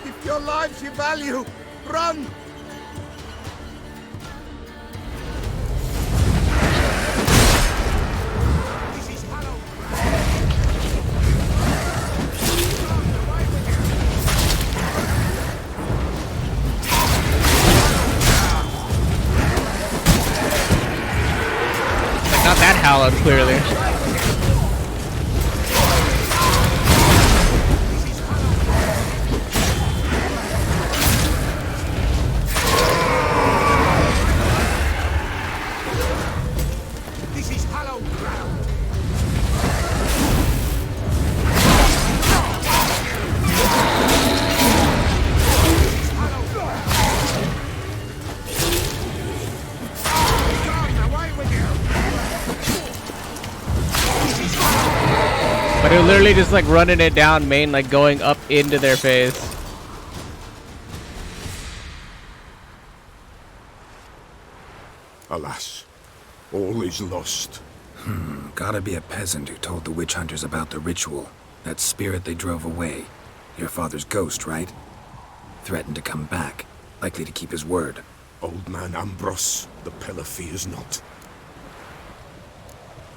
If your lives you value, run. This is hallowed. Not that hallowed, clearly. But it literally just like running it down main, like going up into their face. Alas, all is lost. Gotta be a peasant who told the witch hunters about the ritual. That spirit they drove away. Your father's ghost, right? Threatened to come back. Likely to keep his word. Old man Ambrose, the Pella fears not.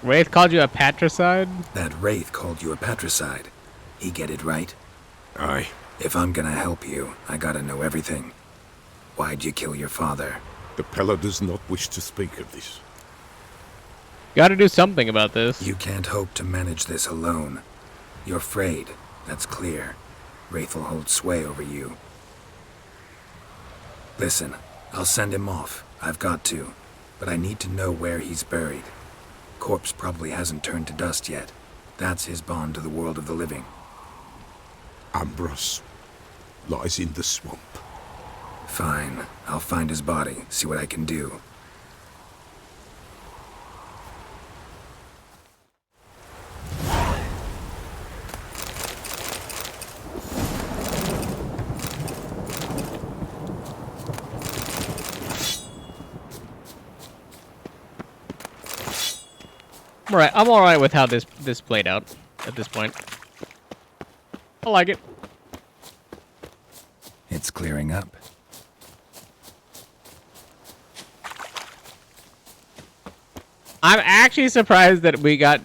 Wraith called you a patricide? That Wraith called you a patricide. He get it right? Aye. If I'm gonna help you, I gotta know everything. Why'd you kill your father? The Pella does not wish to speak of this. Gotta do something about this. You can't hope to manage this alone. You're afraid, that's clear. Wraith will hold sway over you. Listen, I'll send him off. I've got to. But I need to know where he's buried. Corpse probably hasn't turned to dust yet. That's his bond to the world of the living. Ambrose lies in the swamp. Fine. I'll find his body, see what I can do. I'm all right with how this played out at this point. I like it. It's clearing up. I'm actually surprised that we got,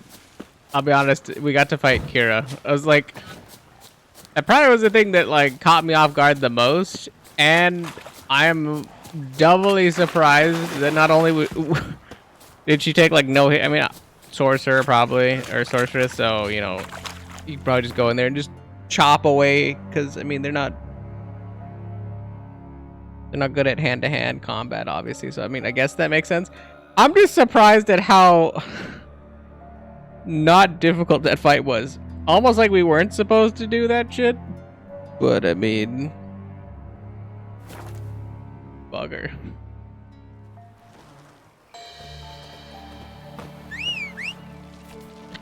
I'll be honest, we got to fight Kira. I was like, that probably was the thing that like caught me off guard the most, and I'm doubly surprised that not only did she take like no hit, I mean, sorcerer probably, or sorceress, so, you know, you can probably just go in there and just chop away, because, I mean, they're not good at hand-to-hand combat, obviously, so, I mean, I guess that makes sense. I'm just surprised at how not difficult that fight was. Almost like we weren't supposed to do that shit. But, I mean... bugger.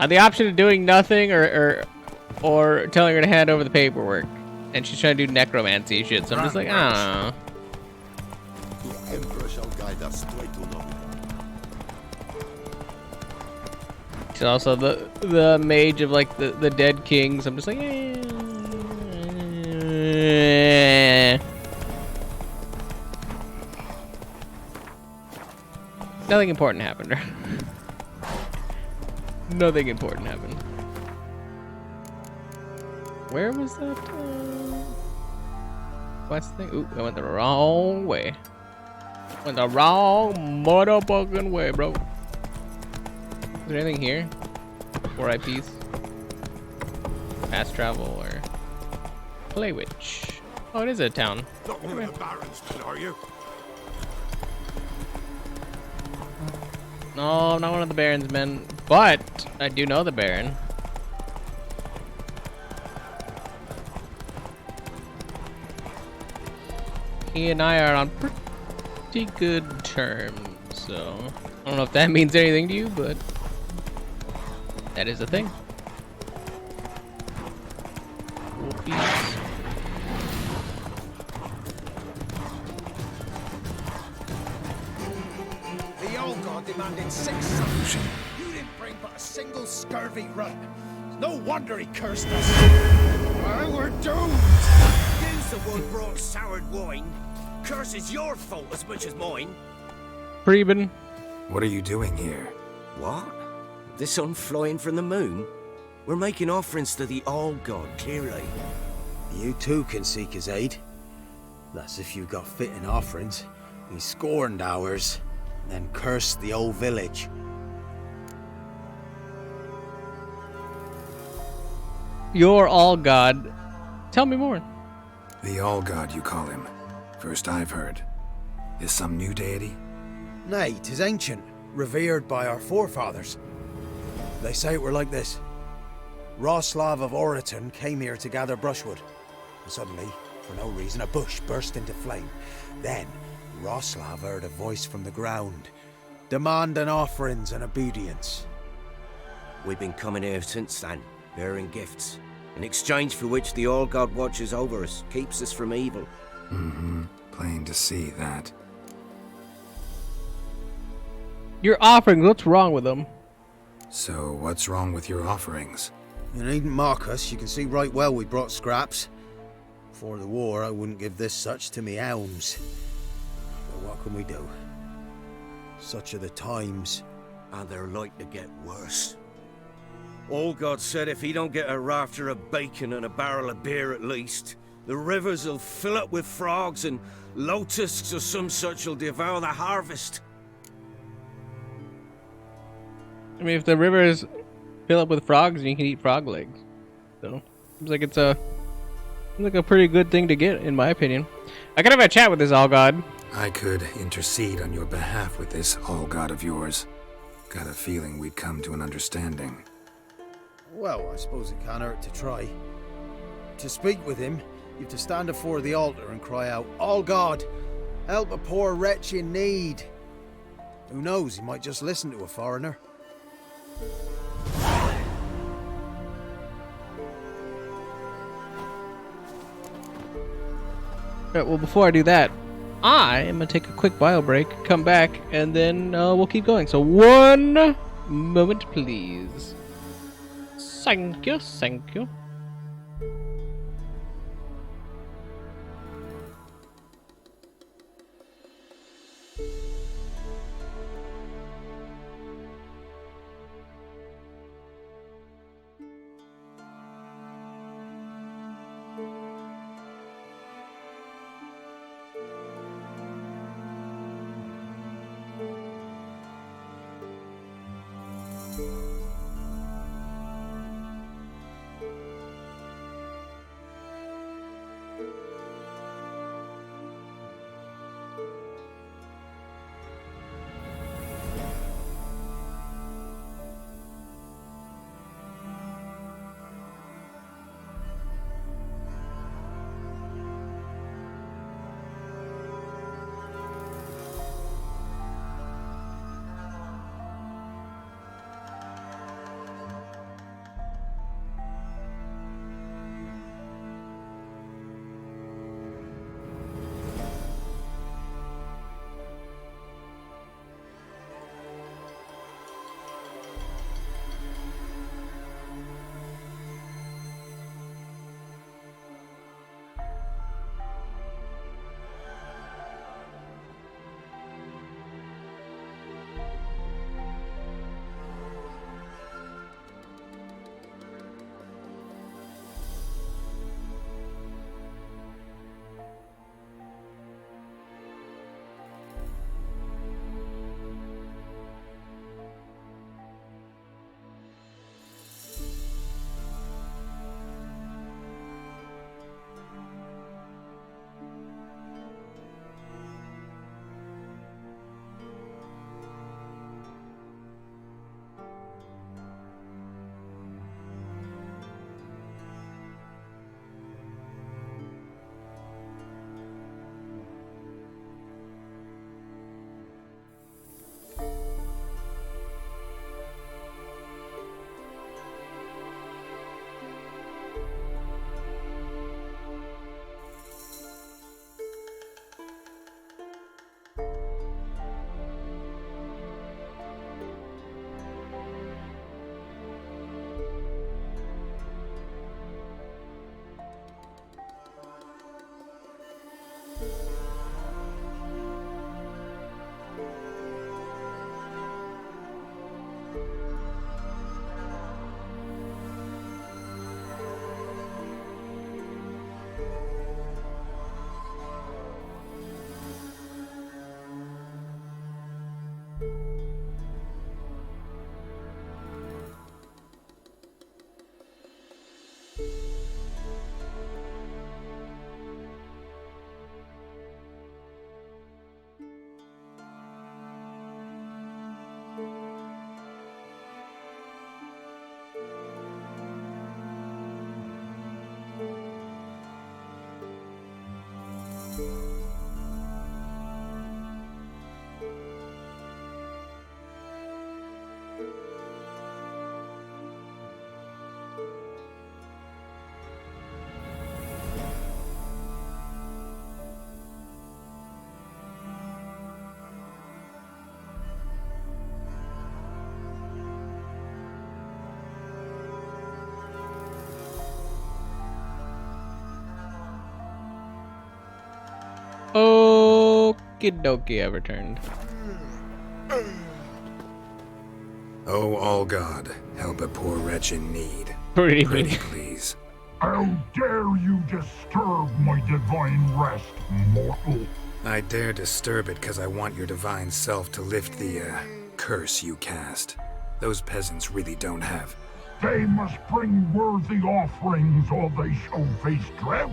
The option of doing nothing or telling her to hand over the paperwork. And she's trying to do necromancy shit, so I'm just like, ah. The Emperor shall guide us straight to London. She's also the mage of like the dead kings. I'm just like, Nothing important happened. Nothing important happened. Where was that quest thing? Ooh, I went the wrong way. Went the wrong motherfucking way, bro. Is there anything here? 4 IPs? Fast travel or play witch? Oh, it is a town. Not one of the Baron's men, are you? No, I'm not one of the Baron's men, but I do know the Baron. He and I are on pretty good terms, so I don't know if that means anything to you, but that is a thing. Wolfies. The old god demanded 6 sons. You didn't bring but a single scurvy run. No wonder he cursed us. Well, we're doomed. You's the one brought soured wine. Curse is your fault as much as mine. Preben. What are you doing here? What? The sun flying from the moon? We're making offerings to the All-God, clearly. You too can seek his aid. That's if you got fitting offerings. He scorned ours, then cursed the old village. You're all God. Tell me more. The All-God, you call him. First I've heard. Is some new deity? Nay, 'tis ancient, revered by our forefathers. They say it were like this. Roslav of Oriton came here to gather brushwood. And suddenly, for no reason, a bush burst into flame. Then, Roslav heard a voice from the ground, demanding offerings and obedience. We've been coming here since then, bearing gifts, in exchange for which the All-God watches over us, keeps us from evil. Mm-hmm. Plain to see that. Your offerings, what's wrong with them? So, what's wrong with your offerings? You needn't mock us, you can see right well we brought scraps. Before the war, I wouldn't give this such to me elms. But what can we do? Such are the times. And they're like to get worse. All-God said if he don't get a rafter of bacon and a barrel of beer at least, the rivers will fill up with frogs and locusts or some such will devour the harvest. I mean, if the rivers fill up with frogs, you can eat frog legs. So, seems like it's a pretty good thing to get, in my opinion. I could have a chat with this All-God. I could intercede on your behalf with this All-God of yours. Got a feeling we'd come to an understanding. Well, I suppose it can't hurt to try. To speak with him, you have to stand before the altar and cry out, All-God, help a poor wretch in need. Who knows, he might just listen to a foreigner. Alright, well, before I do that, I am going to take a quick bio break, come back, and then we'll keep going. So 1 moment, please. Thank you, thank you. Okie dokie, I've returned. Oh, all God, help a poor wretch in need. Pretty please. How dare you disturb my divine rest, mortal? I dare disturb it because I want your divine self to lift the, curse you cast. Those peasants really don't have. They must bring worthy offerings or they shall face drought,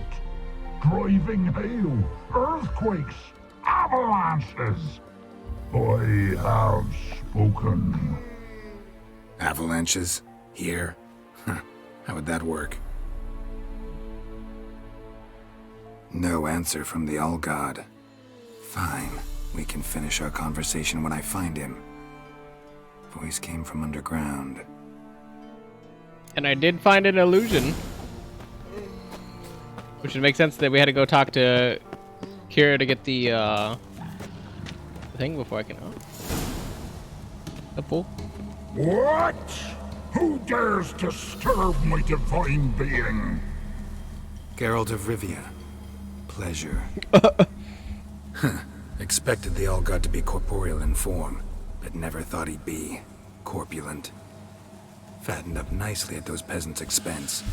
driving hail, earthquakes, avalanches. I have spoken. Avalanches? Here? How would that work? No answer from the All-God. Fine. We can finish our conversation when I find him. Voice came from underground. And I did find an illusion. Which would make sense that we had to go talk to Kira to get the thing before I can... Oh. The pool. What? Who dares disturb my divine being? Geralt of Rivia. Pleasure. Expected they all got to be corporeal in form, but never thought he'd be corpulent. Fattened up nicely at those peasants' expense.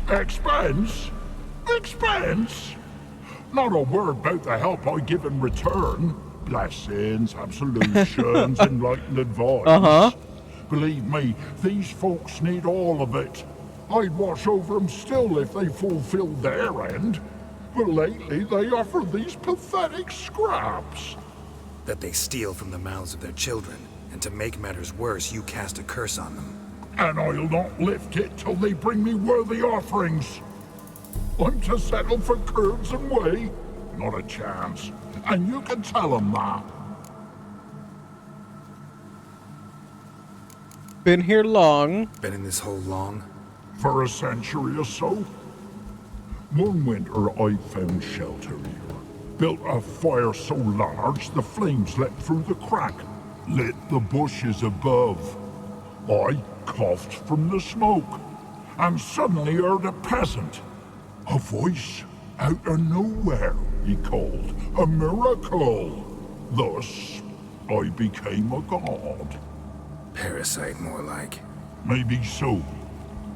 Expense? Expense? Not a word about the help I give in return. Blessings, absolutions, enlightened advice. Believe me, these folks need all of it. I'd watch over them still if they fulfilled their end. But lately they offer these pathetic scraps. That they steal from the mouths of their children, and to make matters worse, you cast a curse on them. And I'll not lift it till they bring me worthy offerings. I'm to settle for curds and whey? Not a chance. And you can tell them that. Been here long. Been in this hole long? For a century or so. One winter I found shelter here. Built a fire so large the flames leapt through the crack, lit the bushes above. I coughed from the smoke, and suddenly heard a peasant. A voice out of nowhere, he called. A miracle. Thus, I became a god. Parasite, more like. Maybe so.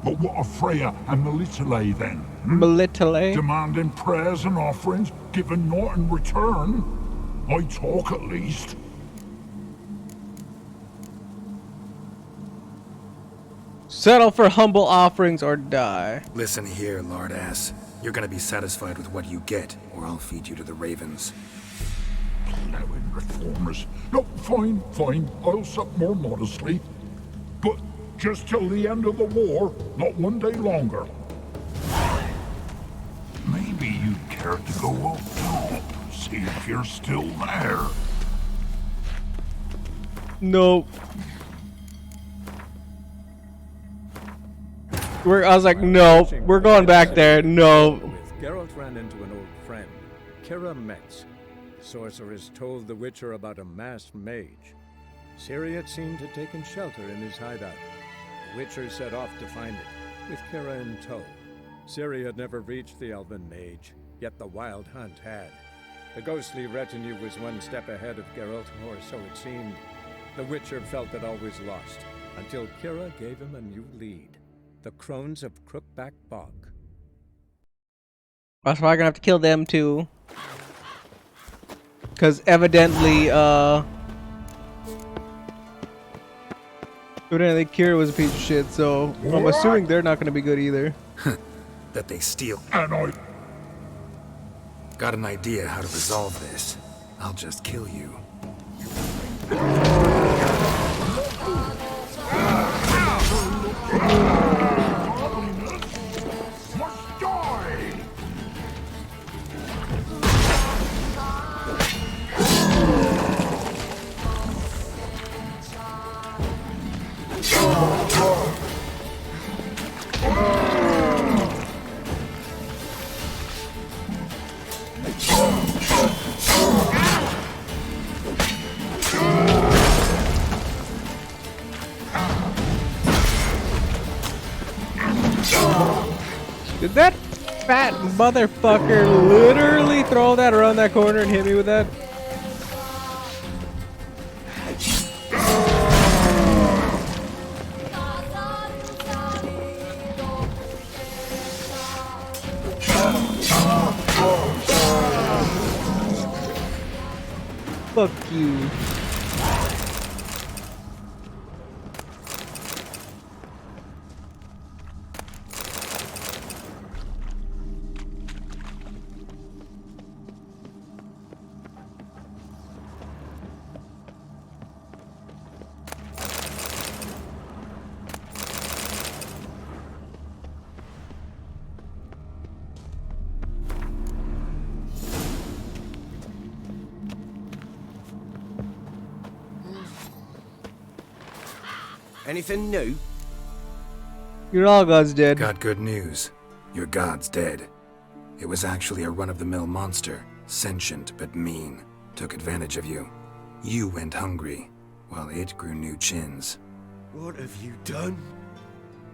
But what of Freya and Melitele then? Melitele? Demanding prayers and offerings, giving naught in return. I talk at least. Settle for humble offerings or die. Listen here, lard ass. You're gonna be satisfied with what you get, or I'll feed you to the ravens. Plowing reformers. No, fine, fine. I'll sup more modestly. But just till the end of the war, not one day longer. Maybe you'd care to go up top, see if you're still there. Nope. I was like, no, we're going back there. No. Geralt ran into an old friend, Kira Metz. The sorceress told the Witcher about a masked mage. Ciri had seemed to have taken shelter in his hideout. The Witcher set off to find it, with Kira in tow. Ciri had never reached the elven mage, yet the wild hunt had. The ghostly retinue was one step ahead of Geralt, or so it seemed. The Witcher felt it always lost, until Kira gave him a new lead. The crones of Crookback Bog. That's why I'm gonna have to kill them too. Cause evidently, Kira was a piece of shit, so I'm assuming they're not gonna be good either. That they steal. And I got an idea how to resolve this. I'll just kill you. Did that fat motherfucker literally throw that around that corner and hit me with that? Fuck you. Anything new? Your all god's dead. Got good news. Your god's dead. It was actually a run-of-the-mill monster, sentient but mean. Took advantage of you. You went hungry, while it grew new chins. What have you done?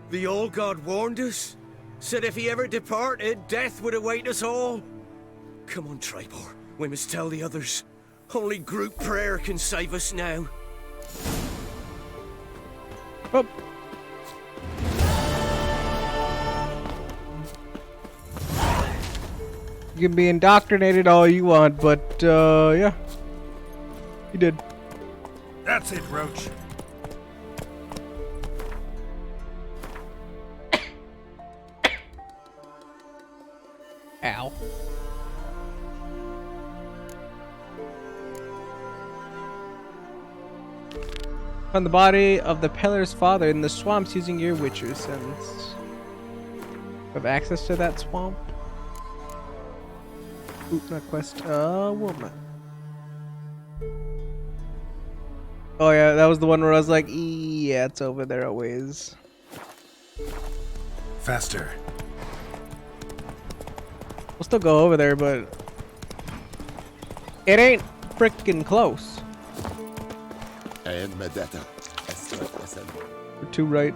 The old god warned us. Said if he ever departed, death would await us all. Come on, Tribor. We must tell the others. Only group prayer can save us now. Oh. You can be indoctrinated all you want, but, yeah. You did. That's it, Roach. Ow. Found the body of the Peller's father in the swamps using your Witcher sense. Have access to that swamp? Oop, not quest. Woman. Oh yeah, that was the one where I was like, yeah, it's over there a ways. Faster. We'll still go over there, but it ain't freaking close. And Medetta. We're too right.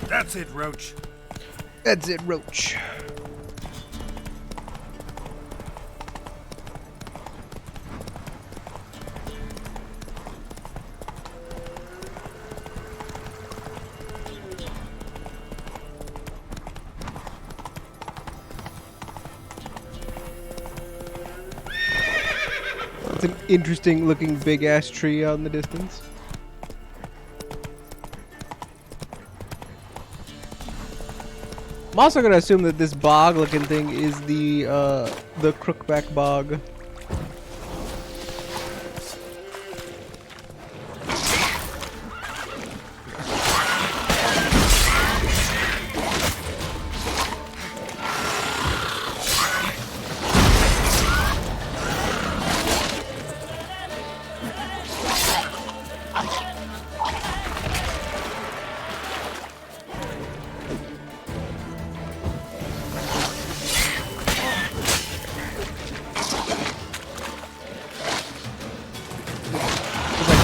That's it, Roach. That's it, Roach. It's an interesting looking big ass tree out in the distance. I'm also gonna assume that this bog looking thing is the crookback bog.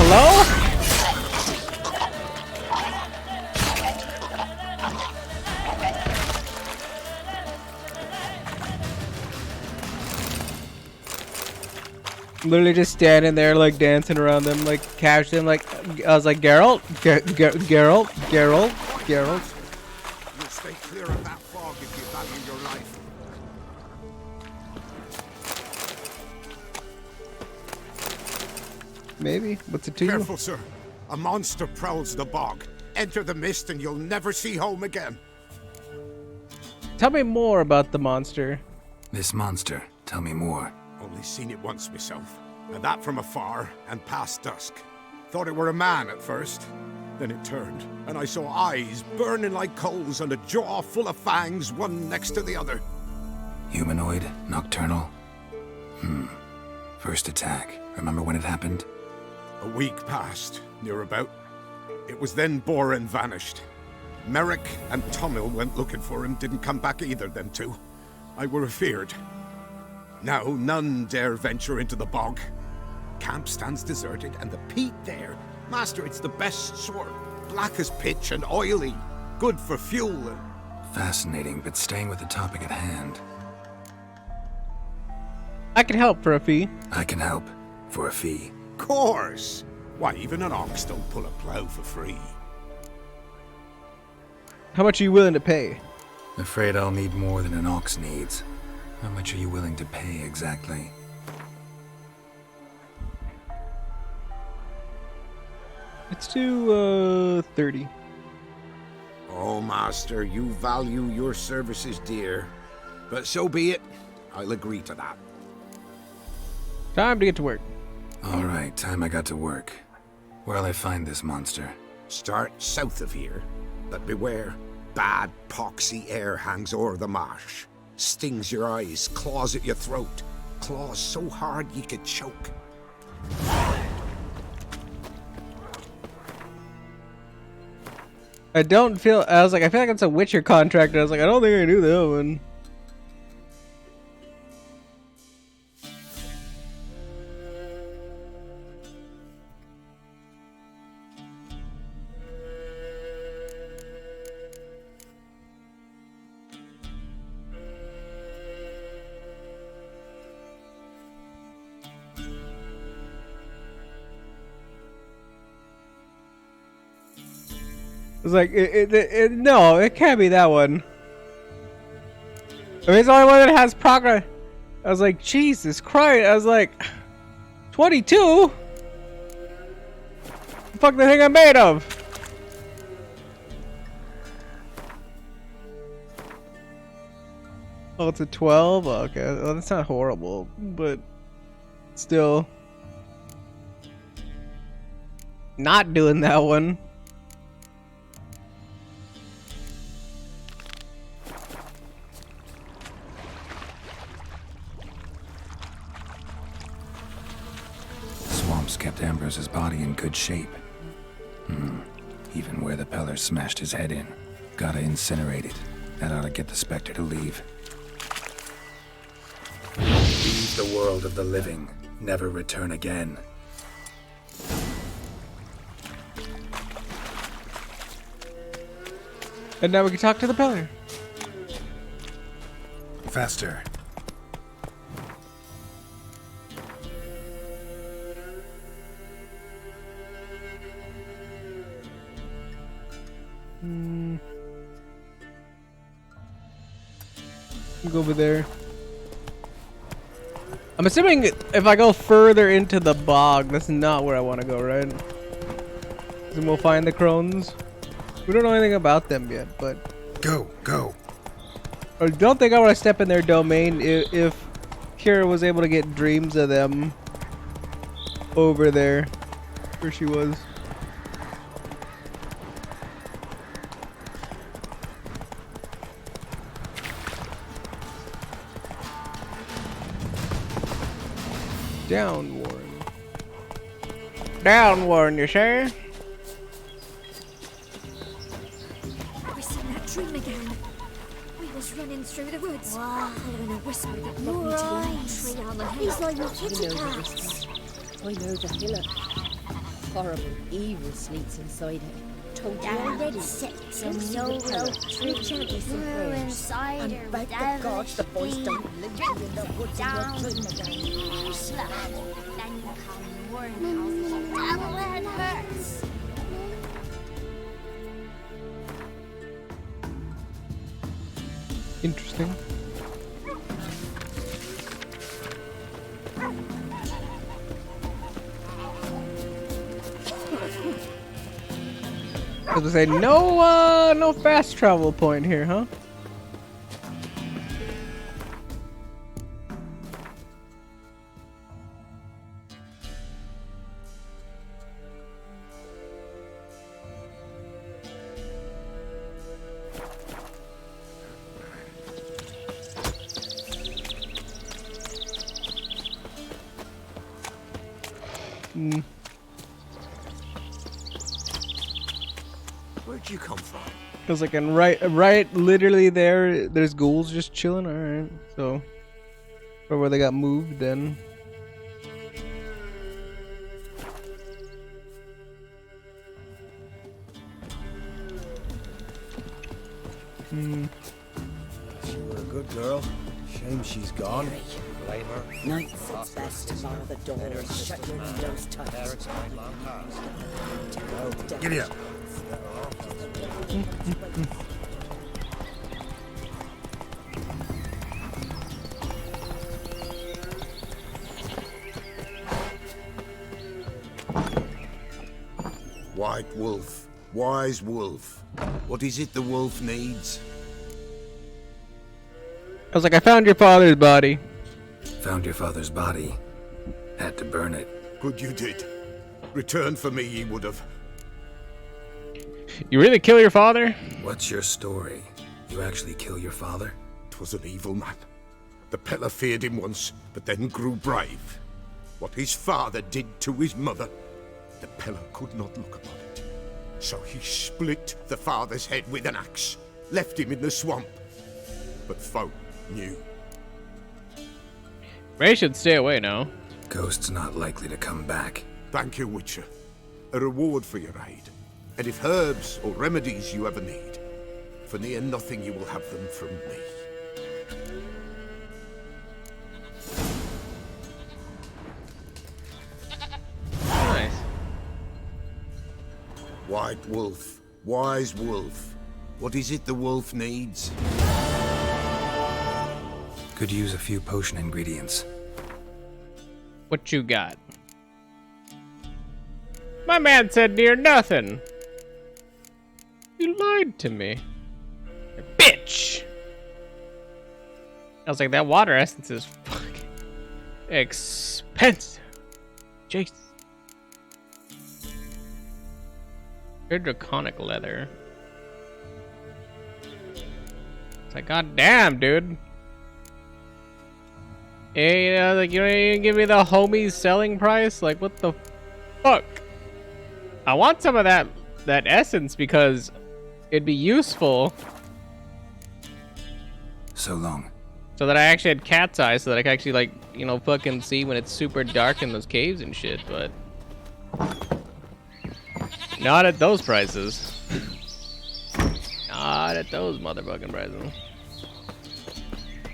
Hello? Literally just standing there, like dancing around them, like casually. I'm like, I was like, Geralt, Geralt. You'll stay clear of that fog if you value your life. Maybe. What's it to you? Careful, sir. A monster prowls the bog. Enter the mist and you'll never see home again. Tell me more about the monster. This monster. Tell me more. Only seen it once myself. And that from afar and past dusk. Thought it were a man at first. Then it turned, and I saw eyes burning like coals and a jaw full of fangs, one next to the other. Humanoid? Nocturnal? First attack. Remember when it happened? A week passed, near about. It was then Boren vanished. Merrick and Tomil went looking for him, didn't come back either, them two. I were afeared. Now none dare venture into the bog. Camp stands deserted, and the peat there. Master, it's the best sort. Black as pitch and oily. Good for fuel and... Fascinating, but staying with the topic at hand. I can help for a fee. I can help. For a fee. Course! Why, even an ox don't pull a plow for free. How much are you willing to pay? Afraid I'll need more than an ox needs. How much are you willing to pay exactly? Let's do 30. Oh, Master, you value your services dear. But so be it. I'll agree to that. Time to get to work. Alright, time I got to work. Where'll I find this monster? Start south of here. But beware, bad poxy air hangs o'er the marsh. Stings your eyes, claws at your throat. claws so hard you could choke. I don't feel. I was like, I feel like it's a Witcher contract. I was like, I don't think I knew that one. It's like, no, it can't be that one. I mean, it's the only one that has progress. I was like, Jesus Christ. I was like, 22? The fuck the thing I'm made of? Oh, it's a 12? Okay, well, that's not horrible, but still. Not doing that one. Swamps kept Ambrose's body in good shape. Even where the Peller smashed his head in. Gotta incinerate it. That ought to get the Spectre to leave. Leave the world of the living. Never return again. And now we can talk to the Peller. Faster. Go over there. I'm assuming if I go further into the bog, that's not where I want to go, right? Then we'll find the crones. We don't know anything about them yet, but... Go. I don't think I want to step in their domain if Kira was able to get dreams of them over there, where she was. Down, Warren. Down, Warren, you sure? We've seen that dream again. We was running through the woods, following a whisper that led me to the old tree on the hill. He's like my kitty cats. I know the hillock. Horrible evil sleeps inside it. Told you already. Six and no rope through chanties and prayers. And about the gods, the boys don't live in the woods and the dream again. Then you come warn how devil and hurts. Interesting. I was gonna say no fast travel point here, huh? Where'd you come from? Cause like in right literally there's ghouls just chilling. Alright, so or where they got moved then. She were a good girl. Shame she's gone. Blame her. Nights it's best to bar the doors, shut your windows tight. Giddy up. White wolf, wise wolf. What is it the wolf needs? I was like, I found your father's body. Found your father's body. Had to burn it. Good you did. Return for me ye would have. You really kill your father? What's your story? You actually kill your father? 'Twas an evil man. The Pella feared him once, but then grew brave. What his father did to his mother, the Pella could not look upon it. So he split the father's head with an axe, left him in the swamp. But folk knew. Ray should stay away now. Ghost's not likely to come back. Thank you, Witcher. A reward for your aid. And if herbs or remedies you ever need, for near nothing you will have them from me. Nice. White wolf, wise wolf. What is it the wolf needs? Could use a few potion ingredients. What you got? My man said near nothing. You lied to me. Bitch! I was like, that water essence is fucking expensive. Jeez. Your draconic leather. It's like, god damn, dude. Hey, you know, like, you don't even give me the homie's selling price? Like, what the fuck? I want some of that essence because it'd be useful. So long. So that I actually had cat's eyes so that I could actually, like, you know, fucking see when it's super dark in those caves and shit, but not at those prices. Not at those motherfucking prices.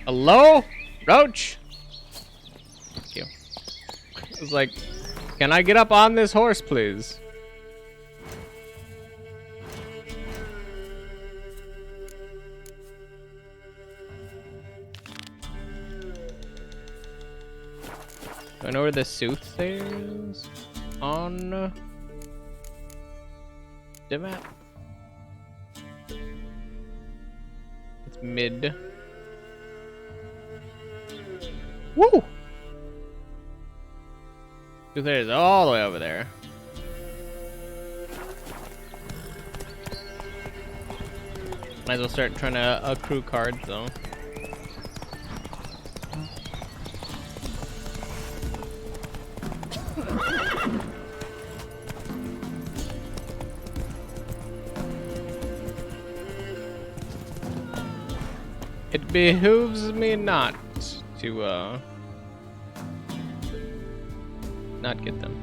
Hello? Roach? Thank you. I was like, can I get up on this horse, please? I know where the soothsayer is on the map. It's mid. Woo! Soothsayer is all the way over there. Might as well start trying to accrue cards though. It behooves me not to not get them.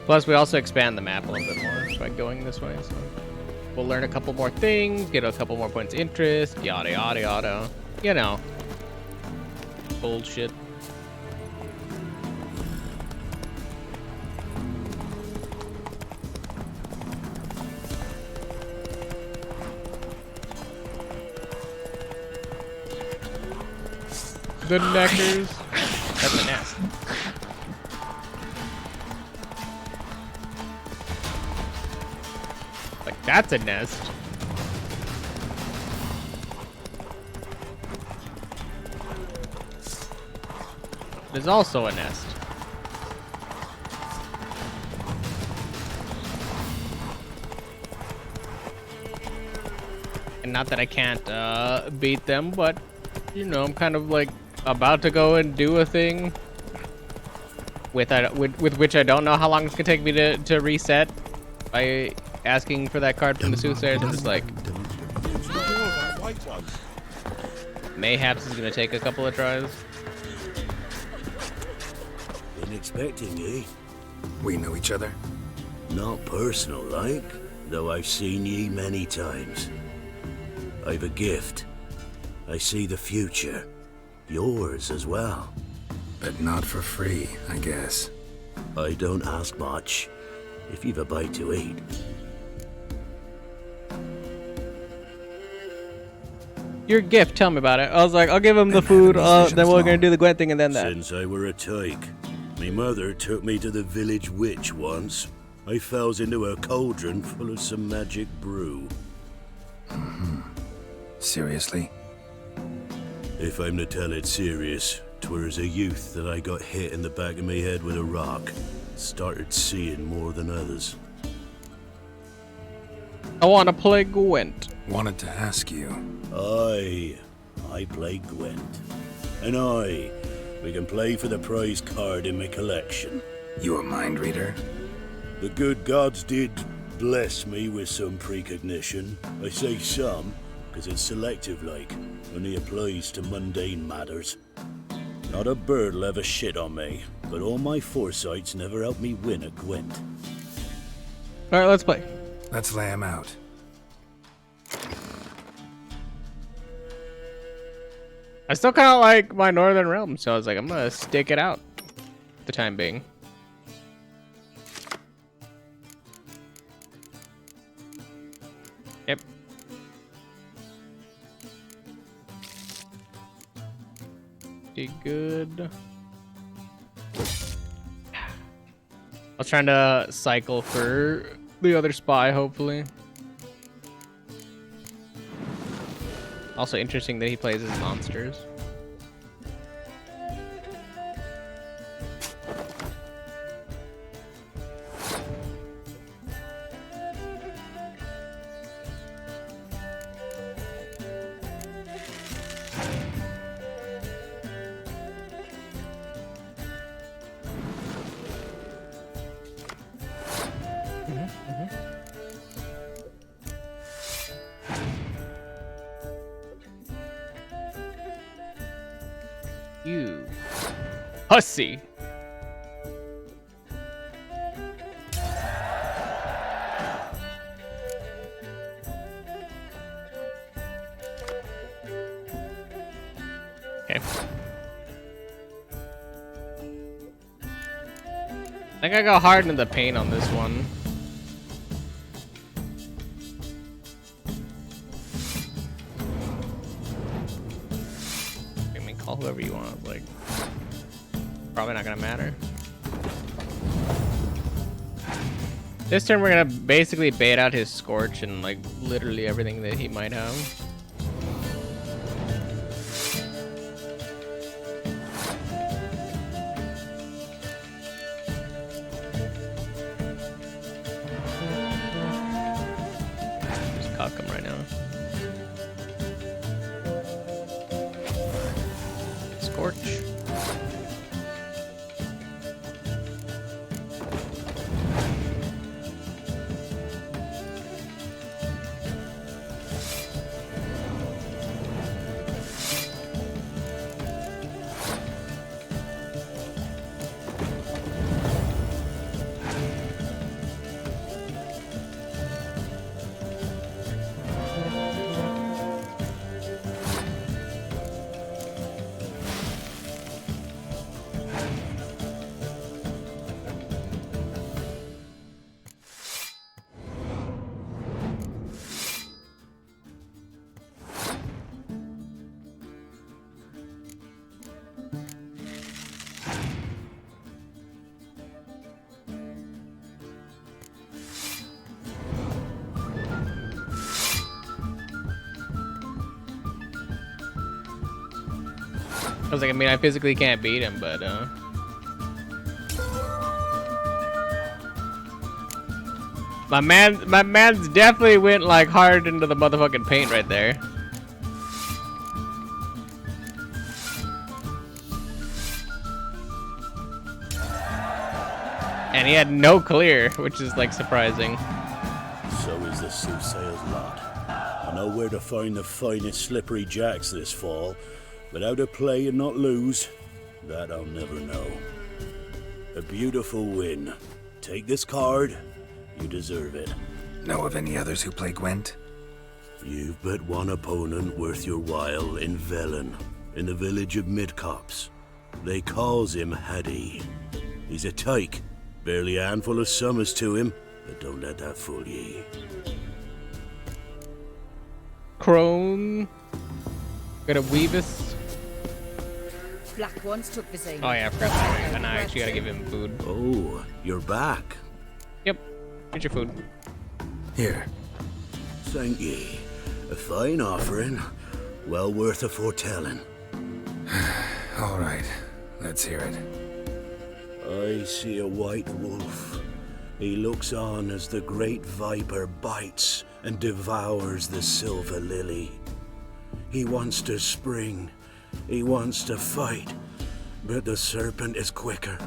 Plus, we also expand the map a little bit more by going this way. So we'll learn a couple more things, get a couple more points of interest, yada yada yada. You know, bullshit. Good neckers. That's a nest. Like, that's a nest. There's also a nest. And not that I can't beat them, but you know, I'm kind of like about to go and do a thing with which I don't know how long it's gonna take me to reset by asking for that card from the soothsayers. I'm just like, mayhaps is gonna take a couple of tries. Been expecting ye. We know each other? Not personal like, though I've seen ye many times. I've a gift. I see the future. Yours as well. But not for free, I guess. I don't ask much, if you've a bite to eat. Your gift, tell me about it. I was like, I'll give him the food, then we're gonna do the Gwen thing and then that. Since I were a tyke, me mother took me to the village witch once. I fells into a cauldron full of some magic brew. Seriously? If I'm to tell it serious, 'twere as a youth that I got hit in the back of me head with a rock. Started seeing more than others. I want to play Gwent. Wanted to ask you. I play Gwent. And we can play for the prize card in my collection. You a mind reader? The good gods did bless me with some precognition. I say some, because it's selective like, only applies to mundane matters. Not a bird'll ever shit on me, but all my foresights never helped me win at Gwent. Alright, let's play. Let's lay him out. I still kind of like my Northern Realm, so I was like, I'm gonna stick it out for the time being. Yep. Pretty good. I was trying to cycle for the other spy, hopefully. Also interesting that he plays as monsters. You hussy. Okay. I think I go hard into the paint on this one. Call whoever you want, like, probably not gonna matter. This turn we're gonna basically bait out his Scorch and like literally everything that he might have. Just cock him right now. Scorch. I was like, I mean, I physically can't beat him, but my man's definitely went like hard into the motherfucking paint right there. And he had no clear, which is like surprising. So is the soothsayer's lot. I know where to find the finest slippery jacks this fall, but how to play and not lose, that I'll never know. A beautiful win. Take this card, you deserve it. Know of any others who play Gwent? You've but one opponent worth your while in Velen, in the village of Midcops. They calls him Haddy. He's a tyke, barely a handful of summers to him, but don't let that fool ye. Crone. Got a Weavis. Black once took the Zane. Oh yeah, I forgot that. And I actually gotta give him food. Oh, you're back. Yep. Here's your food. Here. Thank ye. A fine offering. Well worth a foretelling. All right. Let's hear it. I see a white wolf. He looks on as the great viper bites, and devours the silver lily. He wants to spring, he wants to fight, but the serpent is quicker.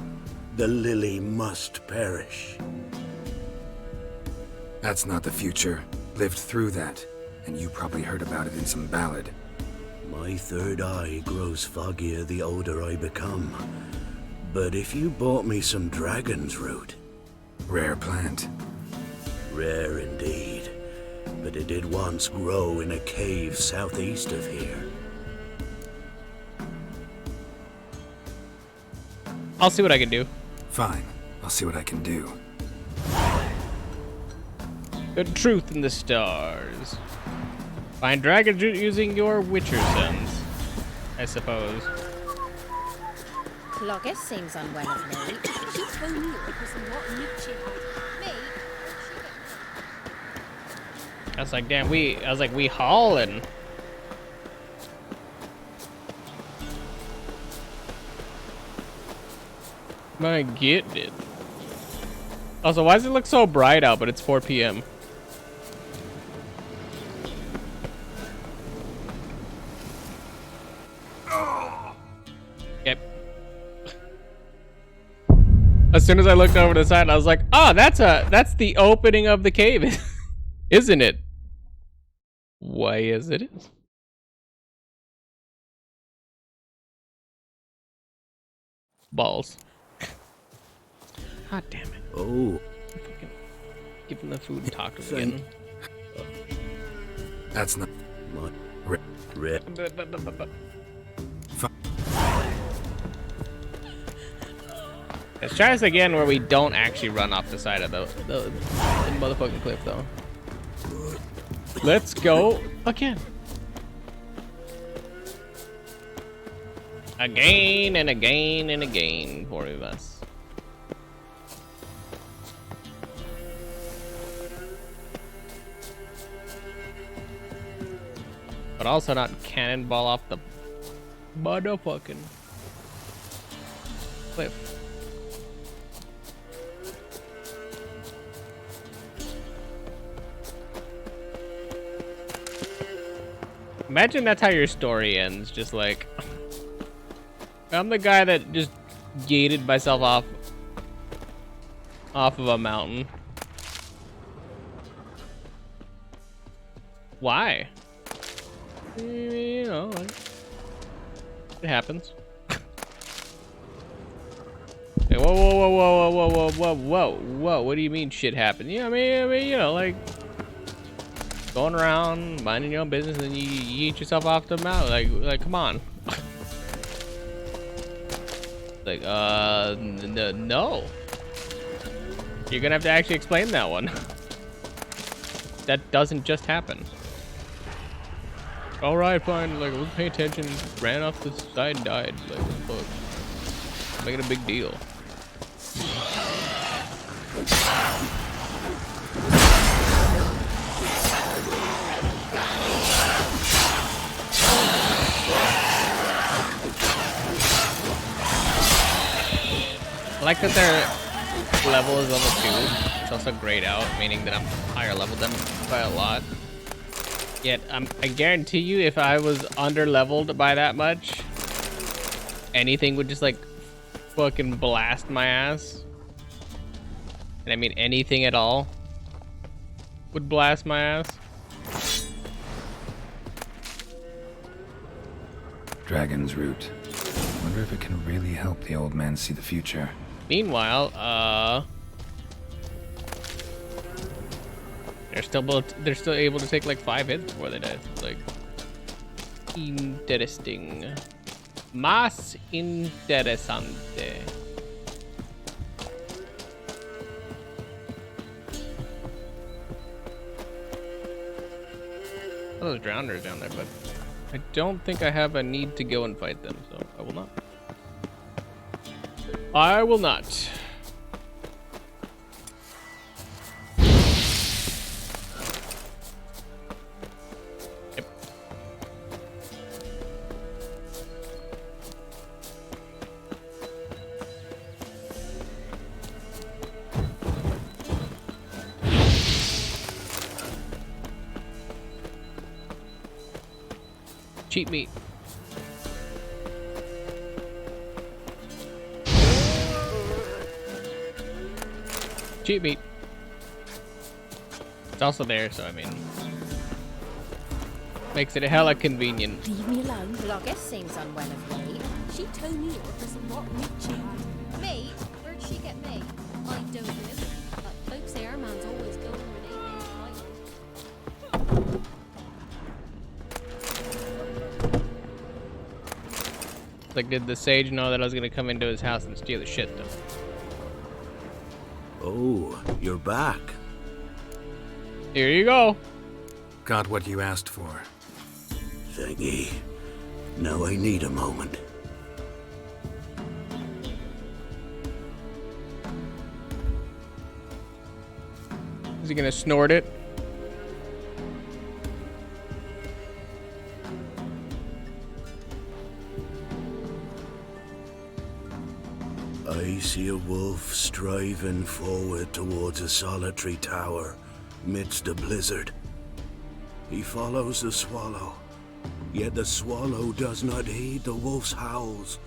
The lily must perish. That's not the future. Lived through that, and you probably heard about it in some ballad. My third eye grows foggier the older I become. But if you bought me some dragon's root... Rare plant. Rare indeed. But it did once grow in a cave southeast of here. I'll see what I can do. Fine. I'll see what I can do. The truth in the stars. Find dragon root using your witcher sense, I suppose. Cloggis seems unwell of late. She told me because of what meat she had. Me? I was like, damn, we hauling. I get it. Also, why does it look so bright out, but it's 4 p.m.? Yep. As soon as I looked over to the side, I was like, "Oh, that's the opening of the cave, isn't it?" Why is it? Balls. God damn it. Oh. Fucking give him the food and talk to him again. That's not... Red. Let's try this again where we don't actually run off the side of the motherfucking cliff, though. Let's go again. Again and again and again, four of us. But also not cannonball off the motherfucking cliff. Imagine that's how your story ends, just like, I'm the guy that just gated myself off of a mountain. Why? You know, like, it happens. Hey, whoa, whoa, whoa, whoa, whoa, whoa, whoa, whoa, whoa! What do you mean shit happened? Yeah, I mean, you know, like going around minding your own business, and you eat yourself off the mountain. Like, come on. Like, no. You're gonna have to actually explain that one. That doesn't just happen. All right, fine. Like, I wasn't paying attention, ran off the side and died. Like, what the fuck? Make it a big deal. I like that their level is level 2. It's also grayed out, meaning that I'm higher level than by a lot. Yet, I guarantee you, if I was under-leveled by that much, anything would just, like, fucking blast my ass. And I mean anything at all would blast my ass. Dragon's root. Wonder if it can really help the old man see the future. Meanwhile, they're still able to take like 5 hits before they die. Like, interesting. Más interesante. Oh, those drowners down there, but I don't think I have a need to go and fight them, so I will not. I will not. Yep. Cheap meat. Cheap meat. It's also there, so I mean, makes it a hella convenient. Leave me alone. Well, I guess seems unwell of late. She told me it was a lot meat. Me? Where'd she get me? I don't know. But folks say our man's always going with Like, did the sage know that I was gonna come into his house and steal the shit though? Oh, you're back. Here you go. Got what you asked for. Thanky. Now I need a moment. Is he gonna snort it? I see a wolf striving forward towards a solitary tower midst a blizzard. He follows the swallow, yet the swallow does not heed the wolf's howls,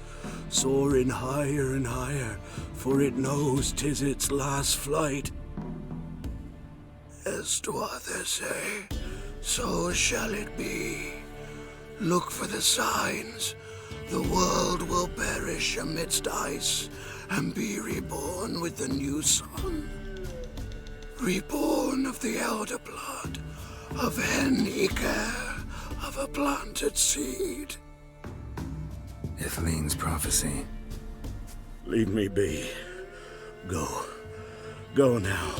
soaring higher and higher, for it knows 'tis its last flight. As to others say, so shall it be. Look for the signs. The world will perish amidst ice and be reborn with the new sun. Reborn of the elder blood, of Hen-Iker, of a planted seed. Ithleen's prophecy. Leave me be. Go. Go now.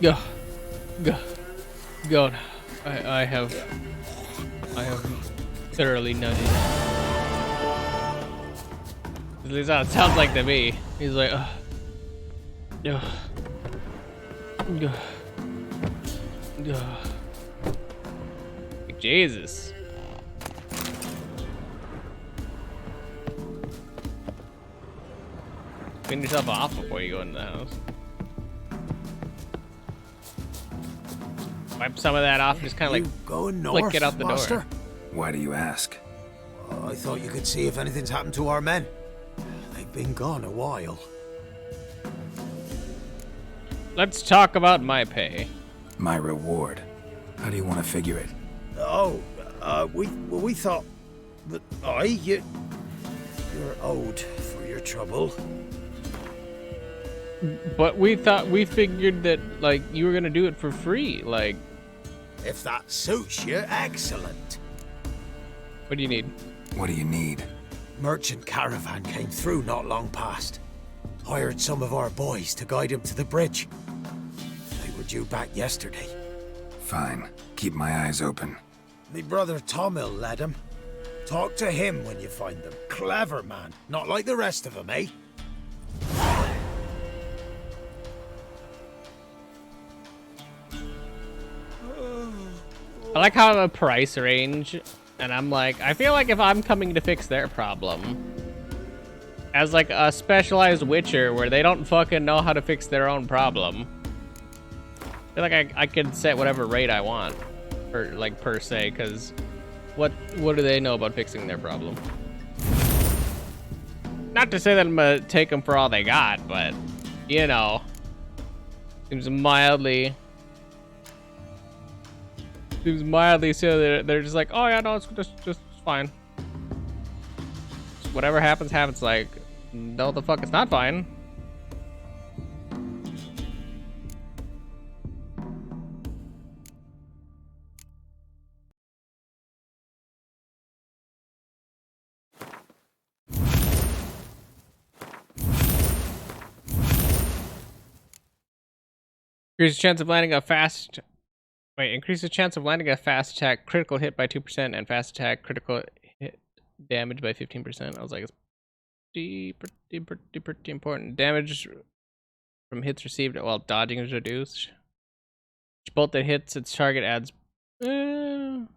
Go. Go. Go. I have thoroughly nutted. At least that sounds like to me. He's like, go. Jesus. Clean yourself off before you go into the house. Wipe some of that off and just kind of like going flick north, it out the master? door. Why do you ask? I thought you could see if anything's happened to our men. They've been gone a while. Let's talk about my pay. My reward. How do you want to figure it? Oh, we thought that you're owed for your trouble. But we figured that like you were gonna do it for free. Like, if that suits you, excellent. What do you need? What do you need? Merchant caravan came through not long past. Hired some of our boys to guide him to the bridge. They were due back yesterday. Fine. Keep my eyes open. Me brother Tomil led him. Talk to him when you find them. Clever man. Not like the rest of them, eh? I like how I have a price range, and I'm like, I feel like if I'm coming to fix their problem, as like a specialized witcher where they don't fucking know how to fix their own problem, I feel like I could set whatever rate I want, or like per se, because what do they know about fixing their problem? Not to say that I'm gonna take them for all they got, but you know, seems mildly so they're just like, oh yeah, no, it's just fine. Just whatever happens. Like, no, the fuck, it's not fine. Increase the chance of landing a fast. Wait, increase the chance of landing a fast attack critical hit by 2% and fast attack critical hit damage by 15%. I was like, it's pretty important. Damage from hits received while dodging is reduced. Each bolt that hits its target adds. When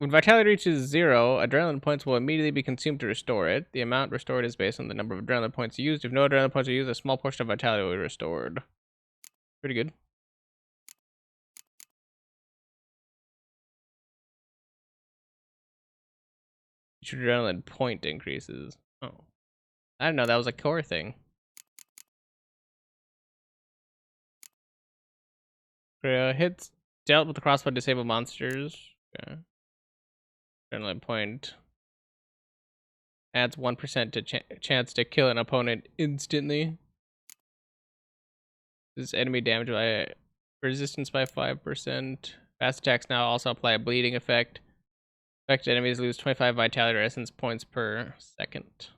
vitality reaches 0, adrenaline points will immediately be consumed to restore it. The amount restored is based on the number of adrenaline points used. If no adrenaline points are used, a small portion of vitality will be restored. Pretty good. Each adrenaline point increases. Oh. I didn't know that was a core thing. Hits dealt with the crossbow disable monsters. Okay. Adrenaline point adds 1% to chance to kill an opponent instantly. This enemy damage by resistance by 5%. Fast attacks now also apply a bleeding effect. Affected enemies lose 25 vitality or essence points per second.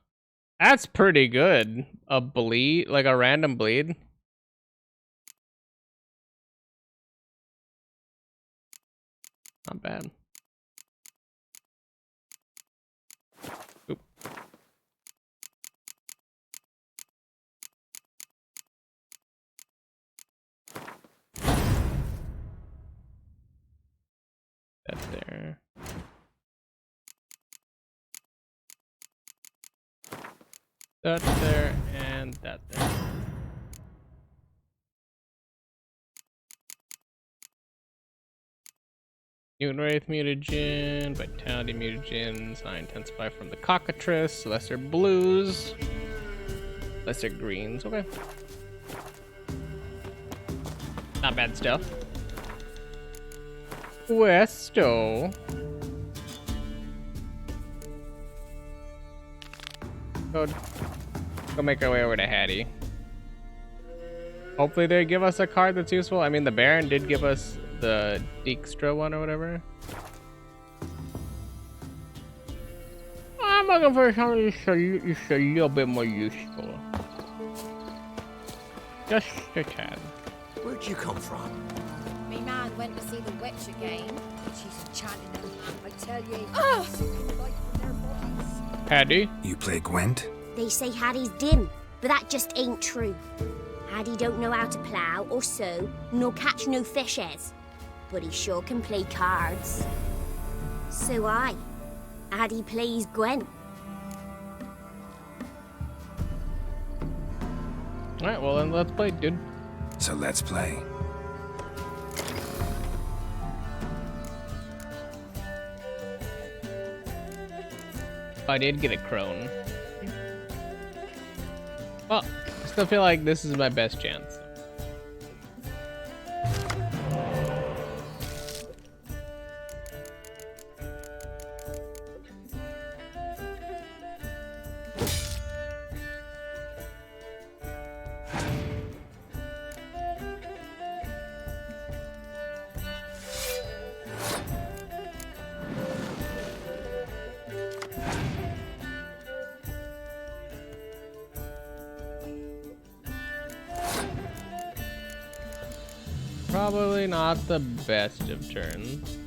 That's pretty good. A bleed, like a random bleed. Not bad. Oop. That there. That there and that there. Mutant Wraith mutagen, Vitality mutagens, I intensify from the Cockatrice, Lesser Blues, Lesser Greens, okay. Not bad stuff. Westo. Go make our way over to Hattie. Hopefully they give us a card that's useful. I mean, the Baron did give us the Dijkstra one or whatever. I'm looking for something that's a little bit more useful. Just a tad. Where'd you come from? Me man went to see the witch again. She's chanting them. I tell you, sucking life from their bodies. Hattie? You play Gwent? They say Hattie's dim, but that just ain't true. Hattie don't know how to plough or sew, nor catch no fishes. But he sure can play cards. So Hattie plays Gwen. Alright, well then let's play, dude. So let's play. I did get a crone. Well, I still feel like this is my best chance. Probably not the best of turns.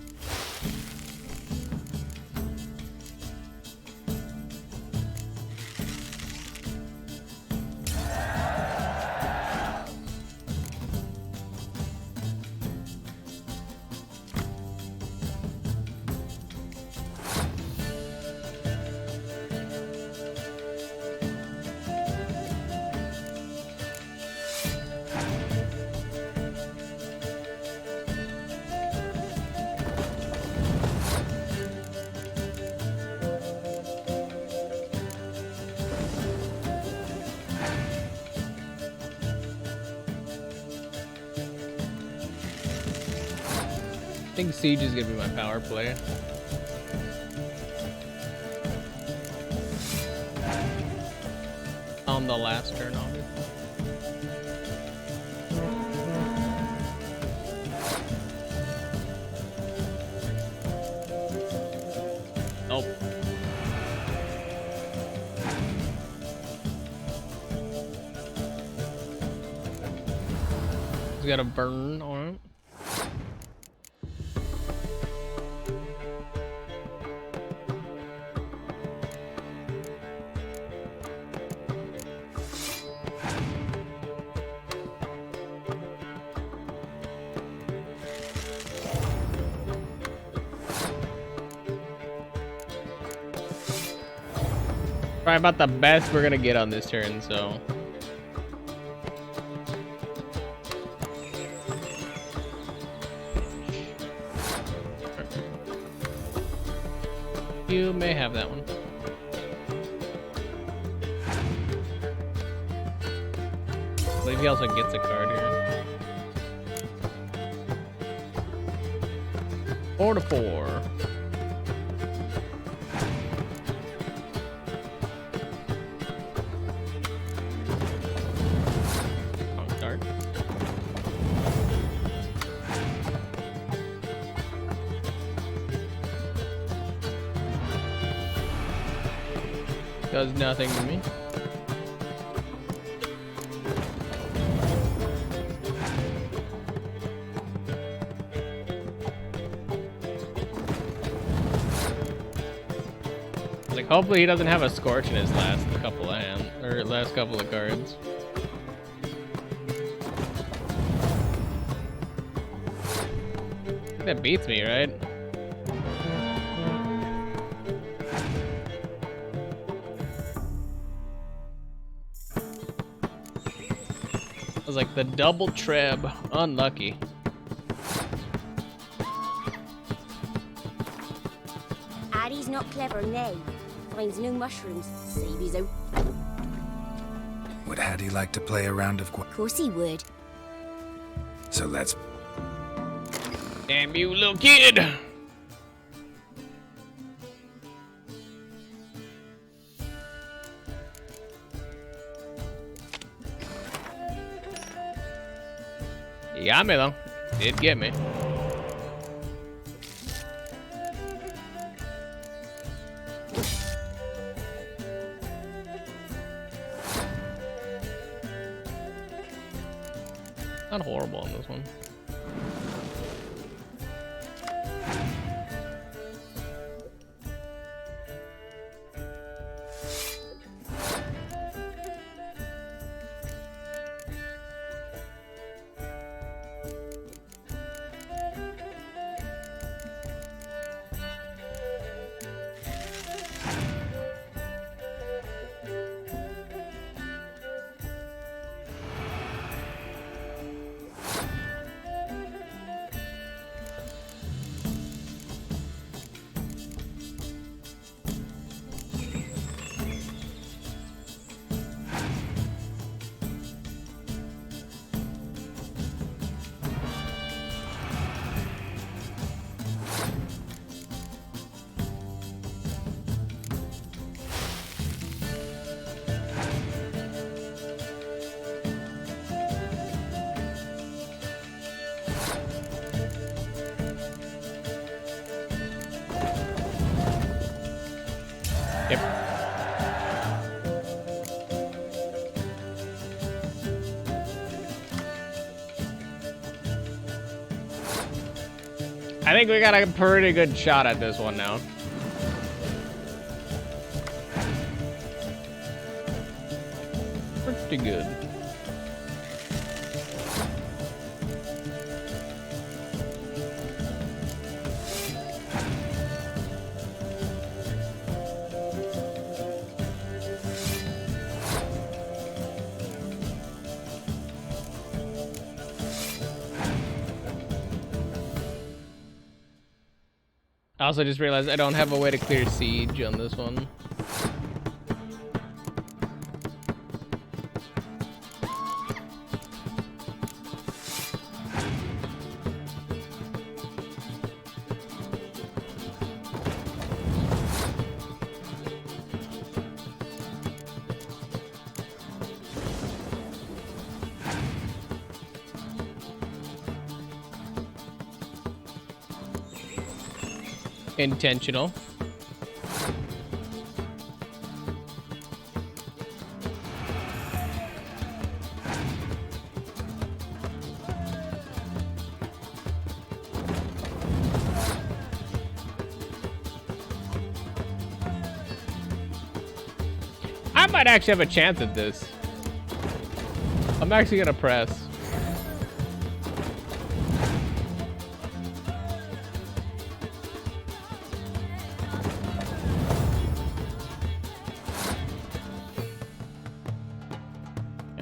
I think Siege is gonna be my power play. On the last turn, obviously. Nope. He's got a burn on it. Probably about the best we're gonna get on this turn, so. You may have that one. he also gets a card here. 4 to 4. Start. Does nothing to me. Like, hopefully he doesn't have a scorch in his last couple of last couple of cards. I think that beats me, right? It was like the double treb. Unlucky. Addie's not clever now. Finds no mushrooms. Save his own. Would Hattie like to play a round of Of course he would. So let's... Damn you, little kid! He got me though. Did get me. Not horrible on this one. Yep. I think we got a pretty good shot at this one now. Pretty good. I also just realized I don't have a way to clear siege on this one. Intentional. I might actually have a chance at this. I'm actually gonna press.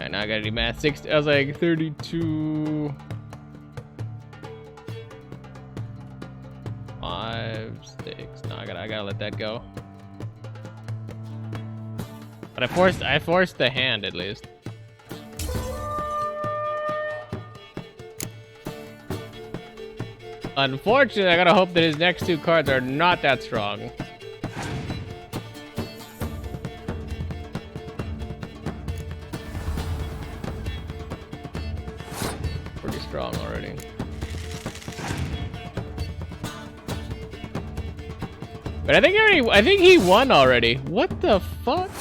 Now I gotta do math. 60. I was like 32. 5, 6. No, I gotta let that go. But I forced the hand at least. Unfortunately, I gotta hope that his next two cards are not that strong. Pretty strong already. But I think he won already. What the fuck?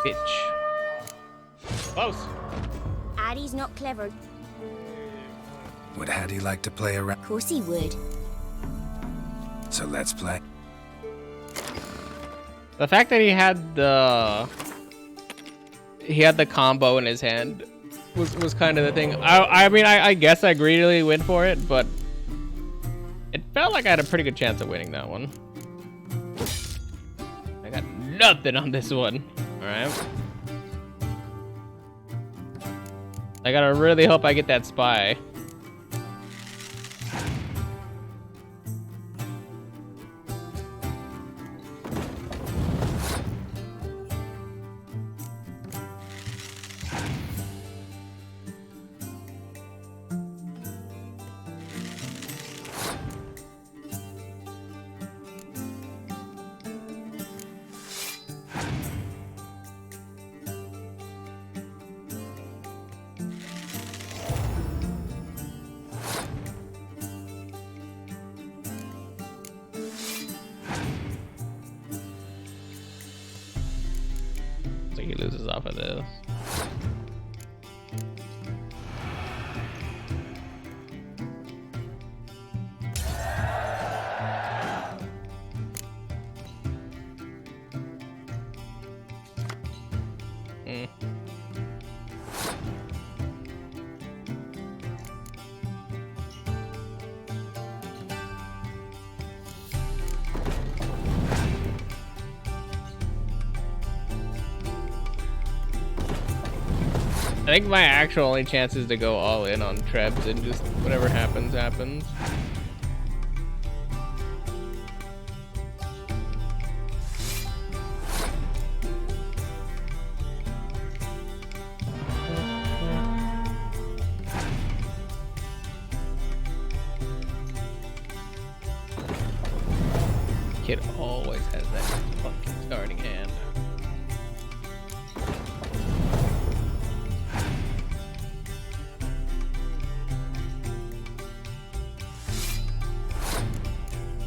Bitch. Close. Addie's not clever. Would Hattie like to play around? Of course he would. So let's play. The fact that he had the combo in his hand was kind of the thing. I mean, I guess I greedily went for it, but it felt like I had a pretty good chance of winning that one. I got nothing on this one. All right. I gotta really hope I get that spy. So he loses off of this. I think my actual only chance is to go all in on Trebs and just whatever happens, happens. Kid always has that fucking starting hand.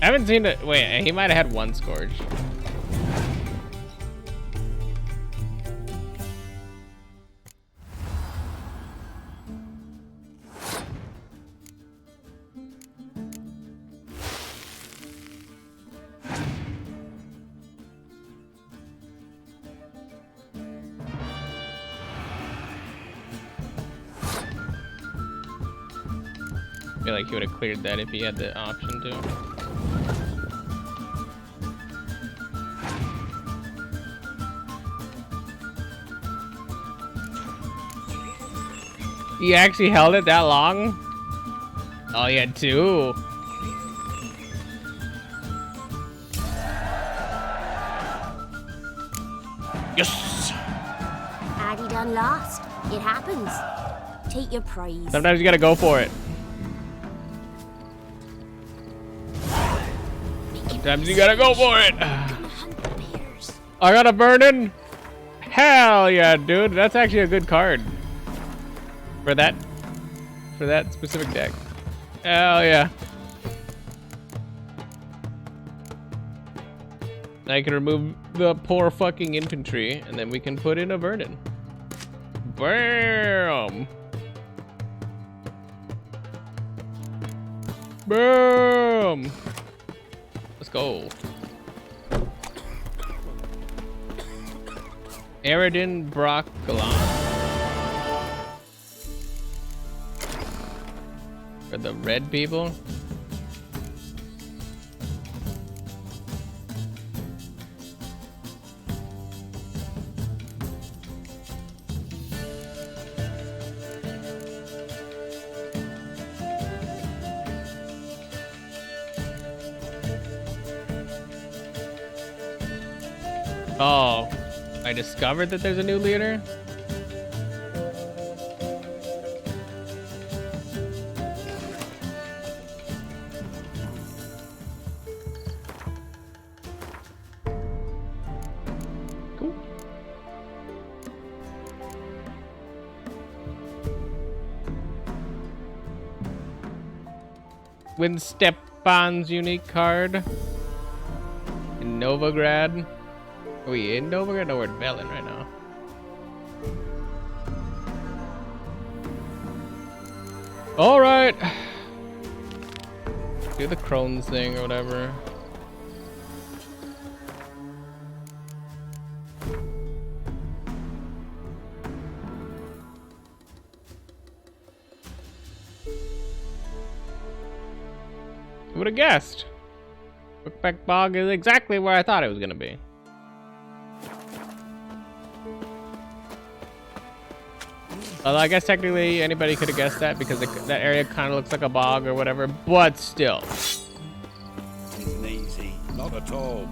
I haven't seen it. Wait, he might have had one Scourge. I feel like he would have cleared that if he had the option to. He actually held it that long? Oh, he had two. Yes! Addie done lost. It happens. Take your praise. Sometimes you gotta go for it. Sometimes you gotta go for it. I got a burning. Hell yeah, dude. That's actually a good card. For that specific deck. Hell yeah. I can remove the poor fucking infantry, and then we can put in a Vernon. Bam! Boom! Let's go. Aridin Broccolon. For the red people? Oh, I discovered that there's a new leader? Cool. Win Stepan's unique card. In Novigrad. Are we in Novigrad? No, we're in Velen right now. Alright. Do the Crohn's thing or whatever. Who would have guessed? Brookback Bog is exactly where I thought it was gonna be. Although I guess technically anybody could have guessed that because that area kind of looks like a bog or whatever, but still. Isn't easy, not at all.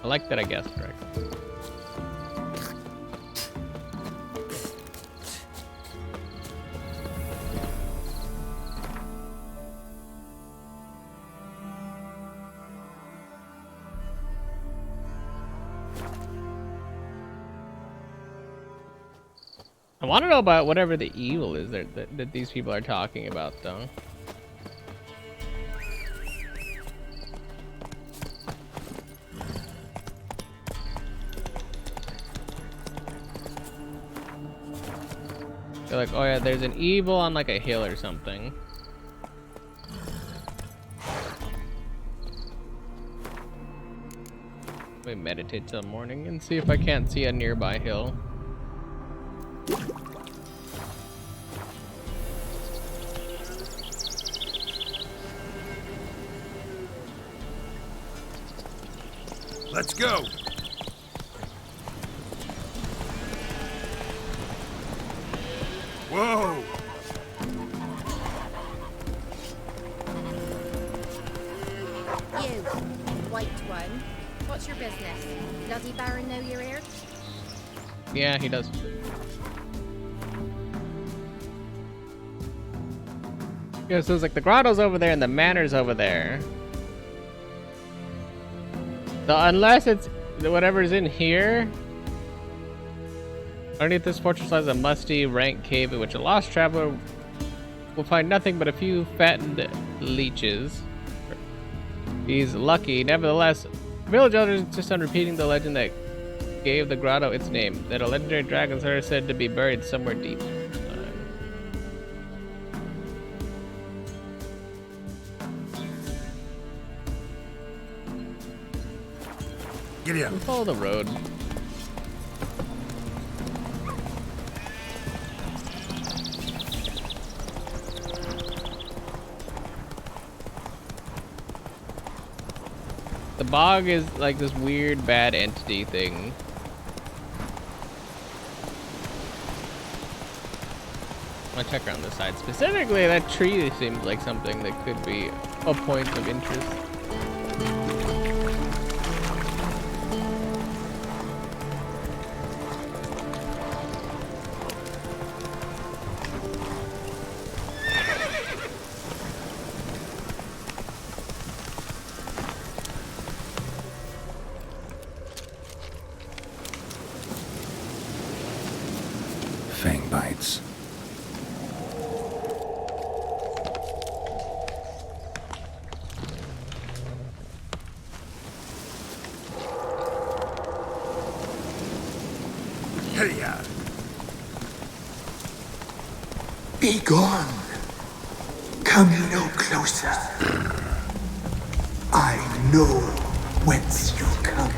I like that I guessed correct. I want to know about whatever the evil is that these people are talking about, though. They're like, oh yeah, there's an evil on like a hill or something. Let me meditate till morning and see if I can't see a nearby hill. Let's go. Whoa! You, white one. What's your business? Bloody Baron know you're here? Yeah, he does. Yeah, so it's like the grotto's over there and the manor's over there. So unless it's whatever's in here. Underneath this fortress lies a musty, rank cave in which a lost traveler will find nothing but a few fattened leeches. He's lucky. Nevertheless, village elders insist on repeating the legend that gave the grotto its name, that a legendary dragon's heart is said to be buried somewhere deep. Giddy up. Follow the road. The bog is like this weird bad entity thing. I'll check around the side. Specifically, that tree seems like something that could be a point of interest. Fang bites. Hey-ya. Be gone. Come no closer. I know whence you come.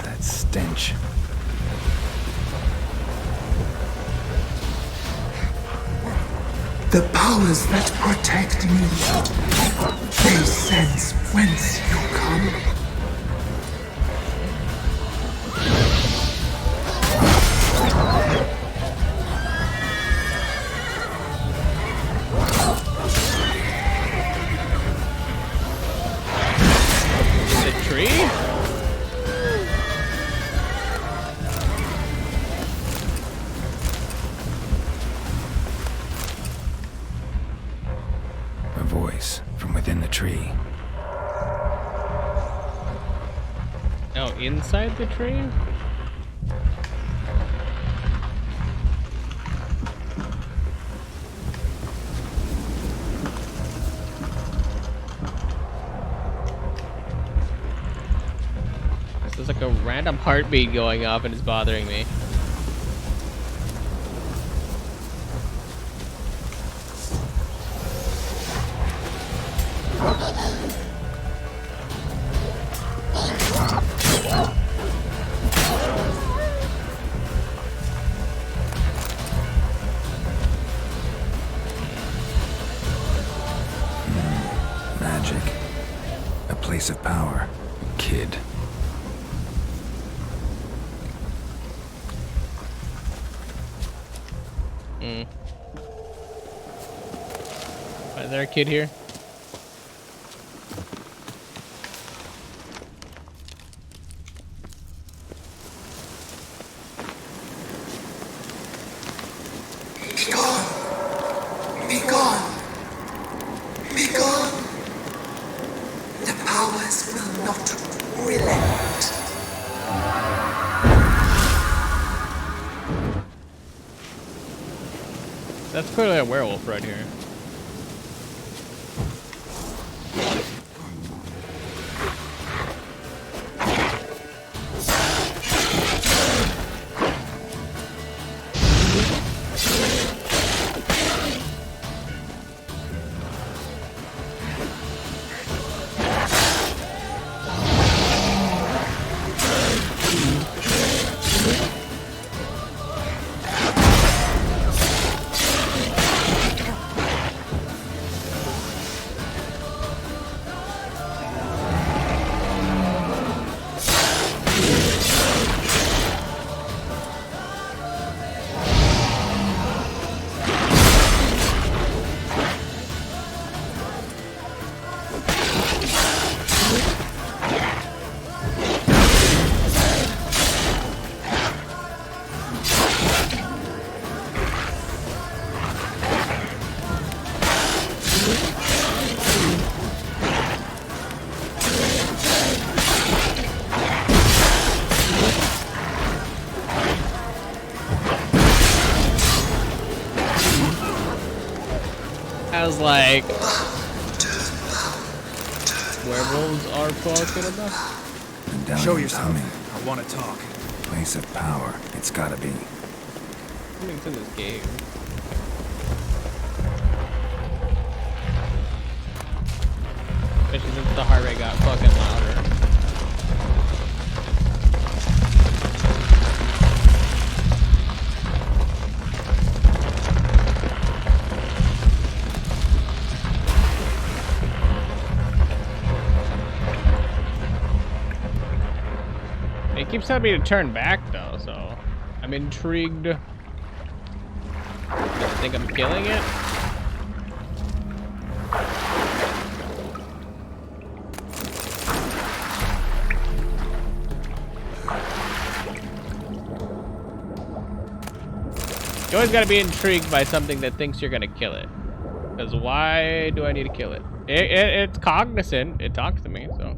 That stench. The powers that protect me, they sense whence you come. voice from within the tree. Oh, inside the tree? There's like a random heartbeat going off and it's bothering me. Magic. A place of power. Kid. Is there a kid here? Be gone! Be gone! Be gone! The powers will not relent. That's clearly a werewolf right here. I was like, werewolves are fucking enough. Show yourself. I want to talk. Place of power. It's gotta be. Coming to this game. Especially since the heart rate got fucking louder. It keeps telling me to turn back though, so I'm intrigued. Does it think I'm killing it? You always gotta be intrigued by something that thinks you're gonna kill it. Because why do I need to kill it? It's cognizant. It talks to me, so.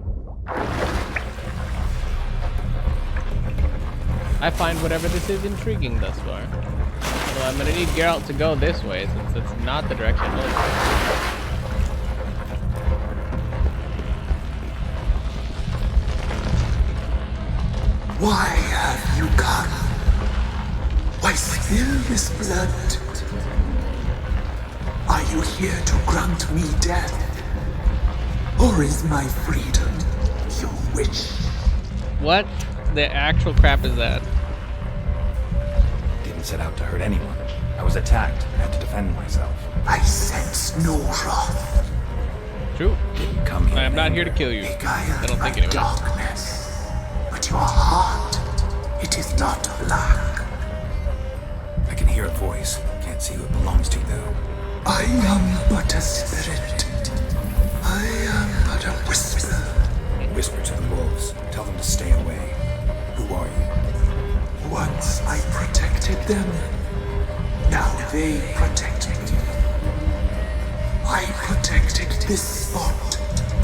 I find whatever this is intriguing thus far. Well, I'm gonna need Geralt to go this way since it's not the direction I'm looking. Why have you come? Why spill this blood? Are you here to grant me death? Or is my freedom your wish? What the actual crap is that? Didn't set out to hurt anyone. I was attacked. I had to defend myself. I sense no wrath. True. Didn't come here. I am not here to kill you. I don't think anyway. Darkness, but your heart, it is not black. I can hear a voice. Can't see who it belongs to though. I am but a spirit. I am but a whisper. Whisper to the wolves. Tell them to stay away. Who are you? Once I protected them. Now they protect me. I protected this spot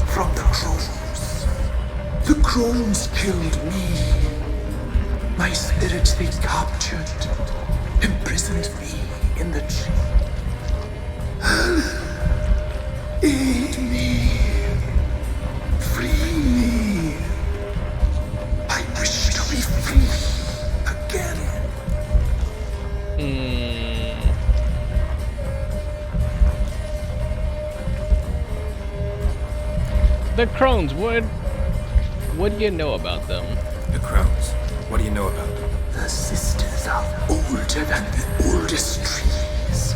from the crones. The crones killed me. My spirit they captured, imprisoned me in the tree. Aid me. Free me. I wish to be free again. The crones, what do you know about them? The crones? What do you know about them? The sisters are older than the oldest trees.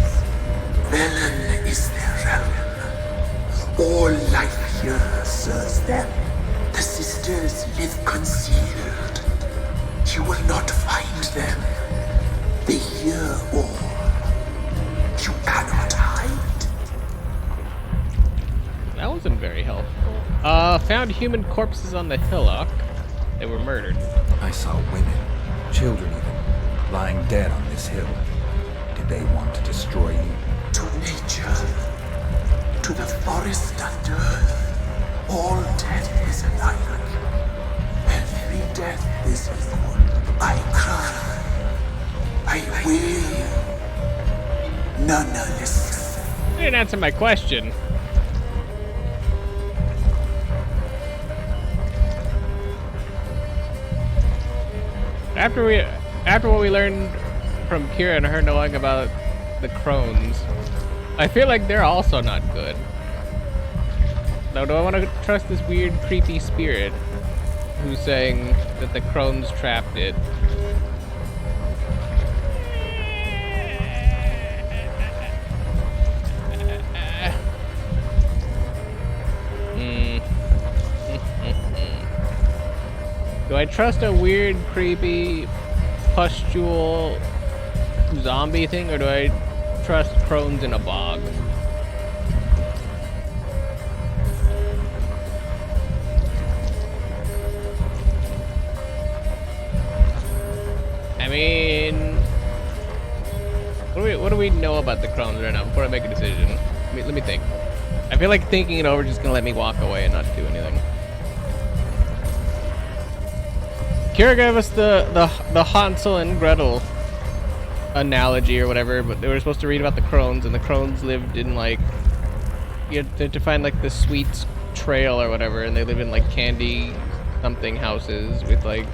Velen is their realm. All life here serves them. The sisters live concealed. You will not find them. They hear all. You cannot hide. That wasn't very helpful. Found human corpses on the hillock. They were murdered. I saw women, children even, lying dead on this hill. Did they want to destroy you? To nature, to the forest and earth, all death is alike. Every death is equal. I cry. I wail. None listen. You didn't answer my question. After what we learned from Kira and her knowing about the crones, I feel like they're also not good. Now, do I want to trust this weird, creepy spirit who's saying that the crones trapped it? Do I trust a weird, creepy, pustule zombie thing, or do I trust crones in a bog? I mean, what do we know about the crones right now before I make a decision? Let me think. I feel like thinking it over is just gonna let me walk away and not do anything. Kira gave us the Hansel and Gretel analogy or whatever, but they were supposed to read about the crones, and the crones lived in like, you had to find like the sweets trail or whatever, and they live in like candy something houses with like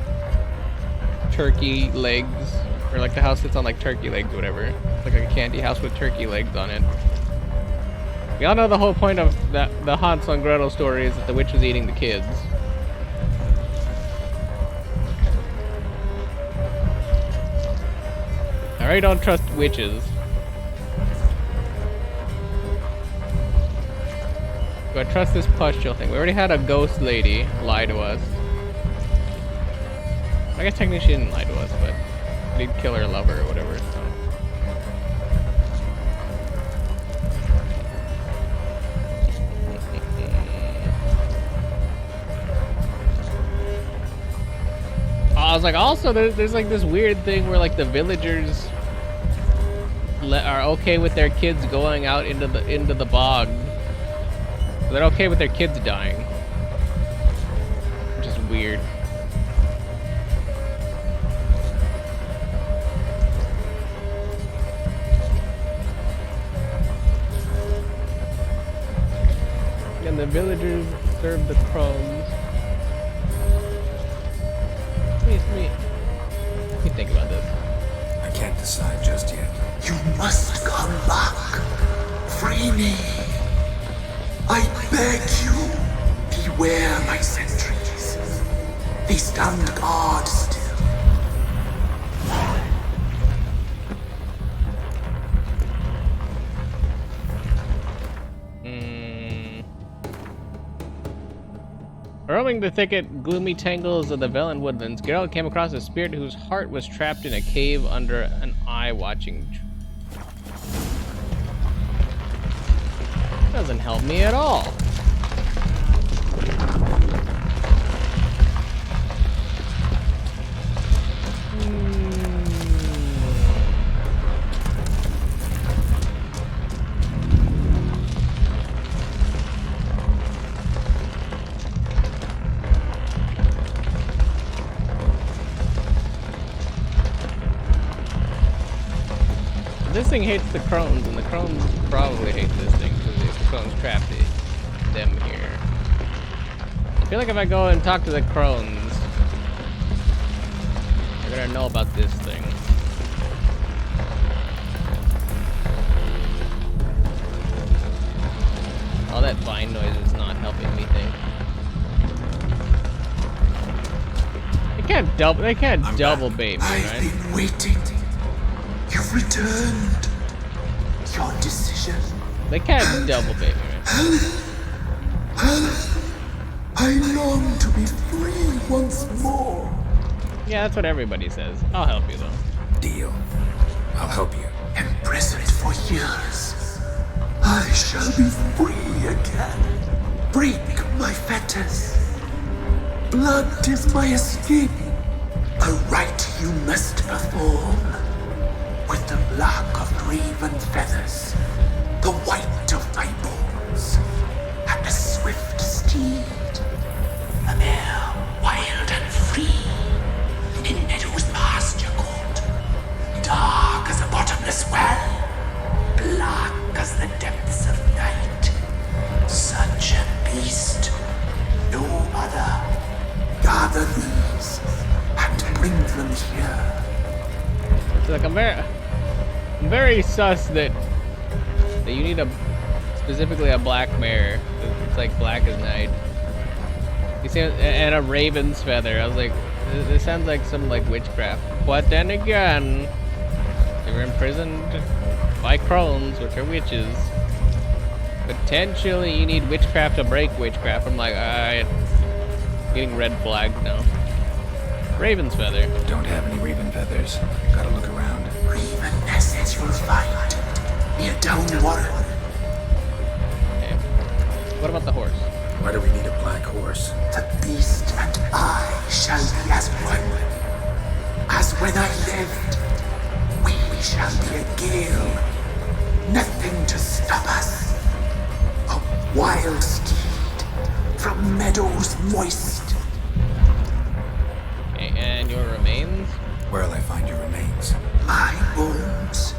turkey legs, or like the house that's on like turkey legs or whatever. It's like a candy house with turkey legs on it. We all know the whole point of the Hansel and Gretel story is that the witch was eating the kids. I already don't trust witches. Do I trust this pustule thing? We already had a ghost lady lie to us. I guess technically she didn't lie to us, but we did kill her lover or whatever, so. I was like, also there's like this weird thing where like the villagers are okay with their kids going out into the bog. They're okay with their kids dying, which is weird. And the villagers serve the crones. Let me think about this. I can't decide just yet. You must come back. Free me. I beg you. Beware my sentries. They stand guard still. Roaming the thicket, gloomy tangles of the Velen woodlands, Geralt came across a spirit whose heart was trapped in a cave under an eye-watching tree. Doesn't help me at all. this thing hates the crones, and the crones probably hate this thing because the crones trapped them here. I feel like if I go and talk to the crones, they're gonna know about this thing. All that vine noise is not helping me think. They can't double bait me, right? I've been waiting. You've returned. Your decision. They can't double bait me, right? I long to be free once more. Yeah, that's what everybody says. I'll help you, though. Deal. I'll help you. Imprisoned for years, I shall be free again. Break my fetters. Blood is my escape. A rite you must perform. With the black of raven feathers, the white of my bones, and a swift steed. A mare wild and free, in meadows pasture court. Dark as a bottomless well, black as the depths of night. Such a beast, no other. Gather these and bring them here. It's like I'm very sus that you need specifically a black mare. It's like black as night. You see, and a raven's feather. I was like, this sounds like some like witchcraft. But then again, they were imprisoned by crones, which are witches. Potentially, you need witchcraft to break witchcraft. I'm like, alright, getting red flagged now. Raven's feather. Don't have any raven feathers. Gotta look around. Raven nests you'll find near Downwater. Okay. What about the horse? Why do we need a black horse? The beast and I shall be as one. As when I lived, we shall be a gale. Nothing to stop us. A wild steed from meadows moist. Okay, and your remains? Where'll I find your remains? My bones.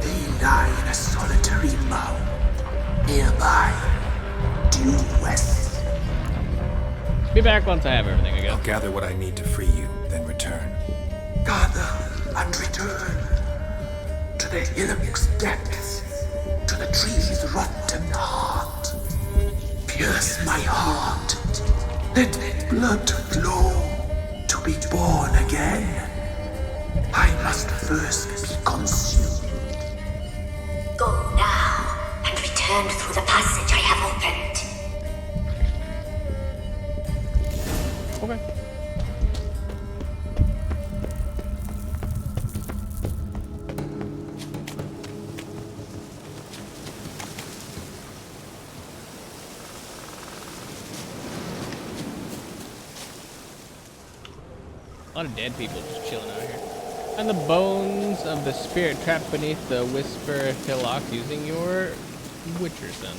They lie in a solitary mound nearby. Due west. Be back once I have everything again. I'll gather what I need to free you, then return. Gather and return to the hillock's depths, to the tree's rotten heart. Pierce my heart. Let blood flow to be born again. I must first be consumed. Go now and return through the passage I have opened. Okay. A lot of dead people just chilling out here. And the bones of the spirit trapped beneath the Whisper Hillocks using your Witcher Son.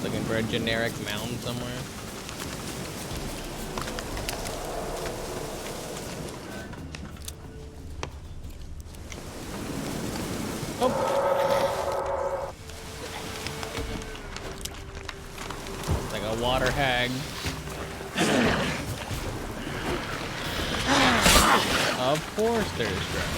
Looking for a generic mound somewhere. Oh. Like a water hag. Of course there's dragons.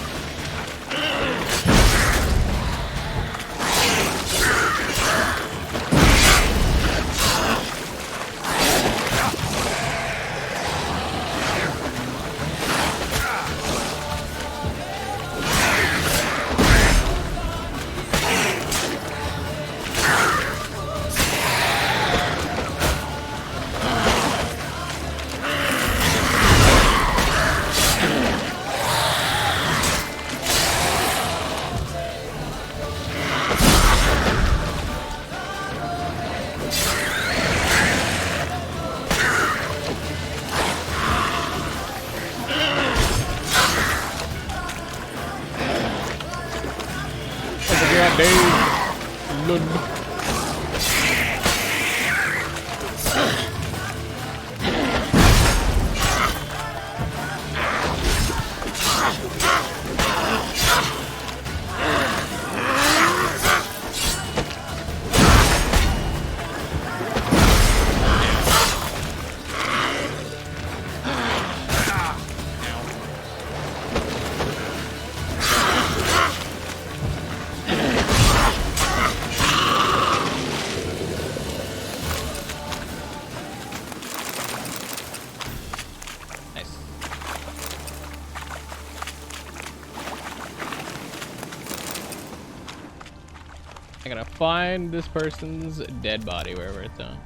I gotta find this person's dead body wherever it's at.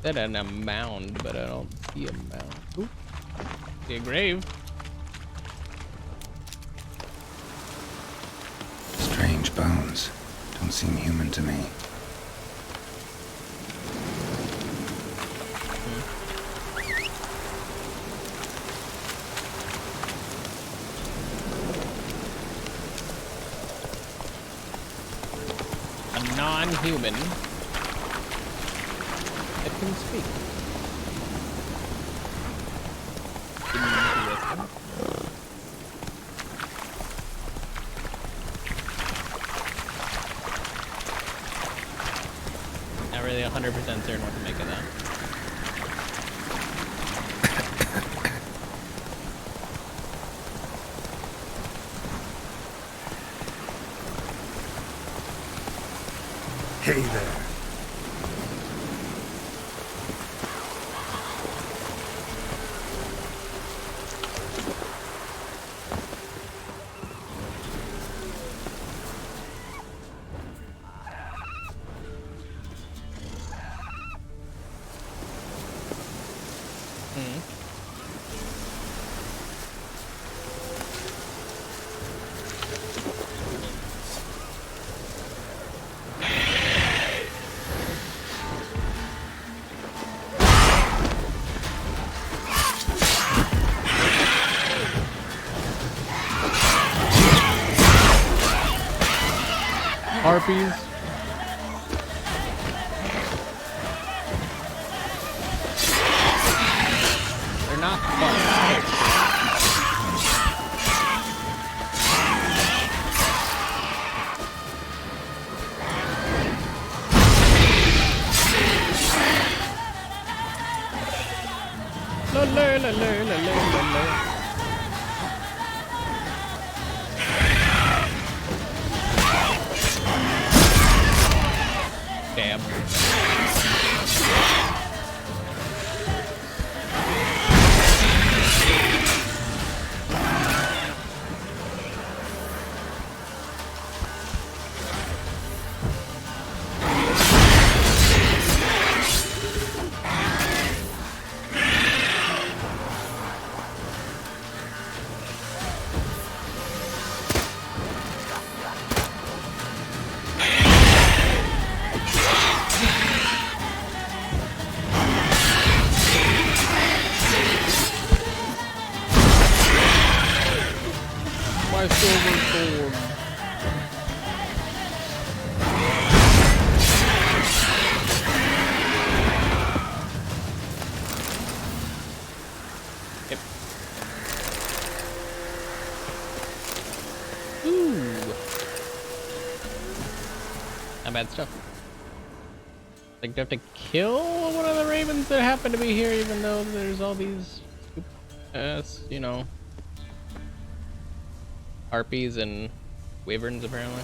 Said in a mound, but I don't see a mound. Ooh. See a grave. Strange bones. Don't seem human to me. A non-human that can speak. Interesting. Not really 100% certain what to make of that. Hey there. Harpies. They're not fun. La la la la la la la. Damn. My silver sword. Yep. Ooh. Not bad stuff. Like, do I have to kill one of the ravens that happen to be here, even though there's all these, you know, harpies and wyverns, apparently.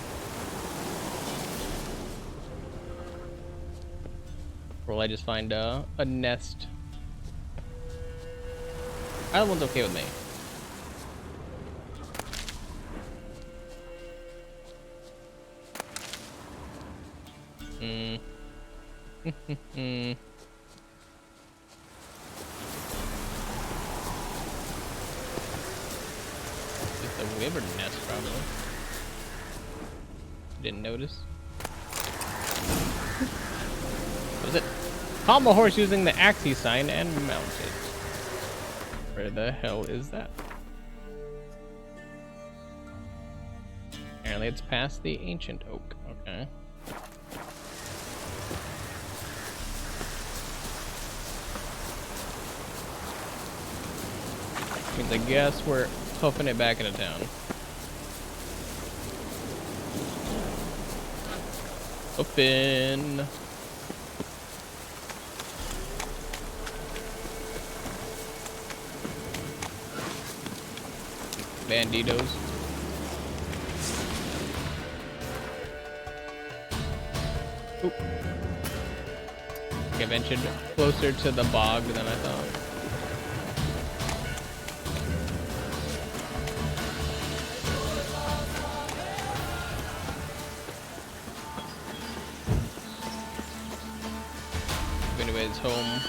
Or will I just find a nest? Either one's okay with me. It's a wyvern nest, probably. Didn't notice. What was it? Calm a horse using the axis sign and mount it. Where the hell is that? Apparently it's past the ancient oak. Okay. Means I guess we're hoofing it back into town. Open. Banditos. Oop. I ventured closer to the bog than I thought. if anybody's home.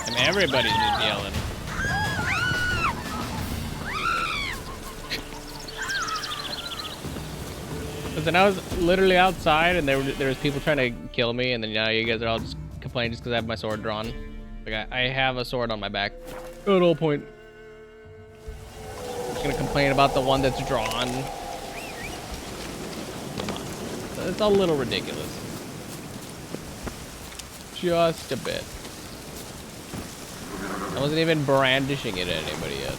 And everybody's just yelling. Listen, I was literally outside and there was people trying to kill me, and then now you guys are all just complaining just because I have my sword drawn. Like I have a sword on my back at all point. I'm just gonna complain about the one that's drawn. Come on. It's a little ridiculous. Just a bit. I wasn't even brandishing it at anybody yet.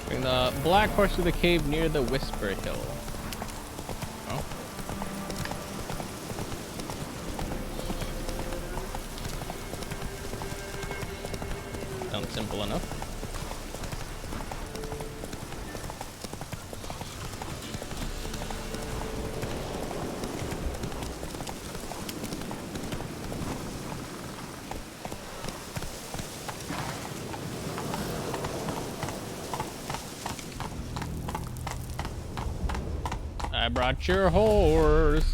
Bring the black horse to the cave near the Whisper Hill. Oh. Sounds simple enough. I brought your horse.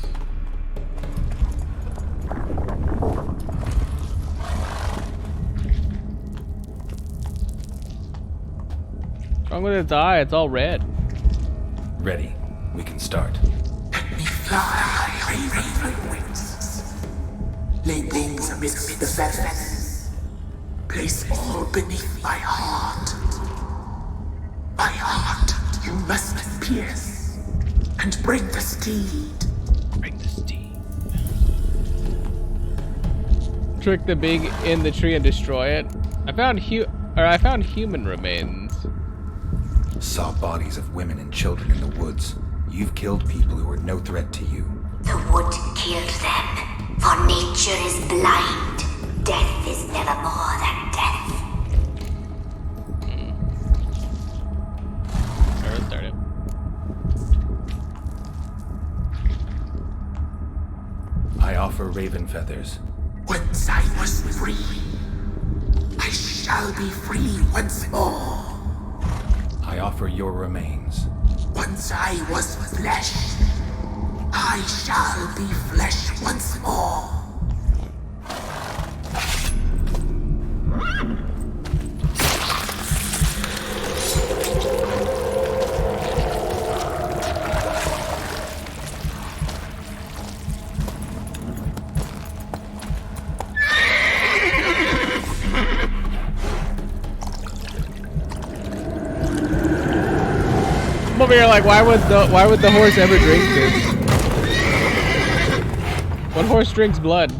What's wrong with its eye? It's all red. Ready. We can start. Fly, raven wings. Lay wings amidst the feathers. Place all beneath my heart. My heart you must pierce. And bring the steed. Bring the steed. Trick the big in the tree and destroy it. I found human remains. Saw bodies of women and children in the woods. You've killed people who were no threat to you. The wood killed them, for nature is blind. Death is never more than death. Alright, let's start it. I offer raven feathers. Once I was free, I shall be free once more. I offer your remains. Once I was flesh, I shall be flesh once more. I'm over here like, why would the horse ever drink this? What horse drinks blood?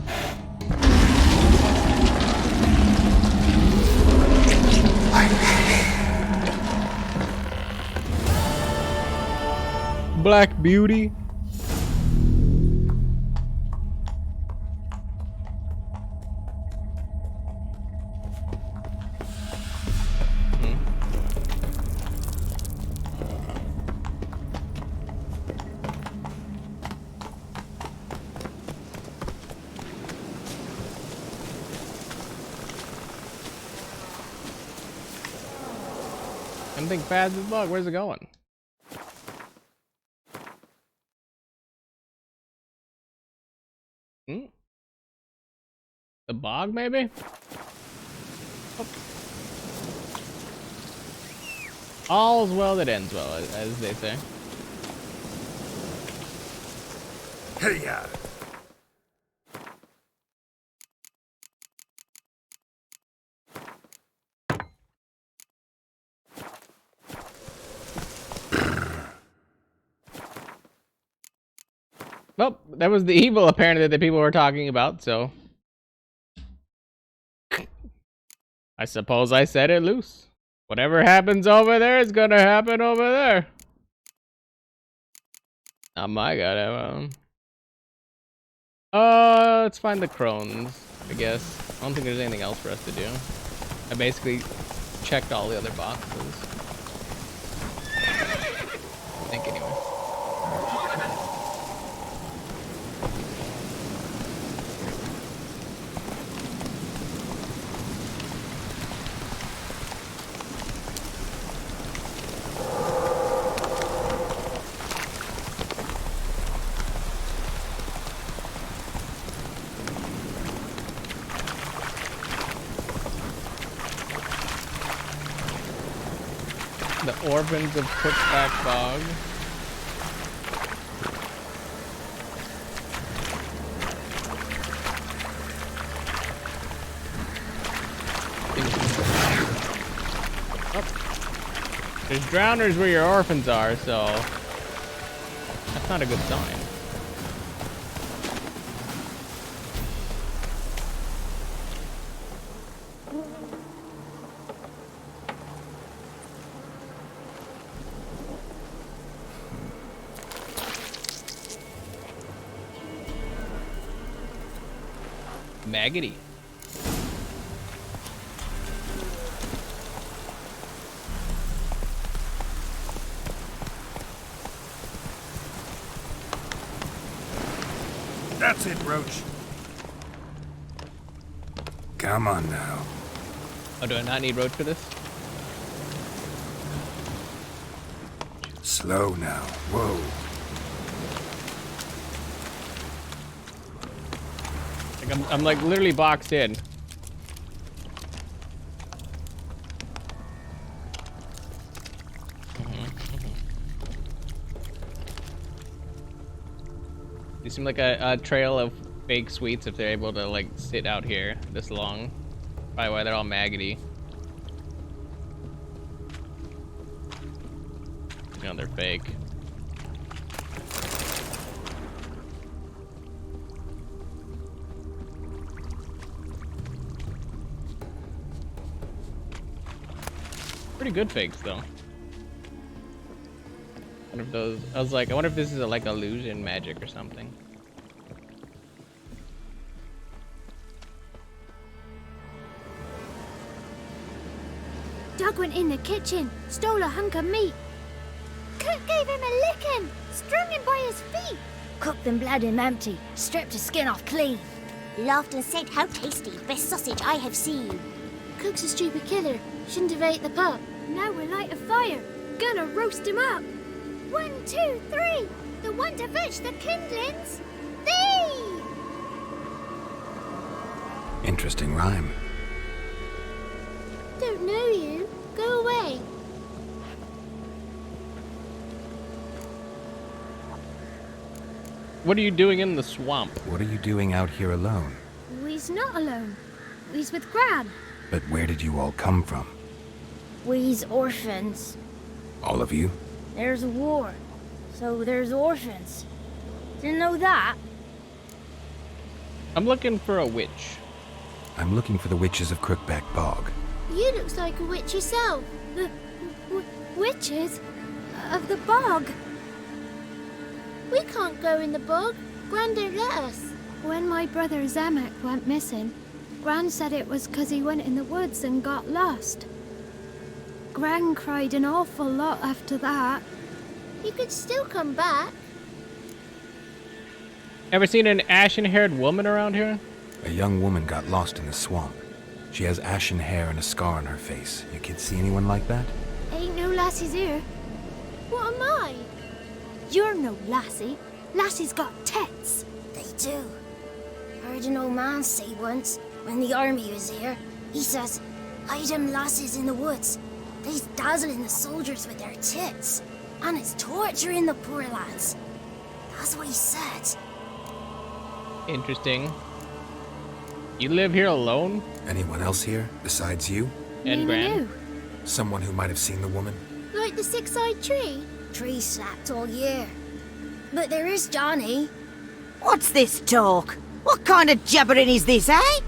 Black Beauty. Something fast as fuck. Where's it going? The bog, maybe? Oh. All's well that ends well, as they say. Hey-ya! Well, that was the evil apparently that people were talking about, so I suppose I set it loose. Whatever happens over there is gonna happen over there. Oh my god, let's find the crones, I guess. I don't think there's anything else for us to do. I basically checked all the other boxes. I think anyway. The Orphans of Crookback Bog. Oh. There's drowners where your orphans are, so that's not a good sign. Maggoty. That's it, Roach. Come on now. Oh, do I not need roach for this? Slow now. Whoa. Like I'm like literally boxed in. You seem like a trail of fake sweets if they're able to like sit out here this long. Probably why they're all maggoty. You know, they're fake. Pretty good fakes though. I wonder if those, I wonder if this is like illusion magic or something. Doug went in the kitchen, stole a hunk of meat. Cook gave him a licking, strung him by his feet. Cooked and bled him empty, stripped his skin off clean. Laughed and said, "How tasty, best sausage I have seen." Cook's a stupid killer, shouldn't have ate the pup. Now we'll light a fire, gonna roast him up. 1, 2, 3, the one to fetch the kindlings, thee! Interesting rhyme. Don't know you, go away. What are you doing in the swamp? What are you doing out here alone? We's not alone, we's with Gran. But where did you all come from? We's orphans. All of you? There's a war, so there's orphans. Didn't know that? I'm looking for a witch. I'm looking for the witches of Crookback Bog. You looks like a witch yourself. The witches of the bog. We can't go in the bog. Gran don't let us. When my brother Zamek went missing, Gran said it was 'cause he went in the woods and got lost. Gran cried an awful lot after that. He could still come back. Ever seen an ashen-haired woman around here? A young woman got lost in the swamp. She has ashen hair and a scar on her face. You kids see anyone like that? Ain't no lassies here. What am I? You're no lassie. Lassies got tits. They do. Heard an old man say once, when the army was here, he says, "Hide them lasses in the woods. They's dazzling the soldiers with their tits, and it's torturing the poor lads." That's what he said. Interesting. You live here alone? Anyone else here besides you? And Gran? You. Someone who might have seen the woman? Like the six-eyed tree? Tree slapped all year. But there is Johnny. What's this talk? What kind of jabbering is this, eh?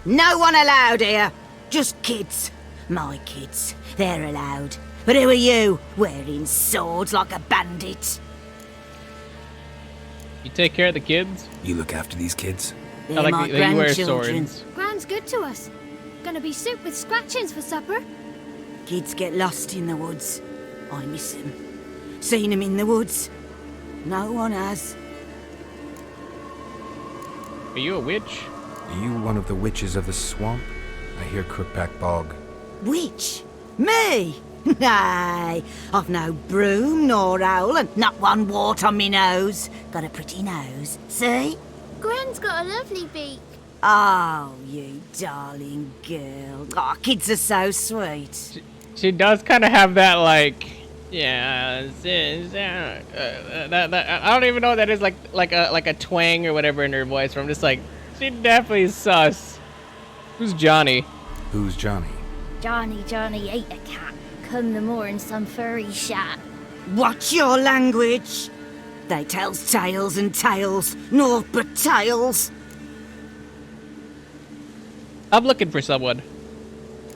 No one allowed here. Just kids. My kids. They're allowed. But who are you, wearing swords like a bandit? You take care of the kids? You look after these kids? They're I like my that you wear grandchildren. swords. Gran's good to us. Gonna be soup with scratchings for supper. Kids get lost in the woods. I miss them. Seen them in the woods. No one has. Are you a witch? Are you one of the witches of the swamp? I hear Crookback Bog. Witch? Me? Nay, I've no broom nor owl and not one wart on me nose. Got a pretty nose, see? Gwen's got a lovely beak. Oh, you darling girl. Oh, kids are so sweet. She does kind of have that, like, yeah, I don't even know what that is, like a twang or whatever in her voice. But I'm just like, she definitely is sus. Who's Johnny? Who's Johnny? Johnny ate a cat. Come the more in some furry shat. Watch your language. They tells tales and tales, naught but tales. I'm looking for someone.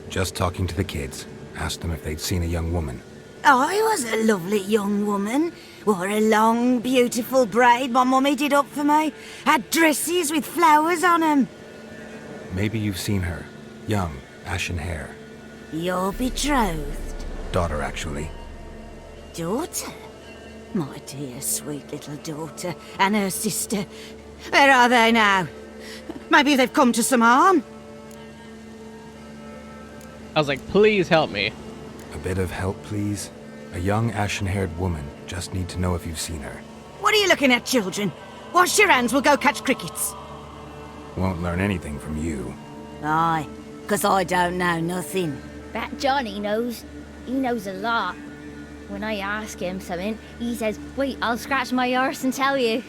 Just talking to the kids. Asked them if they'd seen a young woman. I was a lovely young woman. Wore a long, beautiful braid my mummy did up for me. Had dresses with flowers on 'em. Maybe you've seen her. Young, ashen hair. Your betrothed? Daughter, actually. Daughter? My dear, sweet little daughter. And her sister. Where are they now? Maybe they've come to some harm? I was like, please help me. A bit of help, please? A young, ashen-haired woman. Just need to know if you've seen her. What are you looking at, children? Wash your hands, we'll go catch crickets. Won't learn anything from you. Aye, 'cause I don't know nothing. That Johnny knows. He knows a lot. When I ask him something, he says, wait, I'll scratch my arse and tell you.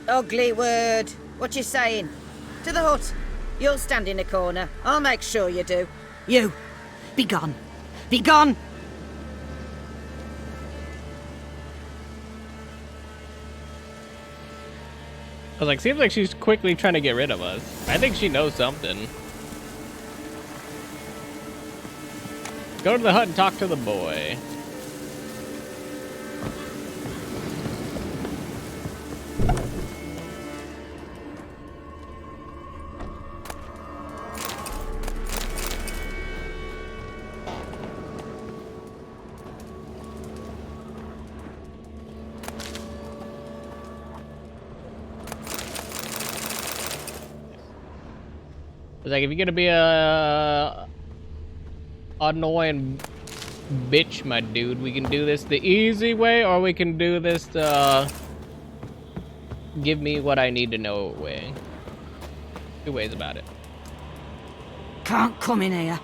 Ugly word. What you saying? To the hut. You'll stand in a corner. I'll make sure you do. You. Be gone. Be gone. I was like, seems like she's quickly trying to get rid of us. I think she knows something. Go to the hut and talk to the boy. It's like, if you're gonna be a annoying bitch, my dude, we can do this the easy way, or we can do this the give me what I need to know way. Two ways about it. Can't come in here.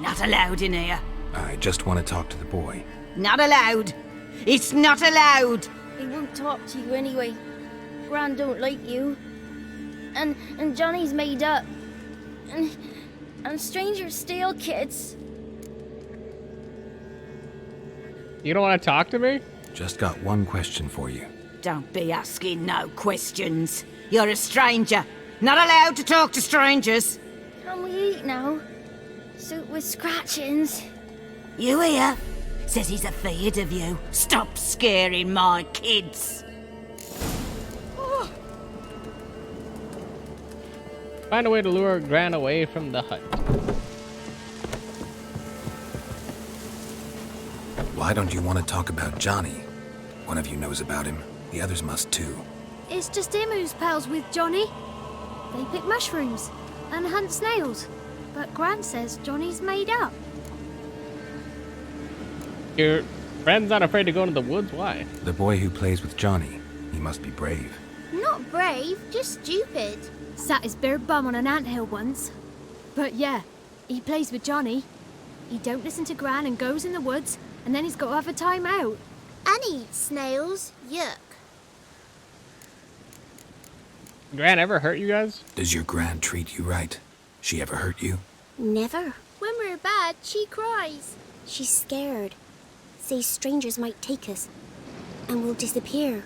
Not allowed in here. I just want to talk to the boy. Not allowed. It's not allowed. He won't talk to you anyway. Gran don't like you. And Johnny's made up. And strangers steal kids. You don't want to talk to me? Just got one question for you. Don't be asking no questions. You're a stranger. Not allowed to talk to strangers. Can we eat now? Soup with scratchings. You hear? Says he's afeard of you. Stop scaring my kids. Find a way to lure Gran away from the hut. Why don't you want to talk about Johnny? One of you knows about him. The others must too. It's just him who's pals with Johnny. They pick mushrooms and hunt snails. But Gran says Johnny's made up. Your friend's not afraid to go into the woods? Why? The boy who plays with Johnny. He must be brave. Not brave, just stupid. Sat his bare bum on an anthill once. But yeah, he plays with Johnny. He don't listen to Gran and goes in the woods, and then he's got to have a time out. And eats snails. Yuck. Gran ever hurt you guys? Does your gran treat you right? She ever hurt you? Never. When we're bad, she cries. She's scared. Says strangers might take us. And we'll disappear.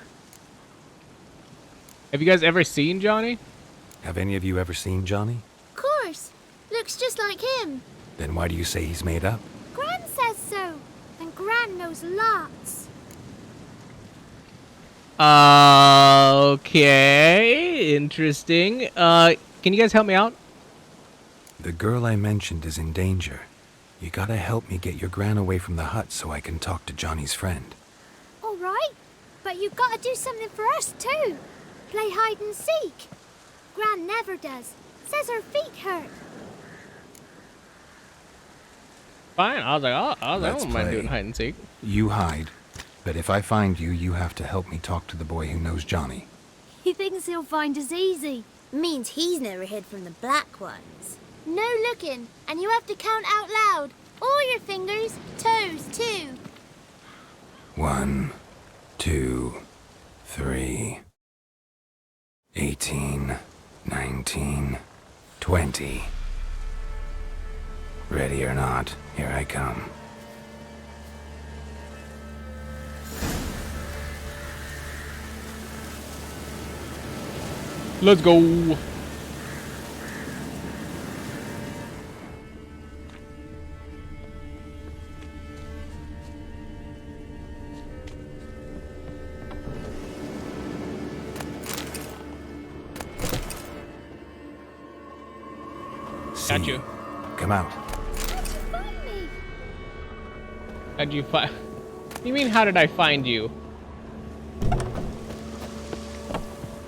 Have you guys ever seen Johnny? Have any of you ever seen Johnny? Of course. Looks just like him. Then why do you say he's made up? Gran says so. And Gran knows lots. Okay, interesting. Can you guys help me out? The girl I mentioned is in danger. You gotta help me get your gran away from the hut so I can talk to Johnny's friend. All right. But you've got to do something for us too. Play hide and seek. Gran never does. Says her feet hurt. Fine. I was like, oh, I Let's don't mind play. doing hide and seek. You hide, but if I find you, you have to help me talk to the boy who knows Johnny. He thinks he'll find us easy. Means he's never hid from the black ones. No looking, and you have to count out loud. All your fingers, toes too. 1, 2, 3, 18, 19, 20. Ready or not, here I come. Let's go. Got you. Come out. How'd you find? You mean how did I find you?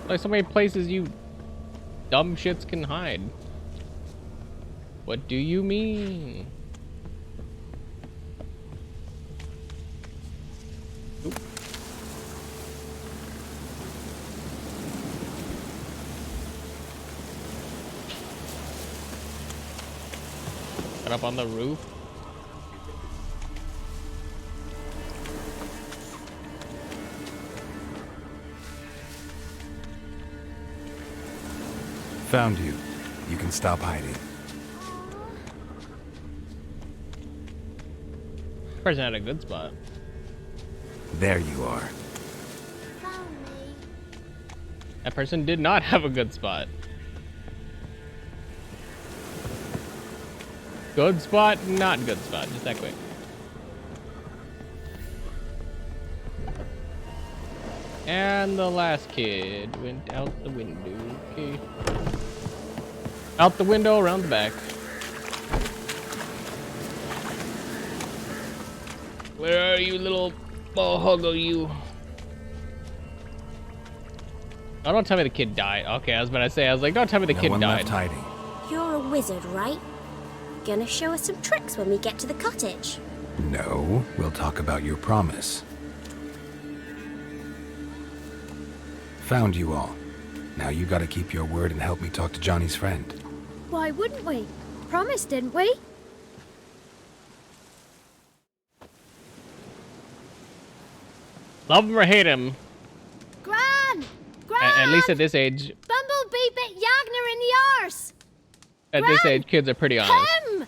Like so many places you dumb shits can hide. What do you mean? Oop. Got up on the roof. Found you. You can stop hiding. Person had a good spot. There you are. That person did not have a good spot. Good spot, not good spot. Just that quick. And the last kid went out the window. Okay. Out the window, around the back. Where are you, little ball huggo, you? Oh, don't tell me the kid died. Okay, I was about to say, I was like, don't tell me the kid one died. left hiding. You're a wizard, right? Gonna show us some tricks when we get to the cottage. No, we'll talk about your promise. Found you all. Now you gotta keep your word and help me talk to Johnny's friend. Why wouldn't we? Promised, didn't we? Love him or hate him. Gran! Gran! At least at this age. Bumblebee bit Yagner in the arse! At this age, kids are pretty honest. Come!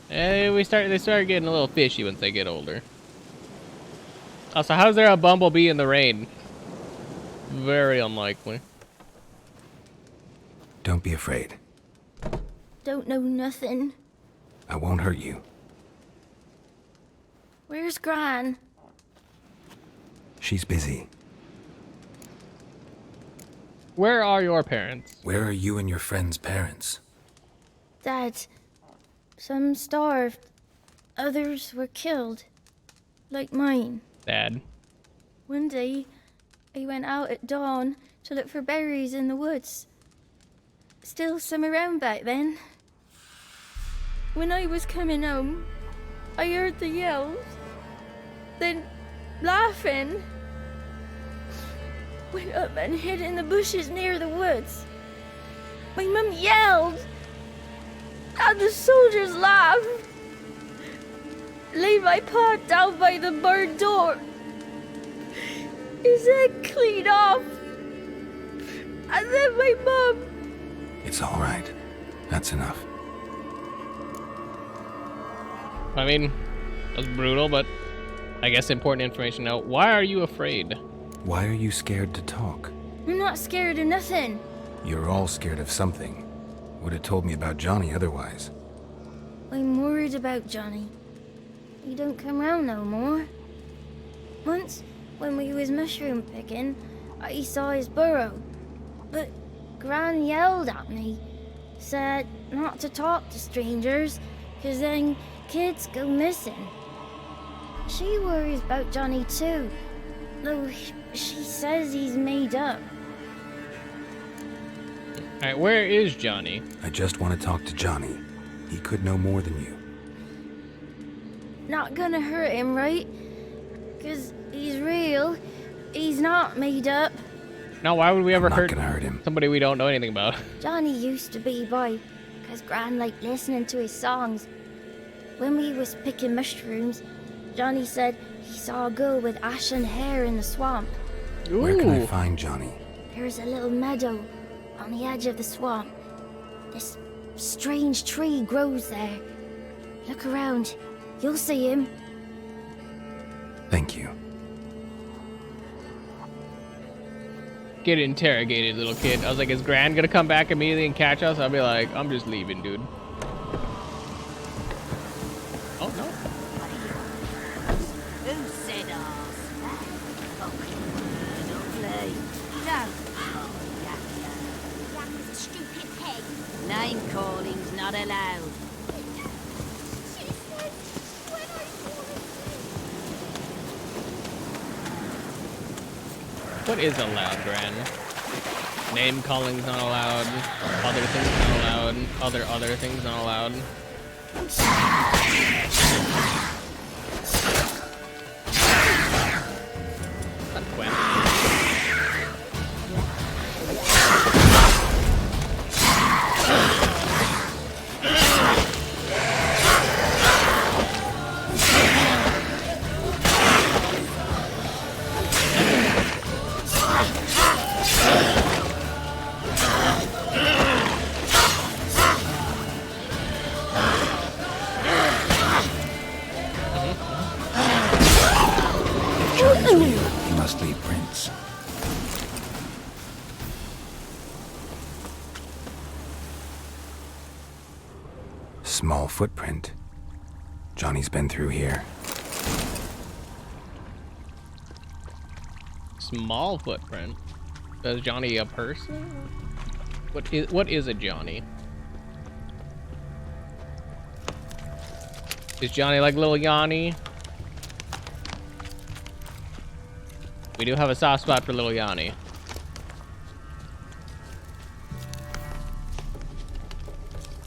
They start getting a little fishy once they get older. Also, how's there a bumblebee in the rain? Very unlikely. Don't be afraid. Don't know nothing. I won't hurt you. Where's Gran? She's busy. Where are your parents? Where are you and your friend's parents? Dad. Some starved. Others were killed. Like mine. Dad. One day, I went out at dawn to look for berries in the woods. Still some around back then. When I was coming home, I heard the yells. Then, laughing, went up and hid in the bushes near the woods. My mum yelled, and the soldiers laughed. Laid my pa down by the barn door. His head clean off. And then my mom. It's all right. That's enough. I mean, that was brutal, but I guess important information now. Why are you afraid? Why are you scared to talk? I'm not scared of nothing. You're all scared of something. Would have told me about Johnny otherwise. I'm worried about Johnny. He don't come round no more. Once, when we was mushroom picking, I saw his burrow. But Gran yelled at me, said not to talk to strangers, 'cause then kids go missing. She worries about Johnny too, though she says he's made up. Alright, where is Johnny? I just want to talk to Johnny. He could know more than you. Not gonna hurt him, right? 'Cause he's real. He's not made up. Now, why would we ever not gonna hurt him. Somebody we don't know anything about? Johnny used to be boy, 'cause Gran liked listening to his songs. When we was picking mushrooms, Johnny said he saw a girl with ashen hair in the swamp. Ooh. Where can I find Johnny? There's a little meadow on the edge of the swamp. This strange tree grows there. Look around. You'll see him. Thank you. Get interrogated, little kid. I was like, is Gran gonna come back immediately and catch us? I'll be like, I'm just leaving, dude. Oh, no. Who said ours? Lovely. Yak is a stupid pig. Name calling's not allowed. What is allowed, Gran? Name calling's not allowed. Other things not allowed. Other things not allowed. Not Gwen. He must leave prints. Small footprint. Johnny's been through here. Small footprint. Is Johnny a person? What is a Johnny? Is Johnny like little Yanni? We do have a soft spot for little Yanni.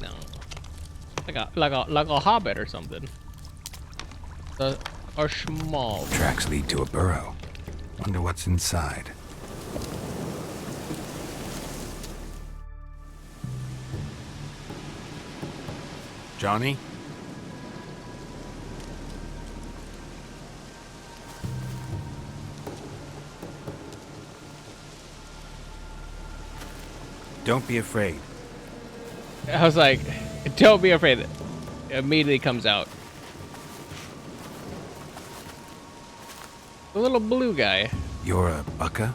No. Like a hobbit or something. Or small. Tracks lead to a burrow. Wonder what's inside. Johnny? Don't be afraid. I was like, don't be afraid. It immediately comes out. The little blue guy. You're a bucka?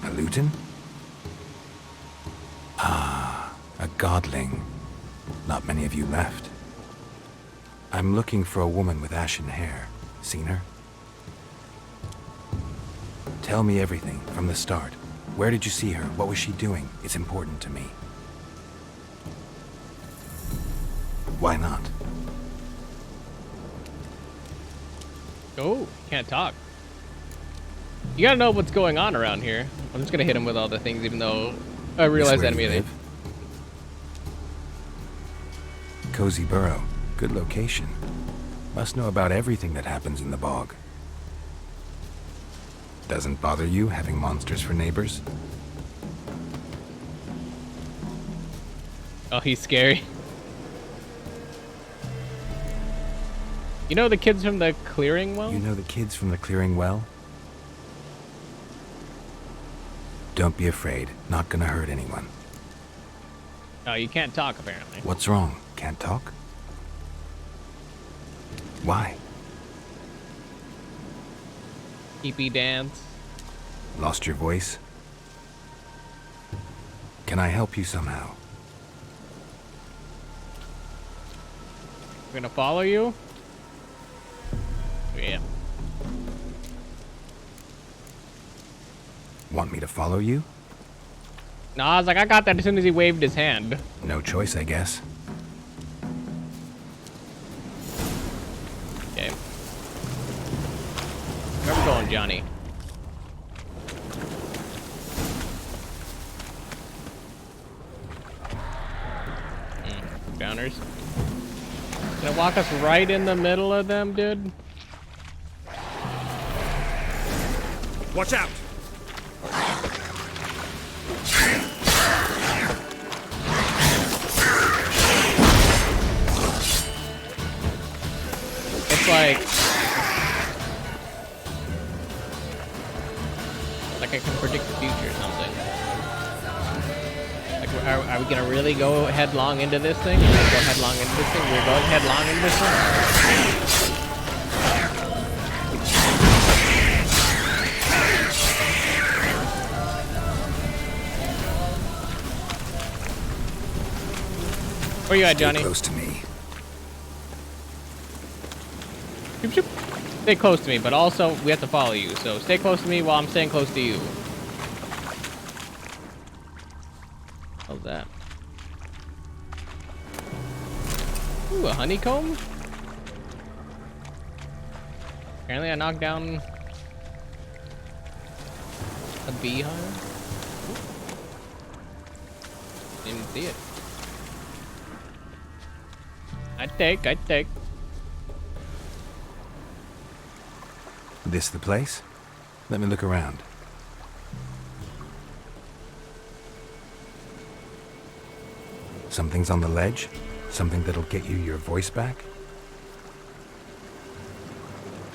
A luton? Ah, a godling. Not many of you left. I'm looking for a woman with ashen hair. Seen her? Tell me everything from the start. Where did you see her? What was she doing? It's important to me. Why not? Oh, can't talk. You gotta know what's going on around here. I'm just gonna hit him with all the things, even though I realize that immediately. Cozy burrow. Good location. Must know about everything that happens in the bog. Doesn't bother you having monsters for neighbors? Oh, he's scary. You know the kids from the clearing well? You know the kids from the clearing well? Don't be afraid. Not gonna hurt anyone. Oh, you can't talk apparently. What's wrong? Can't talk? Why? Keepy dance. Lost your voice? Can I help you somehow? We're gonna follow you? Yeah. Want me to follow you? No, I was like, I got that as soon as he waved his hand. No choice, I guess. Okay. Where we going, Johnny? Downers. Gonna walk us right in the middle of them, dude? Watch out! It's like I can predict the future or something. Like, are we gonna really go headlong into this thing? We're gonna go headlong into this thing? We're going headlong into this thing? Where you at, Johnny? Stay close to me. Shoop, shoop. Stay close to me, but also we have to follow you. So stay close to me while I'm staying close to you. How's that? Ooh, a honeycomb? Apparently I knocked down a beehive. Didn't even see it. I'd take. This the place? Let me look around. Something's on the ledge? Something that'll get you your voice back?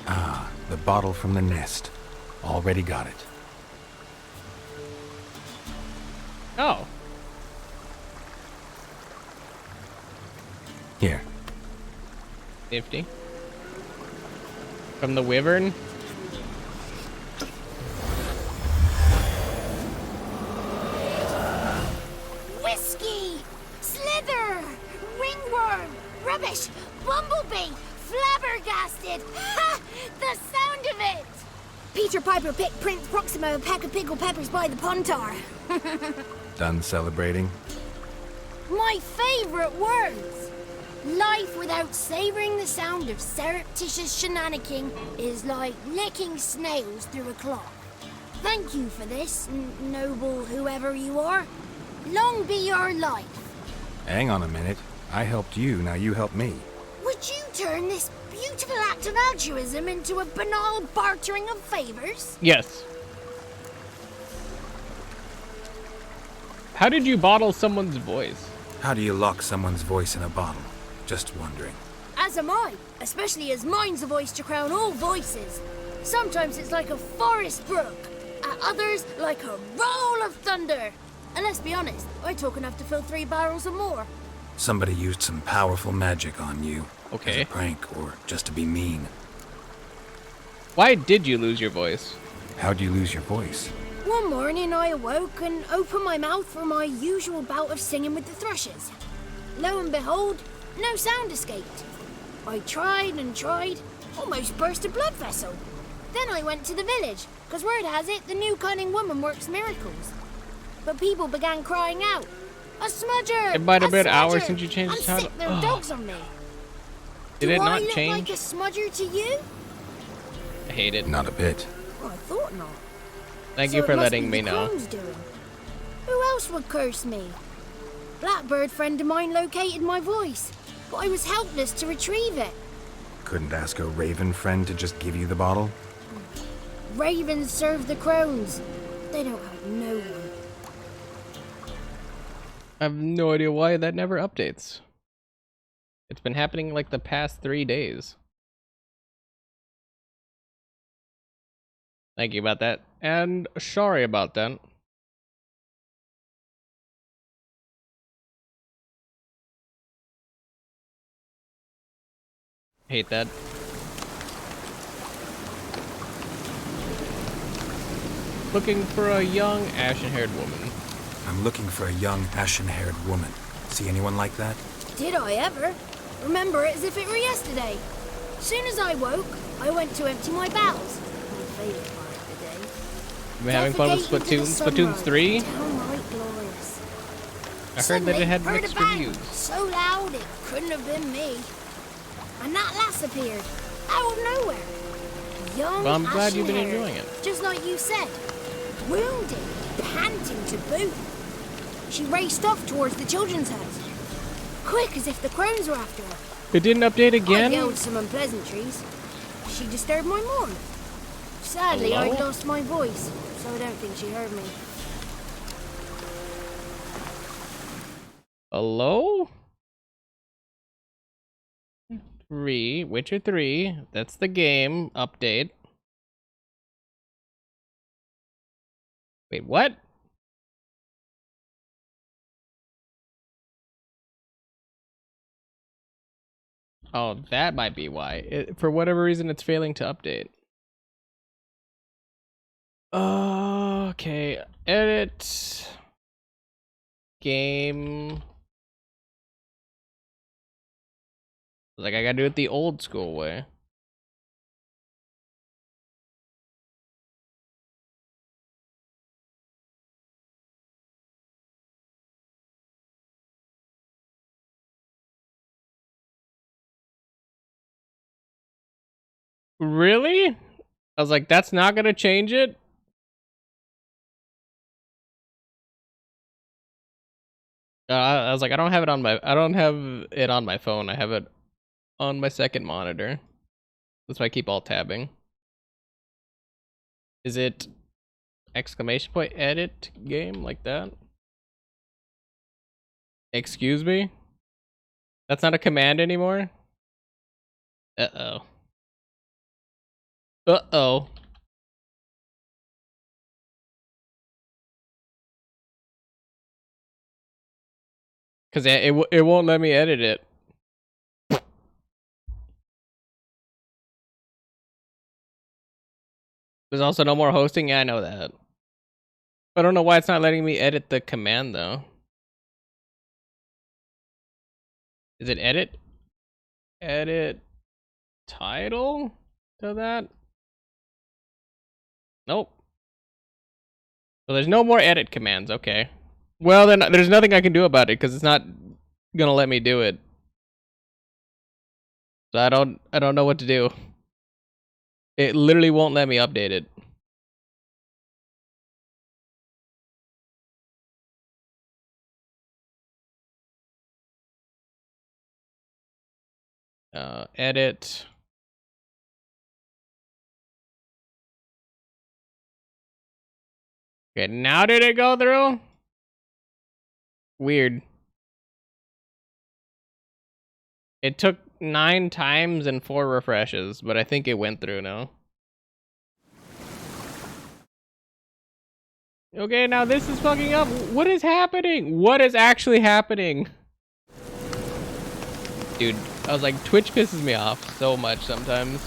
Ah, the bottle from the nest. Already got it. Oh. Here. Nifty. From the wyvern? Whiskey! Slither! Ringworm! Rubbish! Bumblebee! Flabbergasted! Ha! The sound of it! Peter Piper picked Prince Proximo a pack of pickled peppers by the pontar. Done celebrating? My favorite words! Life without savoring the sound of surreptitious shenanigans is like licking snails through a cloth. Thank you for this, noble whoever you are. Long be your life. Hang on a minute. I helped you, now you help me. Would you turn this beautiful act of altruism into a banal bartering of favors? Yes. How did you bottle someone's voice? How do you lock someone's voice in a bottle? Just wondering. As am I, especially as mine's a voice to crown all voices. Sometimes it's like a forest brook, at others like a roll of thunder. And let's be honest, I talk enough to fill 3 barrels or more. Somebody used some powerful magic on you. Okay. As a prank, or just to be mean. Why did you lose your voice? How'd you lose your voice? One morning I awoke and opened my mouth for my usual bout of singing with the thrushes. Lo and behold, no sound escaped. I tried and tried, almost burst a blood vessel. Then I went to the village, because word has it the new cunning woman works miracles. But people began crying out, "A smudger! It might have been a hours smudger!" since you changed and the title. sick their dogs on me. Did Do it I not look change? like a smudger to you? I hate it. Not a bit. Well, I thought not. Thank So you it for must letting be me the know. crone's doing. Who else would curse me? Blackbird friend of mine located my voice, but I was helpless to retrieve it. Couldn't ask a raven friend to just give you the bottle? Ravens serve the crones. They don't have no one. I have no idea why that never updates. It's been happening like the past 3 days. Thank you about that. And sorry about that. Hate that. Looking for a young, ashen-haired woman. I'm looking for a young, ashen-haired woman. See anyone like that? Did I ever? Remember it as if it were yesterday. Soon as I woke, I went to empty my bowels. My favourite part of the day. You having fun with Splatoon? Splatoon 3? Downright glorious. I heard that it had mixed reviews. So loud it couldn't have been me. And that lass appeared, out of nowhere. Young, Well, I'm glad you've been ashen-haired, enjoying it. just like you said. Wounded, panting to boot. She raced off towards the children's house. Quick, as if the crones were after her. It didn't update again? I yelled some unpleasantries. She disturbed my morn. Sadly, Hello? I'd lost my voice, so I don't think she heard me. Hello? 3, Witcher 3. That's the game update. Wait, what? Oh, that might be why. For whatever reason, it's failing to update. Okay, edit. Game. Like, I gotta do it the old school way. Really? I was like, that's not gonna change it? I was like, I don't have it on my phone. I have it on my second monitor. That's why I keep alt tabbing. Is it exclamation point edit game like that? Excuse me? That's not a command anymore? Uh-oh. Uh-oh. Cause it won't let me edit it. There's also no more hosting. Yeah, I know that. I don't know why it's not letting me edit the command though. Is it edit? Edit title to that? Nope. So there's no more edit commands. Okay. Well, then there's nothing I can do about it because it's not gonna let me do it. So I don't know what to do. It literally won't let me update it. Edit. Okay, now did it go through? Weird. It took 9 times and 4 refreshes, but I think it went through now. Okay, now this is fucking up. What is happening? What is actually happening? Dude, I was like, Twitch pisses me off so much sometimes.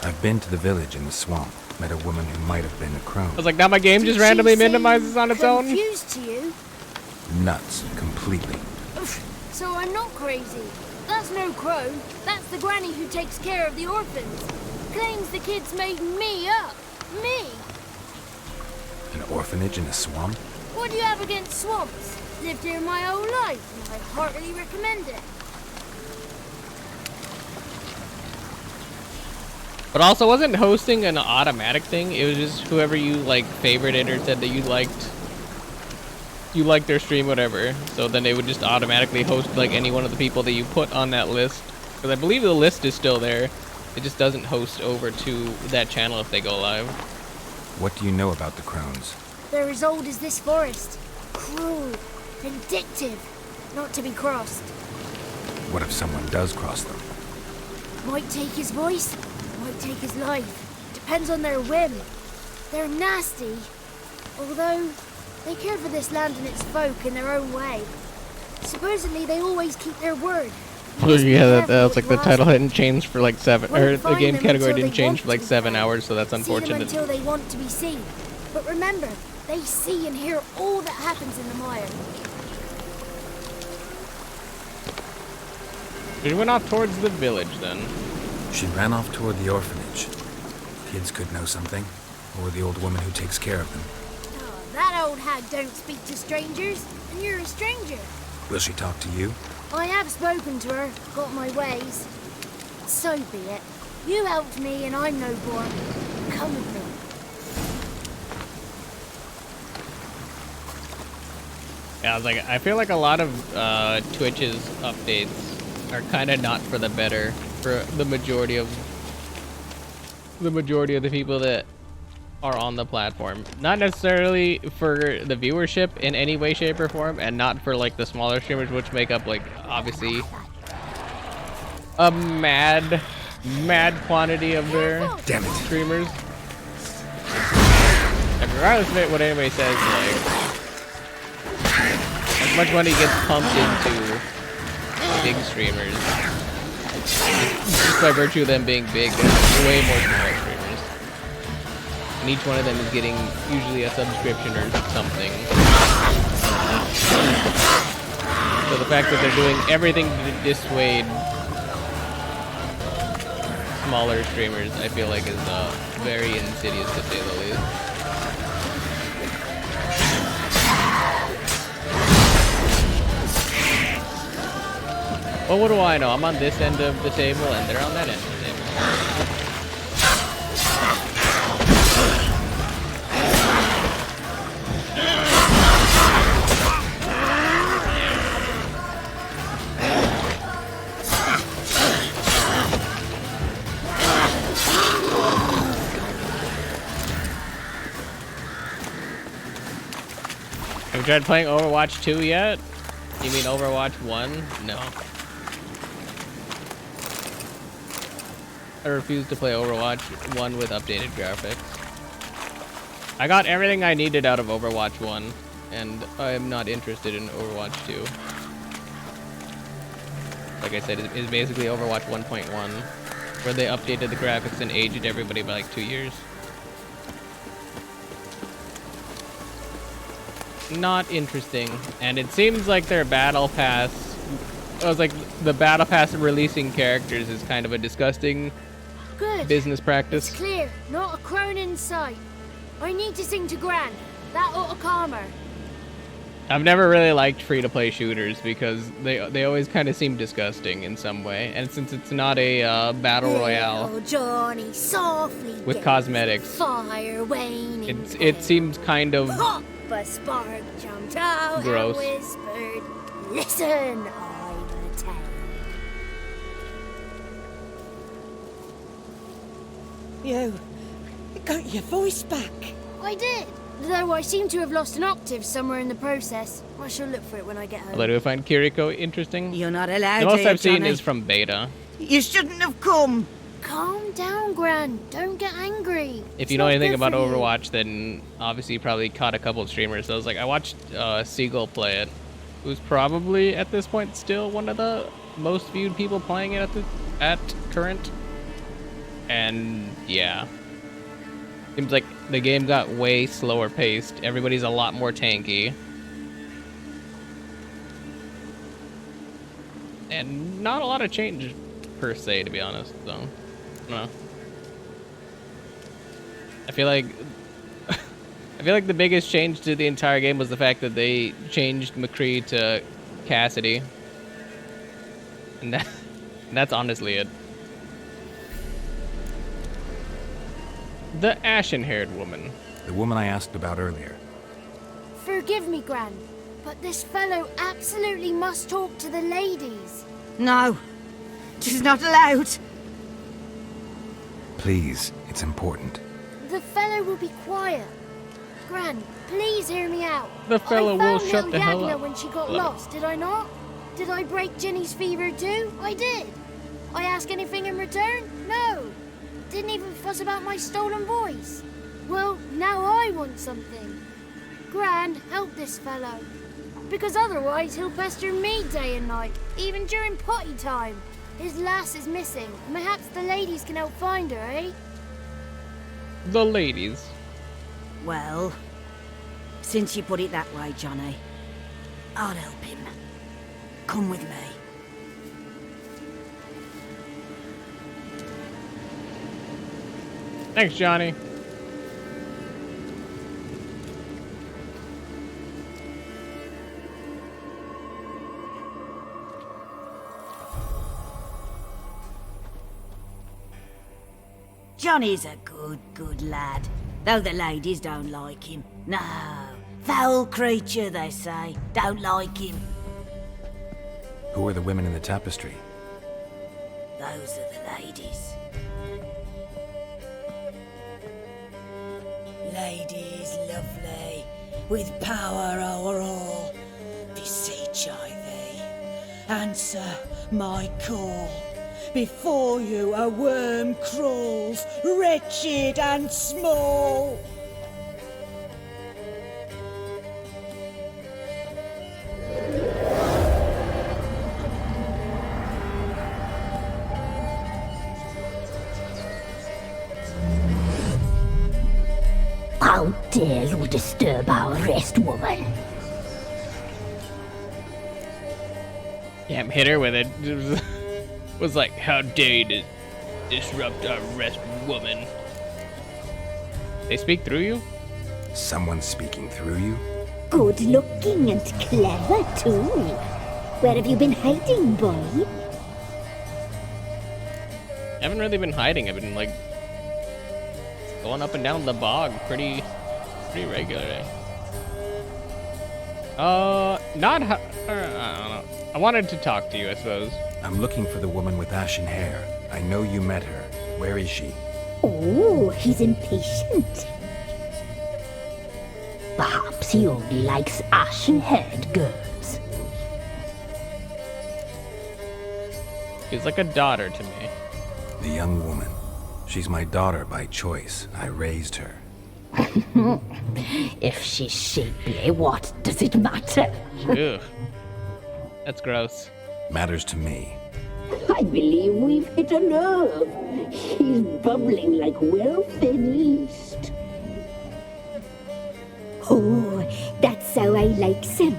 I've been to the village in the swamp. Met a woman who might have been a crone. I was like, now my game just randomly minimizes on its own? Confused to you? Nuts, completely. So I'm not crazy. That's no crone. That's the granny who takes care of the orphans. Claims the kids made me up. Me. An orphanage in a swamp? What do you have against swamps? Lived here my whole life, and I heartily recommend it. But also, wasn't hosting an automatic thing? It was just whoever you like favorited or said that you liked their stream, whatever. So then they would just automatically host like any one of the people that you put on that list. Because I believe the list is still there. It just doesn't host over to that channel if they go live. What do you know about the crones? They're as old as this forest. Cruel, vindictive, not to be crossed. What if someone does cross them? Might take his voice, might take his life. Depends on their whim. They're nasty, although they care for this land and its folk in their own way. Supposedly they always keep their word. Yeah, that's like the title hadn't changed for like 7, or the game category didn't change for like 7 hours, so that's See them unfortunate. until they want to be seen. But remember, they see and hear all that happens in the mire. She went off towards the village then. She ran off toward the orphanage. Kids could know something, or the old woman who takes care of them. Oh, that old hag don't speak to strangers, and you're a stranger. Will she talk to you? I have spoken to her, got my ways. So be it. You helped me and I'm no more. Come with me. Yeah, I was like, I feel like a lot of Twitch's updates are kind of not for the better for the majority of the people that are on the platform. Not necessarily for the viewership in any way, shape, or form, and not for like the smaller streamers, which make up like obviously a mad quantity of their streamers. And regardless of what anybody says, like as much money gets pumped into big streamers, just by virtue of them being big, there's way more smaller streamers. And each one of them is getting usually a subscription or something. So the fact that they're doing everything to dissuade smaller streamers, I feel like is very insidious to say the least. Well, what do I know? I'm on this end of the table and they're on that end of the table. Have you tried playing Overwatch 2 yet? You mean Overwatch 1? No. I refuse to play Overwatch 1 with updated graphics. I got everything I needed out of Overwatch 1, and I am not interested in Overwatch 2. Like I said, it's basically Overwatch 1.1, where they updated the graphics and aged everybody by like 2 years. Not interesting, and it seems like their battle pass, I was like, the battle pass of releasing characters is kind of a disgusting business practice. It's clear, not a crone in sight. I need to sing to Gran. That ought to calm her. I've never really liked free-to-play shooters because they always kind of seem disgusting in some way, and since it's not a battle royale Oh, Johnny, softly with get cosmetics, fire waning. it seems kind of Pop! A spark jumped out gross. and whispered, "Listen, I've a tale." You got your voice back. I did, though I seem to have lost an octave somewhere in the process. I shall look for it when I get home. Although, do I find Kiriko interesting? You're not allowed The most to, I've seen Johnny. is from beta. You shouldn't have come. Calm down, Gran. Don't get angry. If you know anything about Overwatch, then obviously you probably caught a couple of streamers. So I was like, I watched Seagull play it, who's probably at this point still one of the most viewed people playing it at current. And yeah, seems like the game got way slower paced. Everybody's a lot more tanky, and not a lot of change per se, to be honest. So, I don't know. I feel like the biggest change to the entire game was the fact that they changed McCree to Cassidy, and that's honestly it. The ashen-haired woman. The woman I asked about earlier. Forgive me, Gran, but this fellow absolutely must talk to the ladies. No, she's not allowed. Please, it's important. The fellow will be quiet. Gran, please hear me out. The fellow will I shut found the hell little up. Yagna when she got Love it. lost, did I not? Did I break Ginny's fever too? I did. I ask anything in return? No. Didn't even fuss about my stolen voice. Well, now I want something. Gran, help this fellow. Because otherwise he'll pester me day and night, even during potty time. His lass is missing. Perhaps the ladies can help find her, eh? The ladies. Well, since you put it that way, Johnny, I'll help him. Come with me. Thanks, Johnny. Johnny's a good lad, though the ladies don't like him. No, foul creature, they say. Don't like him. Who are the women in the tapestry? Those are the ladies. Ladies lovely, with power o'er all, beseech I thee, answer my call. Before you a worm crawls, wretched and small. How dare you disturb our rest, woman? Damn, hit her with it. Was like, how dare you disrupt our rest, woman? They speak through you? Someone speaking through you? Good looking and clever, too. Where have you been hiding, boy? I haven't really been hiding. I've been, like, going up and down the bog pretty regularly. I don't know. I wanted to talk to you, I suppose. I'm looking for the woman with ashen hair. I know you met her. Where is she? Oh, he's impatient. Perhaps he only likes ashen-haired girls. She's like a daughter to me. The young woman. She's my daughter by choice. I raised her. If she's shapely, what does it matter? Ugh. That's gross. Matters to me. I believe we've hit a nerve. He's bubbling like well-fed yeast. Oh, that's how I like him.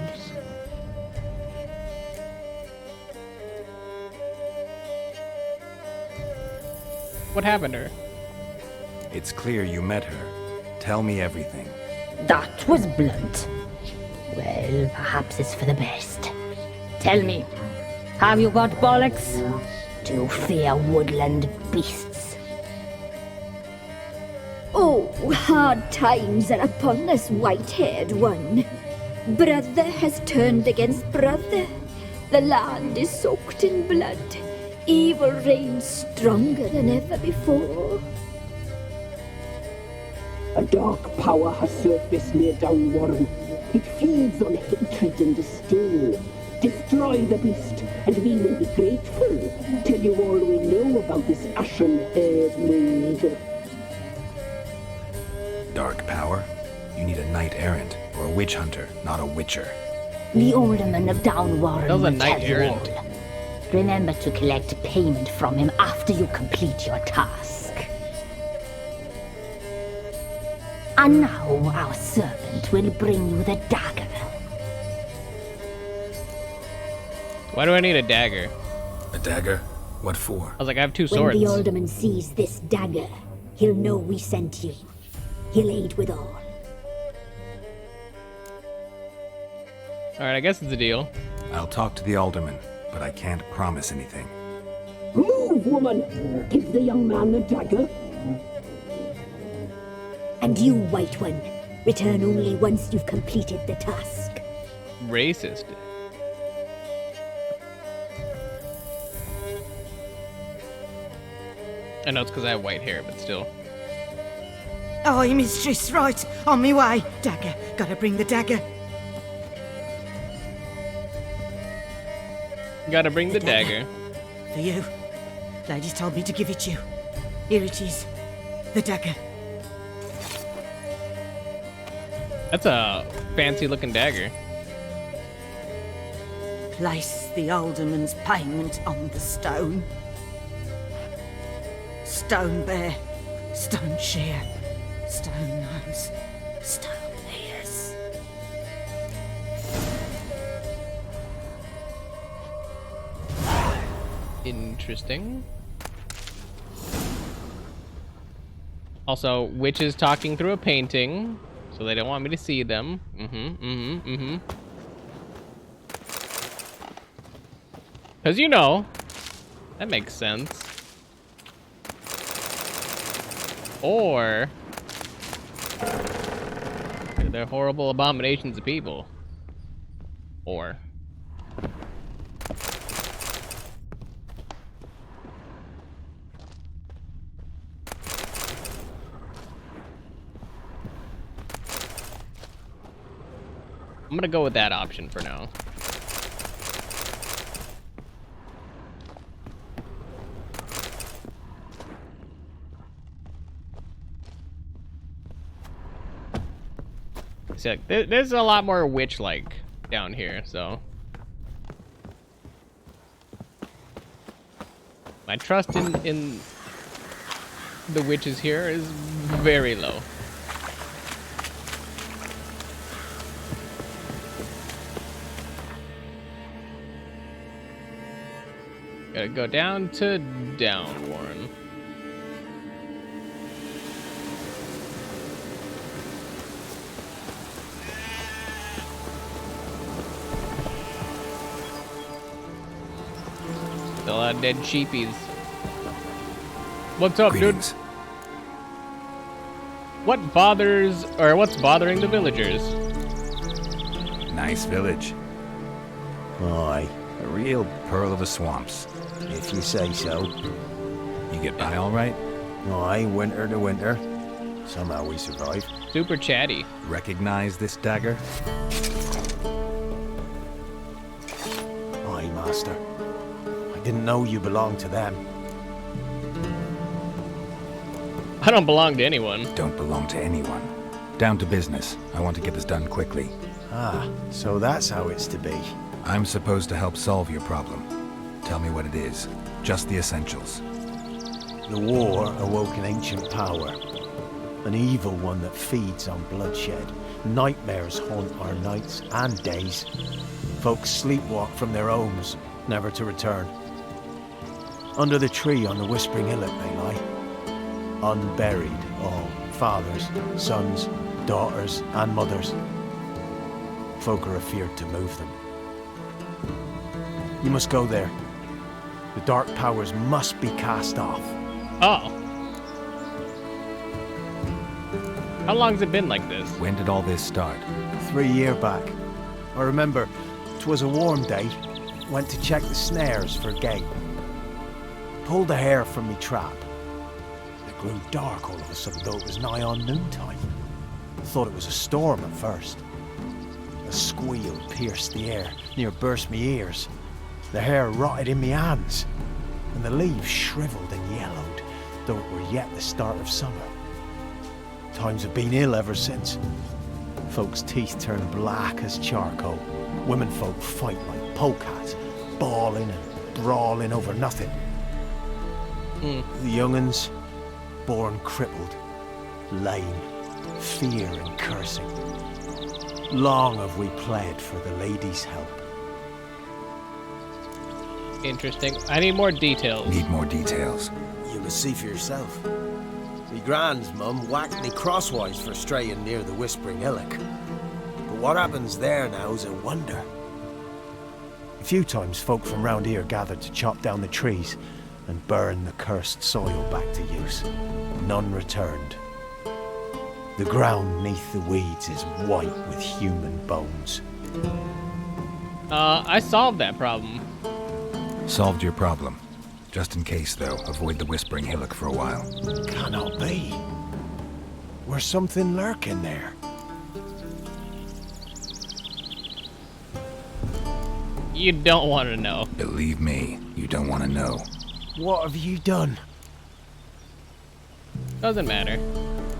What happened to her? It's clear you met her. Tell me everything. That was blunt. Well, perhaps it's for the best. Tell me, have you got bollocks? Do you fear woodland beasts? Oh, hard times are upon us, white-haired one. Brother has turned against brother. The land is soaked in blood. Evil reigns stronger than ever before. A dark power has surfaced near Downwarren. It feeds on hatred and disdain. Destroy the beast, and we will be grateful. Tell you all we know about this ashen-haired maid. Dark power? You need a knight-errant or a witch hunter, not a witcher. The alderman of Downwarren That was a will tell you knight-errant. all. Remember to collect payment from him after you complete your task. And now our servant will bring you the dagger. Why do I need a dagger? A dagger? What for? I was like, I have two When swords. the alderman sees this dagger, he'll know we sent you. He'll aid with all. Alright, I guess it's a deal. I'll talk to the alderman, but I can't promise anything. Move, woman! Give the young man the dagger. And you, White One, return only once you've completed the task. Racist. I know it's because I have white hair, but still. Aye, mistress, right. On me way. Dagger. Gotta bring the dagger. Gotta bring the dagger. For you. Ladies told me to give it you. Here it is. The dagger. That's a fancy looking dagger. Place the alderman's payment on the stone. Stone bear, stone shear, stone nose, stone ears. Interesting. Also, witches talking through a painting, so they don't want me to see them. Because you know, that makes sense. Or they're horrible abominations of people. Or I'm gonna go with that option for now. See, like, there's a lot more witch-like down here, so my trust in the witches here is very low. Gotta go down to Downwarren. Still a lot of dead sheepies. What's up, Greetings. dude? What's bothering the villagers? Nice village. Aye. A real pearl of the swamps. If you say so. You get by all right? Aye, winter to winter. Somehow we survive. Super chatty. Recognize this dagger? Aye, master. I didn't know you belonged to them. I don't belong to anyone. Don't belong to anyone. Down to business. I want to get this done quickly. Ah, so that's how it's to be. I'm supposed to help solve your problem. Tell me what it is. Just the essentials. The war awoke an ancient power. An evil one that feeds on bloodshed. Nightmares haunt our nights and days. Folks sleepwalk from their homes, never to return. Under the tree on the Whispering Hillock they lie. Unburied, all fathers, sons, daughters, and mothers. Folk are afeared to move them. You must go there. The dark powers must be cast off. Oh. How long's it been like this? When did all this start? 3 years back. I remember 'twas a warm day. Went to check the snares for game. Pulled the hair from me trap. It grew dark all of a sudden, though it was nigh on noontime. Thought it was a storm at first. A squeal pierced the air, near burst me ears. The hair rotted in me hands, and the leaves shriveled and yellowed, though it were yet the start of summer. Times have been ill ever since. Folks' teeth turn black as charcoal. Women folk fight like polecats, bawling and brawling over nothing. The young'uns, born crippled, lame, fear and cursing. Long have we pled for the lady's help. Interesting. I need more details. Need more details. You must see for yourself. Me grand's mum whacked me crosswise for straying near the Whispering Hillock. But what happens there now's a wonder. A few times folk from round here gathered to chop down the trees and burn the cursed soil back to use. None returned. The ground neath the weeds is white with human bones. I solved that problem. Solved your problem. Just in case, though, avoid the Whispering Hillock for a while. Cannot be. Where's something lurking there? You don't want to know. Believe me, you don't want to know. What have you done? Doesn't matter.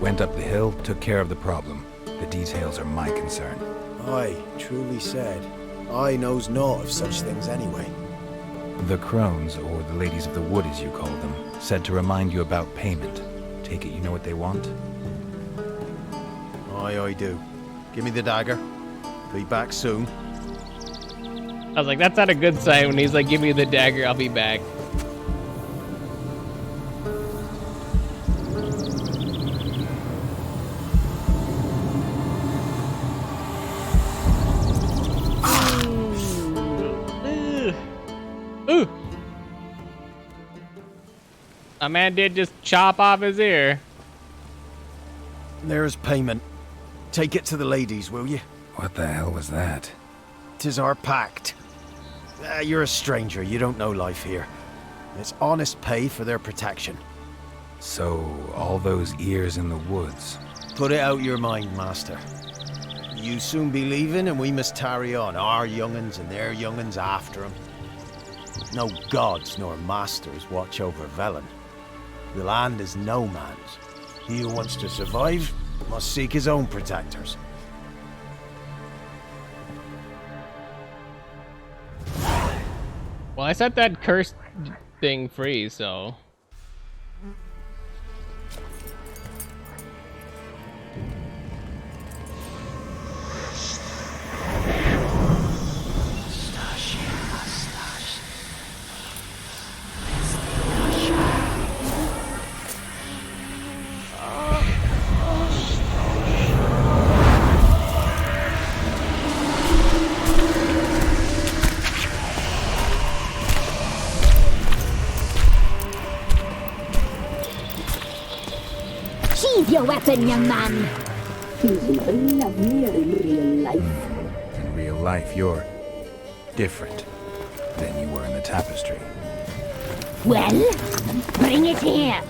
Went up the hill, took care of the problem. The details are my concern. Aye, truly said. I knows naught of such things anyway. The crones, or the ladies of the wood as you call them, said to remind you about payment. Take it you know what they want? Aye, I do. Give me the dagger. Be back soon. I was like, that's not a good sign when he's like, give me the dagger, I'll be back. Ooh. A man did just chop off his ear. There's payment. Take it to the ladies, will you? What the hell was that? 'Tis our pact. You're a stranger, you don't know life here. It's honest pay for their protection. So, all those ears in the woods. Put it out your mind, master. You soon be leaving and we must tarry on, our young'uns and their young'uns after 'em. No gods nor masters watch over Velen. The land is no man's. He who wants to survive must seek his own protectors. Well, I set that cursed thing free, so... Sheathe your weapon, young man. He's even lovelier in real life. In real life, you're different than you were in the tapestry. Well, bring it here.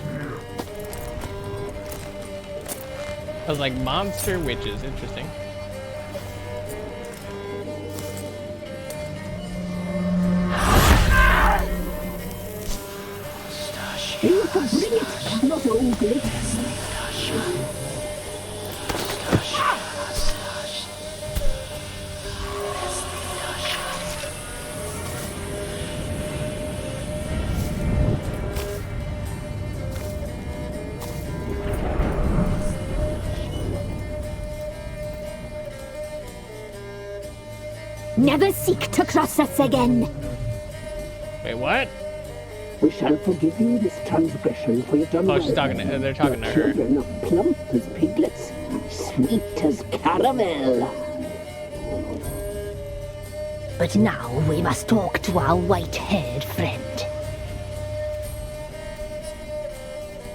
I was like, monster witches, interesting. You can bring it, not ogle it. Never seek to cross us again. Wait, what? We shall forgive you this transgression, for you've done Oh, well. she's talking to, they're talking to Your her. children are plump as piglets, sweet as caramel. But now we must talk to our white-haired friend.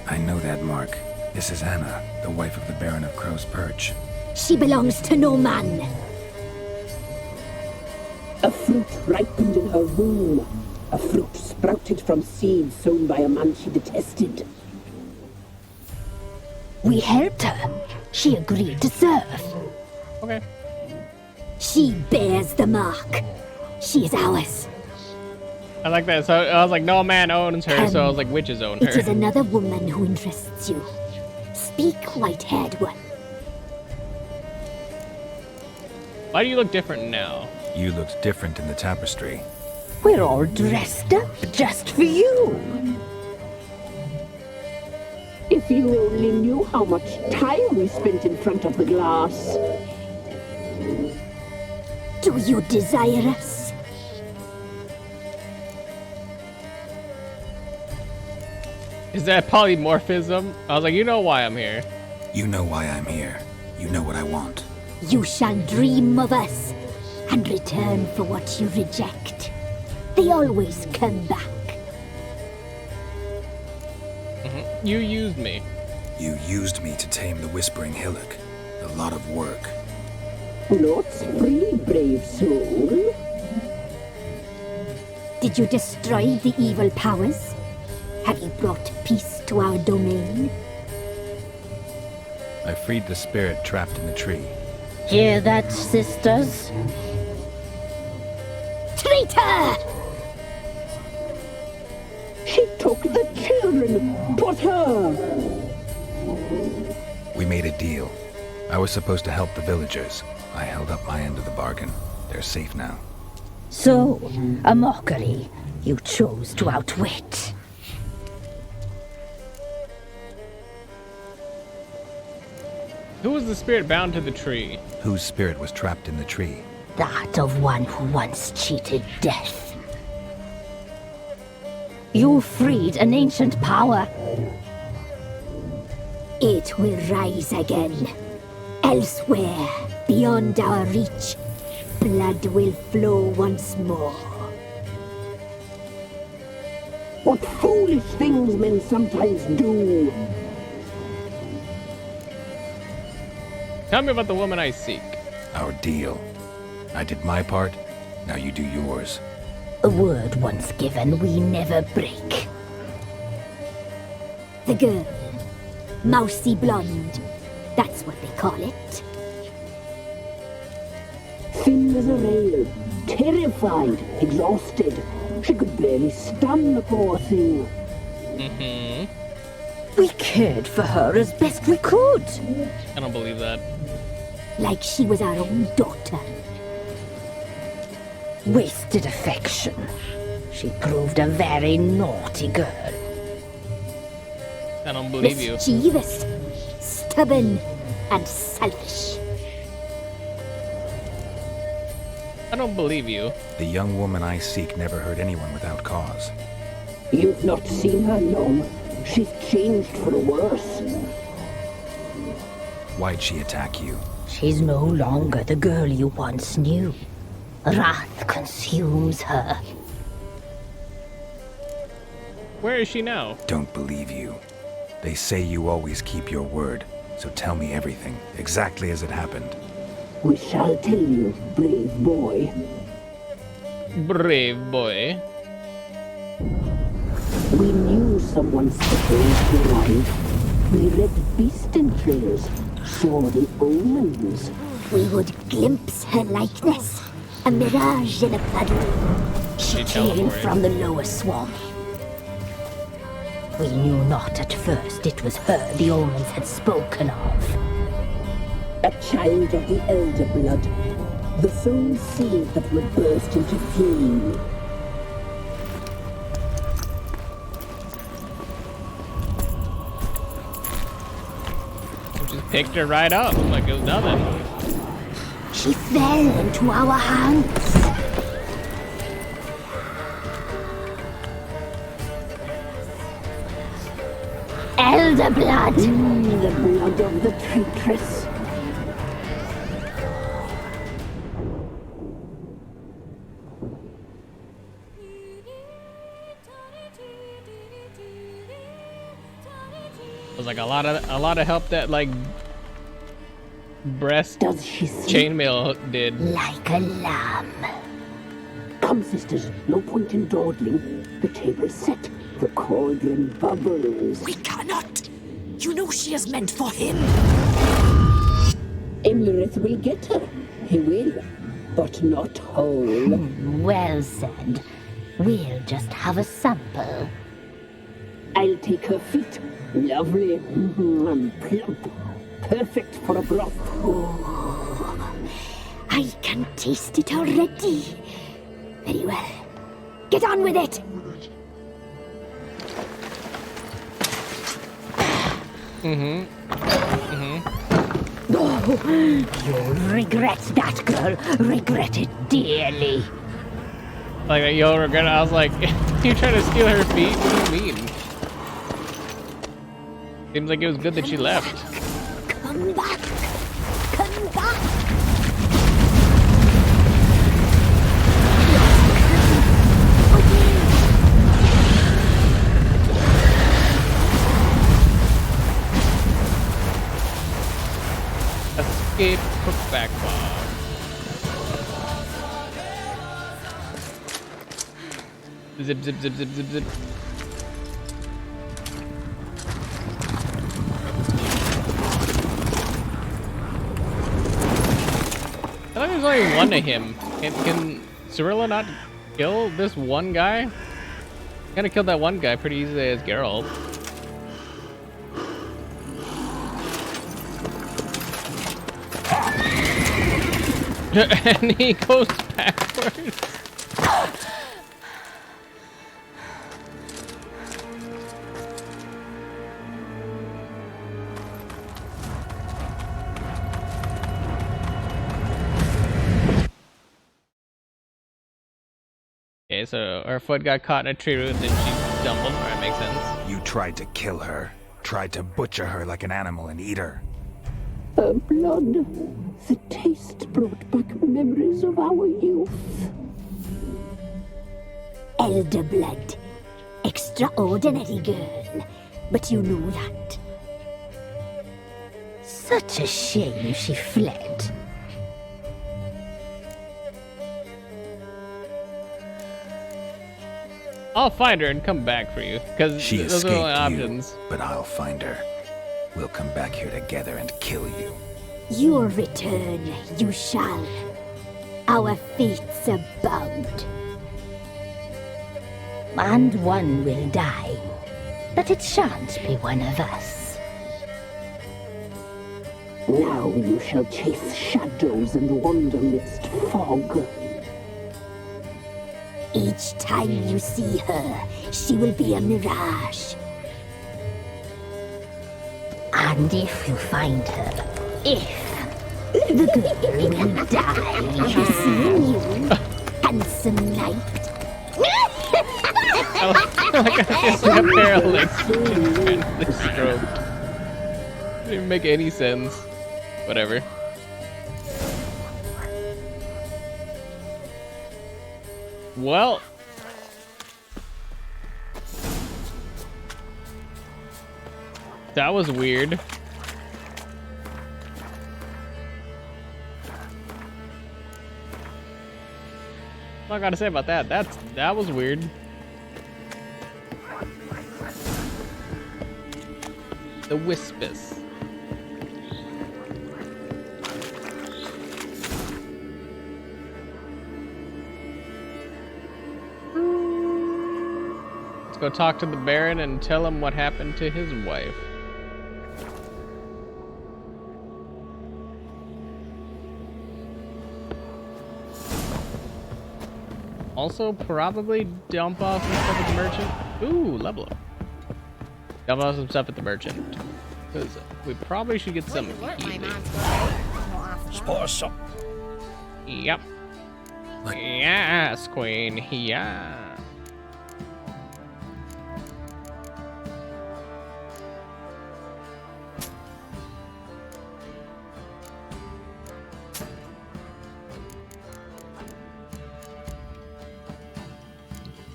I know that mark. This is Anna, the wife of the Baron of Crow's Perch. She belongs to no man. A fruit ripened in her womb. A fruit sprouted from seeds sown by a man she detested. We helped her. She agreed to serve. Okay. She bears the mark. She is ours. I like that. So I was like, no man owns her, so I was like, witches own her. It is another woman who interests you. Speak, white-haired one. Why do you look different now? You looked different in the tapestry. We're all dressed up just for you. If you only knew how much time we spent in front of the glass. Do you desire us? Is that polymorphism? I was like, you know why I'm here. You know why I'm here. You know what I want. You shall dream of us and return for what you reject. They always come back. You used me. You used me to tame the Whispering Hillock. A lot of work. Lots free, brave soul. Did you destroy the evil powers? Have you brought peace to our domain? I freed the spirit trapped in the tree. Hear that, sisters? Traitor! She took the children. Put her. We made a deal. I was supposed to help the villagers. I held up my end of the bargain. They're safe now. So, a mockery you chose to outwit. Who was the spirit bound to the tree? Whose spirit was trapped in the tree? That of one who once cheated death. You freed an ancient power. It will rise again. Elsewhere, beyond our reach, blood will flow once more. What foolish things men sometimes do. Tell me about the woman I seek. Our deal. I did my part, now you do yours. A word once given, we never break. The girl. Mousy blonde. That's what they call it. Thin as a rail, terrified, exhausted. She could barely stand, the poor thing. We cared for her as best we could. I don't believe that. Like she was our own daughter. Wasted affection. She proved a very naughty girl. I don't believe you. Mischievous, stubborn, and selfish. I don't believe you. The young woman I seek never hurt anyone without cause. You've not seen her long. She's changed for the worse. Why'd she attack you? She's no longer the girl you once knew. Wrath consumes her. Where is she now? Don't believe you. They say you always keep your word, so tell me everything, exactly as it happened. We shall tell you, brave boy. Brave boy. We knew someone special would arrive. We read beast entrails, saw the omens. We would glimpse her likeness. A mirage in a puddle. She came from the lower swamp. We knew not at first it was her the omens had spoken of. A child of the elder blood. The soul seed that would burst into flame. Just picked her right up like it was nothing. She fell into our hands. Elder blood! The blood of the traitress. It was like a lot of help that like breast chainmail did. Like a lamb. Come, sisters, no point in dawdling. The table's set. The cauldron bubbles. We cannot! You know she is meant for him! Emlyrith will get her. He will. But not whole. Well said. We'll just have a sample. I'll take her feet. Lovely. Plump. Perfect for a broth. Oh, I can taste it already. Very well. Get on with it! Oh, you'll regret that, girl. Regret it dearly. Like you'll regret it. I was like, you trying to steal her feet? What do you mean? Seems like it was good that she left. Come back! Come back! Escape hook back bomb. Zip zip zip zip zip zip. I thought there's only one of him. Can Cirilla not kill this one guy? Kinda killed that one guy pretty easily as Geralt. And he goes backwards. Okay, so her foot got caught in a tree root, then she stumbled. Alright, makes sense. You tried to kill her. Tried to butcher her like an animal and eat her. Her blood. The taste brought back memories of our youth. Elder blood. Extraordinary girl. But you know that. Such a shame she fled. I'll find her and come back for you, because She those are the only escaped options. you, but I'll find her. We'll come back here together and kill you. Your return, you shall. Our fates are bound. And one will die, but it shan't be one of us. Now you shall chase shadows and wander midst fog. Each time you see her, she will be a mirage. And if you find her, the girl will die seeing you, handsome knight. Like I just got paralyzed. This stroke. Didn't even make any sense. Whatever. Well. That was weird. What I gotta say about that? That was weird. The Wispus. Let's go talk to the Baron and tell him what happened to his wife. Also, probably dump off some stuff at the merchant. Ooh, level up. Dump off some stuff at the merchant. Because we probably should get some healing. Spot some. Yep. Yes, Queen. Yeah.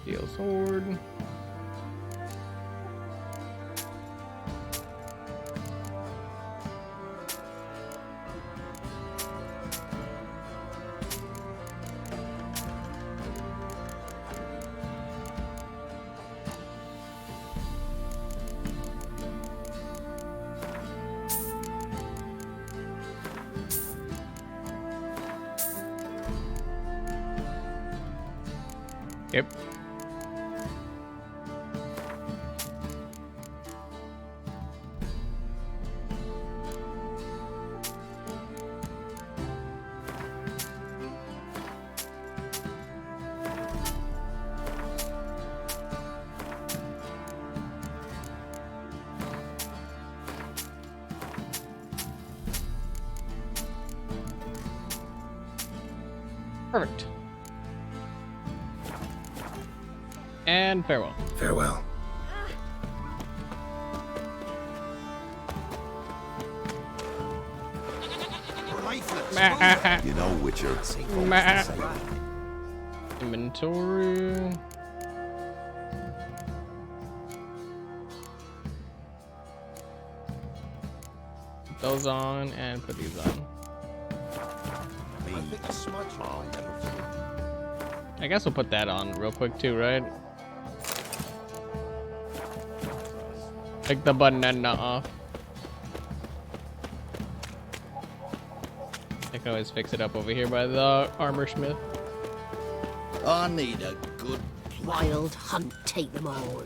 Steel sword. Yep. Perfect. And farewell. Farewell. You know, Witcher. Inventory. Put those on and put these on. I guess we'll put that on real quick too, right? Take the button and not off. I can always fix it up over here by the armor smith. I need a good Wild hunt, take them all.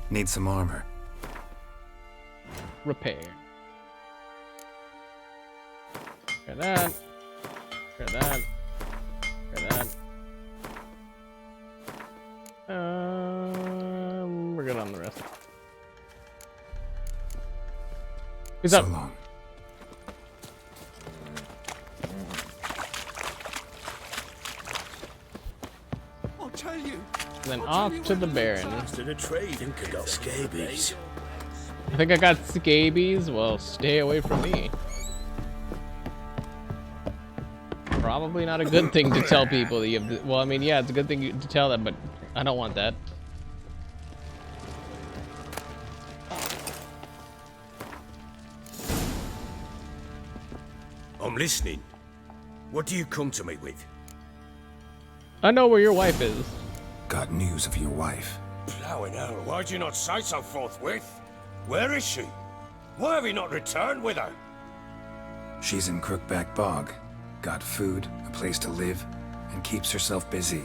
Need some armor. Repair. Repair that. Repair that. Repair that. We're good on the rest. Who's so up? long. And then off to the Baron. Instead of trade, think I got scabies. I think I got scabies. Well, stay away from me. Probably not a good thing to tell people that you have. Well, I mean, yeah, it's a good thing to tell them, but I don't want that. I'm listening. What do you come to me with? I know where your wife is. Got news of your wife. Plowing hell, why'd you not say so forthwith? Where is she? Why have you not returned with her? She's in Crookback Bog. Got food, a place to live, and keeps herself busy.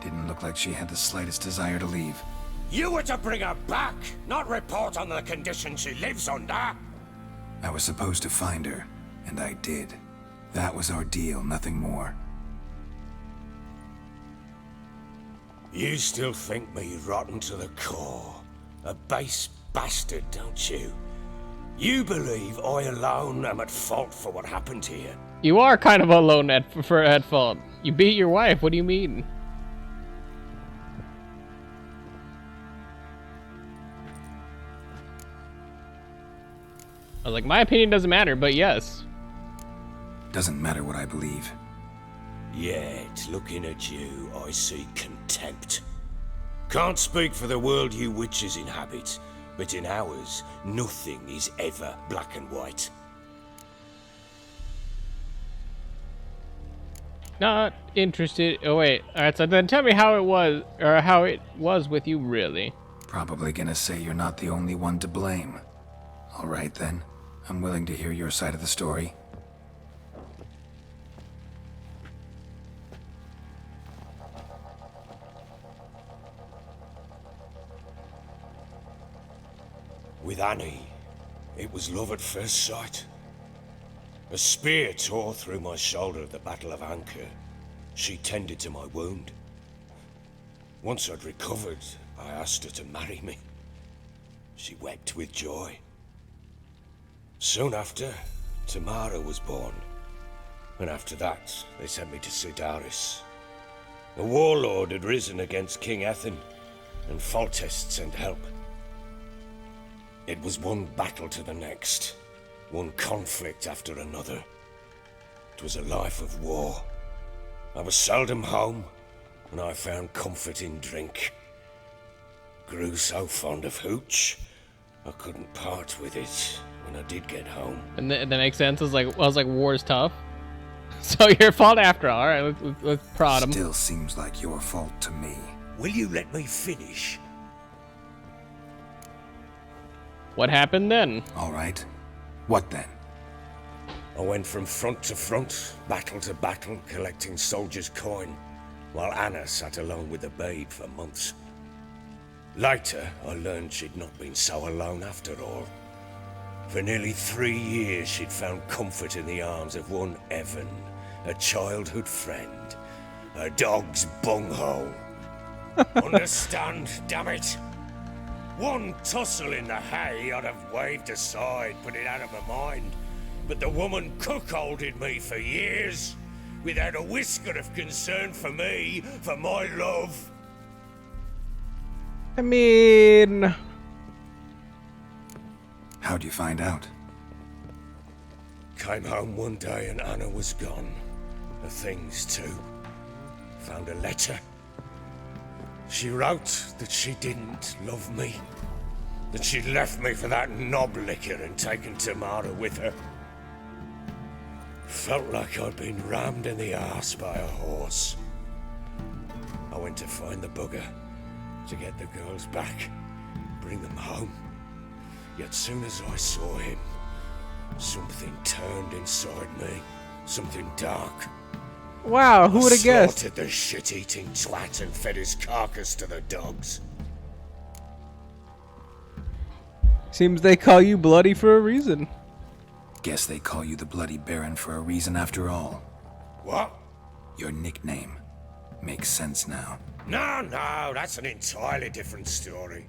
Didn't look like she had the slightest desire to leave. You were to bring her back, not report on the condition she lives under. I was supposed to find her, and I did. That was our deal, nothing more. You still think me rotten to the core. A base bastard, don't you? You believe I alone am at fault for what happened here. You are kind of alone at fault. You beat your wife. What do you mean? I was like, my opinion doesn't matter, but yes. Doesn't matter what I believe. Yet, looking at you, I see contempt. Can't speak for the world you witches inhabit, but in ours, nothing is ever black and white. Not interested. Oh wait. All right. So then, tell me how it was, or how it was with you, really. Probably gonna say you're not the only one to blame. All right then. I'm willing to hear your side of the story. With Annie, it was love at first sight. A spear tore through my shoulder at the Battle of Anchor. She tended to my wound. Once I'd recovered, I asked her to marry me. She wept with joy. Soon after, Tamara was born. And after that, they sent me to Sidaris. A warlord had risen against King Ethan, and Foltest sent help. It was one battle to the next, one conflict after another. It was a life of war. I was seldom home, and I found comfort in drink. Grew so fond of hooch, I couldn't part with it when I did get home. And that makes sense. I was like, war's tough. So your fault after all. All right, let's prod him. Still seems like your fault to me. Will you let me finish? What happened then? All right. What then? I went from front to front, battle to battle, collecting soldiers' coin, while Anna sat alone with the babe for months. Later, I learned she'd not been so alone after all. For nearly 3 years, she'd found comfort in the arms of one Evan, a childhood friend, a dog's bunghole. Understand, damn it? One tussle in the hay I'd have waved aside, put it out of my mind. But the woman cuckolded me for years, without a whisker of concern for me, for my love. I mean... How'd you find out? Came home one day and Anna was gone. The things too. Found a letter. She wrote that she didn't love me. That she'd left me for that knob licker and taken Tamara with her. Felt like I'd been rammed in the arse by a horse. I went to find the bugger, to get the girls back, bring them home. Yet soon as I saw him, something turned inside me. Something dark. Wow, who would have guessed? Slaughtered the shit-eating twat and fed his carcass to the dogs. Seems they call you Bloody for a reason. Guess they call you the Bloody Baron for a reason after all. What? Your nickname. Makes sense now. No, that's an entirely different story.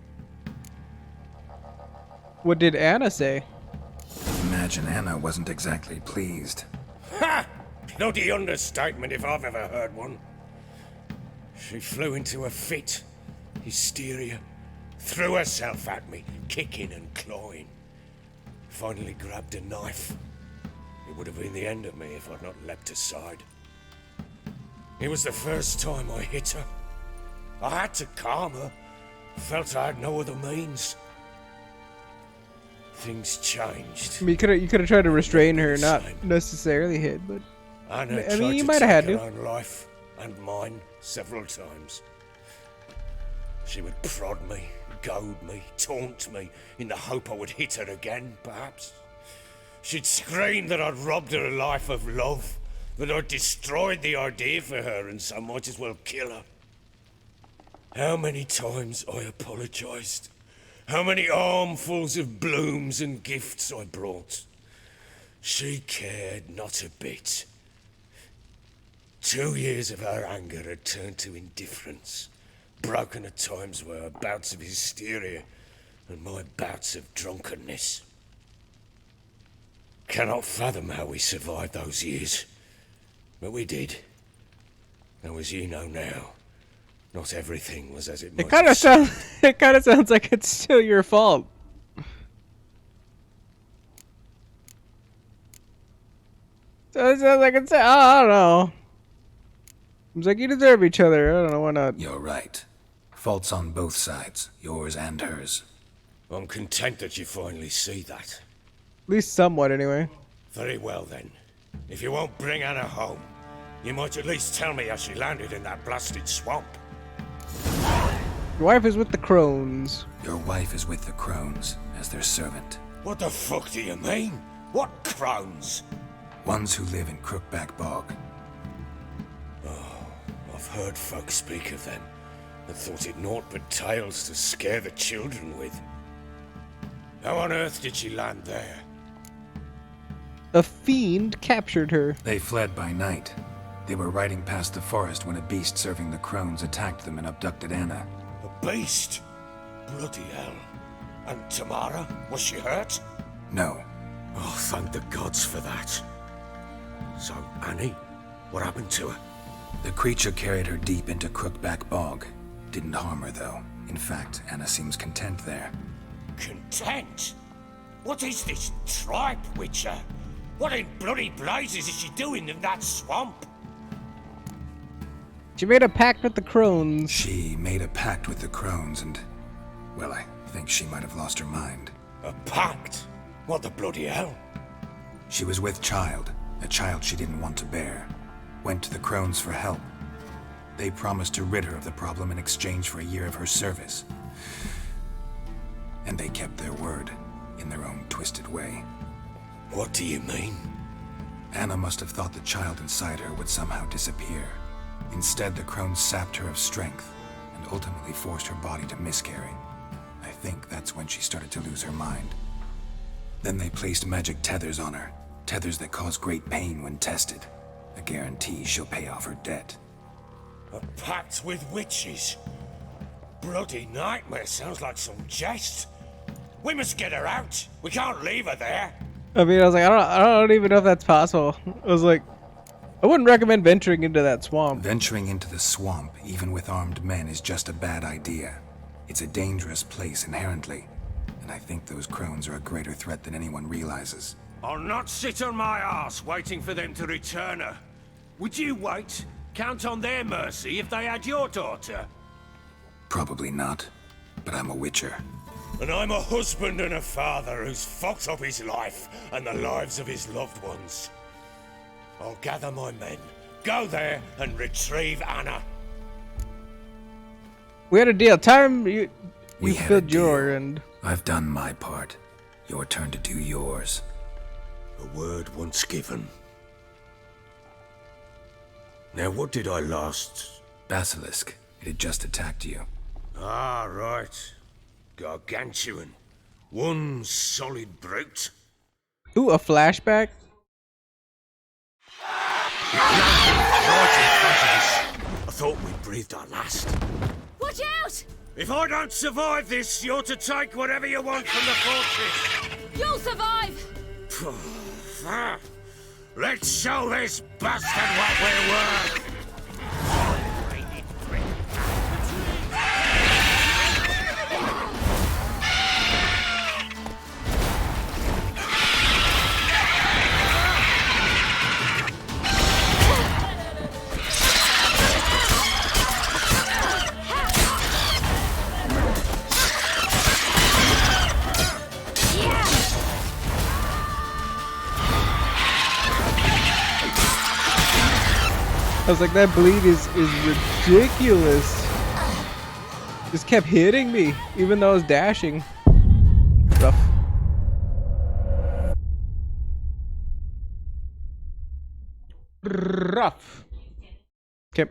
What did Anna say? Imagine Anna wasn't exactly pleased. Ha! Bloody understatement if I've ever heard one. She flew into a fit, Hysteria. Threw herself at me, kicking and clawing. Finally grabbed a knife. It would have been the end of me if I'd not leapt aside. It was the first time I hit her. I had to calm her. Felt I had no other means. Things changed. I mean, you could have tried to restrain her, not necessarily hit, but Anna I mean, you tried might have had take to. her own life and mine several times. She would prod me, goad me, taunt me in the hope I would hit her again, perhaps. She'd scream that I'd robbed her a life of love, that I'd destroyed the idea for her and so might as well kill her. How many times I apologized. How many armfuls of blooms and gifts I brought. She cared not a bit. 2 years of her anger had turned to indifference, broken at times by her bouts of hysteria and my bouts of drunkenness. Cannot fathom how we survived those years, but we did. Though as you know now, not everything was as it might it kind of have sounds. It kind of sounds like it's still your fault. So it sounds like it's. I don't know. It's like you deserve each other. I don't know why not. You're right. Faults on both sides, yours and hers. I'm content that you finally see that. At least somewhat, anyway. Very well then. If you won't bring Anna home, you might at least tell me how she landed in that blasted swamp. Your wife is with the crones. Your wife is with the crones as their servant. What the fuck do you mean? What crones? Ones who live in Crookback Bog. Oh, I've heard folk speak of them and thought it naught but tales to scare the children with. How on earth did she land there? A fiend captured her. They fled by night. They were riding past the forest when a beast serving the crones attacked them and abducted Anna. A beast? Bloody hell. And Tamara? Was she hurt? No. Oh, thank the gods for that. So, Annie? What happened to her? The creature carried her deep into Crookback Bog. Didn't harm her, though. In fact, Anna seems content there. Content? What is this tripe, Witcher? What in bloody blazes is she doing in that swamp? She made a pact with the crones. She made a pact with the crones and, well, I think she might have lost her mind. A pact? What the bloody hell? She was with child, a child she didn't want to bear. Went to the crones for help. They promised to rid her of the problem in exchange for a year of her service. And they kept their word, in their own twisted way. What do you mean? Anna must have thought the child inside her would somehow disappear. Instead, the crones sapped her of strength, and ultimately forced her body to miscarry. I think that's when she started to lose her mind. Then they placed magic tethers on her, tethers that cause great pain when tested. A guarantee she'll pay off her debt. A pact with witches? Bloody nightmare, sounds like some jest. We must get her out. We can't leave her there. I mean, I was like, I don't even know if that's possible. I was like, I wouldn't recommend venturing into that swamp. Venturing into the swamp, even with armed men, is just a bad idea. It's a dangerous place inherently, and I think those crones are a greater threat than anyone realizes. I'll not sit on my ass waiting for them to return her. Would you wait? Count on their mercy if they had your daughter? Probably not, but I'm a witcher. And I'm a husband and a father who's fucked up his life and the lives of his loved ones. I'll gather my men, go there and retrieve Anna. We had a deal. Time you We had filled a deal. your end. I've done my part. Your turn to do yours. A word once given. Now what did I last... Basilisk. It had just attacked you. Ah, right. Gargantuan. One solid brute. Ooh, a flashback? I thought we breathed our last. Watch out! If I don't survive this, you're to take whatever you want from the fortress. You'll survive! Let's show this bastard what we're worth. was like, that bleed is ridiculous. Just kept hitting me, even though I was dashing. Rough. Rough. Okay.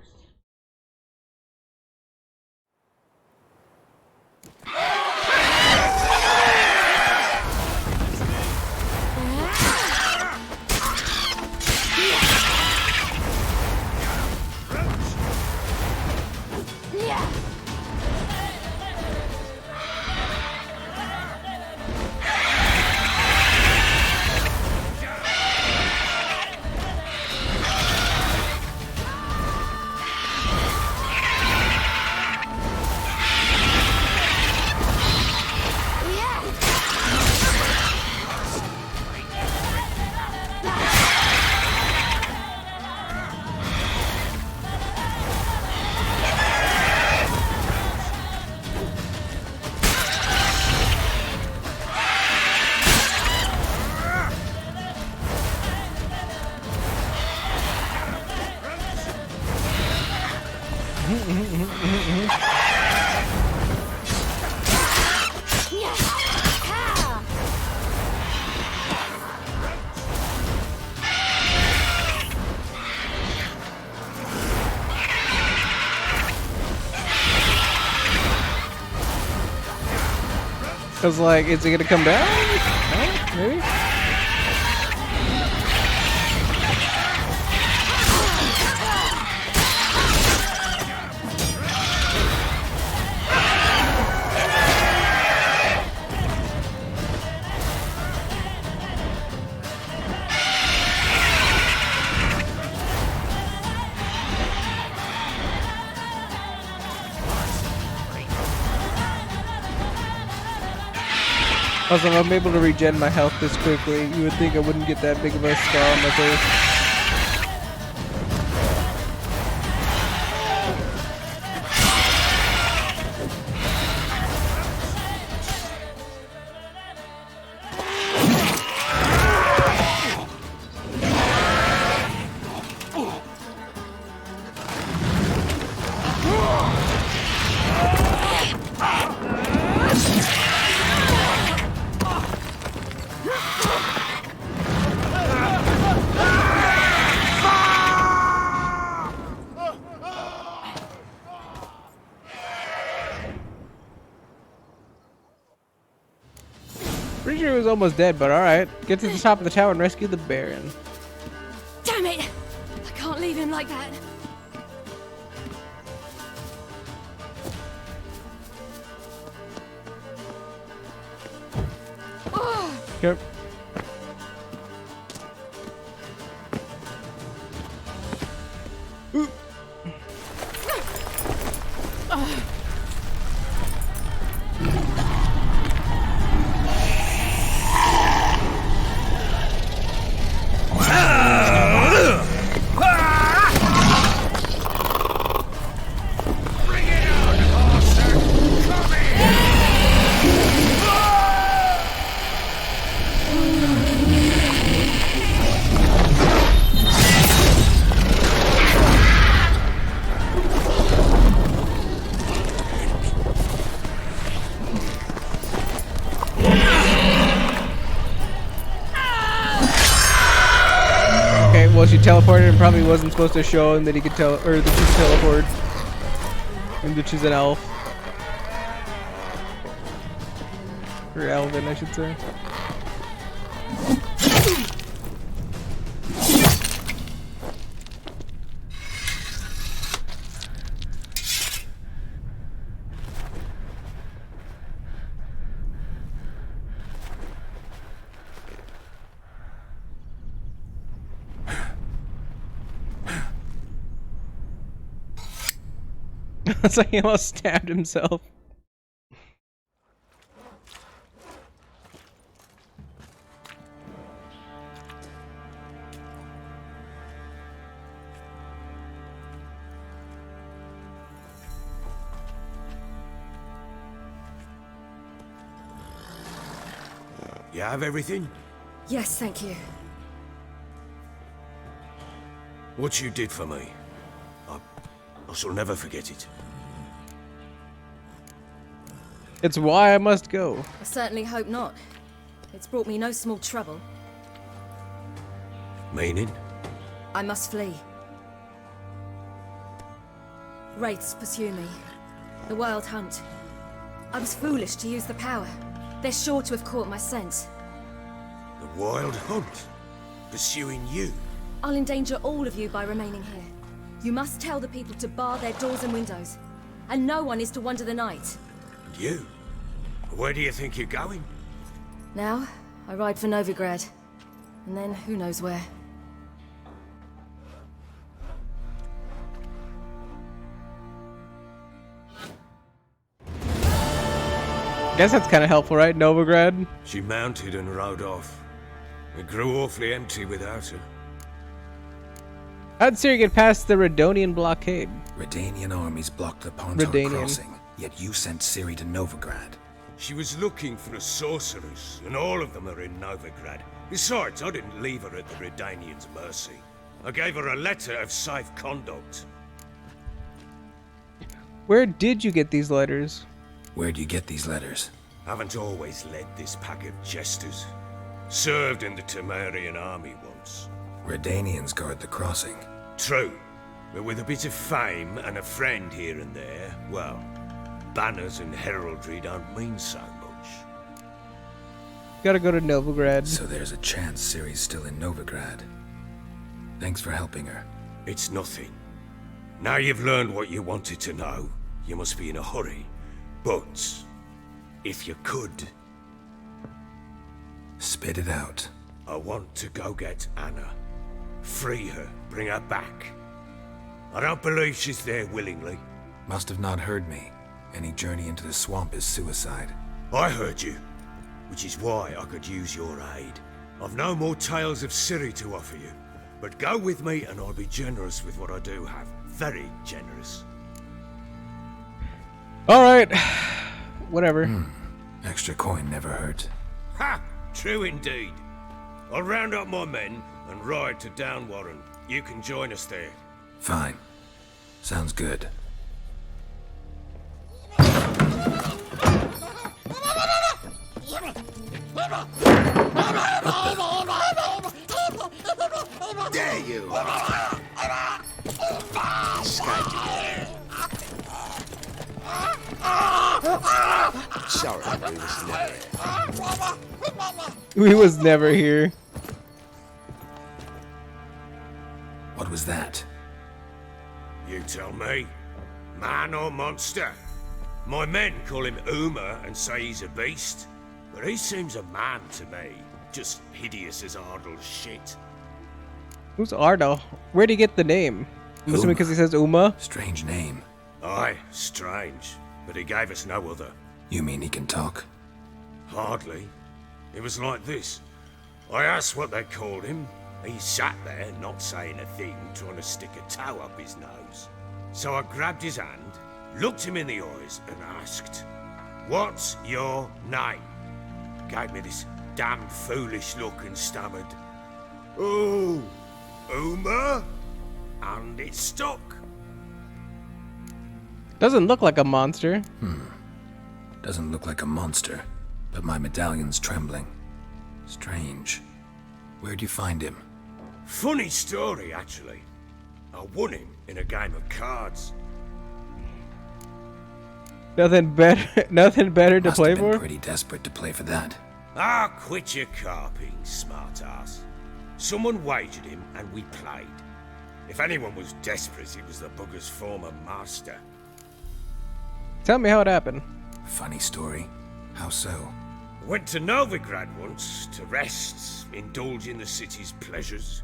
I was like, is it gonna come down? No, maybe? Also, if I'm able to regen my health this quickly, you would think I wouldn't get that big of a scar on my face. Pretty sure he was almost dead, but alright. Get to the top of the tower and rescue the Baron. Damn it! I can't leave him like that. Oh. Yep. Well, she teleported and probably wasn't supposed to show him that he could tell, or that she could teleport. And that she's an elf. Or elven, I should say. It's like he almost stabbed himself. You have everything? Yes, thank you. What you did for me? I shall never forget it. It's why I must go. I certainly hope not. It's brought me no small trouble. Meaning? I must flee. Wraiths pursue me. The wild hunt. I was foolish to use the power. They're sure to have caught my scent. The wild hunt? Pursuing you? I'll endanger all of you by remaining here. You must tell the people to bar their doors and windows. And no one is to wander the night. You? Where do you think you're going? Now, I ride for Novigrad. And then who knows where. Guess that's kind of helpful, right? Novigrad? She mounted and rode off. It grew awfully empty without her. How'd Ciri get past the Redanian blockade? Redanian armies blocked the Pontar Redanian. crossing, yet you sent Ciri to Novigrad. She was looking for a sorceress, and all of them are in Novigrad. Besides, I didn't leave her at the Redanians' mercy. I gave her a letter of safe conduct. Where did you get these letters? Where'd you get these letters? Haven't always led this pack of jesters. Served in the Temerian army once. Redanians guard the crossing. True, but with a bit of fame and a friend here and there, well, banners and heraldry don't mean so much. Gotta go to Novigrad. So there's a chance Ciri's still in Novigrad. Thanks for helping her. It's nothing. Now you've learned what you wanted to know, you must be in a hurry. But, if you could... Spit it out. I want to go get Anna. Free her, bring her back. I don't believe she's there willingly. Must have not heard me. Any journey into the swamp is suicide. I heard you, which is why I could use your aid. I've no more tales of Ciri to offer you, but go with me and I'll be generous with what I do have. Very generous. Alright. Whatever. Extra coin never hurt. Ha! True indeed. I'll round up my men and ride to Downwarren. You can join us there. Fine. Sounds good. Dare you! Sorry, We was never here. What was that? You tell me. Man or monster? My men call him Uma and say he's a beast, but he seems a man to me. Just hideous as Ardle's shit. Who's Ardo? Where'd he get the name? I'm assuming because he says Uma? Strange name. Aye, strange. But he gave us no other. You mean he can talk? Hardly. It was like this. I asked what they called him. He sat there, not saying a thing, trying to stick a toe up his nose. So I grabbed his hand, looked him in the eyes, and asked, "What's your name?" Gave me this damned foolish look and stammered, "Oh, Uma?" And it stuck. Doesn't look like a monster. Doesn't look like a monster, but my medallion's trembling. Strange. Where'd you find him? Funny story, actually. I won him in a game of cards. Nothing better. Nothing better to play Must have been for. pretty desperate to play for that. Ah, quit your carping, smartass. Someone wagered him, and we played. If anyone was desperate, it was the bugger's former master. Tell me how it happened. Funny story. How so? Went to Novigrad once to rest, indulge in the city's pleasures.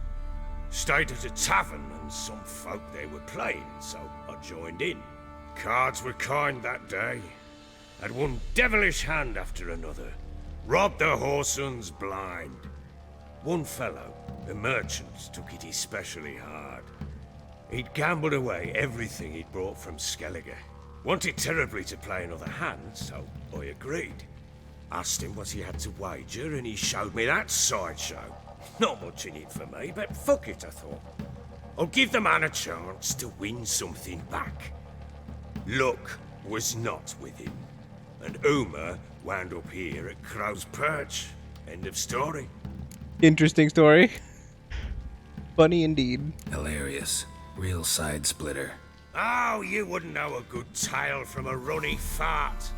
Stayed at a tavern and some folk there were playing, so I joined in. Cards were kind that day. Had one devilish hand after another. Robbed the whoresons blind. One fellow, a merchant, took it especially hard. He'd gambled away everything he'd brought from Skellige. Wanted terribly to play another hand, so I agreed. Asked him what he had to wager, and he showed me that sideshow. Not much in it for me, but fuck it, I thought. I'll give the man a chance to win something back. Luck was not with him, and Uma wound up here at Crow's Perch. End of story. Interesting story. Funny indeed. Hilarious. Real side splitter. Oh, you wouldn't know a good tale from a runny fart.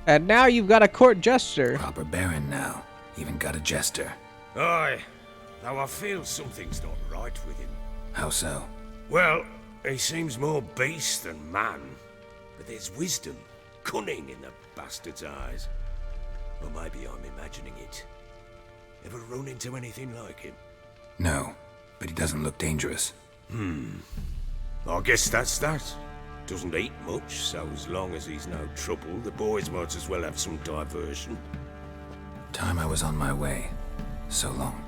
And now you've got a court jester. Proper baron now. Even got a jester. Aye, though I feel something's not right with him. How so? Well, he seems more beast than man. But there's wisdom, cunning in the bastard's eyes. Or maybe I'm imagining it. Ever run into anything like him? No, but he doesn't look dangerous. I guess that's that. Doesn't eat much, so as long as he's no trouble, the boys might as well have some diversion. Time I was on my way. So long.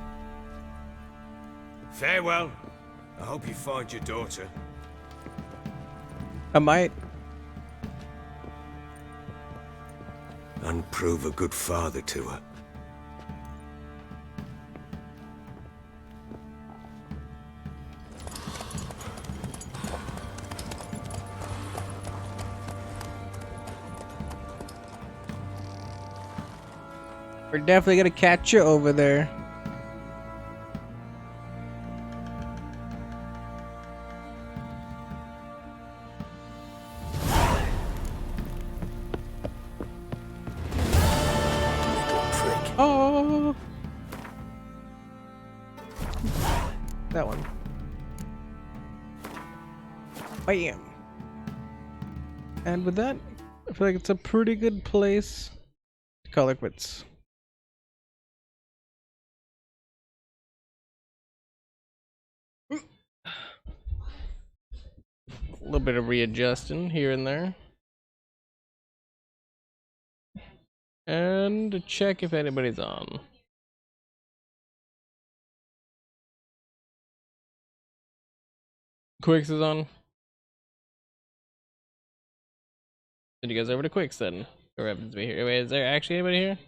Farewell. I hope you find your daughter. I might. And prove a good father to her. We're definitely gonna catch you over there. Oh, that one. Bam. And with that, I feel like it's a pretty good place to call it quits. A little bit of readjusting here and there. And to check if anybody's on. Quicks is on. Send you guys over to Quicks then. Or happens to be here. Wait, is there actually anybody here?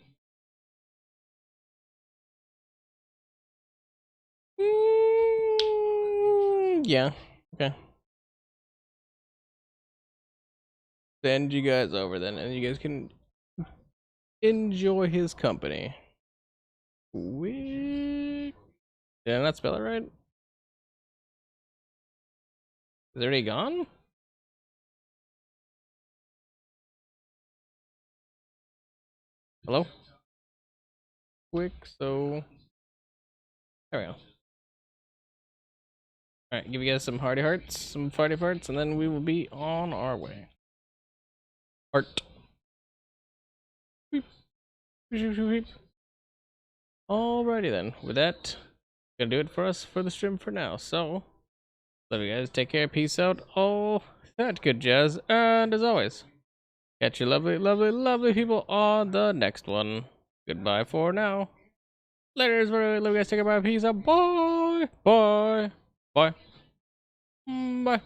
Yeah. Okay. Send you guys over then, and you guys can enjoy his company. Quick. Did I not spell it right? Is it already gone? Hello? Quick, so there we go. Alright, give you guys some hearty hearts, some farty farts, and then we will be on our way. Heart. Weep. Weep, weep, weep. Alrighty then, with that, gonna do it for us for the stream for now. So, love you guys, take care, peace out, all that good jazz, and as always, catch you lovely, lovely, lovely people on the next one. Goodbye for now. Later, love you guys, take care, bye, peace out, bye, bye, bye, bye.